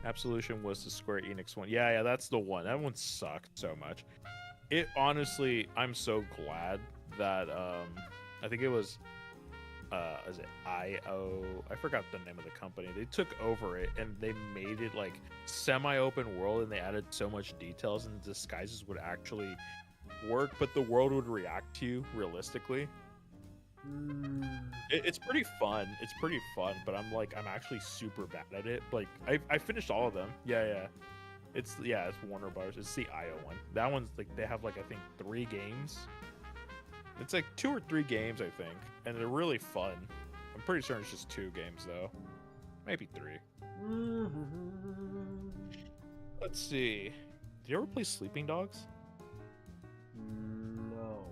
Absolution was the Square Enix one. Yeah, that's the one. That one sucked so much. It honestly, I'm so glad that I think it was is it IO? I forgot the name of the company. They took over it and they made it like semi-open world, and they added so much details, and disguises would actually work, but the world would react to you realistically. It's pretty fun. It's pretty fun, but I'm actually super bad at it. Like I finished all of them. Yeah. It's Warner Bros. It's the IO one. That one's like they have like I think 3 games. It's like 2 or 3 games I think, and they're really fun. I'm pretty sure it's just 2 games though, maybe 3. Let's see. Did you ever play Sleeping Dogs? No.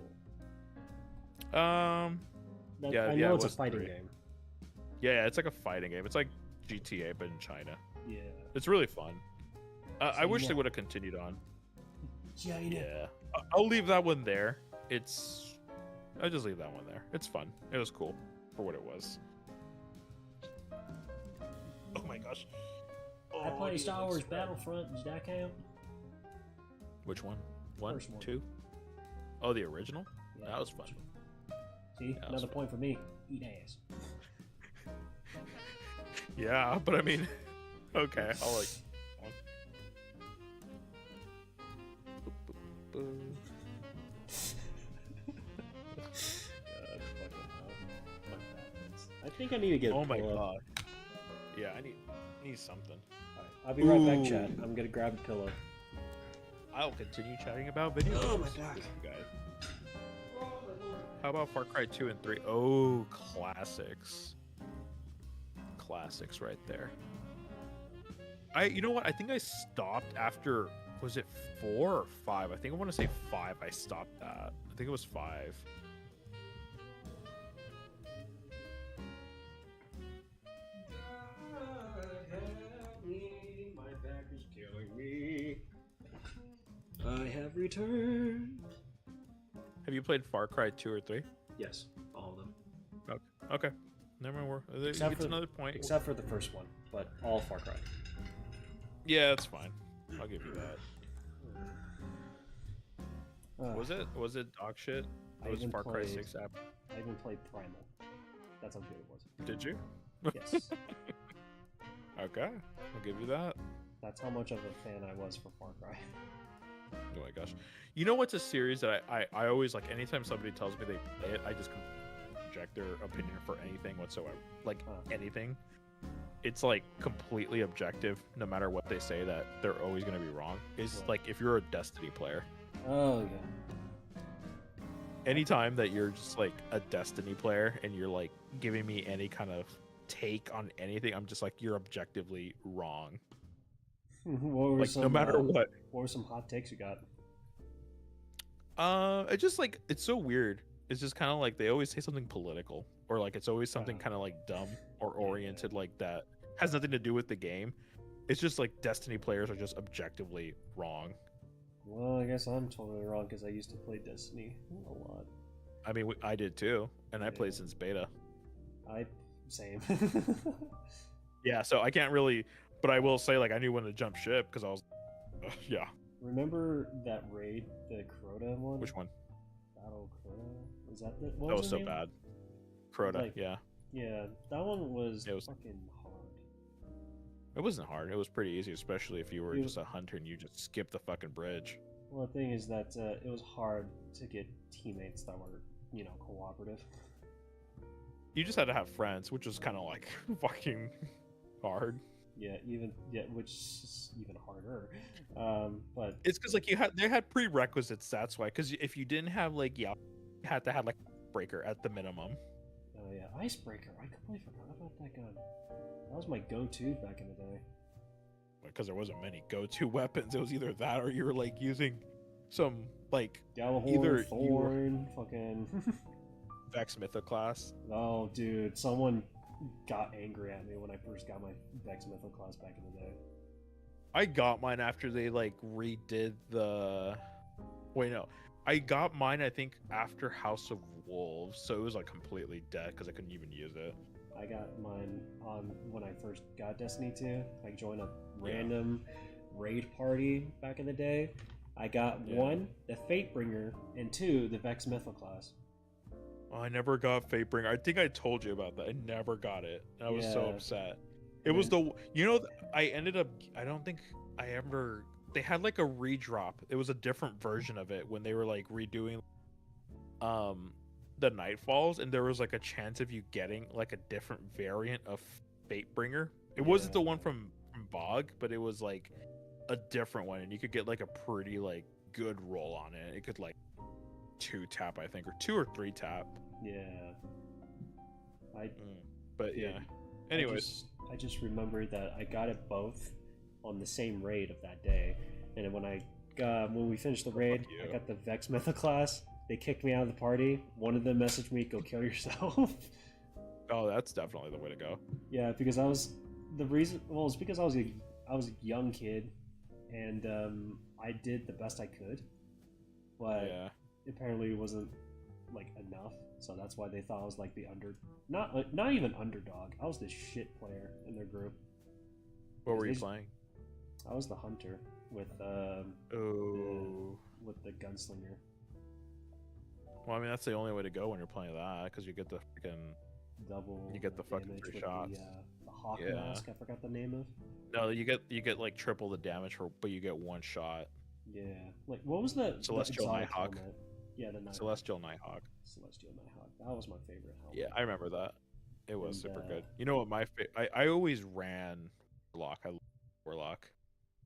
I know it's a fighting game. Yeah, it's like a fighting game. It's like GTA but in China. Yeah. It's really fun. I wish they would have continued on. Yeah. I'll leave that one there. I'll just leave that one there. It's fun. It was cool for what it was. Oh my gosh. I played Star Wars Battlefront. Does that count? Which one? One? First one. 2? Oh, the original? Yeah. That was fun. See, Yeah, another point for me. Eat ass. Yeah, but I mean, okay, I'll like. I think I need to get. Oh my god. Yeah, I need something. Alright, I'll be right back, Ooh. chat. I'm gonna grab a pillow. I'll continue chatting about video Oh games my God. with you guys. How about Far Cry 2 and 3? Oh, classics. Classics right there. You know what? I think I stopped after, was it 4 or 5? I think I want to say 5. I stopped that. I think it was 5. My back is killing me. I have returned. Have you played Far Cry 2 or 3? Yes, all of them. Okay. Never mind. Except It's for- another point. Except for the first one, but all Far Cry. Yeah, that's fine. I'll give you that. Was it dog shit? I It was even Far Cry played- 6 app. I even played Primal. That's how good it was. Did you? Yes. Okay. I'll give you that. That's how much of a fan I was for Far Cry. Oh my gosh. You know what's a series that I always like anytime somebody tells me they play it, I just reject their opinion for anything whatsoever. Like anything. It's like completely objective no matter what they say that they're always going to be wrong. It's Right. like if you're a Destiny player. Oh, yeah. Anytime that you're just like a Destiny player and you're like giving me any kind of take on anything, I'm just like, you're objectively wrong. What were Like some, no matter what. What were some hot takes you got? It's just like it's so weird. It's just kind of like they always say something political, or like it's always something kind of like dumb or oriented like that. has nothing to do with the game. It's just like Destiny players are just objectively wrong. Well, I guess I'm totally wrong because I used to play Destiny a lot. I mean, I did too, and I Yeah. played since beta. Same. Yeah, so I can't really, but I will say like I knew when to jump ship because I was, yeah. Remember that raid, the Crota one? Which one? Battle Crota? Was that the? What That was the so name? bad. Crota, Like- yeah. Yeah, that one was, It was- fucking hard. It wasn't hard. It was pretty easy, especially if you were It- just a hunter and you just skip the fucking bridge. Well, the thing is that it was hard to get teammates that were, cooperative. You just had to have friends, which was kind of like fucking hard. Yeah, which is even harder. But It's because like they had prerequisites. That's why. Because if you didn't have like you had to have like breaker at the minimum. oh yeah, Icebreaker. I completely forgot about that gun. That was my go-to back in the day. Because there wasn't many go-to weapons. It was either that or you were like using some like Gallahorn, Either Thorn, fucking. Vex Mythoclass. Oh, dude, someone got angry at me when I first got my Vex Mythoclass back in the day. I got mine after they like redid the. Wait, no. I got mine, I think, after House of Wolves, so it was like completely dead because I couldn't even use it. I got mine on when I first got Destiny 2. I joined a random raid party back in the day. I got Yeah. 1, the Fatebringer, and 2, the Vex Mythoclass. Oh, I never got Fatebringer. I think I told you about that. I never got it. I was so Yeah. upset. It was I ended up. I don't think I ever. They had like a redrop. It was a different version of it when they were like redoing, the Nightfalls, and there was like a chance of you getting like a different variant of Fatebringer. It wasn't Yeah. the one from Bog, but it was like a different one, and you could get like a pretty like good roll on it. It could like 2 tap, I think, or 2 or 3 tap. Yeah. But yeah. Anyways, I just remembered that I got it both on the same raid of that day, and then when we finished the raid, you. I got the Vex Mythoclass. They kicked me out of the party. One of them messaged me, "Go kill yourself." oh, that's definitely the way to go. Yeah, because it's because I was a young kid, and I did the best I could, but Yeah. apparently it wasn't like enough. So that's why they thought I was like the not even underdog. I was the shit player in their group. What were you They- playing? I was the hunter with Oh. with the gunslinger. Well, I mean, that's the only way to go when you're playing that, because you get the freaking. Double. You get the fucking damage 3 with shots. The hawk Yeah. mask. I forgot the name of. No, you get like triple the damage but you get 1 shot. Yeah, like what was the Celestial exotic Nighthawk. helmet? Yeah, the Nighthawk. Celestial Nighthawk. Celestial Nighthawk. That was my favorite helmet. Yeah, I remember that. It was And, super good. You know what I always ran Warlock. I loved Warlock.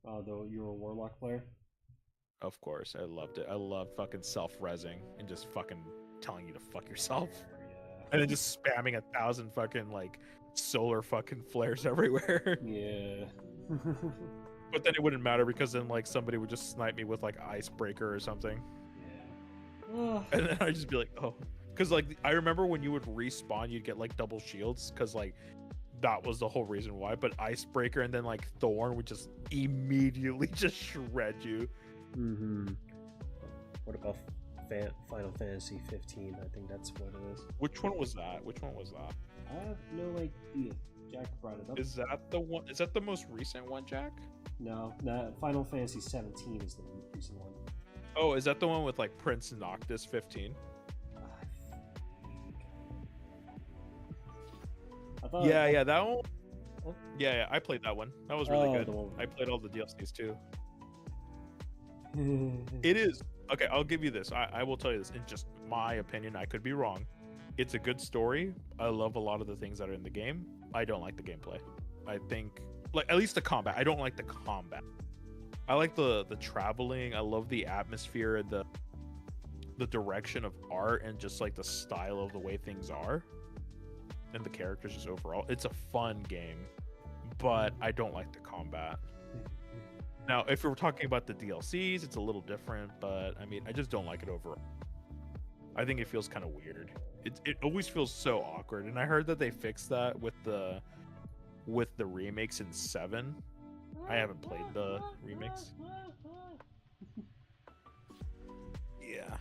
Oh, though you were a warlock player. Of course, I loved it. I loved fucking self-resing and just fucking telling you to fuck yourself. Yeah. And then just spamming 1,000 fucking like solar fucking flares everywhere. Yeah. But then it wouldn't matter because then like somebody would just snipe me with like icebreaker or something. Yeah. And then I'd just be like, oh. Because like I remember when you would respawn, you'd get like double shields because like that was the whole reason why. But icebreaker and then like Thorn would just immediately just shred you. Mm-hmm. What about Final Fantasy 15? I think that's what it is. Which one was that? Which one was that? I have no idea. Jack brought it up. Is that the one? Is that the most recent one, Jack? No, Final Fantasy 17 is the recent one. Oh, is that the one with like Prince Noctis 15? I thought. Yeah, that one. Oh. Yeah, I played that one. That was really Oh, good. the one- I played all the DLCs too. It is okay. I'll give you this. I will tell you this in just my opinion. I could be wrong. It's a good story. I love a lot of the things that are in the game. I don't like the gameplay. I think, like, at least the combat. I don't like the combat. I like the traveling. I love the atmosphere and the direction of art and just like the style of the way things are and the characters just overall. It's a fun game, but I don't like the combat. Now, if we're talking about the DLCs, it's a little different, but I mean, I just don't like it overall. I think it feels kind of weird. It always feels so awkward, and I heard that they fixed that with the with the remakes in 7. I haven't played the remakes. Yeah.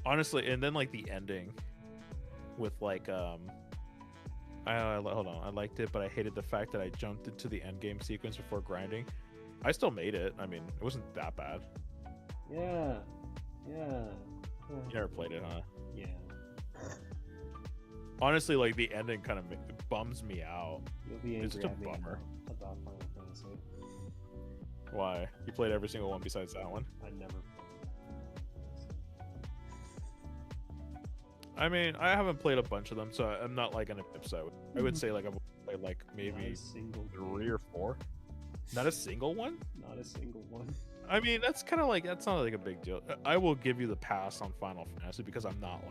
Honestly, and then like the ending with like hold on, I liked it, but I hated the fact that I jumped into the end game sequence before grinding. I still made it. I mean, it wasn't that bad. Yeah. You never played it, huh? Yeah. Honestly, like the ending kind of bums me out. You'll be It's angry just a at me bummer. about Final Fantasy. Why? You played every single one besides that one? I never I mean, I haven't played a bunch of them, so I'm not like an upset. I would say like I've played like played not maybe a single 3 or 4. Not a single one? Not a single one. I mean, that's kind of like, that's not like a big deal. I will give you the pass on Final Fantasy because I'm not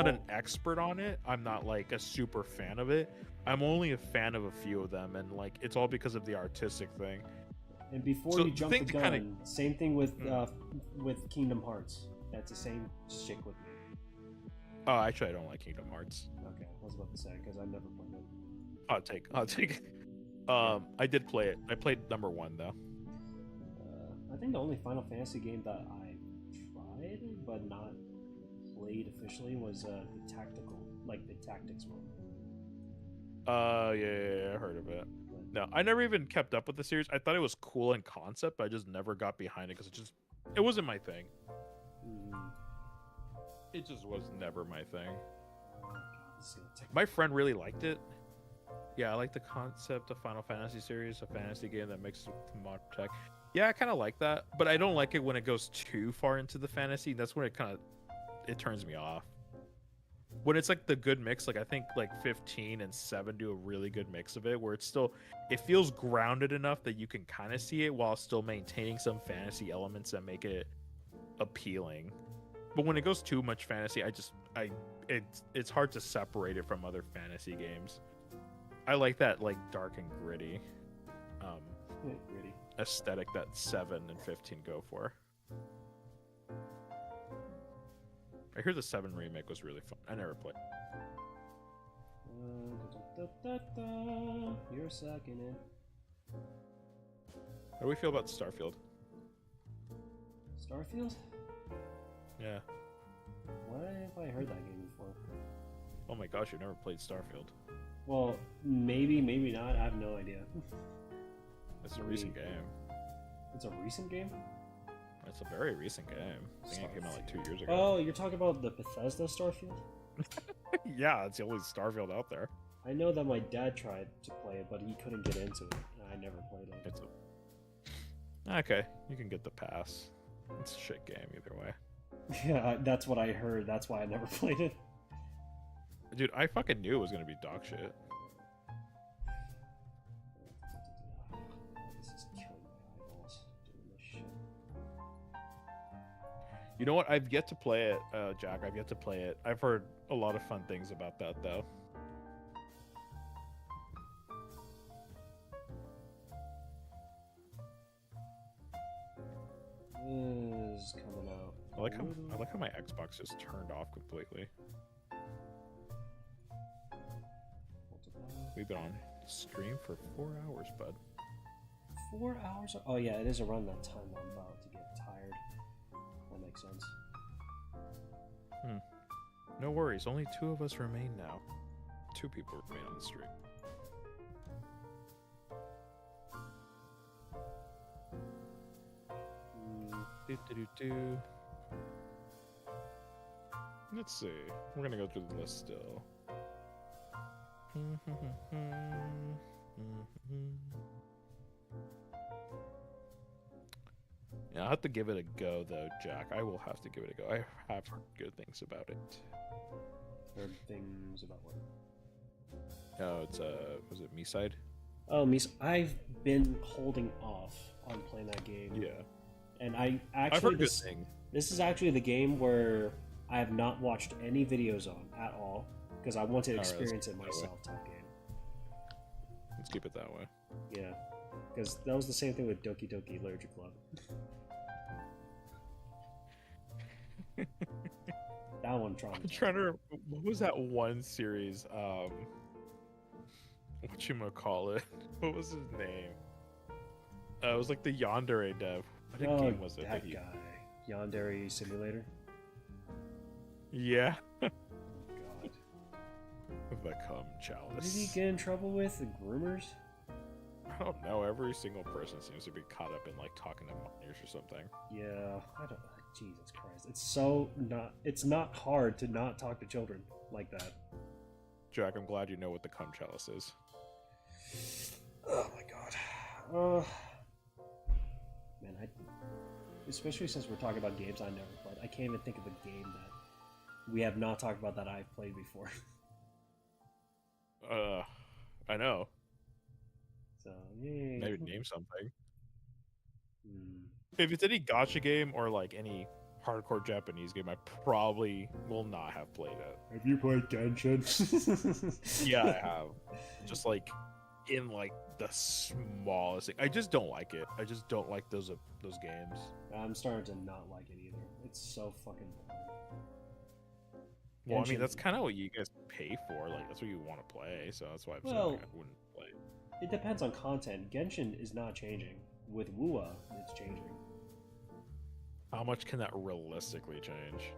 an expert on it. I'm not like a super fan of it. I'm only a fan of a few of them, and like it's all because of the artistic thing. And before So you jump the the thing gun, to same thing with Kingdom Hearts. That's the same shit with me. Oh, actually, I don't like Kingdom Hearts. Okay, I was about to say because I've never played it. I'll take. I did play it. I played number 1 though. I think the only Final Fantasy game that I tried but not played officially was the tactical, like the tactics one. Yeah, I heard of it. No, I never even kept up with the series. I thought it was cool in concept, but I just never got behind it because it wasn't my thing. It just was never my thing. This is gonna take My friend really liked it. Yeah, I like the concept of Final Fantasy series, a fantasy game that mixes with modern tech. Yeah, I kind of like that, but I don't like it when it goes too far into the fantasy. That's when it turns me off. When it's like the good mix, like I think like 15 and 7 do a really good mix of it, where it feels grounded enough that you can kind of see it while still maintaining some fantasy elements that make it appealing. But when it goes too much fantasy, it's hard to separate it from other fantasy games. I like that like dark and gritty gritty. aesthetic that 7 and 15 go for. I hear the 7 remake was really fun. I never played. You're sucking it. How do we feel about Starfield? Starfield? Yeah. Why have I heard that game before? Oh my gosh, you've never played Starfield. Well, maybe not. I have no idea. It's a recent game. It's a recent game? It's a very recent game. I think it came out like 2 years ago. Oh, you're talking about the Bethesda Starfield? Yeah, it's the only Starfield out there. I know that my dad tried to play it, but he couldn't get into it, and I never played it. Okay, you can get the pass. It's a shit game either way. Yeah, that's what I heard. That's why I never played it. Dude, I fucking knew it was gonna be dog shit. This is killing my eyeballs doing this shit. You know what? I've yet to play it, Jack. I've yet to play it. I've heard a lot of fun things about that, though. This is coming out. I like how my Xbox just turned off completely. We've been on stream for 4 hours, bud. 4 hours? Oh yeah, it is around that time I'm about to get tired. That makes sense. No worries. Only 2 of us remain now. 2 people remain on the stream. Let's see. We're gonna go through the list still. Yeah, I'll have to give it a go, though, Jack. I will have to give it a go. I have heard good things about it. Heard things about what? Oh, it's was it Me-Side? Oh, I've been holding off on playing that game. Yeah. And I've heard good things. This is actually the game where I have not watched any videos on at all because I want to experience it myself type game. Let's keep it that way. Yeah, because that was the same thing with Doki Doki Literature Club. That one traumatized. I'm trying to. What was that one series? whatchamacallit? What was his name? It was like the Yandere dev. What game was it? That guy. Yandere Simulator. Yeah. God. The cum What chalice. did he get in trouble with? The groomers? I don't know. Every single person seems to be caught up in like talking to minors or something. Yeah, I don't. Jesus Christ! It's so not. It's not hard to not talk to children like that. Jack, I'm glad you know what the cum chalice is. Oh my God. Man, especially since we're talking about games I never played, I can't even think of a game that we have not talked about that I've played before. I know. So yeah. Maybe name something. Hmm. If it's any gacha game or like any hardcore Japanese game, I probably will not have played it. Have you played Genshin? Yeah, I have. Just like in like the smallest thing. I just don't like it. I just don't like those games. I'm starting to not like it either. It's so fucking boring. Well, I mean Genshin- that's kind of what you guys pay for. Like that's what you want to play. So that's why I'm saying Well- like, I wouldn't play. It depends on content. Genshin is not changing. With Wua, it's changing. How much can that realistically change?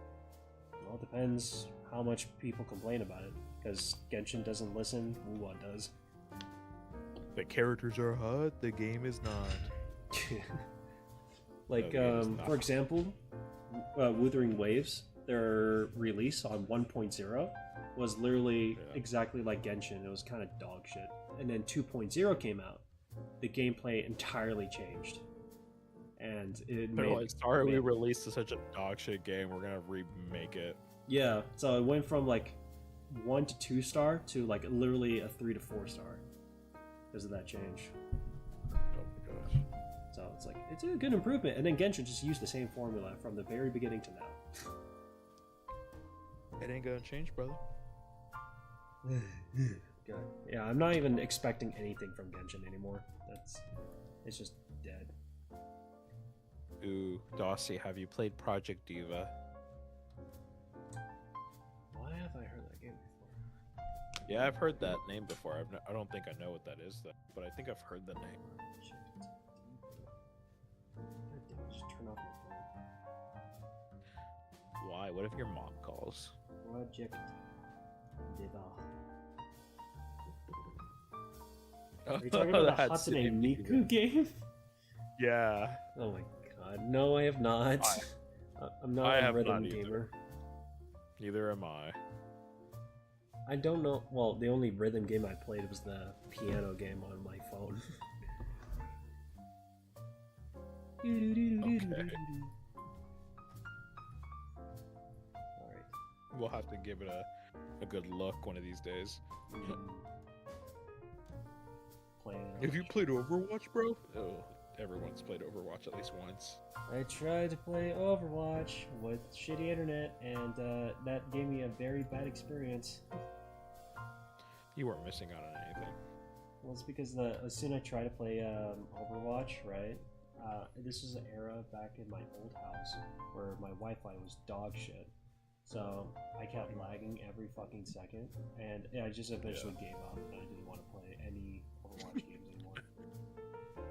Well, it depends how much people complain about it. Because Genshin doesn't listen, Wua does. The characters are hot. The game is not. Like, No, it is for not. example, Wuthering Waves, their release on 1.0 was literally Yeah. exactly like Genshin. It was kind of dog shit. And then 2.0 came out. The gameplay entirely changed. And it They're made... like, sorry, we made- released such a dog shit game. We're gonna remake it. Yeah, so it went from like 1 to 2 star to like literally a 3 to 4 star because of that change. Oh my gosh. So it's like it's a good improvement. And then Genshin just used the same formula from the very beginning to now. It ain't gonna change, brother. Good. Yeah, I'm not even expecting anything from Genshin anymore. It's just dead. Ooh, Docile, have you played Project Diva? Why have I heard that game before? Yeah, I've heard that name before. I don't think I know what that is, though, but I think I've heard the name. Shit. God damn it, just turn off my phone. Why? What if your mom calls? Project Diva. Are you talking about the Hatsune Miku game? Yeah. Oh my god, no, I have not. I'm not I a have rhythm not either. gamer. Neither am I. I don't know. Well, the only rhythm game I played was the piano game on my phone. Okay. Alright. We'll have to give it a good look one of these days. Have you played Overwatch, bro? Oh, everyone's played Overwatch at least once. I tried to play Overwatch with shitty internet, and that gave me a very bad experience. You weren't missing out on anything. Well, it's because as soon as I tried to play Overwatch, right? This was an era back in my old house where my Wi-Fi was dog shit. So I kept lagging every fucking second, and I just eventually gave up, and I didn't want to play any Overwatch games anymore.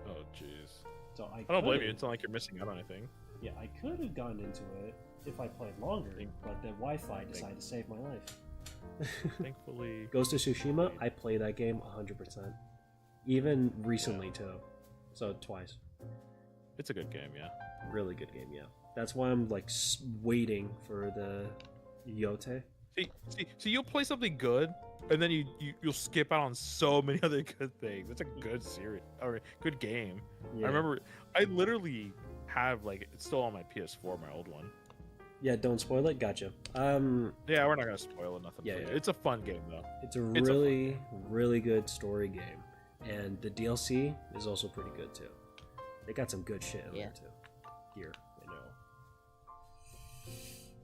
Oh, jeez. So I don't blame you. It's not like you're missing out on anything. Yeah, I could have gotten into it if I played longer, but the Wi-Fi decided to save my life. Thankfully. Ghost of Tsushima, I play that game 100%. Even recently, too. So, twice. It's a good game, yeah. Really good game, yeah. That's why I'm, like, waiting for the Yote. See, you'll play something good, and then you'll skip out on so many other good things. It's a good series, or good game. Yeah. I remember, I literally have, like, it's still on my PS4, my old one. Yeah, don't spoil it. Gotcha. Yeah, we're not gonna spoil it, nothing. Yeah, for you. yeah. It's a fun game, though. It's a It's a fun really, really good story game. And the DLC is also pretty good, too. They got some good shit in there, too. Here, you know.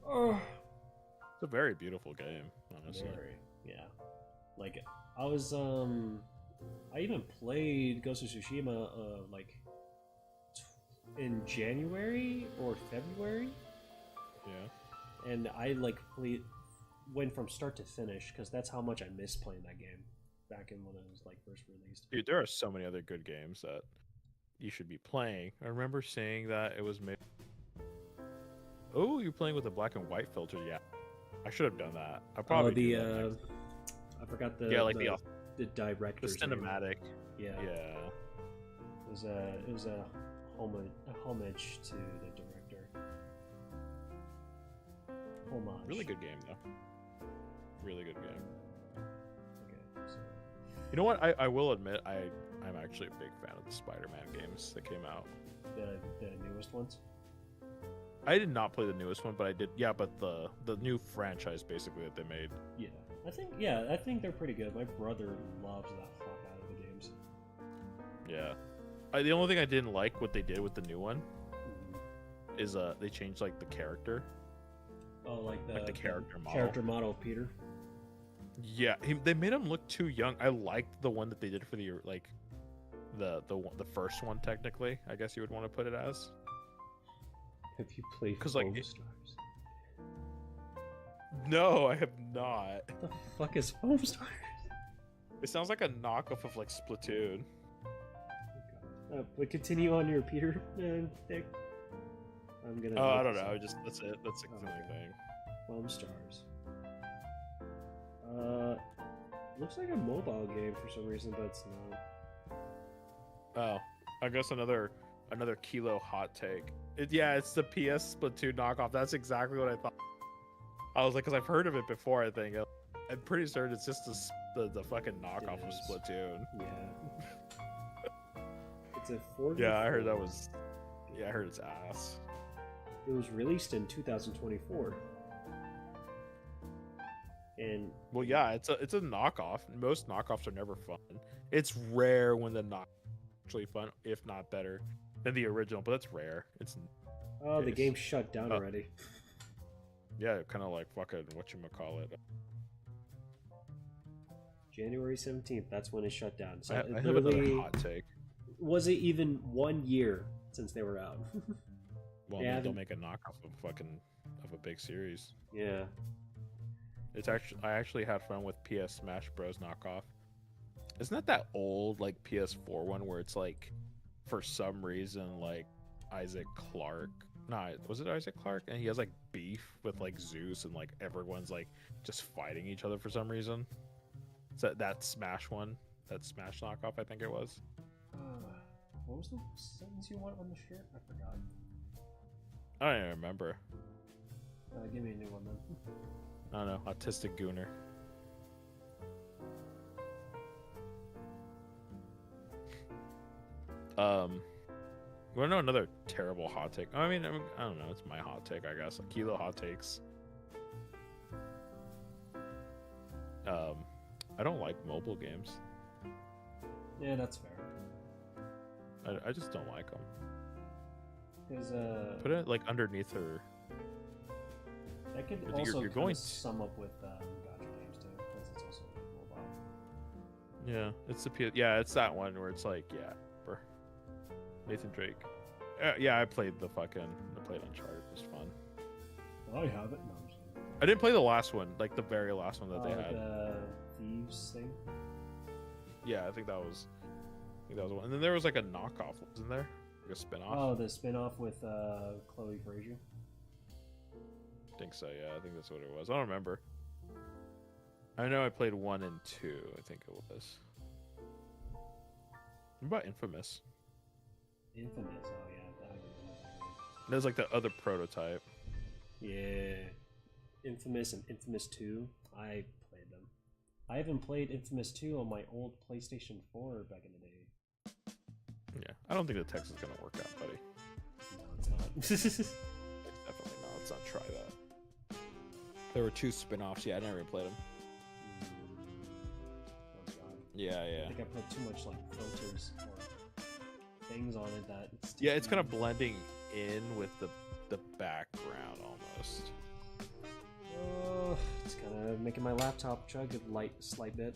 Oh. It's a very beautiful game, honestly. Very, yeah. Like, I was, I even played Ghost of Tsushima, like, in January or February, Yeah. and I, like, went from start to finish, because that's how much I missed playing that game back in when it was like first released. Dude, there are so many other good games that you should be playing. I remember seeing that it was made. Oh, you're playing with a black and white filter. Yeah, I should have done that. I probably do that next time. I forgot the the The director's name. cinematic. Yeah. Yeah. It was a homage to the director. Homage. Really good game though. Really good game. Okay. So, You know what? I will admit I'm actually a big fan of the Spider-Man games that came out. the newest ones. I did not play the newest one, but I did. Yeah, but the new franchise basically that they made. Yeah, I think they're pretty good. My brother loves that fuck out of the games. Yeah. The only thing I didn't like what they did with the new one is they changed like the character. Oh, like the character model. Character model of Peter. Yeah, they made him look too young. I liked the one that they did for the the first one. Technically, I guess you would want to put it as. Have you played like, Stars? No, I have not. What the fuck is Foam Stars? It sounds like a knockoff of like Splatoon. But continue on your Peter thing. I'm gonna. Oh, I don't know. That's it. That's the only thing. Foam Stars. Looks like a mobile game for some reason, but it's not. Oh, I guess another Kilo hot take. It's the PS Splatoon knockoff. That's exactly what I thought. I was like, because I've heard of it before. I think I'm pretty certain it's just the fucking knockoff of Splatoon. Yeah. It's a 4. Yeah, I heard that was. Yeah, I heard it's ass. It was released in 2024. And well, yeah, it's a knockoff. Most knockoffs are never fun. It's rare when the knock actually fun, if not better than the original, but that's rare. It's the game shut down already. Yeah, kind of like fucking whatchamacallit. January 17th, that's when it shut down. So I have another hot take. Was it even 1 year since they were out? Well, yeah, they'll make a knockoff of a big series. Yeah. I actually had fun with PS Smash Bros. Knockoff. Isn't that old like PS4 one where it's like, for some reason, like Isaac Clarke? Nah, was it Isaac Clarke? And he has like beef with like Zeus, and like everyone's like just fighting each other for some reason. So that Smash one, that Smash knockoff, I think it was. What was the sentence you want on the shirt? I forgot. I don't even remember. Give me a new one then. I don't know. Autistic Gooner. You want to know another terrible hot take? I mean, I don't know. It's my hot take, I guess. Like Kilo hot takes. I don't like mobile games. Yeah, that's fair. I just don't like them. Because put it like underneath her. That could also you're going to sum up with gacha games too, because it's also mobile. Yeah, it's it's that one where it's like Nathan Drake. Yeah, I played Uncharted. It was fun. Oh, I have it. No, I'm just kidding. I didn't play the last one, like the very last one that they had. The Thieves thing. Yeah, I think that was one. And then there was like a knockoff, wasn't there? Like a spin-off. Oh, the spin-off with Chloe Frazier. I think so, yeah. I think that's what it was. I don't remember. I know I played 1 and 2, I think it was. What about Infamous? Infamous, oh yeah. There's like the other prototype. Yeah. Infamous and Infamous 2, I played them. I haven't played Infamous 2 on my old PlayStation 4 back in the day. Yeah, I don't think the text is going to work out, buddy. No, it's not. Definitely not. Let's not try that. There were 2 spin-offs. Yeah, I never even played them. Oh god. Yeah. I think I put too much like filters or things on it that it's yeah, it's kind of blending in with the background almost. It's kind of making my laptop chug a slight bit.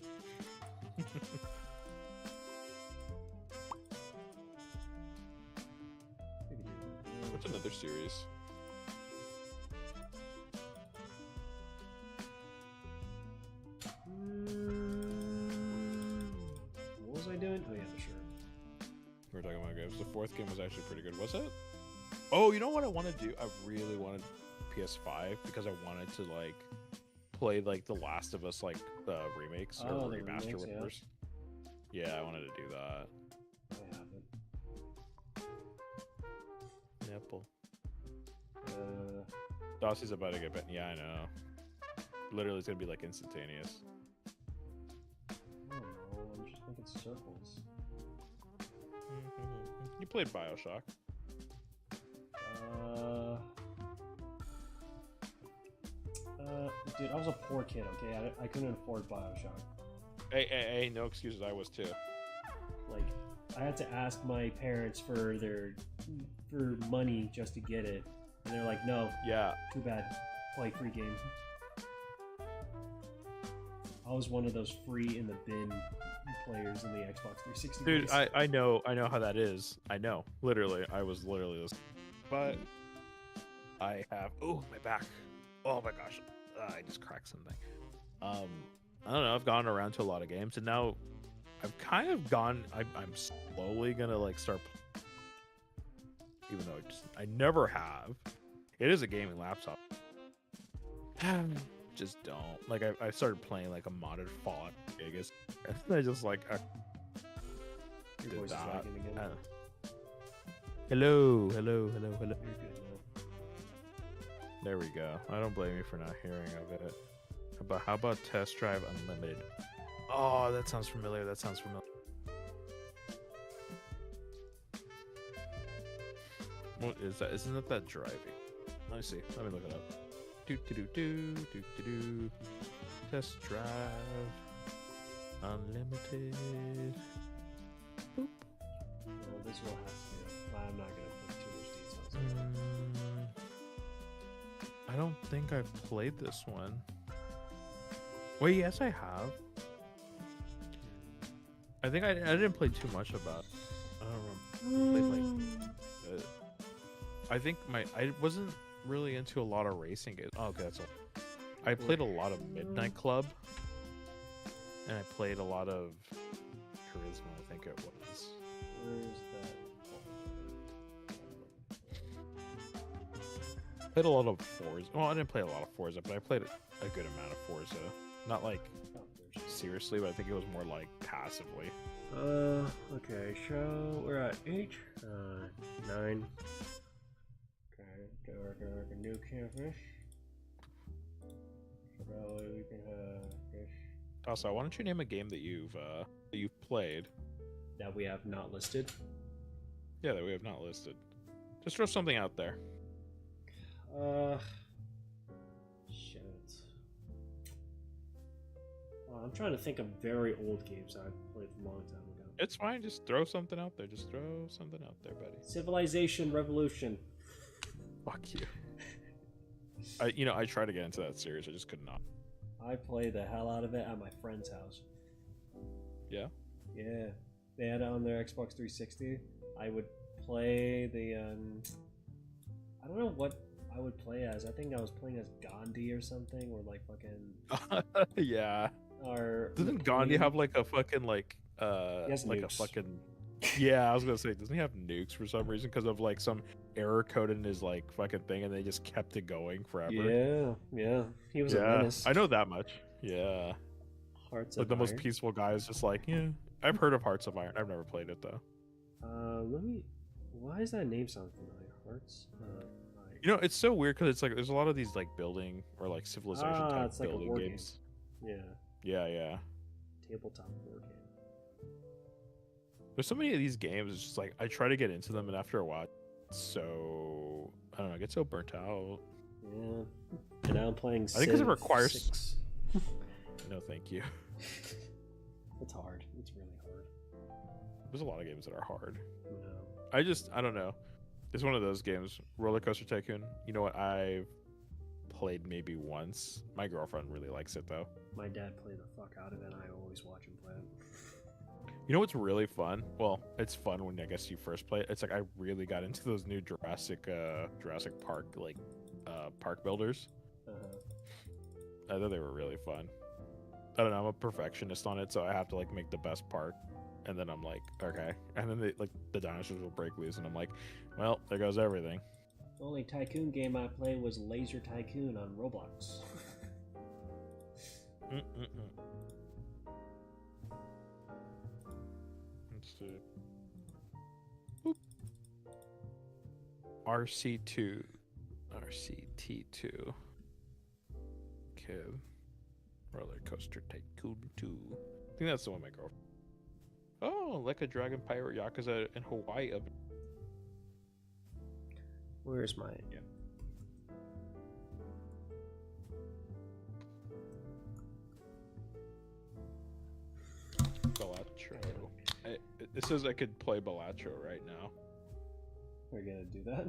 What's another series? we're talking about games. The fourth game was actually pretty good. Was it? Oh, you know what I want to do? I really wanted PS5 because I wanted to like play like The Last of Us, like the remakes or the remaster, remakes, whatever. Yeah, I wanted to do that. I haven't. Nipple. Uh, Dossie's about to get bent. Yeah, I know. Literally, it's gonna be like instantaneous. I don't know. I'm just thinking circles. You played Bioshock. Dude, I was a poor kid. Okay, I couldn't afford Bioshock. Hey, no excuses. I was too. Like, I had to ask my parents for money just to get it, and they're like, "No, Yeah. too bad. Play free game." I was one of those free in the bin players in the Xbox 360. Dude, days. I know how that is. I know. Literally, I was literally this. But I have. Oh, my back. Oh my gosh. I just cracked something. I don't know. I've gone around to a lot of games, and now I've kind of gone. I'm slowly gonna like start. Even though I never have. It is a gaming laptop. Just don't. Like I started playing like a modded Fallout Vegas, and I just like. Your Did voice is that. lagging again. Hello. You're good now. There we go. I don't blame you for not hearing of it. But how about Test Drive Unlimited? Oh, that sounds familiar. What is that? Isn't it that driving? Let me see. Let me look it up. Do. Test Drive Unlimited. Boop. Well, this will have to. I'm not gonna put too much details. I don't think I've played this one. Wait, yes, I have. I think I didn't play too much about. I don't remember. I think I wasn't really into a lot of racing games. Oh, okay, that's all. I played a lot of Midnight Club, and I played a lot of Charisma. I think it was. Where's that? Played a lot of Forza. Well, I didn't play a lot of Forza, but I played a good amount of Forza. Not like seriously, but I think it was more like passively. Okay, so we're at 8, 9. Okay, go new campus. So we can have this. Also, why don't you name a game that you've played? That we have not listed. Yeah, that we have not listed. Just throw something out there. Shit. I'm trying to think of very old games I played from a long time ago. It's fine. Just throw something out there. buddy. Civilization Revolution. Fuck you. I tried to get into that series. I just could not. I played the hell out of it at my friend's house. Yeah? Yeah. They had it on their Xbox 360. I would play the, I don't know what I would play as. I think I was playing as Gandhi or something, or like fucking... Yeah. Or Doesn't Gandhi have like a fucking like He has like nukes. a fucking yeah, I was gonna say, doesn't he have nukes for some reason because of like some error code in his like fucking thing, and they just kept it going forever? Yeah. He was a menace. I know that much. Yeah, Hearts like of the most Iron. peaceful guy is just like, yeah. I've heard of Hearts of Iron. I've never played it though. Let me... Why is that name sound familiar? Hearts of Iron. You know, it's so weird because it's like there's a lot of these like building or like civilization type it's like a building war games. Game. Yeah. Tabletop war game. There's so many of these games. It's just like I try to get into them, and after a while, so I don't know. I get so burnt out. Yeah. And now I'm playing. I think because it Civ requires. 6. No, thank you. It's hard. It's really hard. There's a lot of games that are hard. No. I don't know. It's one of those games. Roller Coaster Tycoon. You know what? I've played maybe once. My girlfriend really likes it though. My dad played the fuck out of it, and I always watch him play it. You know what's really fun? Well, it's fun when I guess you first play it. It's like I really got into those new Jurassic Park like park builders. I thought they were really fun. I don't know. I'm a perfectionist on it, so I have to like make the best park, And then I'm like, okay. And then the dinosaurs will break loose, and I'm like, well, there goes everything. The only tycoon game I played was Laser Tycoon on Roblox. Let's do Boop. RC2. RCT2. Kid. Roller Coaster Tycoon 2. I think that's the one my girlfriend. Oh, like a Dragon Pirate Yakuza in Hawaii. Where's my... Yeah. Balatro. It says I could play Balatro right now. We're gonna do that?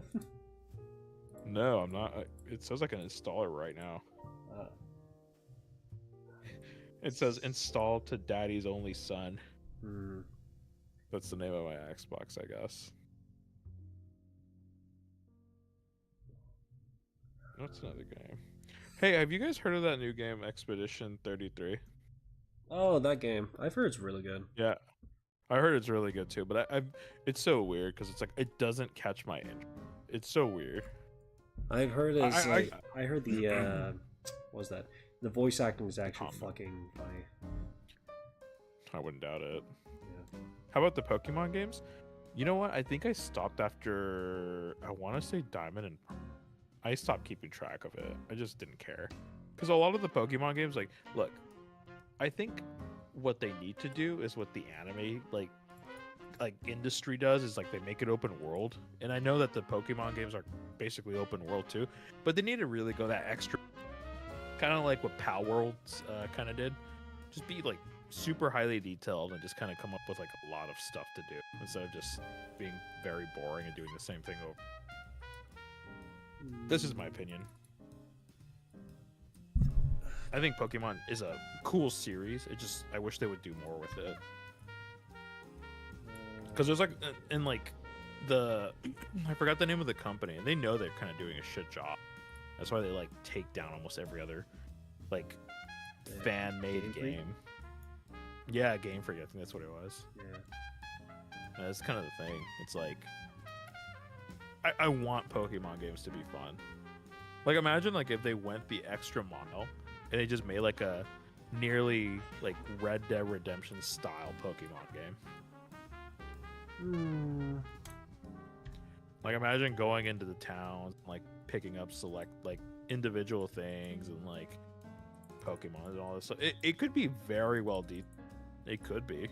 No, I'm not. It says I can install it right now. It says install to Daddy's only son. That's the name of my Xbox, I guess. What's another game? Hey, have you guys heard of that new game, Expedition 33? Oh, that game. I've heard it's really good. Yeah, I heard it's really good too. But it's so weird because it's like it doesn't catch my interest. It's so weird. I've heard it's I heard the what was that? The voice acting is actually fucking funny. I wouldn't doubt it. Yeah. How about the Pokemon games? You know what? I think I stopped after, I want to say Diamond and Pearl. I stopped keeping track of it. I just didn't care. Because a lot of the Pokemon games, like, look, I think what they need to do is what the anime, like industry does, is like they make it open world. And I know that the Pokemon games are basically open world too, but they need to really go that extra, kind of like what Pal Worlds kind of did. Just be like super highly detailed and just kind of come up with like a lot of stuff to do instead of just being very boring and doing the same thing over. This is my opinion. I think Pokemon is a cool series. I wish they would do more with it. Because there's like, and like I forgot the name of the company, and they know they're kind of doing a shit job. That's why they like take down almost every other like fan-made game. Yeah, Game Freak. I think that's what it was. Yeah. That's kind of the thing. It's like I want Pokemon games to be fun. Like imagine like if they went the extra mile and they just made like a nearly like Red Dead Redemption style Pokemon game. Like imagine going into the town, like picking up select like individual things and like Pokemon and all this stuff. It could be very well detailed. It could be.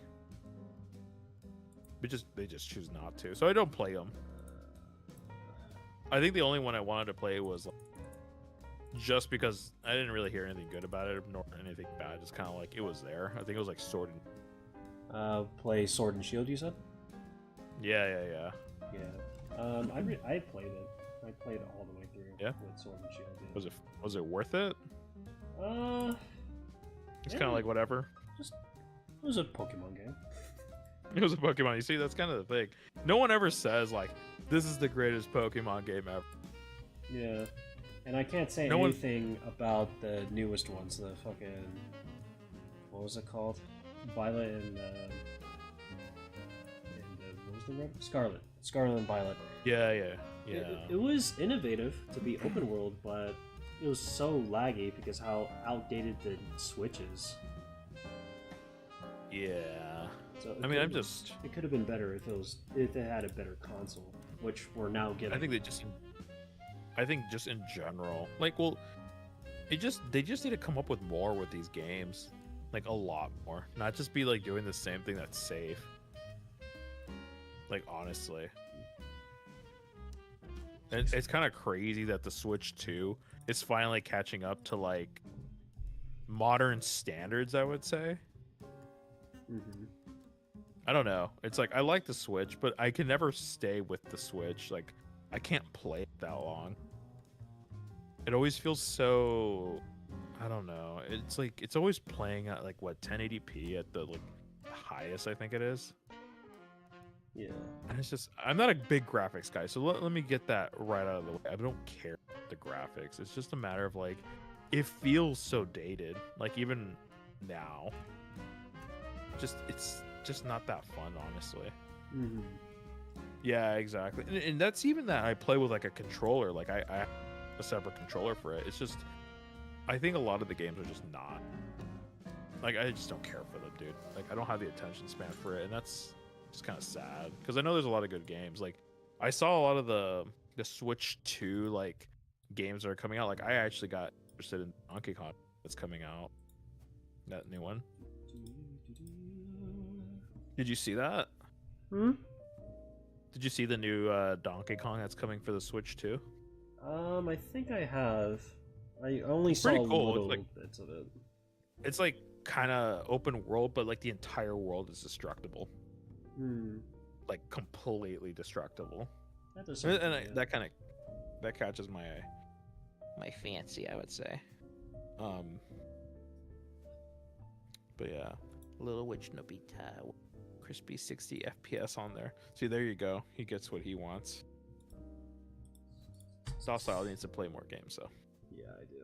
But they just choose not to. So I don't play them. I think the only one I wanted to play was like, just because I didn't really hear anything good about it nor anything bad. Just kind of like it was there. I think it was like Sword and... play Sword and Shield, you said? Yeah. I played it. I played it all the way through. Yeah. With Sword and Shield. Yeah. Was it worth it? It's yeah, kind of like whatever. It was a Pokemon game. It was a Pokemon. You see, that's kind of the thing. No one ever says like, "This is the greatest Pokemon game ever." Yeah, and I can't say anything about the newest ones. The fucking what was it called? Violet and what was the red? Scarlet and Violet. Yeah. It was innovative to be open world, but it was so laggy because how outdated the Switch is. Yeah. So I mean, it could have been better if it had a better console, which we're now getting. I think just in general, like, well, they just need to come up with more with these games, like a lot more, not just be like doing the same thing that's safe. Like honestly, and it's kind of crazy that the Switch 2 is finally catching up to like modern standards, I would say. Mm-hmm. I don't know. It's like I like the Switch, but I can never stay with the Switch. Like I can't play it that long. It always feels so, I don't know. It's like it's always playing at like what 1080p at the like highest I think it is. Yeah. And it's just I'm not a big graphics guy, so let me get that right out of the way. I don't care about the graphics. It's just a matter of like it feels so dated. Like even now. Just just not that fun, honestly. Mm-hmm. Yeah, exactly. And that's even that I play with like a controller. Like I have a separate controller for it. It's just, I think a lot of the games are just not. Like I just don't care for them, dude. Like I don't have the attention span for it, and that's just kind of sad. Because I know there's a lot of good games. Like I saw a lot of the Switch 2 like games that are coming out. Like I actually got interested in Donkey Kong that's coming out. That new one. Did you see that? Hmm? Did you see the new Donkey Kong that's coming for the Switch 2? I think I have. I only It's saw pretty cool. little It's like- bits of it. It's like kind of open world, but like the entire world is destructible. Hmm. Like completely destructible. That does And, sound and cool, that kind of that catches my fancy, I would say. But yeah, little witch Nobita, crispy 60 FPS on there. See, there you go. He gets what he wants. Docile needs to play more games, though. Yeah, I do.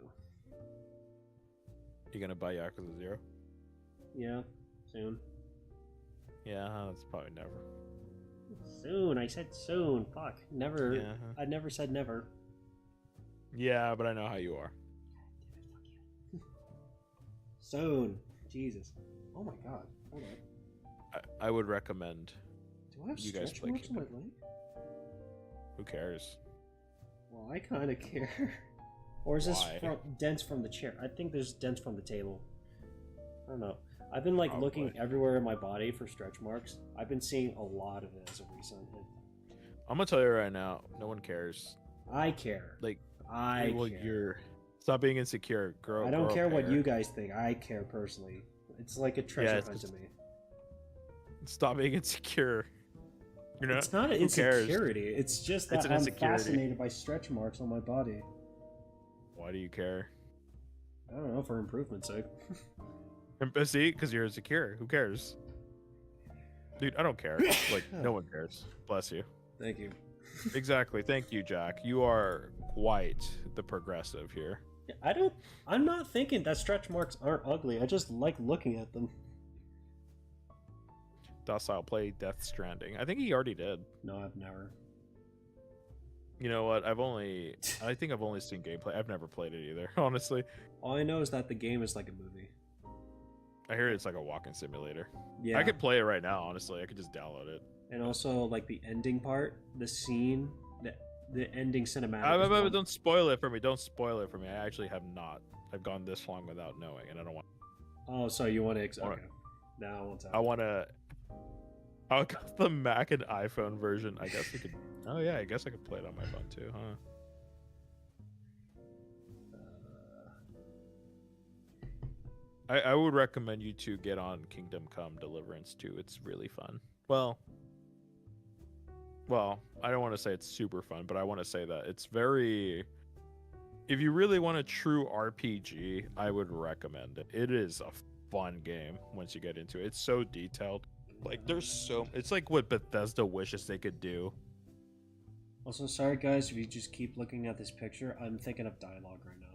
You gonna buy Yakuza 0? Yeah, soon. Yeah, that's probably never. Soon. I said soon. Fuck. Never. Yeah. I never said never. Yeah, but I know how you are. Soon. Jesus. Oh my god. Hold on. I would recommend. Do I have You guys stretch play marks on my Kingdom. leg? Who cares? Well, I kind of care. Or is this Why? dents from the chair? I think there's dents from the table. I don't know. I've been like Oh, looking boy. everywhere in my body for stretch marks. I've been seeing a lot of it as of recent. I'm gonna tell you right now. No one cares. I care. Like, I well, care. you're stop being insecure. Grow. I don't grow a care what pair. you guys think. I care personally. It's like a treasure it's hunt to just- me. Stop being insecure. You're not. It's not an who cares? insecurity. It's just It's that an I'm insecurity. fascinated by stretch marks on my body. Why do you care? I don't know, for improvement's sake. See, because you're insecure. Who cares? Dude, I don't care. Like, no one cares. Bless you. Thank you. Exactly. Thank you, Jack. You are quite the progressive here. I'm not thinking that stretch marks aren't ugly. I just like looking at them. Docile play Death Stranding. I think he already did. No, I've never. You know what? I think I've only seen gameplay. I've never played it either, honestly. All I know is that the game is like a movie. I hear it's like a walking simulator. Yeah. I could play it right now, honestly. I could just download it. And also, like the ending part, the scene, the ending cinematic. is one- Don't spoil it for me. Don't spoil it for me. I actually have not. I've gone this long without knowing, and I don't want. Oh, so you want to? Alright. Okay. Now I won't tell. I want to. I got the Mac and iPhone version. I guess we could. Oh yeah, I guess I could play it on my phone too, huh? I would recommend you to get on Kingdom Come Deliverance too. It's really fun. Well, I don't want to say it's super fun, but I want to say that it's very. If you really want a true RPG, I would recommend it. It is a fun game once you get into it. It's so detailed. Like there's so. It's like what Bethesda wishes they could do. Also, sorry guys, if you just keep looking at this picture, I'm thinking of dialogue right now.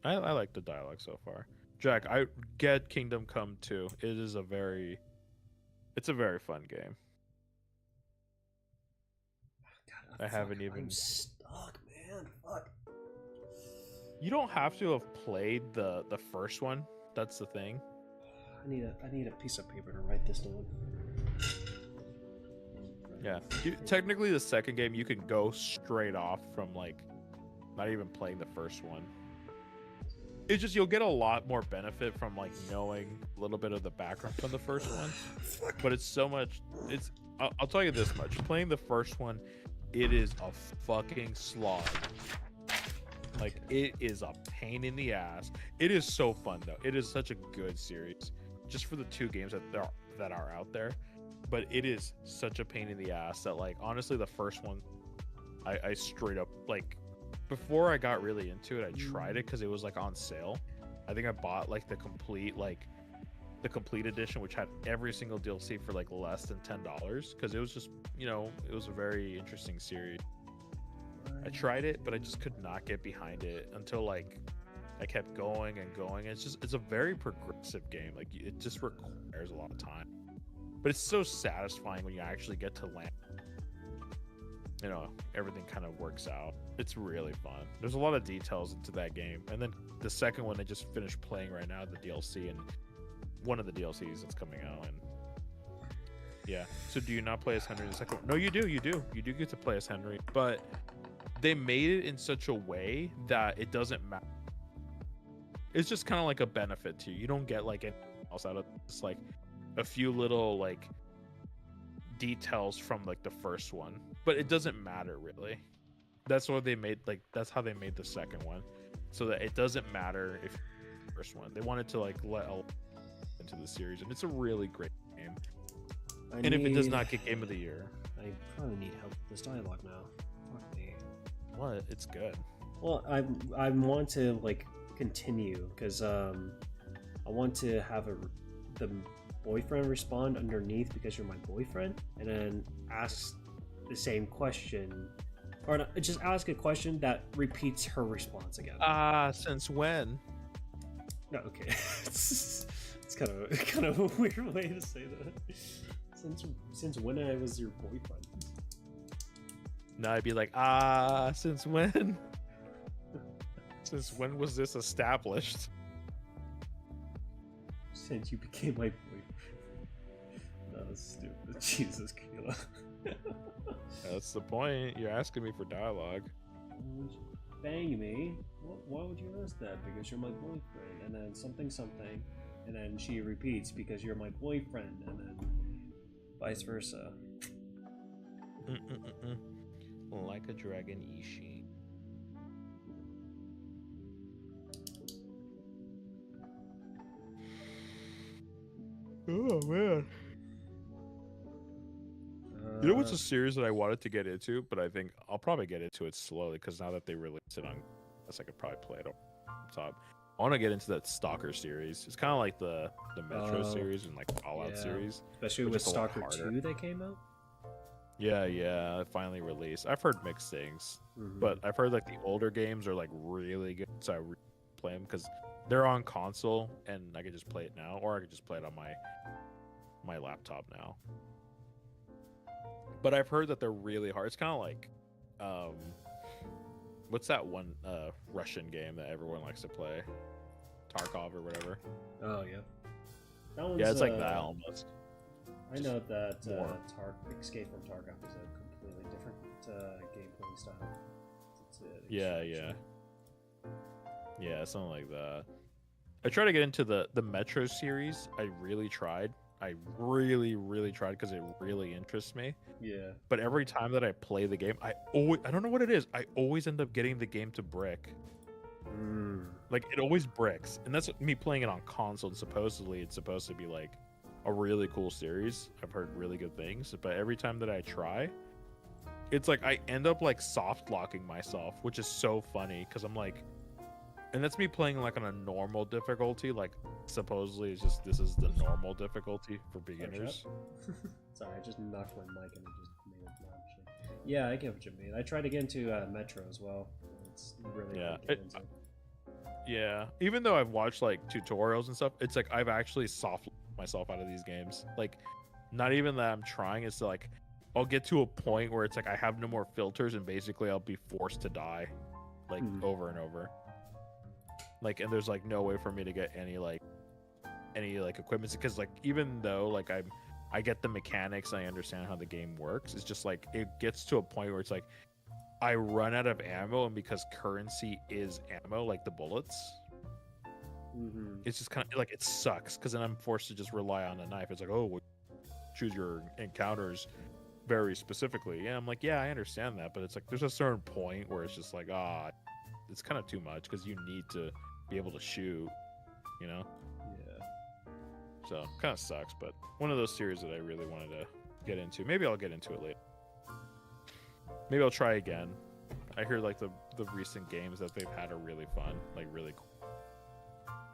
I like the dialogue so far. Jack, I get Kingdom Come 2. It's a very fun game. God, I haven't even- I'm stuck, man. Fuck. You don't have to have played the first one. That's the thing. I need a piece of paper to write this down. Yeah. Technically, the second game you can go straight off from like not even playing the first one. It's just you'll get a lot more benefit from like knowing a little bit of the background from the first one. But it's so much. I'll tell you this much: playing the first one, it is a fucking slog. Like it is a pain in the ass. It is so fun though. It is such a good series, just for the two games that are out there. But it is such a pain in the ass that like honestly, the first one, I straight up like. Before I got really into it, I tried it because it was like on sale. I think I bought like the complete edition, which had every single DLC for like less than $10 because it was just it was a very interesting series. I tried it, but I just could not get behind it until like I kept going and going. It's a very progressive game. Like it just requires a lot of time, but it's so satisfying when you actually get to land. You know, everything kind of works out. It's really fun. There's a lot of details into that game. And then the second one, they just finished playing right now, the DLC, and one of the DLCs that's coming out. And yeah. So do you not play as Henry in the second one? No, you do. You do get to play as Henry, but they made it in such a way that it doesn't matter. It's just kind of like a benefit to you. You don't get like anything else out of this, like a few little like details from like the first one, but it doesn't matter really. That's what they made, like that's how they made the second one, so that it doesn't matter if the first one. They wanted to like let into the series, and it's a really great game. If it does not get Game of the Year, I probably need help with this dialogue now. Fuck me. what? It's good. Well, I want to like continue because I want to have the boyfriend respond underneath because you're my boyfriend, and then ask the same question, or not, just ask a question that repeats her response again. Since when? No, okay. it's kind of a weird way to say that. Since when I was your boyfriend? No, I'd be like, since when? Since when was this established? Since you became my boyfriend. No, that's stupid. Jesus, Keela. That's the point. You're asking me for dialogue. Bang me? Why would you ask that? Because you're my boyfriend. And then something. And then she repeats because you're my boyfriend. And then vice versa. Like a dragon, Ishi. Oh man. You know what's a series that I wanted to get into, but I think I'll probably get into it slowly because now that they released it on, I could probably play it on top. I want to get into that Stalker series. It's kind of like the Metro series and like Fallout series, especially with Stalker 2 that came out. Yeah, it finally released. I've heard mixed things, but I've heard like the older games are like really good, so I play them because they're on console and I could just play it now, or I could just play it on my laptop now. But I've heard that they're really hard. It's kind of like, what's that one Russian game that everyone likes to play? Tarkov or whatever. Oh yeah, that one's, yeah, it's like that almost. I know that Escape from Tarkov is a completely different gameplay style. Yeah, something like that. I tried to get into the Metro series. I really tried. I really tried because it really interests me. Yeah. But every time that I play the game, I don't know what it is. I always end up getting the game to brick. Like it always bricks, and that's me playing it on console. And supposedly it's supposed to be like a really cool series. I've heard really good things, but every time that I try, it's like I end up like soft locking myself, which is so funny because I'm like, and that's me playing like on a normal difficulty. Like supposedly it's just this is the normal difficulty for beginners. Sorry, I just knocked my mic and it just made it loud. Yeah, I get what you mean. I tried to get into Metro as well. It's really hard to get into. Yeah, even though I've watched like tutorials and stuff, it's like I've actually soft myself out of these games. Like, not even that I'm trying. It's like I'll get to a point where it's like I have no more filters, and basically I'll be forced to die, like over and over. Like, and there's like no way for me to get any like equipment, because like even though like I get the mechanics and I understand how the game works, it's just like it gets to a point where it's like I run out of ammo, and because currency is ammo, like the bullets, it's just kind of like it sucks because then I'm forced to just rely on a knife. It's like, oh, choose your encounters very specifically. Yeah, I'm like, yeah, I understand that, but it's like there's a certain point where it's just like, it's kind of too much because you need to be able to shoot, you know? Yeah. So kind of sucks, but one of those series that I really wanted to get into. Maybe I'll get into it later. Maybe I'll try again. I hear like the recent games that they've had are really fun, like really cool.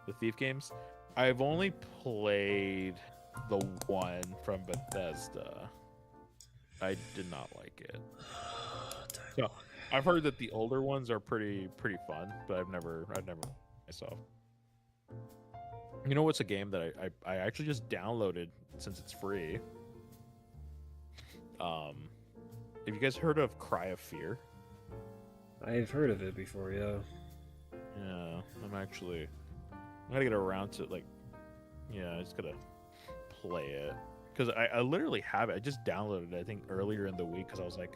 The Thief games. I've only played the one from Bethesda. I did not like it. So I've heard that the older ones are pretty fun, but I've never myself. You know what's a game that I actually just downloaded since it's free? Have you guys heard of Cry of Fear? I've heard of it before, yeah. Yeah, I'm gonna get around to like, yeah, I just gotta play it because I literally have it. I just downloaded it, I think, earlier in the week because I was like,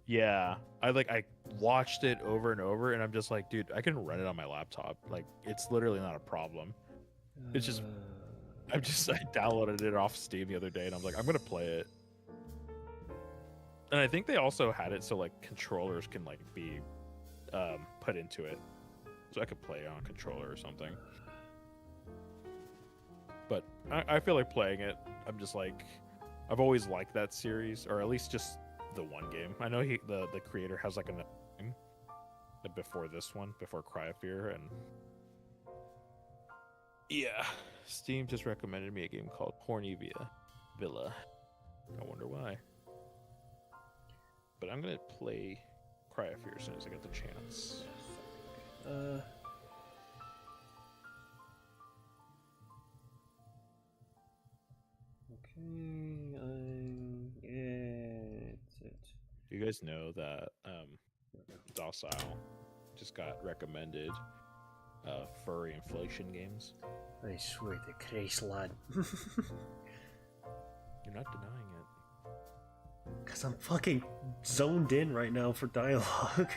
yeah, I watched it over and over, and I'm just like, dude, I can run it on my laptop. Like, it's literally not a problem. It's just, I downloaded it off Steam the other day, and I'm like, I'm gonna play it. And I think they also had it so like controllers can like be put into it, so I could play on controller or something. But I feel like playing it. I'm just like, I've always liked that series, or at least just the one game. I know the creator has like another game before this one, before Cry of Fear, and yeah, Steam just recommended me a game called Horny Villa. I wonder why. But I'm gonna play Cry of Fear as soon as I get the chance. Okay, yeah, it's it. Do you guys know that Docile just got recommended furry inflation games? I swear to Christ, lad. You're not denying it. Because I'm fucking zoned in right now for dialogue.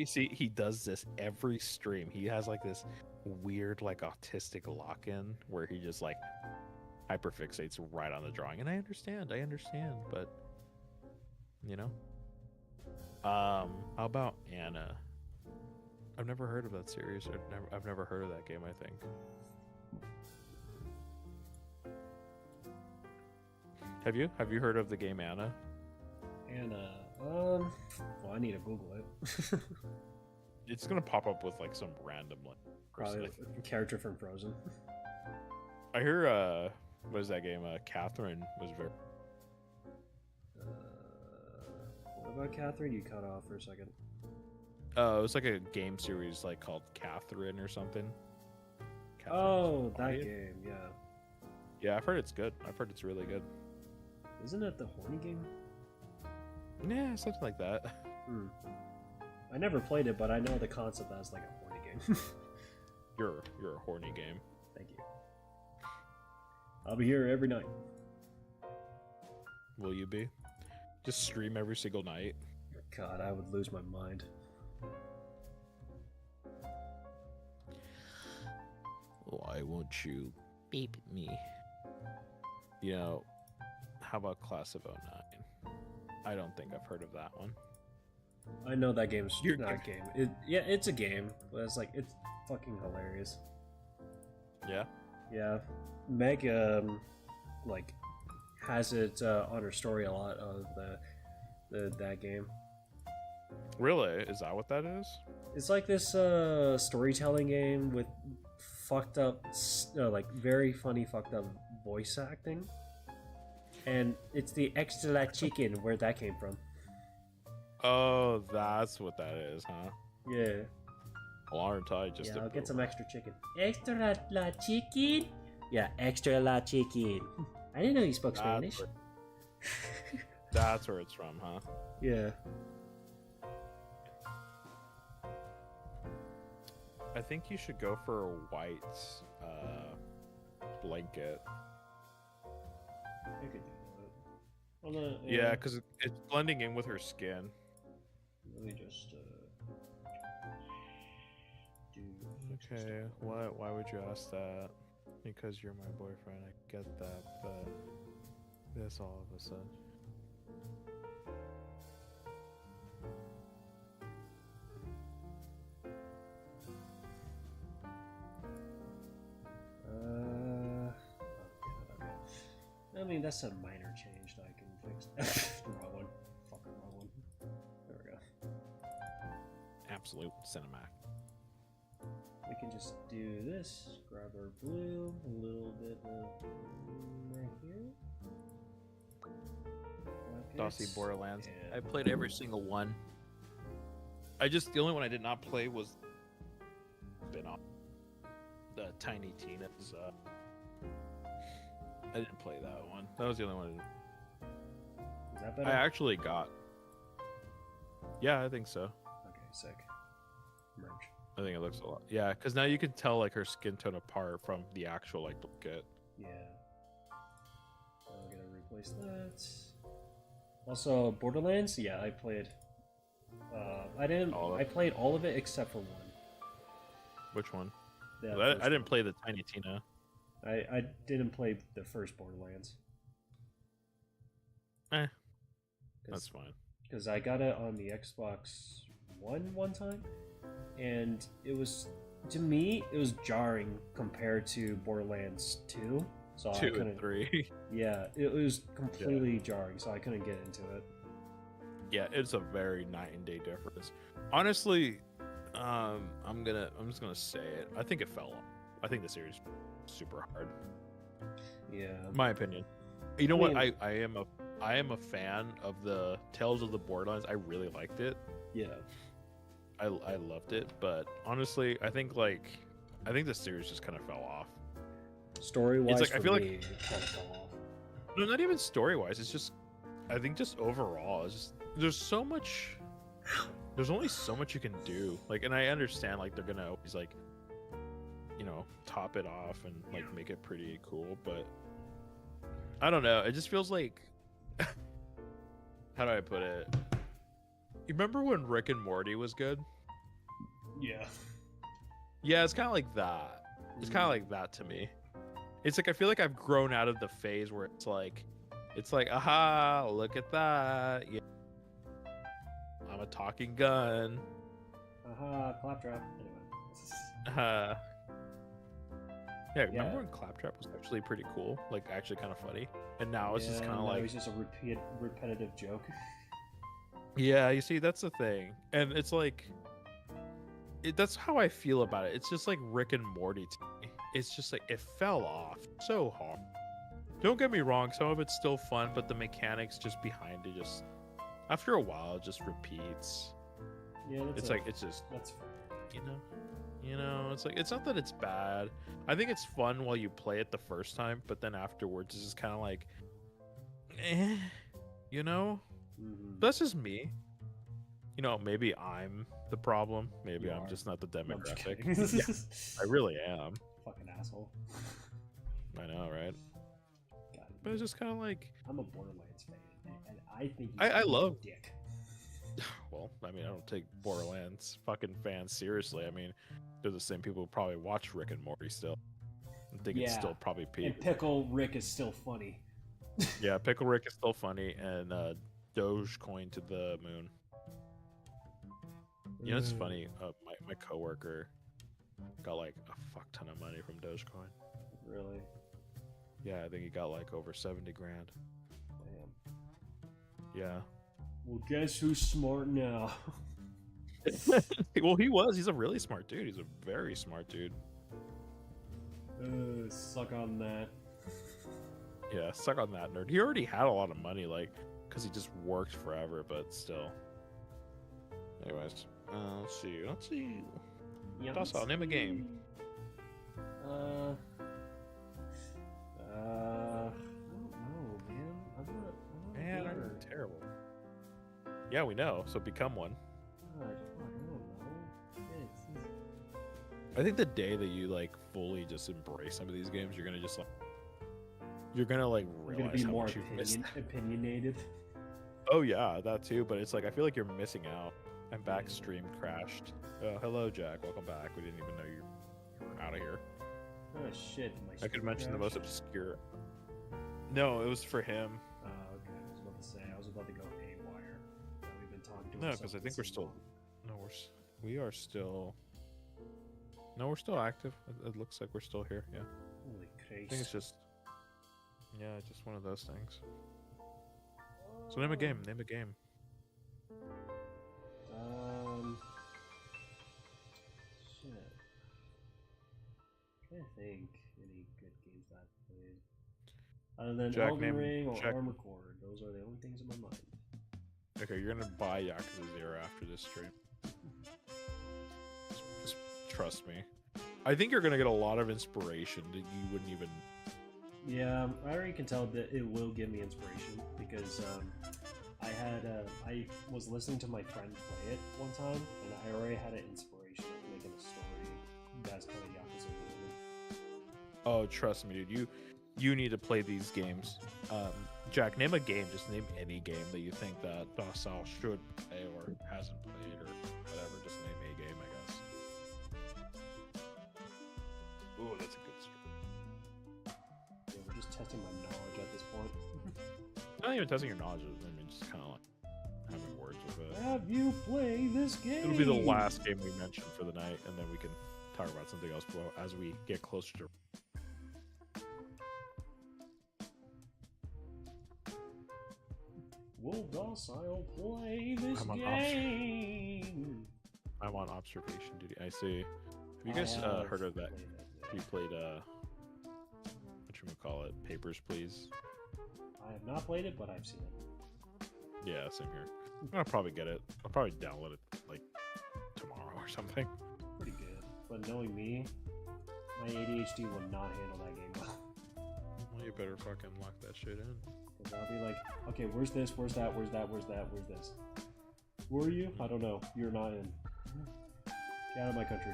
See, he does this every stream. He has like this weird, like autistic lock-in where he just like hyperfixates right on the drawing. And I understand, but you know. How about Anna? I've never heard of that series. I've never heard of that game, I think. Have you heard of the game Anna? Anna, well, I need to Google it. It's gonna pop up with like some random like Probably a character from Frozen. I hear what is that game? Catherine was very. What about Catherine? You cut off for a second. It was like a game series like called Catherine or something. Oh, that game, yeah. Yeah, I've heard it's good. I've heard it's really good. Isn't it the horny game? Yeah, something like that. I never played it, but I know the concept as like a horny game. You're a horny game. Thank you. I'll be here every night. Will you be? Just stream every single night. God, I would lose my mind. Why won't you beep me? You know, how about Class of 09? I don't think I've heard of that one. I know that game's not a game. It's a game, but it's fucking hilarious. Yeah? Yeah. Meg, like, has it on her story a lot of that game. Really? Is that what that is? It's like this storytelling game with fucked up, like very funny fucked up voice acting. And it's the extra chicken where that came from. Oh, that's what that is, huh? Yeah. Well, aren't I just I'll get some extra chicken. Extra la chicken? Yeah, extra la chicken. I didn't know you spoke Spanish. That's where it's from, huh? Yeah. I think you should go for a white blanket. I could do that. Well, Yeah, because it's blending in with her skin. Let me just do. Okay, why would you ask that? Because you're my boyfriend, I get that, but this all of a sudden. I mean, that's a minor change that I can fix. Wrong one. Fucking wrong one. There we go. Absolute cinematic. We can just do this. Grab our blue, a little bit of right here. Docile Borderlands. And I played every single one. The only one I did not play was spin-off. The Tiny Tina's. I didn't play that one. That was the only one. Is that I better? actually got. Yeah, I think so. Okay, sick. Merge. I think it looks a lot. Yeah, because now you can tell like her skin tone apart from the actual like kit. Yeah. I'm gonna replace that. Also, Borderlands. Yeah, I played. I didn't. All of I it? played all of it except for one. Which one? The I first didn't one. play the Tiny Tina. I didn't play the first Borderlands. That's fine. Because I got it on the Xbox one time, and it was, to me, it was jarring compared to Borderlands 2. So I 2 couldn't. and 3. Yeah, it was completely jarring, so I couldn't get into it. Yeah, it's a very night and day difference. Honestly, I'm just gonna say it. I think it fell off. I think the series is super hard. Yeah. My opinion. You know I what? mean- I am a fan of the Tales of the Borderlands. I really liked it. Yeah. I loved it, but honestly, I think the series just kind of fell off. Story wise, like, I feel like- me, it kind of fell off. No, not even story wise. It's just, I think just overall, it's just there's so much. There's only so much you can do. Like, and I understand like they're gonna always like, top it off and like make it pretty cool, but I don't know. It just feels like, how do I put it? You remember when Rick and Morty was good? Yeah. Yeah, it's kind of like that. It's kind of like that to me. It's like I feel like I've grown out of the phase where it's like, aha, look at that. Yeah. I'm a talking gun. Haha, claptrap. Anyway. Uh, yeah, Yeah. remember when Claptrap was actually pretty cool? Like, actually kind of funny. And now it's just Yeah, kind of no, like, it's just a repetitive joke. yeah, you see, that's the thing. And it's like, that's how I feel about it. It's just like Rick and Morty to me. It's just like, it fell off so hard. Don't get me wrong, some of it's still fun, but the mechanics just behind it just, after a while, it just repeats. Yeah, that's It's like, it's just, that's fair. it's like, it's not that it's bad. I think it's fun while you play it the first time, but then afterwards it's just kind of like, Mhm. that's just me. Maybe I'm the problem. Maybe You I'm are. just not the No, I'm just demographic. kidding. Yeah, I really am. Fucking asshole. I know, right? God, But it's just kind of like, I'm a Borderlands fan, and I think I he's a love- dick. well, I mean, I don't take Borderlands fucking fans seriously. I mean, they're the same people who probably watch Rick and Morty still. I think it's Yeah. still probably And Pete. Pickle Rick is still funny. Yeah, Pickle Rick is still funny, and Dogecoin to the moon. It's funny. My coworker got like a fuck ton of money from Dogecoin. Really? Yeah, I think he got like over 70 grand. Damn. Yeah. Well, guess who's smart now? Well, he was. He's a really smart dude. He's a very smart dude. Suck on that. Yeah, suck on that nerd. He already had a lot of money, like, because he just worked forever, but still. Anyways, let's see. Docile, name a game. I don't know, man. I'm not a Man, gamer. I'm terrible. Yeah, we know. So become one. God, fuck, I don't know. I think the day that you like fully just embrace some of these games, you're gonna just like, you're gonna like We're gonna realize be how more much you've missed. opinionated. Oh yeah, that too. But it's like I feel like you're missing out. I'm back. Stream crashed. Hello, Jack. Welcome back. We didn't even know you were out of here. Oh shit! My I could stream mention the most crashed? obscure. No, it was for him. Oh, okay. I was about to say. I was about to go haywire. We've been talking to No, ourselves because I for think we're so still. long. No, we are still. No, we're still active. It looks like we're still here. Yeah. Holy I think it's Christ! just. Yeah, just one of those things. So name a game. Name a game. Shit. I can't think any good games that I've played. Other than Jack, Elden name- Ring or Jack- Armored Core. Those are the only things in my mind. Okay, you're gonna buy Yakuza 0 after this stream. Just trust me. I think you're gonna get a lot of inspiration that you wouldn't even. Yeah, I already can tell that it will give me inspiration because I was listening to my friend play it one time, and I already had an inspiration of making a story that's kind of Yakuza related. Oh, trust me, dude. You need to play these games. Jack, name a game. Just name any game that you think that Docile should play or hasn't played or whatever. Just name a game, I guess. Ooh, that's a good start. Yeah, we're just testing my knowledge at this point. Not even testing your knowledge. I mean, just kind of like having words with it. Have you played this game? It'll be the last game we mention for the night, and then we can talk about something else as we get closer to. Will Docile play this I'm on game? I'm on observation duty. I see. Have you guys have heard of that? played You played whatchamacallit, Papers, Please? I have not played it, but I've seen it. Yeah, same here. I'll probably get it. I'll probably download it like tomorrow or something. Pretty good. But knowing me, my ADHD will not handle that game well. Well, you better fucking lock that shit in. Because I'll be like, okay, where's this? Where's that? Where's that? Where's that? Where's this? Who are you? I don't know. You're not in. Get out of my country.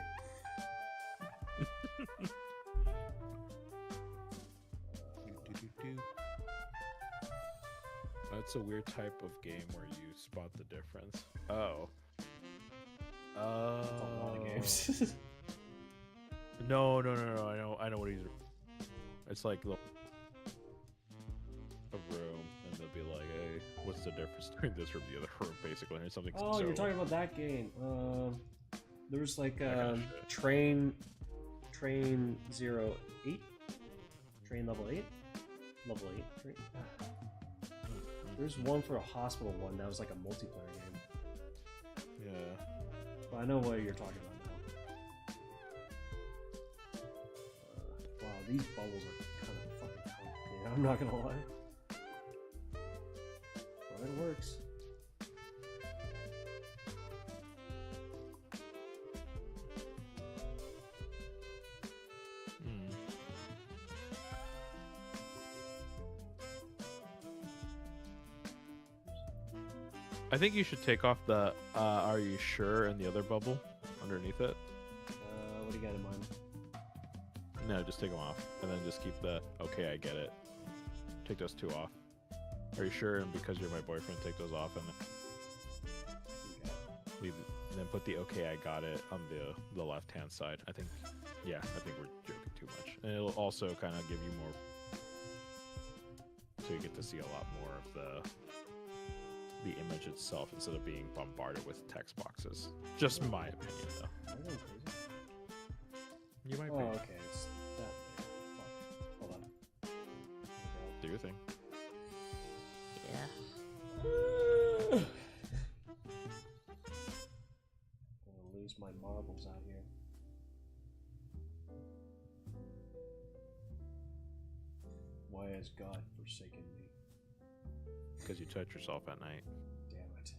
That's a weird type of game where you spot the difference. Oh. That's a lot of games. No. I know what he's. It's like a room, and they'll be like, "Hey, what's the difference between this room and the other room?" Basically, and it's something. Oh, so, you're talking about that game. There was like That kind of shit. train 08, train level 8, level 8. Train. There's one for a hospital one that was like a multiplayer game. Yeah. But I know what you're talking about now. Wow, these bubbles are kind of fucking complicated. I'm not gonna lie. But it works. I think you should take off the "Are you sure?" and the other bubble underneath it. What do you got in mind? No, just take them off, and then just keep the "Okay, I get it." Take those two off. Are you sure? And because you're my boyfriend, take those off, and leave. And then put the "Okay, I got it" on the left-hand side. I think we're joking too much, and it'll also kind of give you more, so you get to see a lot more of the image itself instead of being bombarded with text boxes. Just my opinion, though. Am I going crazy? You might Oh, be. okay. It's that there. Fuck. Hold on. Do your thing. I'm gonna lose my marbles out here. Why has God forsaken me? Because you touch yourself at night. Damn it.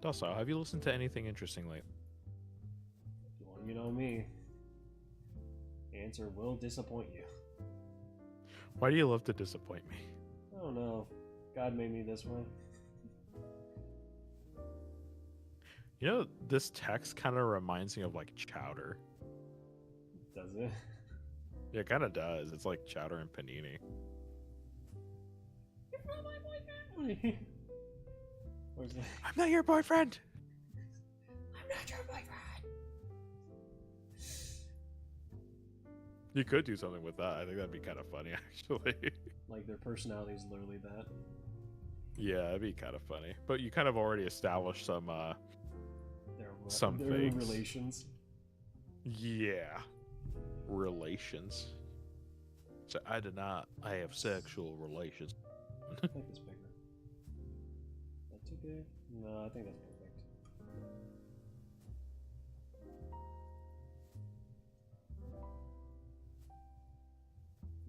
Docile, have you listened to anything interesting lately? Well, you know me. Answer will disappoint you. Why do you love to disappoint me? I don't know. God made me this way. You know, this text kind of reminds me of like Chowder. Does it? Yeah, it kind of does. It's like Chowder and Panini. You're not my boyfriend! Where's that? I'm not your boyfriend! I'm not your boyfriend! You could do something with that. I think that'd be kind of funny, actually. Like, their personality is literally that. Yeah, that'd be kind of funny. But you kind of already established some, Some their things. relations. yeah, relations. So I have sexual relations. I think it's bigger. That too big? No, I think that's perfect.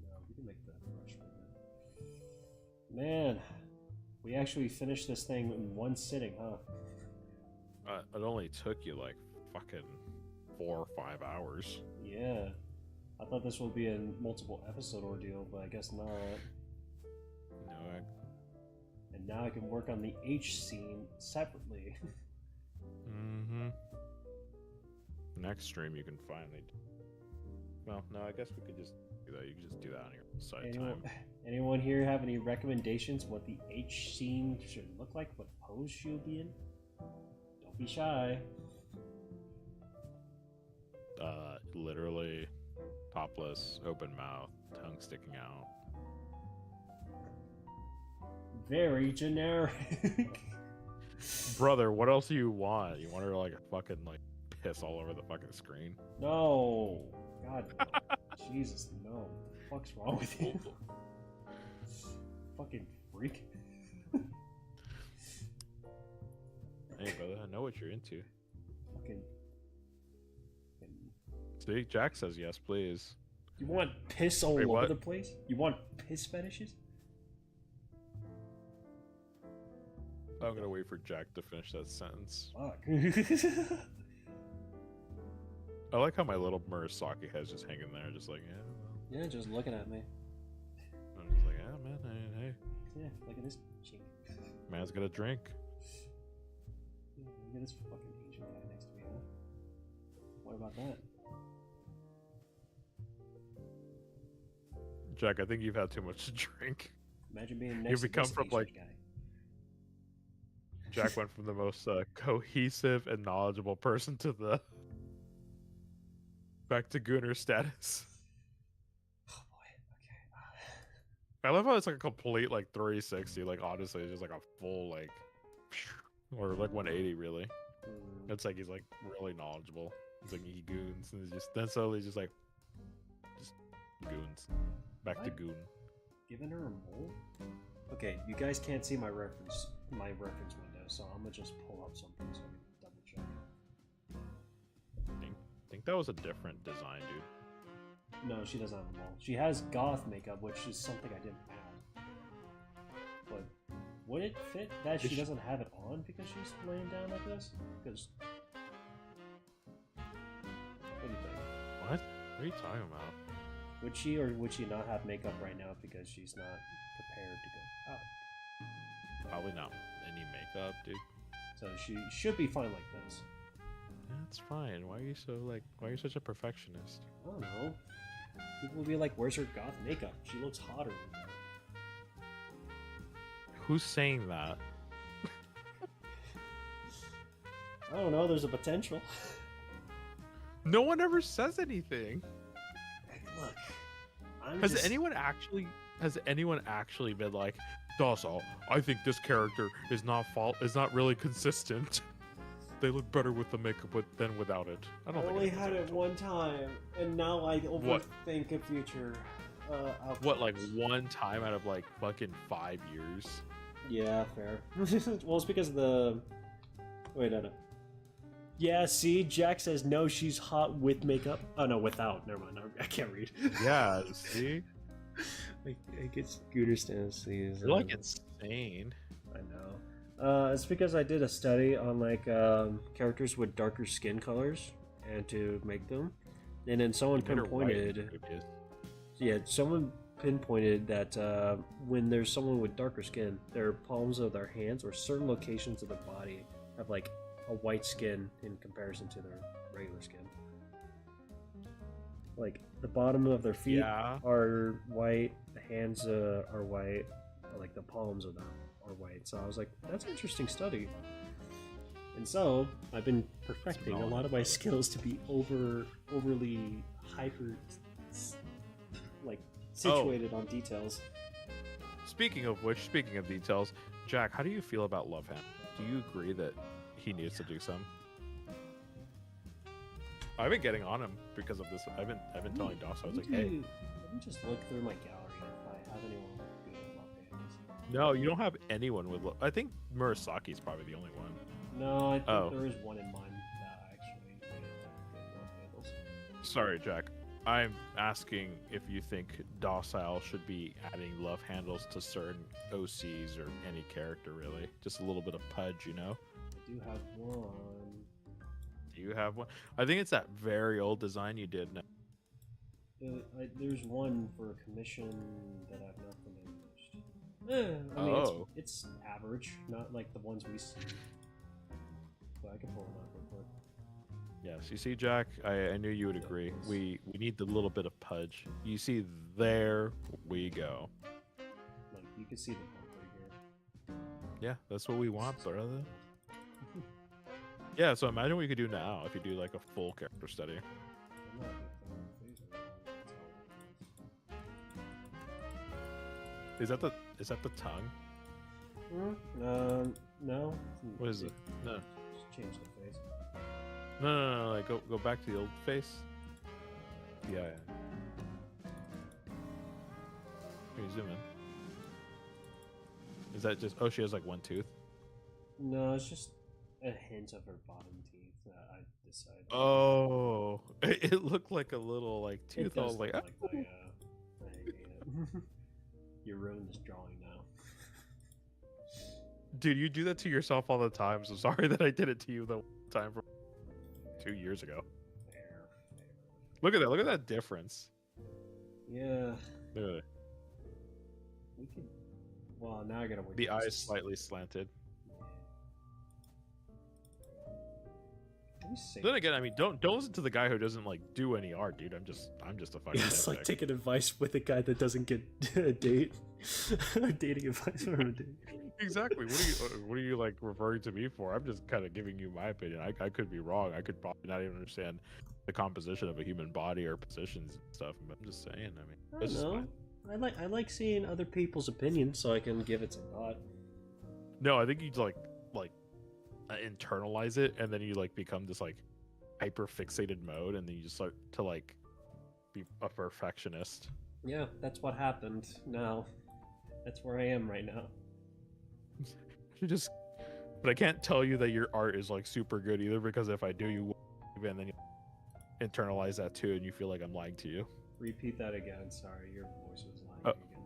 No, we can make that brush bigger. Man, we actually finished this thing in one sitting, huh? It only took you like fucking 4 or 5 hours. Yeah. I thought this would be a multiple episode ordeal, but I guess not. No, And now I can work on the H scene separately. mm-hmm. Next stream you can finally. Well, no, I guess we could just do that. You can just do that on your side time. Anyone here have any recommendations what the H scene should look like? What pose she'll be in? Don't be shy. Literally topless, open mouth, tongue sticking out. Very generic. Brother, what else do you want? You want her to like fucking like piss all over the fucking screen? No. God. Jesus, no. What the fuck's wrong with you? Fucking freak. Hey, brother, I know what you're into. Fucking. See, Jack says yes, please. You want piss all Wait, over what? the place? You want piss fetishes? I'm gonna wait for Jack to finish that sentence. Fuck. I like how my little Murasaki head's just hanging there, just like, yeah, well. Yeah, just looking at me. I'm just like, yeah, man, hey, Yeah, look at this chink. man's got a drink. Yeah, look at this fucking Asian guy next to me, huh? What about that? Jack, I think you've had too much to drink. Imagine being next You've to become this from, Asian like- guy. Jack went from the most cohesive and knowledgeable person to the back to Gooner status. Oh boy, okay. I love how it's like a complete like 360. Like honestly, it's just like a full like, or like 180 really. It's like he's like really knowledgeable. He's like he goons, and it's just then suddenly he's just like, just goons, back to What? goon. Giving her a mole? Okay, you guys can't see my reference window, so I'm gonna just pull up something so I can double check. Think that was a different design, dude. No, she doesn't have a mole. She has goth makeup, which is something I didn't add. But would it fit that she doesn't have it on because she's laying down like this? Because what do you think? What? What are you talking about? Would she or would she not have makeup right now because she's not prepared to go out? Probably not any makeup, dude. So she should be fine like this. That's fine. Why are you so like? Why are you such a perfectionist? I don't know. People will be like, "Where's her goth makeup? She looks hotter than that." Who's saying that? I don't know. There's a potential. No one ever says anything. Look, I'm Has just... anyone actually been like, Docile, I think this character is not really consistent. They look better with the makeup than without it. I don't I think only anyone's had ever it told- one time, and now I overthink a future. What, like outcomes. one time out of like fucking 5 years? Yeah, fair. Well, it's because of the. Wait, no. Yeah, see, Jack says no, she's hot with makeup. Oh no, without. Never mind. I can't read. Yeah, see? I get Scooter stance. You're like insane. I know. It's because I did a study on like characters with darker skin colors and to make them, and then someone You made her white in pinpointed. previous. Yeah, someone pinpointed that when there's someone with darker skin, their palms of their hands or certain locations of their body have like a white skin in comparison to their regular skin. Like the bottom of their feet Yeah. are white, the hands are white, or like the palms of them are white. So I was like, that's an interesting study. And so I've been perfecting a lot of my skills to be overly hyper, like situated on details. Speaking of details, Jack, how do you feel about Love Hand? Do you agree that he needs to do some? I've been getting on him because of this. I've been telling Docile, I was like, hey, Let me just look through my gallery if I have anyone with good love handles. no, you don't have anyone with. I think Murasaki's probably the only one. No, I think Oh. there is one in mind that actually made good love handles. Sorry, Jack. I'm asking if you think Docile should be adding love handles to certain OCs or any character, really. Just a little bit of pudge, you know? I do have one. Do you have one? I think it's that very old design you did now. There's one for a commission that I've not finished. I mean, Oh. it's average, not like the ones we see. But I can pull it up real quick. Yes, you see, Jack, I knew you would agree. We need the little bit of pudge. You see, there we go. Like, you can see the pump right here. Yeah, that's what we want, brother. Yeah, so imagine what you could do now if you do like a full character study. I'm not gonna put on the face right now, Is that the tongue? that's all. No. What is it? No. Just change the face. No, like go back to the old face. Yeah. Can you zoom in? Is that just? Oh, she has like one tooth. No, it's just a hint of her bottom teeth that I decided. Oh, it looked like a little like It tooth. I was does like, look like that, yeah. I hate it. You ruined this drawing now. dude, you do that to yourself all the time. So sorry that I did it to you the time from 2 years ago. Fair. Look at that. Look at that difference. Yeah, Look at it. we could. Well, now I gotta work. The on eyes this. slightly slanted. Let me see. Then again, I mean, don't listen to the guy who doesn't like do any art, dude. I'm just a fucking. Yeah, it's like nitpick. taking advice with a guy that doesn't get a date. Dating advice from a date. Exactly. What are you like referring to me for? I'm just kind of giving you my opinion. I could be wrong. I could probably not even understand the composition of a human body or positions and stuff. But I'm just saying. I mean, I this don't is know. my- I like seeing other people's opinions so I can give it some thought. No, I think you like internalize it, and then you like become this like hyper fixated mode, and then you just start to like be a perfectionist. Yeah, that's what happened. Now, that's where I am right now. You just, but I can't tell you that your art is like super good either, because if I do, you will, and then you internalize that too, and you feel like I'm lying to you. Repeat that again. Sorry, your voice was lying Oh. again.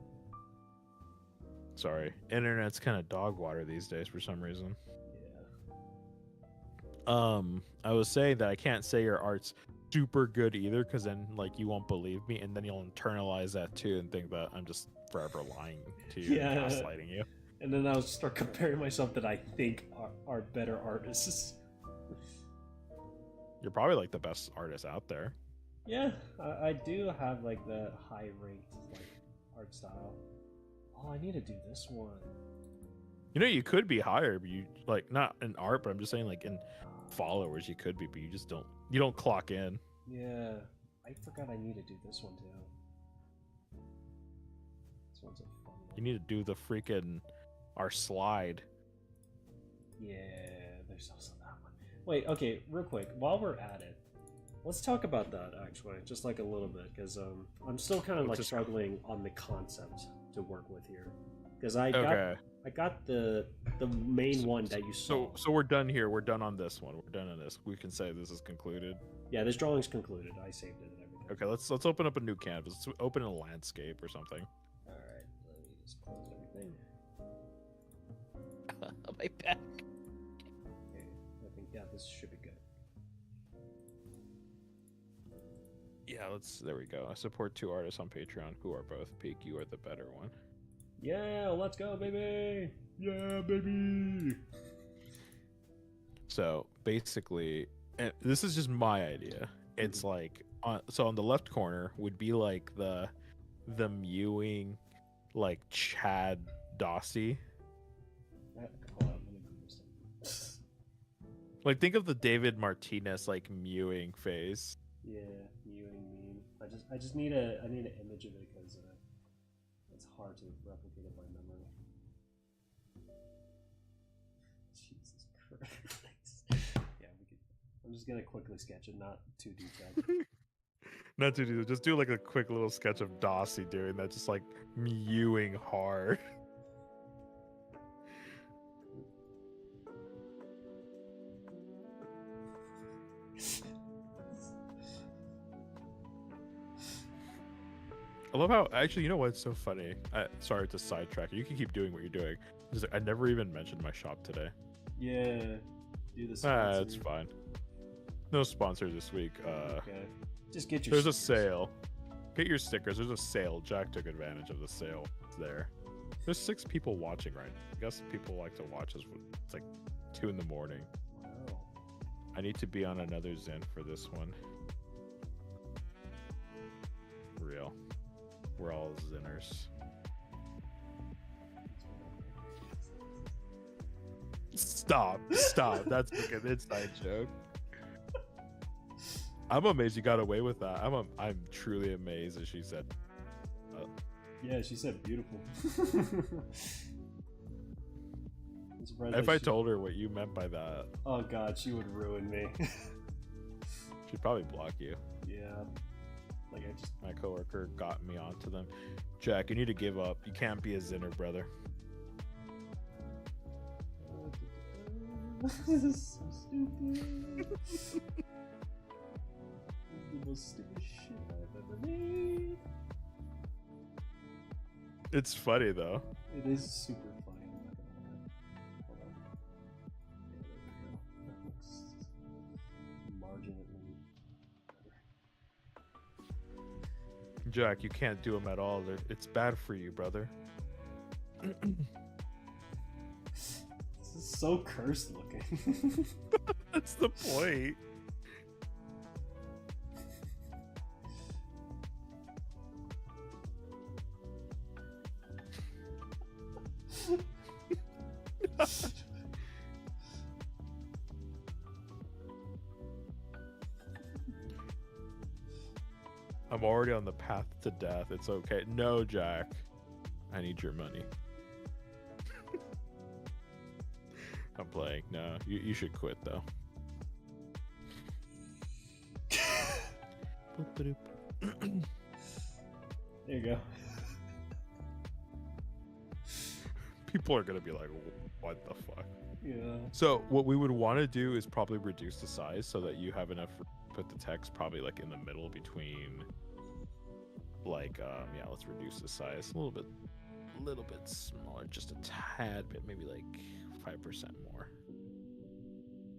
Sorry, internet's kind of dog water these days for some reason. Yeah. I was saying that I can't say your art's super good either, because then like you won't believe me, and then you'll internalize that too and think that I'm just forever lying to you and Yeah. gaslighting you. And then I'll start comparing myself that I think are better artists. You're probably like the best artist out there. Yeah, I do have like the high ranked like art style. Oh, I need to do this one. You know, you could be higher, but you like not in art, but I'm just saying like in followers you could be, but you just don't clock in. Yeah, I forgot I need to do this one too. This one's a fun one. You need to do the freaking our slide. Yeah, there's also that one. Wait, okay, real quick, while we're at it, let's talk about that actually, just like a little bit, because I'm still kind of like Just- struggling on the concept to work with here, because I got the main one that you saw. So we're done here. We're done on this one. We're done on this. We can say this is concluded. Yeah, this drawing's concluded. I saved it and everything. Okay, let's open up a new canvas. Let's open a landscape or something. All right, let me just close everything. My back. Okay, I think this should be good. Yeah, there we go. I support 2 artists on Patreon who are both peak. You are the better one. Yeah, let's go, baby! Yeah, baby! So basically, and this is just my idea. It's like on the left corner would be like the mewing, like Chad Dossie. Hold on, let me Google something. Like think of the David Martinez like mewing face. Yeah, mewing meme. I just need an image of it because it's hard to replicate it by memory. Jesus Christ. Yeah, I'm just gonna quickly sketch it, not too detailed. Not to do, just do like a quick little sketch of Dossie doing that, just like mewing hard. I love how actually, you know what's so funny? Sorry to sidetrack. You can keep doing what you're doing. I never even mentioned my shop today. Yeah, do this. It's fine. No sponsors this week. Okay. Just get your. There's a stickers. sale. Get your stickers. There's a sale. Jack took advantage of the sale. It's there. There's 6 people watching right now. I guess people like to watch us. It's like 2 in the morning. Wow. I need to be on another Zen for this one. Real. We're all Zenners. Stop. That's like an inside joke. I'm amazed you got away with that. I'm truly amazed that she said. Yeah, she said beautiful. I'm surprised If that I she- told her what you meant by that, Oh god, she would ruin me. she'd probably block you. Yeah. Like I just. My coworker got me onto them. Jack, you need to give up. You can't be a Zinner, brother. This is so stupid. This is the most stupid shit I've ever made. It's funny though. It is super funny. I'm not gonna lie. Hold on. Yeah, there we go. That looks marginally better. Jack, you can't do them at all. It's bad for you, brother. This is so cursed looking. That's the point. I'm already on the path to death. It's okay. No, Jack. I need your money. I'm playing. No, you should quit though. There you go. People are gonna be like, what the fuck? Yeah. So what we would want to do is probably reduce the size so that you have enough to put the text probably like in the middle between like yeah, let's reduce the size a little bit smaller, just a tad bit, maybe like 5% more.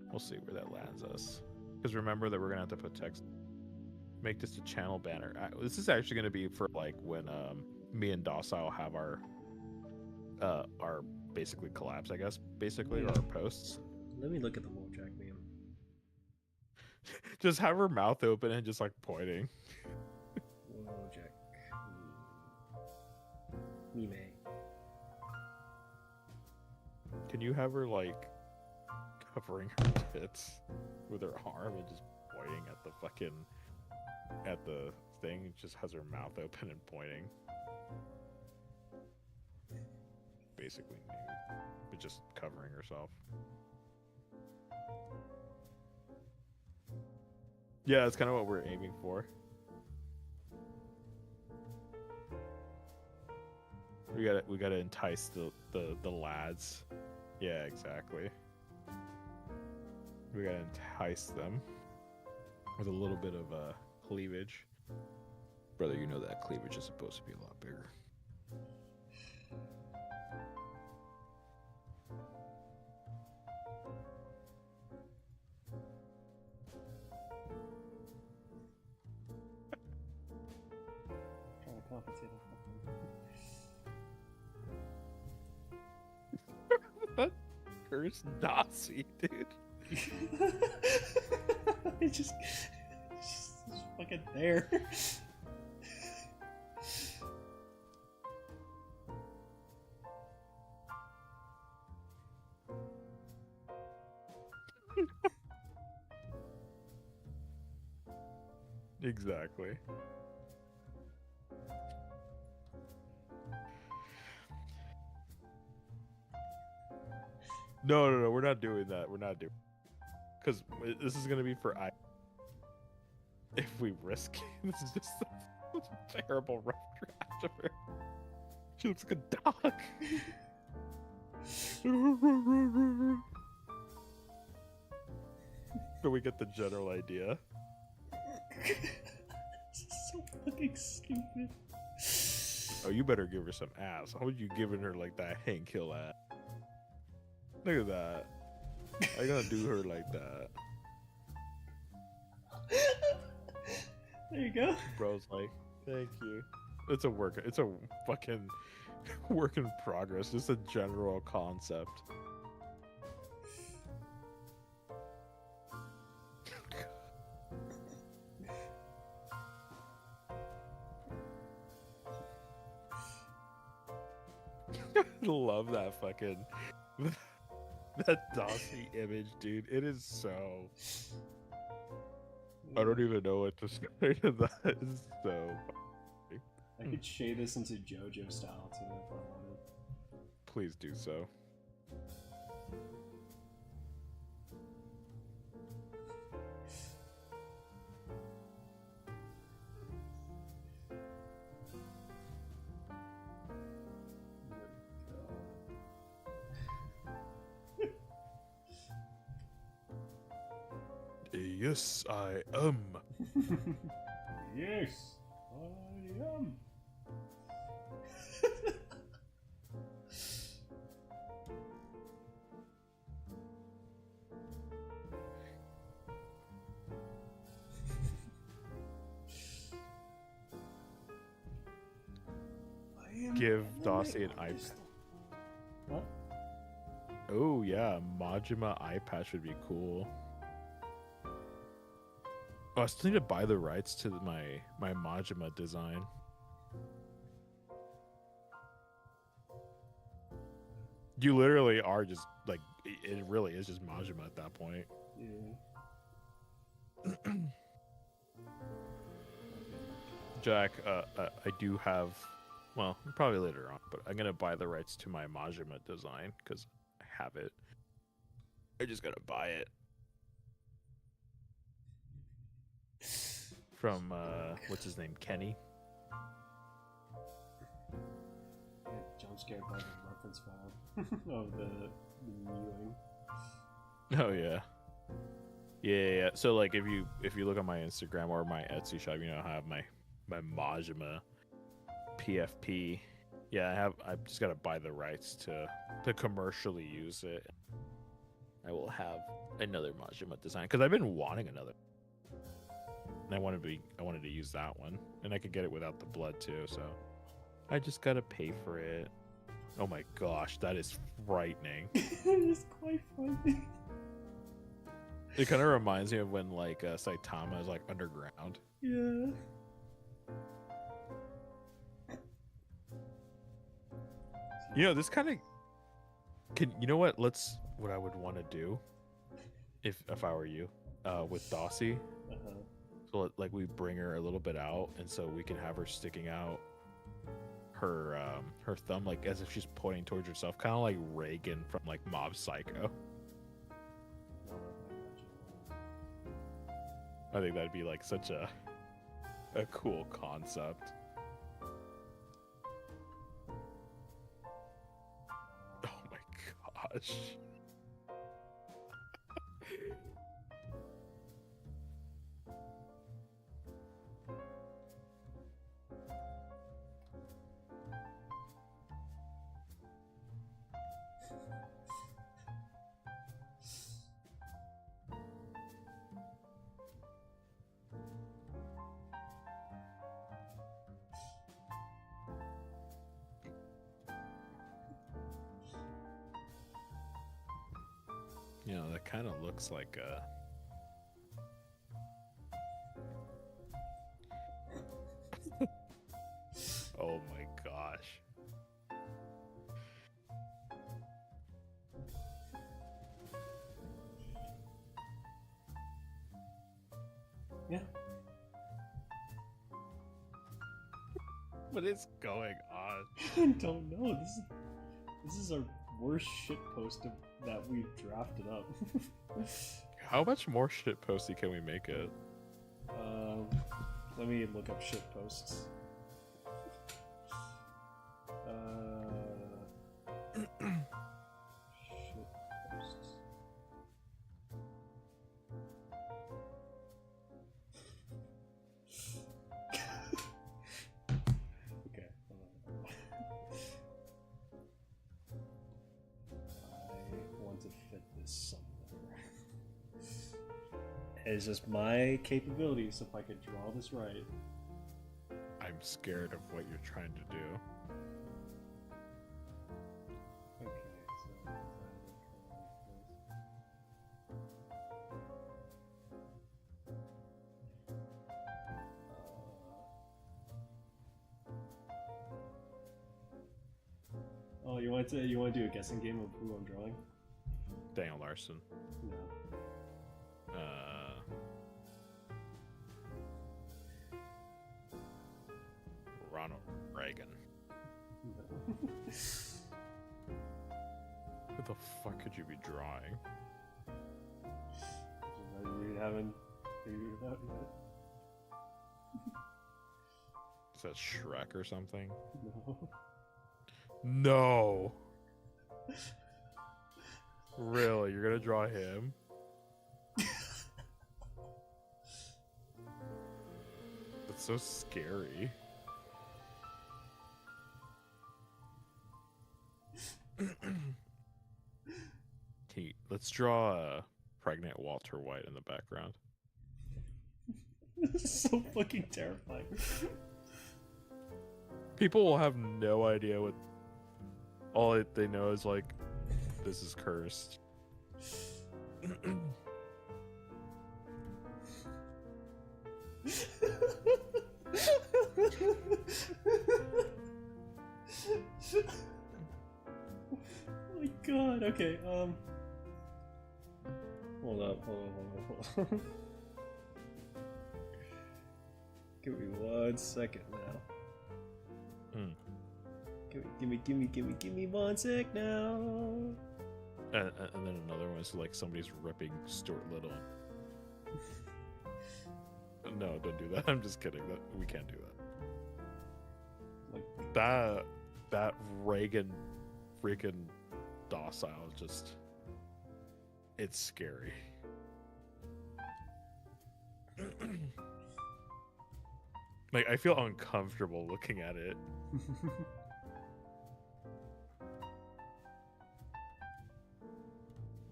We'll see where that lands us, because remember that we're gonna have to put text, make this a channel banner. This is actually gonna be for like when me and Docile have our basically collapse, I guess, basically, Yeah. or our posts. Let me look at the Wojak meme. Just have her mouth open and just like pointing. Wojak. Meme. Can you have her like covering her tits with her arm and just pointing at the fucking thing? Just has her mouth open and pointing. Basically nude, but just covering herself. Yeah, that's kind of what we're aiming for. We gotta entice the lads. Yeah, exactly. We gotta entice them with a little bit of cleavage. Brother, you know that cleavage is supposed to be a lot bigger. Trying to compensate Curse Nazi, dude. It's just fucking there. Exactly. No, we're not doing that. We're not doing, because this is gonna be for I. If we risk it, this is just a terrible rough draft of her. She looks like a dog. But we get the general idea. This is so fucking stupid. Oh, you better give her some ass. How would you giving her like that Hank Hill ass? Look at that. How you gonna do her like that? There you go. Bro's like, thank you. It's a fucking work in progress. Just a general concept. Love that fucking that Docile image, dude. It is so. I don't even know what to say to that. It's so. I could shade this into JoJo style too if I wanted. Please do so. Yes, I am. Yes, I am. Give Docile an iPad. What? Oh yeah, Majima eye patch would be cool. Oh, I still need to buy the rights to my Majima design. You literally are just like it really is just Majima at that point. Yeah. Jack, I do have, well, probably later on, but I'm gonna buy the rights to my Majima design because I have it. I just gotta buy it from what's his name, Kenny. Yeah, jump scared by the reference file of the mewing. Oh yeah. Yeah. So like if you look at my Instagram or my Etsy shop, you know I have my Majima PFP. Yeah, I've just got to buy the rights to commercially use it. I will have another Majima design because I've been wanting another. And I wanted to use that one, and I could get it without the blood too. So I just gotta pay for it. Oh my gosh, that is frightening. It's quite funny. It kind of reminds me of when like Saitama is like underground. Yeah. You know, this kind of you know what? What I would want to do if I were you, with Docile. Uh-huh. So like we bring her a little bit out, and so we can have her sticking out her thumb like as if she's pointing towards herself, kind of like Reagan from like Mob Psycho. I think that'd be like such a cool concept. Oh my gosh. You know, that kind of looks like a... Oh my gosh. Yeah. What is going on? I don't know. This is our worst shit post that we've drafted up. How much more shit posty can we make it? Let me look up shit posts. Shit posts. Okay, hold on. I want to fit this somewhere. It's just my capabilities if I could draw this right. I'm scared of what you're trying to do. Okay, so oh, you want to do a guessing game of who I'm drawing? Daniel Larson. No. Ronald Reagan. No. Who the fuck could you be drawing? You haven't figured it out yet. Is that Shrek or something? No. No. Really? You're gonna draw him? That's so scary. Okay, let's draw a pregnant Walter White in the background. This is so fucking terrifying. People will have no idea what. All they know is like, this is cursed. Oh my god, okay, hold up, hold on. Give me 1 second now. Give me 1 sec now. And then another one is like somebody's ripping Stuart Little. No, don't do that. I'm just kidding. That we can't do that. Like That Reagan freaking Docile just, it's scary. Like, I feel uncomfortable looking at it.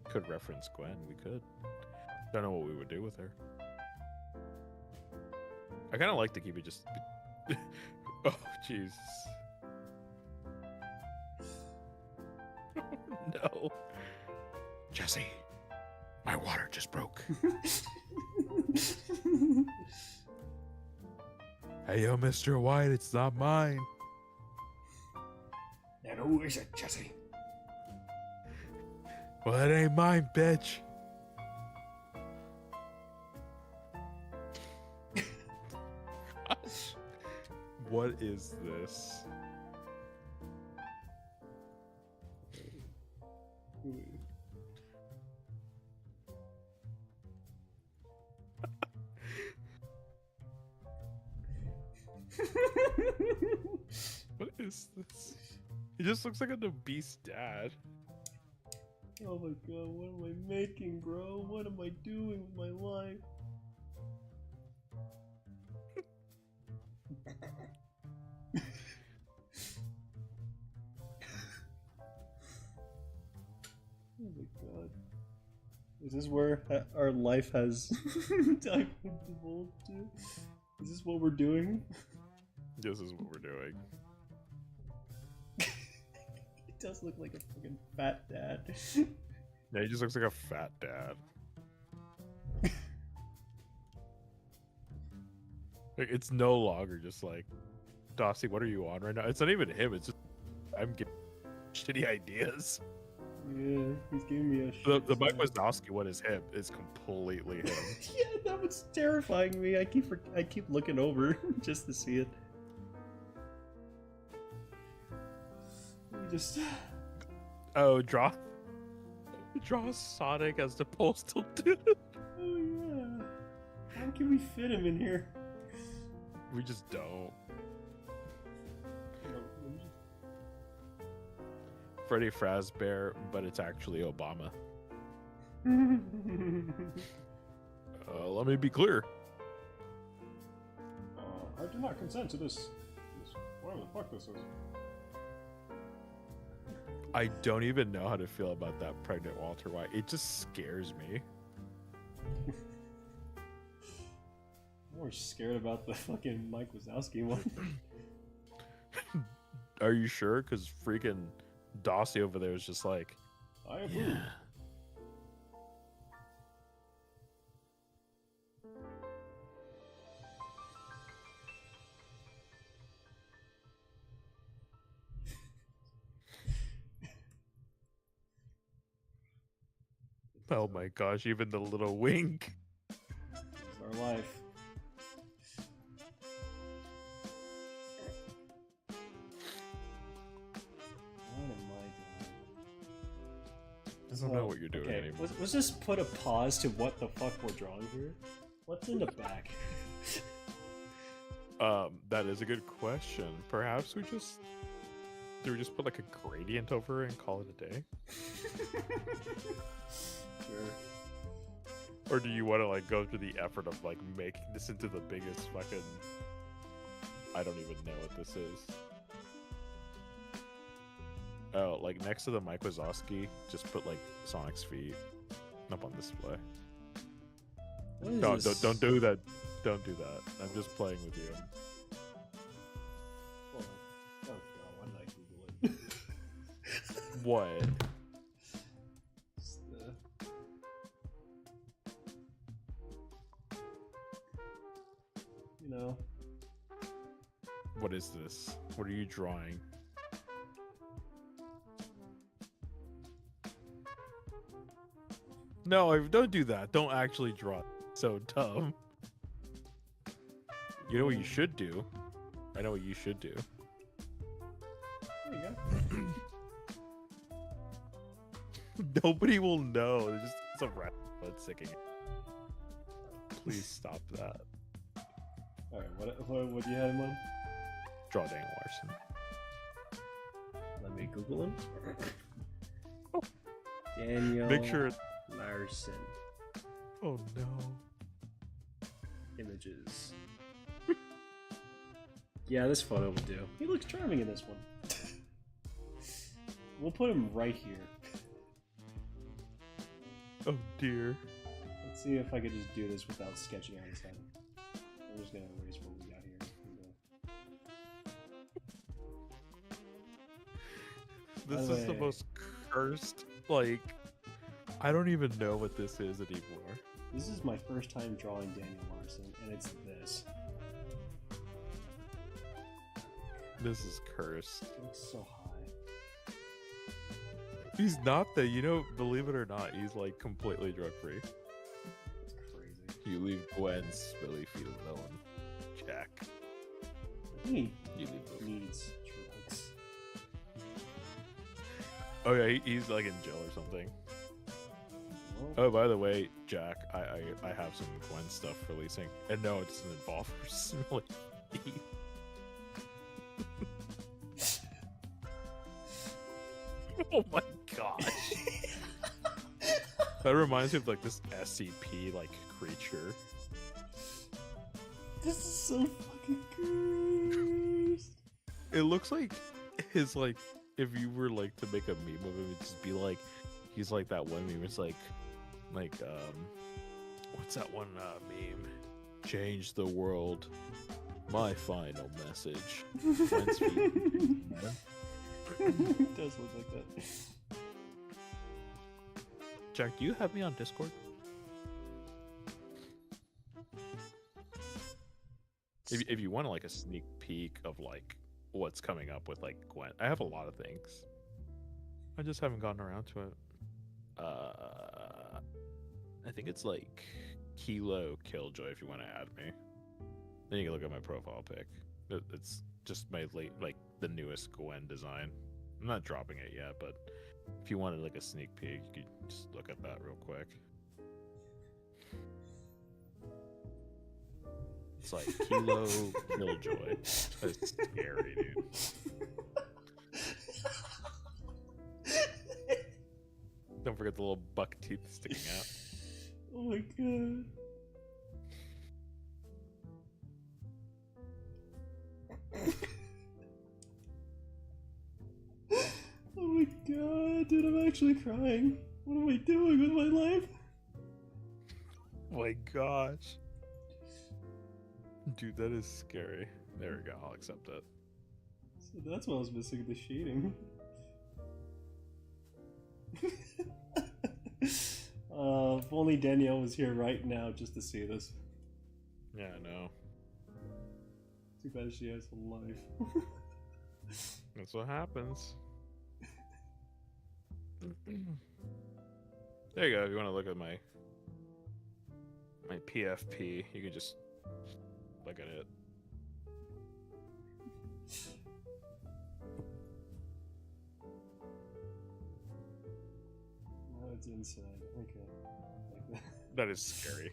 Could reference Gwen. We could. Don't know what we would do with her. I kind of like to keep it just. Oh, jeez. No. Jesse, my water just broke. Hey, yo, Mr. White, it's not mine. And who is it, Jesse? Well, it ain't mine, bitch. Gosh. What is this? What is this? He just looks like an obese dad. Oh my god, what am I making, bro? What am I doing with my life? Oh my god. Is this where our life has devolved to? Is this what we're doing? This is what we're doing. It does look like a fucking fat dad. Yeah, he just looks like a fat dad. Like, it's no longer just like, Dossie, what are you on right now? It's not even him. It's just, I'm getting shitty ideas. Yeah, he's giving me a shit The Mike smack. Wazowski one is him. It's completely him. Yeah, that was terrifying me. I keep looking over just to see it. Let me just. Oh, draw Sonic as the postal dude. Oh yeah. How can we fit him in here? We just don't. Freddy Fazbear, but it's actually Obama. Let me be clear. I do not consent to this. Whatever the fuck this is. I don't even know how to feel about that pregnant Walter White. It just scares me. I'm more scared about the fucking Mike Wazowski one. Are you sure? Because freaking Docile over there is just like, I approve. oh my gosh, even the little wink. It's our life. What am I doing? I don't know what you're doing okay, anymore. let's just put a pause to what the fuck we're drawing here. What's in the back? That is a good question. Perhaps do we just put like a gradient over it and call it a day? Sure. Or do you want to like go through the effort of like making this into the biggest fucking... I don't even know what this is. Oh, like next to the Mike Wazowski, just put like Sonic's feet up on display. What is No, this? don't do that. Don't do that. I'm just playing with you. Oh god, why did I Google it? What? It's you know. What is this? What are you drawing? No, don't do that. Don't actually draw. So dumb. You know what you should do? I know what you should do. There you go. Nobody will know. There's just some rat blood sticking. Please stop that. Alright, what do you have in mind? Draw Daniel Larson. Let me Google him. Daniel Make sure. Larson. Oh no. Images. Yeah, this photo will do. He looks charming in this one. We'll put him right here. Oh dear. Let's see if I could just do this without sketching out his head. I'm just gonna erase what we got here. This is the way. most cursed, like, I don't even know what this is anymore. This is my first time drawing Daniel Larson, and it's this. This is cursed. It looks so high. He's not that, you know, believe it or not, he's like completely drug free. It's crazy. You leave Gwen Spilly feel alone. Jack. I think You leave he needs drugs. Oh yeah, he's like in jail or something. Well, Oh, by the way, Jack, I have some Gwen stuff releasing. And no, it doesn't involve her smelling feet. Oh my gosh. That reminds me of like this SCP like creature. this is so fucking cursed. It looks like his like if you were like to make a meme of him, it'd just be like he's like that one meme. It's like what's that one meme? Change the world. My final message. Gwen's feet. It does look like that. Jack, do you have me on Discord? If you want like a sneak peek of like what's coming up with like Gwen, I have a lot of things. I just haven't gotten around to it. I think it's like Kilo Killjoy if you want to add me. Then you can look at my profile pic. It's just my like the newest Gwen design. I'm not dropping it yet, but if you wanted like a sneak peek, you could just look at that real quick. It's like Kilo Killjoy. That's scary, dude. Don't forget the little buck teeth sticking out. Oh my god. Oh my god, dude, I'm actually crying. What am I doing with my life? Oh my gosh. Dude, that is scary. There we go. I'll accept it. So that's what I was missing, the shading. If only Danielle was here right now just to see this. Yeah, I know. Too bad she has a life. That's what happens. There you go. If you want to look at my PFP, you can just look at it. Oh, it's inside. Okay. Like that. That is scary.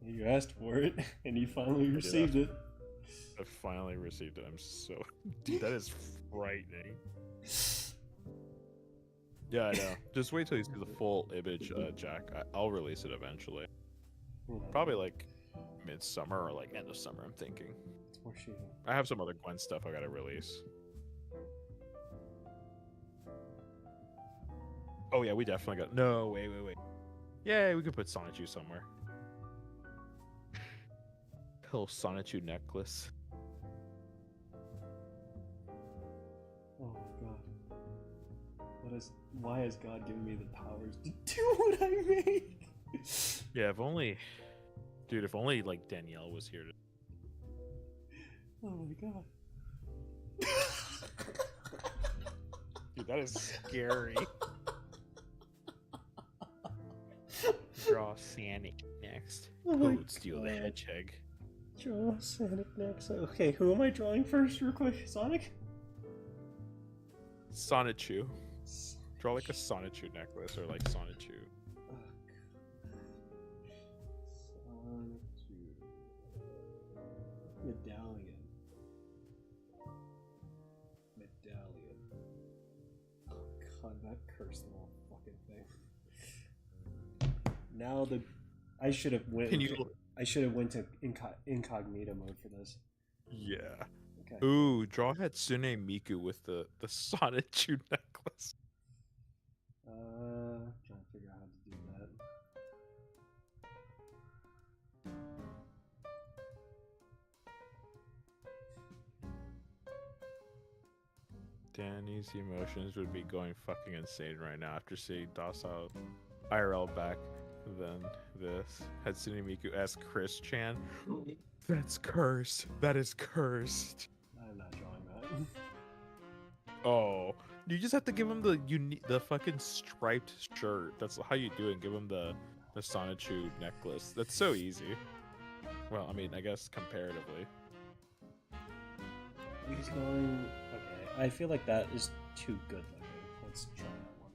You asked for it, and you finally received it. I finally received it. I'm so... Dude, that is frightening. Yeah, I know. Just wait till you see the full image, Jack. I'll release it eventually. Probably like midsummer or like end of summer, I'm thinking. It's more shading. I have some other Gwen stuff I gotta release. Oh yeah, we definitely got... No, wait. Yeah, we could put Sonichu somewhere. Little Sonichu necklace. Oh my god. Why has God given me the powers to do what I make? Yeah, if only... Dude, if only, like, Danielle was here to... Oh my god. Dude, that is scary. Draw Sonic next. Oh my Toad steal the God. hedgehog. Draw Sonic next. Okay, who am I drawing first, real quick? Sonic? Sonichu. Draw like a Sonichu necklace or like Sonichu. Medallion. Oh god, that cursed little fucking thing. Now I should have went. Can you? I should have went to incognito mode for this. Yeah. Okay. Ooh, draw Hatsune Miku with the Sonichu necklace. Trying to figure out how to do that. Danny's emotions would be going fucking insane right now after seeing Docile IRL back. Then this Hatsune Miku as Chris Chan. That's cursed. That is cursed. I'm not drawing that. Oh, you just have to give him the fucking striped shirt. That's how you do it. Give him the Sonichu necklace. That's so easy. Well, I mean, I guess comparatively. He's going. Okay, I feel like that is too good looking. Let's try that one.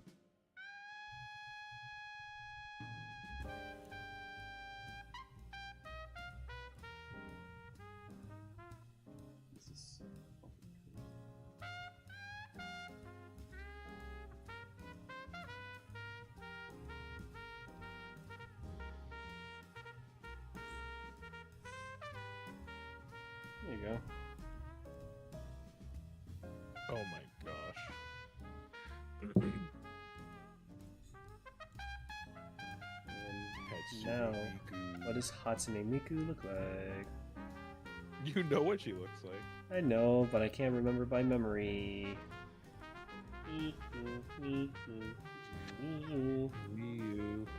This is so fucking crazy. There you go. Oh my gosh. And now, what does Hatsune Miku look like? You know what she looks like. I know, but I can't remember by memory.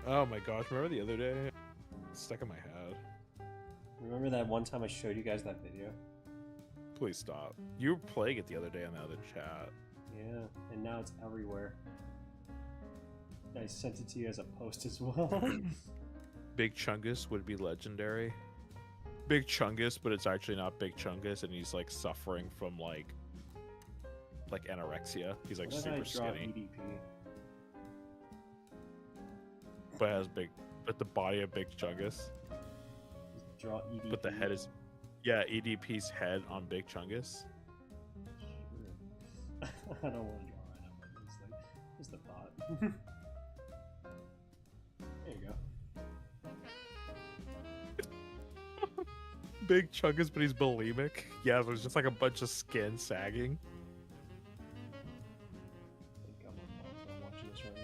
Oh my gosh, remember the other day? It's stuck in my head. Remember that one time I showed you guys that video? Please stop. You were playing it the other day on the other chat. Yeah, and now it's everywhere. I sent it to you as a post as well. Big Chungus would be legendary. Big Chungus, but it's actually not Big Chungus, and he's like suffering from like anorexia. He's like What if I super draw skinny, EDP? but the body of Big Chungus. Just draw EDP. But the head is, yeah, EDP's head on Big Chungus. I don't want to draw right now, but it's like just a thought. There you go. Big Chungus, but he's bulimic. Yeah, there's just like a bunch of skin sagging. I think I'm watching this right now.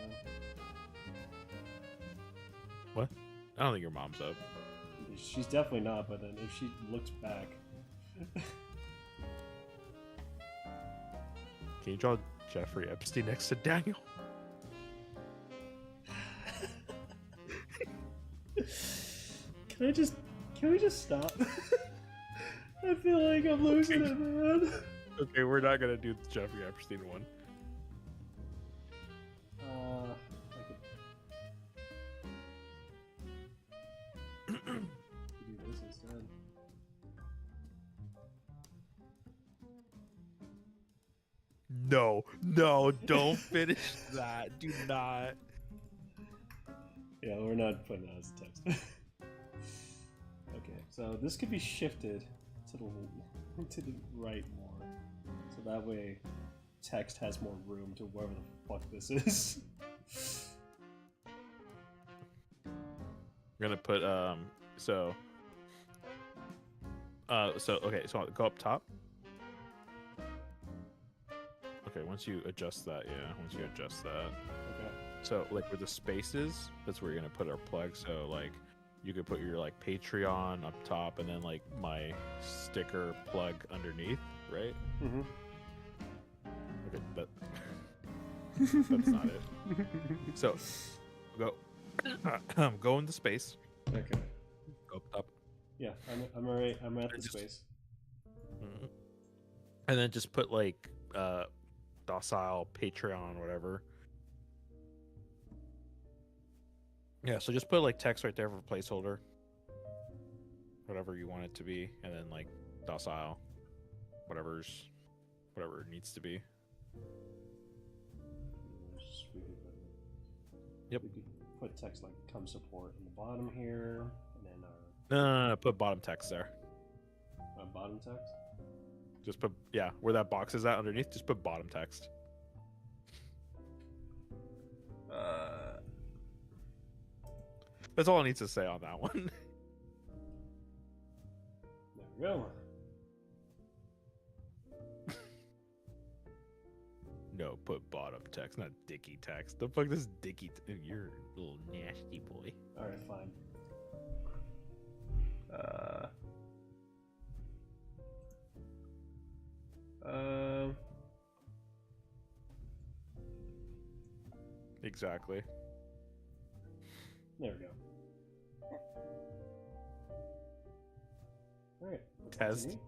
What? I don't think your mom's up. Maybe she's definitely not. But then if she looks back, Can you draw Jeffrey Epstein next to Daniel? can we just stop? I feel like I'm losing it, man. Okay, we're not gonna do the Jeffrey Epstein one. I could do this instead. No, don't finish that. Do not. Yeah, we're not putting that as text. Okay, so this could be shifted to the right more, so that way text has more room to wherever the fuck this is. We're gonna put so okay, so go up top. Okay, once you adjust that, Okay. So like where the space is, that's where you're gonna put our plug. So like you could put your like Patreon up top, and then like my sticker plug underneath, right? Mm-hmm. Okay, that's not it. So go go into space. Okay. Go up top. Yeah, I'm alright. I'm at the Just- space. Mhm. And then just put like Docile, Patreon, whatever. Yeah, so just put like text right there for placeholder. Whatever you want it to be, and then like Docile, whatever it needs to be. Yep. We could put text like "come support" in the bottom here, and then No, put bottom text there. our bottom text. Just put, yeah, where that box is at underneath, just put bottom text. That's all I need to say on that one. There we go. No, put bottom text, not dicky text. The fuck this dicky? You're a little nasty boy. All right, fine. Exactly. There we go. All right. Test. continue.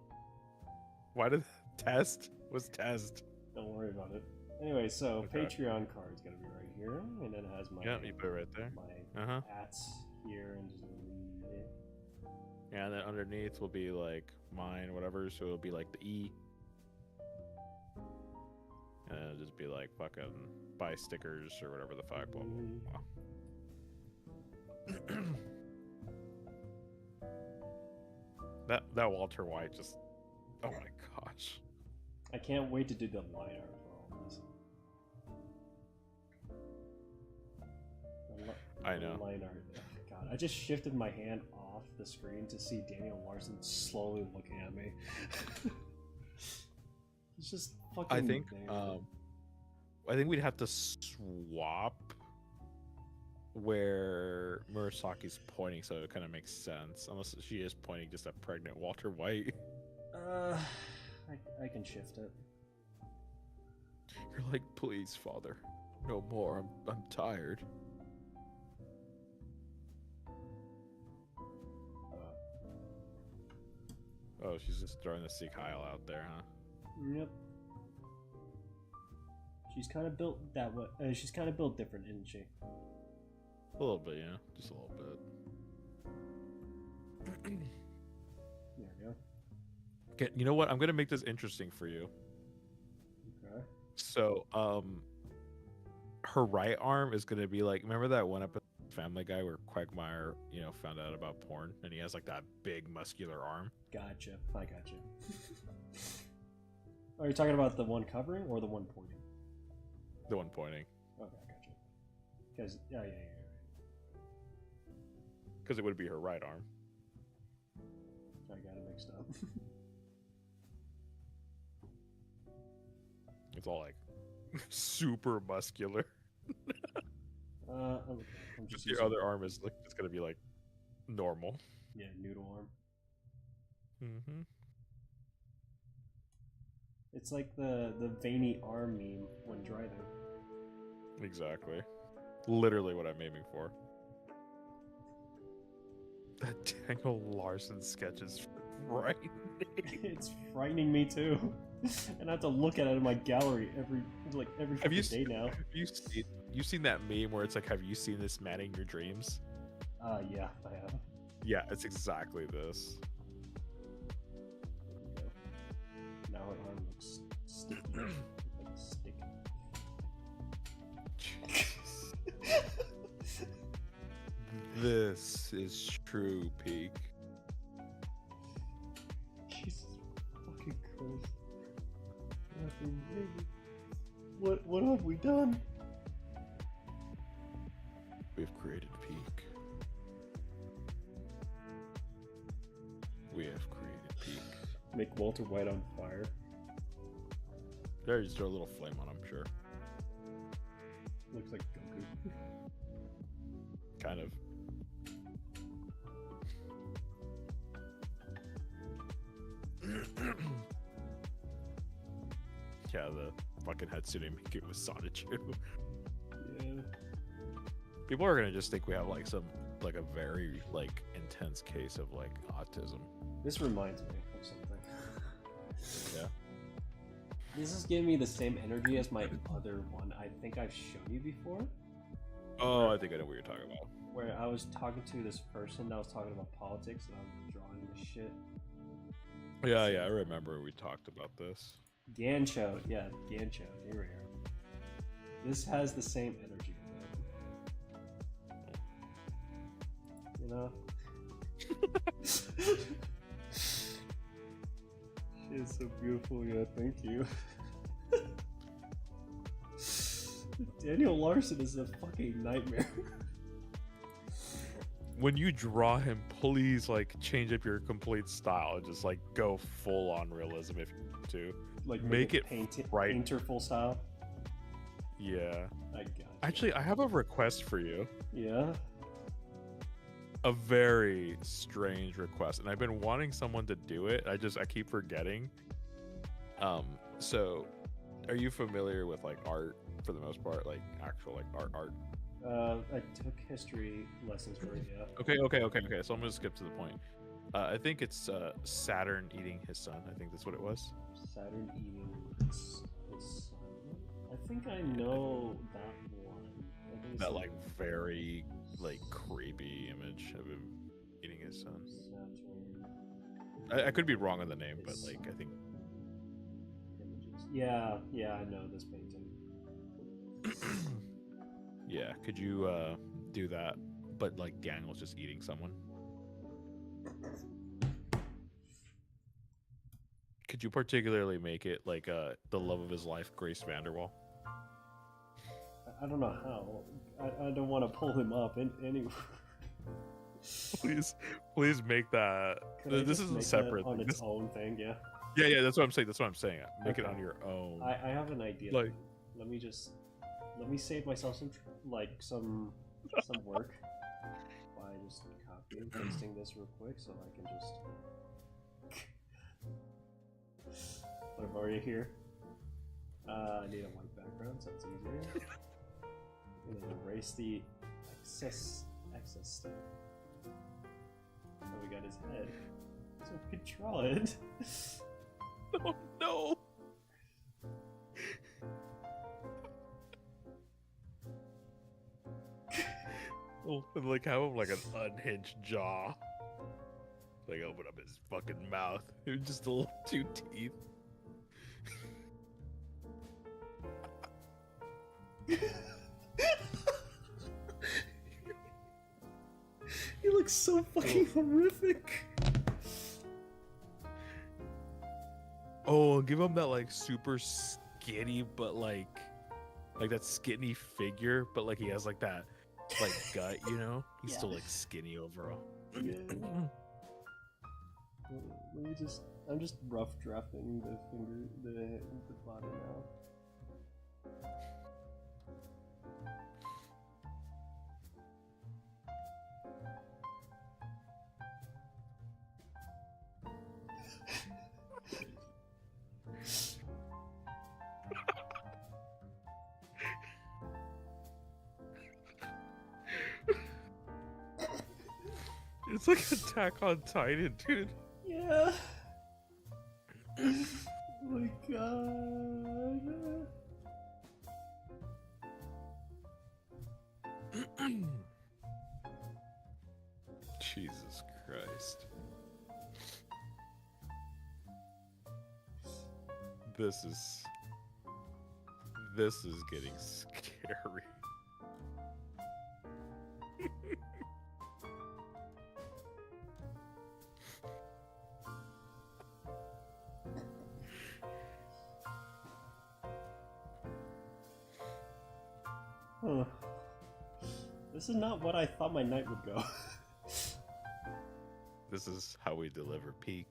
Why did test was test? Don't worry about it. Anyway, so Okay. Patreon card's gonna be right here, and then it has my Yeah, you put it right there. my Uh-huh. ats here, and just leave it. Yeah, and then underneath will be like mine, whatever. So it'll be like the E. And it'll just be like fucking buy stickers or whatever the fuck. Blah, blah, blah. that Walter White just, oh my gosh. I can't wait to do the line art for all this. I know. Line art. Oh, God, I just shifted my hand off the screen to see Daniel Larson slowly looking at me. It's just fucking. I think there. I think we'd have to swap where Murasaki's pointing, so it kind of makes sense. Unless she is pointing just at pregnant Walter White. I can shift it. You're like, please, father, no more. I'm tired. Oh, she's just throwing the Sikh Heil out there, huh? Yep. She's kind of built that way. She's kind of built different, isn't she? A little bit, yeah, just a little bit. There we go. Okay, you know what? I'm gonna make this interesting for you. Okay. So, her right arm is gonna be like, remember that one episode of Family Guy where Quagmire, found out about porn, and he has like that big muscular arm. Gotcha. I gotcha. Are you talking about the one covering or the one pointing? The one pointing, Okay, I gotcha. Because yeah. because it would be her right arm. I got it mixed up. It's all like super muscular. I'm just Your other arm is like it's gonna be like normal. Yeah, noodle arm. Mm-hmm. It's like the veiny arm meme when driving. Exactly. Literally what I'm aiming for. That Daniel Larson sketch is frightening. It's frightening me too, and I have to look at it in my gallery every Have you fucking day now. you seen that meme where it's like, have you seen this man in your dreams? Yeah, I have. Yeah, it's exactly this. There we go. Now her arm looks sticky, like a stick. This is true peak. Jesus fucking Christ! What have we done? We've created peak. We have created peak. Make Walter White on fire. There, just throw a little flame on him, sure. Looks like Goku. Kind of. Yeah, the fucking Hatsune Miku with Sonichu. Yeah. People are gonna just think we have like a very like intense case of like autism. This reminds me of something. Yeah. This is giving me the same energy as my other one. I think I've shown you before. Oh, I think I know what you're talking about. Where I was talking to this person that was talking about politics and I was drawing this shit. Yeah, I remember we talked about this. Gancho, yeah, Gancho. Here we are. This has the same energy. You know? She's so beautiful, yeah, thank you. Daniel Larson is a fucking nightmare. When you draw him, please like change up your complete style and just like go full on realism if you want to. Like Make it right. painterful style. Yeah. I got you. Actually, I have a request for you. Yeah. A very strange request, and I've been wanting someone to do it. I keep forgetting. So are you familiar with like art for the most part, like actual like art? I took history lessons for it, yeah. Okay. So I'm gonna skip to the point. I think it's Saturn eating his son. I think that's what it was. Saturn eating his son. I think I know that one. I think it's That like very like creepy image of him eating his son. Saturn I could be wrong on the name, but like I think. images. Yeah, I know this painting. Yeah, could you do that? But like Daniel's just eating someone. Could you particularly make it like the love of his life, Grace Vanderwall? I don't know how. I don't want to pull him up anyway. Please make that. This is a separate on thing. its own thing. Yeah. Yeah, that's what I'm saying. That's what I'm saying. Make it Okay. on your own. I have an idea. Like- let me save myself some work by just copying and pasting this real quick, so I can just. But I'm already here. I need a white background, so it's easier. And then erase the excess stuff. Oh, we got his head, so we can draw it. Oh no! Oh, and like have him like an unhinged jaw. Like open up his fucking mouth. Just the little two teeth. He looks so fucking horrific. Oh, give him that like super skinny, but like that skinny figure, but like he has like that like gut, you know? He's Yeah. still like skinny overall. Yeah. Let me just. I'm just rough drafting the body now. It's like Attack on Titan, dude. Yeah. Oh my god. Jesus Christ. This is getting scary. Huh. This is not what I thought my night would go. This is how we deliver peak.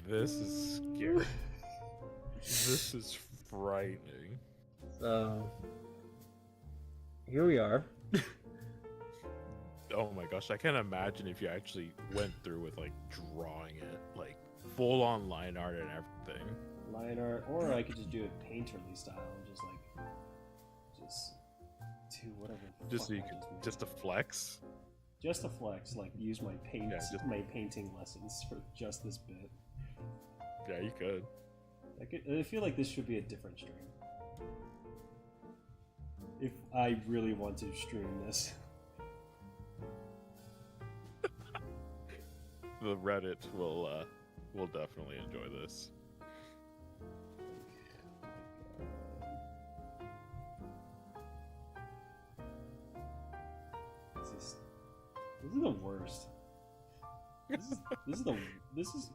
This is scary. This is frightening. So here we are. Oh my gosh, I can't imagine if you actually went through with like drawing it, like full on line art and everything. Line art, or I could just do it painterly style and just do whatever. the Just fuck so you I could, made. just to flex. Just a flex, like use my my painting lessons for just this bit. Yeah, you could. I feel like this should be a different stream. If I really want to stream this. The Reddit will definitely enjoy this. This is the worst. This is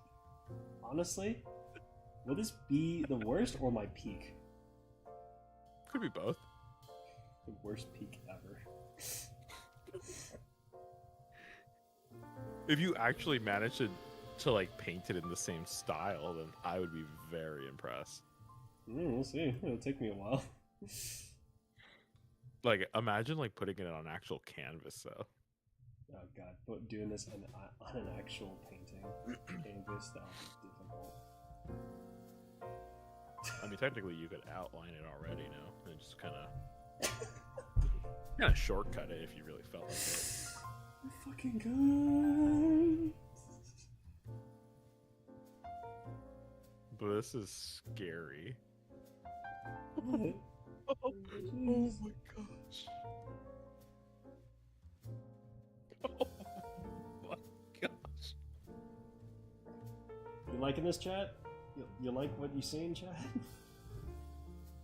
honestly, will this be the worst or my peak? Could be both. The worst peak ever. If you actually manage to like paint it in the same style, then I would be very impressed. We'll see. It'll take me a while. Like, imagine like putting it on actual canvas though. Oh god, but doing this on an actual painting canvas, that would be difficult. I mean, technically you could outline it already now and just kind of shortcut it if you really felt like it. Fucking god. But this is scary. What? Oh my gosh. Oh my gosh. You liking this, chat? You like what you see in chat?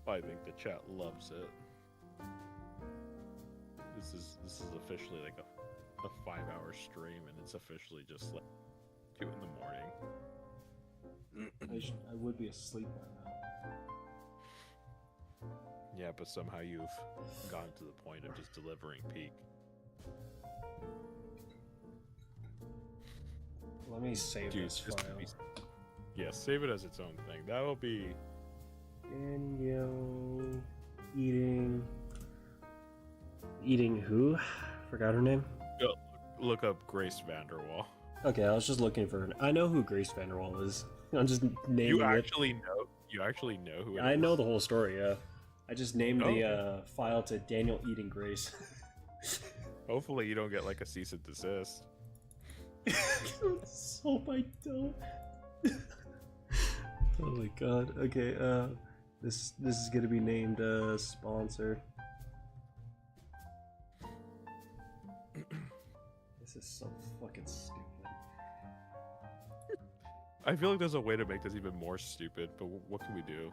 I think the chat loves it. This is officially like a 5-hour stream, and it's officially just like 2 in the morning. I would be asleep by now. Yeah, but somehow you've gotten to the point of just delivering peak. Let me save Dude, this this could file. be- Yeah, save it as its own thing. That'll be Danielle eating who? Forgot her name. look up Grace Vanderwall. Okay, I was just looking for her. I know who Grace Vanderwall is. I'm just naming You it. actually know who it I is? know the whole story. Yeah, I just named Oh, the file to Daniel eating Grace. Hopefully you don't get like a cease and desist. Let's hope I don't. Oh my god. Okay. This is gonna be named sponsor. This is so fucking stupid. I feel like there's a way to make this even more stupid, but what can we do?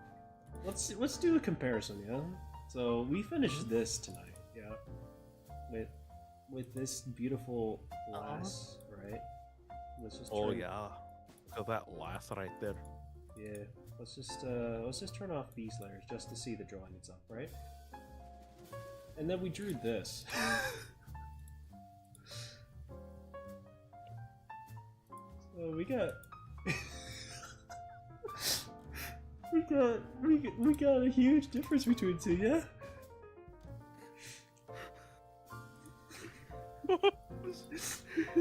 Let's do a comparison, yeah. So we finished this tonight, yeah. With this beautiful glass, right? Let's just Oh turn, yeah, look at that lass right there. yeah. Let's just turn off these layers just to see the drawing itself, right? And then we drew this. So we got we got a huge difference between two, yeah?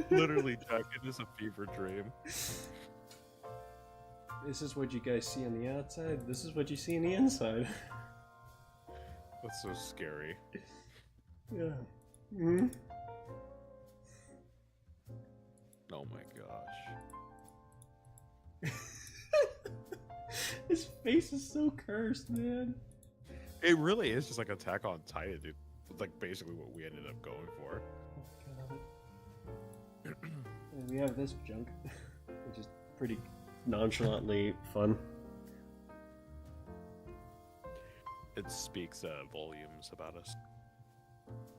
Literally, Jack, it is a fever dream. This is what you guys see on the outside, this is what you see on the inside. That's so scary. Yeah. Mm-hmm. Oh my gosh. His face is so cursed, man. It really is just like Attack on Titan, dude. It's like basically what we ended up going for. Oh, God. And we have this junk, which is pretty nonchalantly fun. It speaks volumes about us.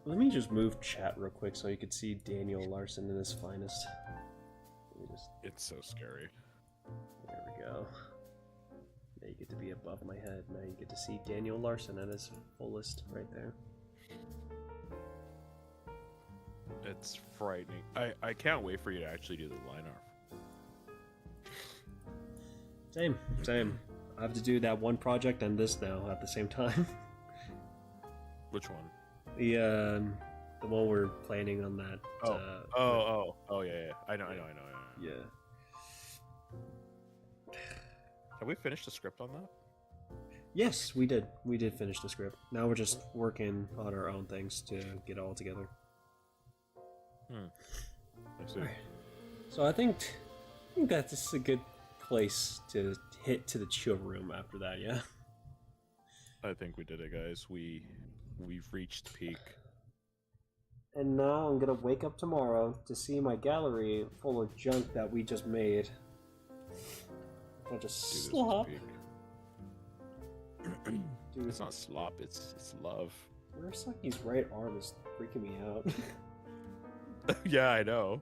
Let me just move chat real quick so you can see Daniel Larson in his finest. Let me just... It's so scary. There we go. Now you get to be above my head. Now you get to see Daniel Larson at his fullest right there. It's frightening. I can't wait for you to actually do the line art. Same. I have to do that one project and this now at the same time. Which one? The one we're planning on that. Yeah. I know. Yeah. Have we finished the script on that? Yes, we did. We did finish the script. Now we're just working on our own things to get it all together. I see. Alright. So I think that's a good place to hit to the chill room after that, yeah? I think we did it, guys. We've reached peak. And now I'm gonna wake up tomorrow to see my gallery full of junk that we just made. I'll just Dude, slop. Dude, it's not slop, it's love. Murasaki's right arm is freaking me out. Yeah, I know.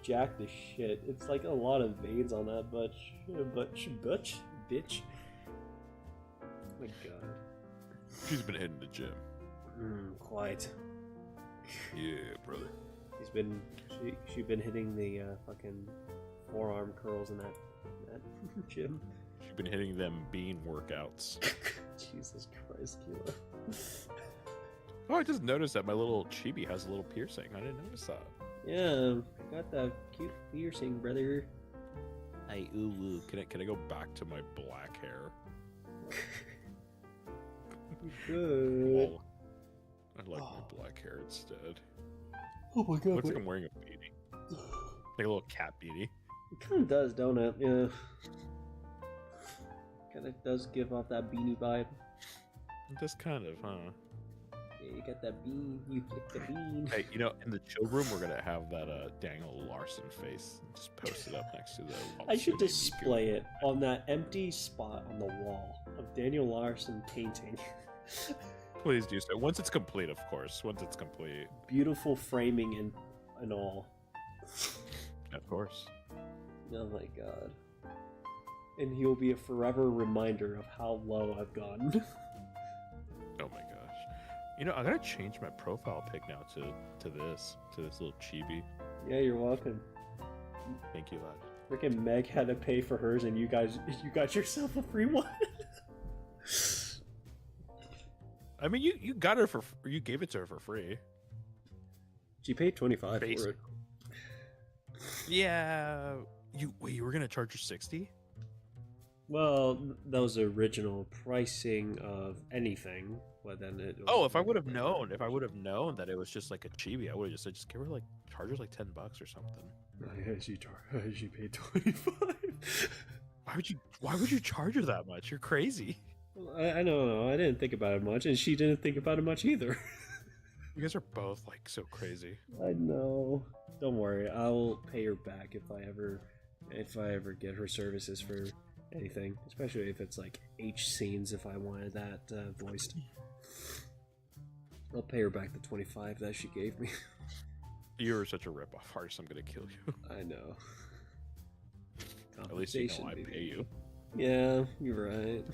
Jack the shit. It's like a lot of veins on that bitch. Oh my god. She's been hitting the gym. Quite. Yeah, brother. She's been hitting the fucking forearm curls in that gym. She's been hitting them bean workouts. Jesus Christ, Kila. Oh, I just noticed that my little chibi has a little piercing. I didn't notice that. Yeah, got that cute piercing, brother. Hey, ooh. Can I go back to my black hair? Good. Oh, I like my black hair instead. Oh my god. Looks like I'm wearing a beanie. Like a little cat beanie. It kind of does, don't it? Yeah. Kind of does give off that beanie vibe. Just kind of, huh? Yeah, you got that bean. You get the bean. Hey, you know, in the chill room, we're gonna have that Daniel Larson face. Just post it up next to the. I should display it on that empty spot on the wall of Daniel Larson painting. Please do so. Once it's complete, of course. Once it's complete. Beautiful framing and all. Of course. Oh my god. And he'll be a forever reminder of how low I've gotten. Oh my gosh. You know, I gotta change my profile pic now to this little chibi. Yeah, you're welcome. Thank you, lad. Freaking Meg had to pay for hers, and you got yourself a free one. I mean, you got her you gave it to her for free. She paid $25 for it. Yeah. You were gonna charge her 60? Well, that was the original pricing of anything, but then it. Oh, if I would have known that it was just like a chibi, I would have just said, just give her like charge her like $10 or something. Yeah, she paid 25. Why would you charge her that much? You're crazy. Well, I don't know. I didn't think about it much, and she didn't think about it much either. You guys are both like so crazy. I know. Don't worry, I'll pay her back if I ever get her services for anything, especially if it's like H scenes. If I wanted that voiced, I'll pay her back the 25 that she gave me. You're such a rip-off artist. I'm gonna kill you. I know. At least you know I pay you. Yeah, you're right.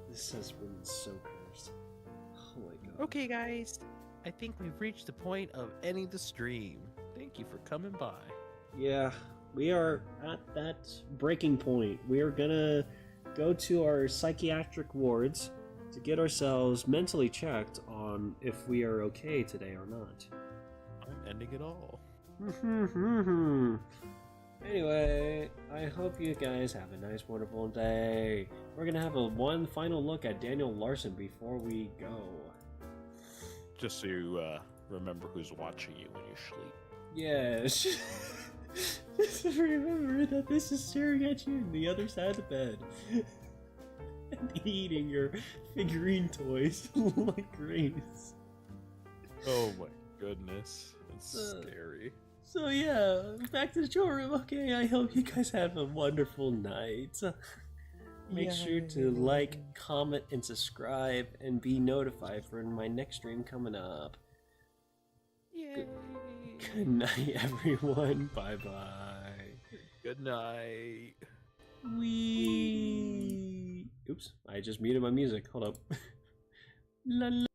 This has been so cursed. Oh my god. Okay, guys. I think we've reached the point of ending the stream. Thank you for coming by. Yeah, we are at that breaking point. We are gonna go to our psychiatric wards to get ourselves mentally checked on if we are okay today or not. I'm ending it all. Anyway, I hope you guys have a nice, wonderful day. We're gonna have one final look at Daniel Larson before we go. Just so you remember who's watching you when you sleep. Yes. Just remember that this is staring at you on the other side of the bed. And eating your figurine toys like Grace. Oh my goodness. It's scary. So yeah, back to the showroom. Okay, I hope you guys have a wonderful night. Make sure to like, comment, and subscribe, and be notified for my next stream coming up. Yay. Good night, everyone. Bye-bye. Good night. Wee. Oops, I just muted my music. Hold up. La la.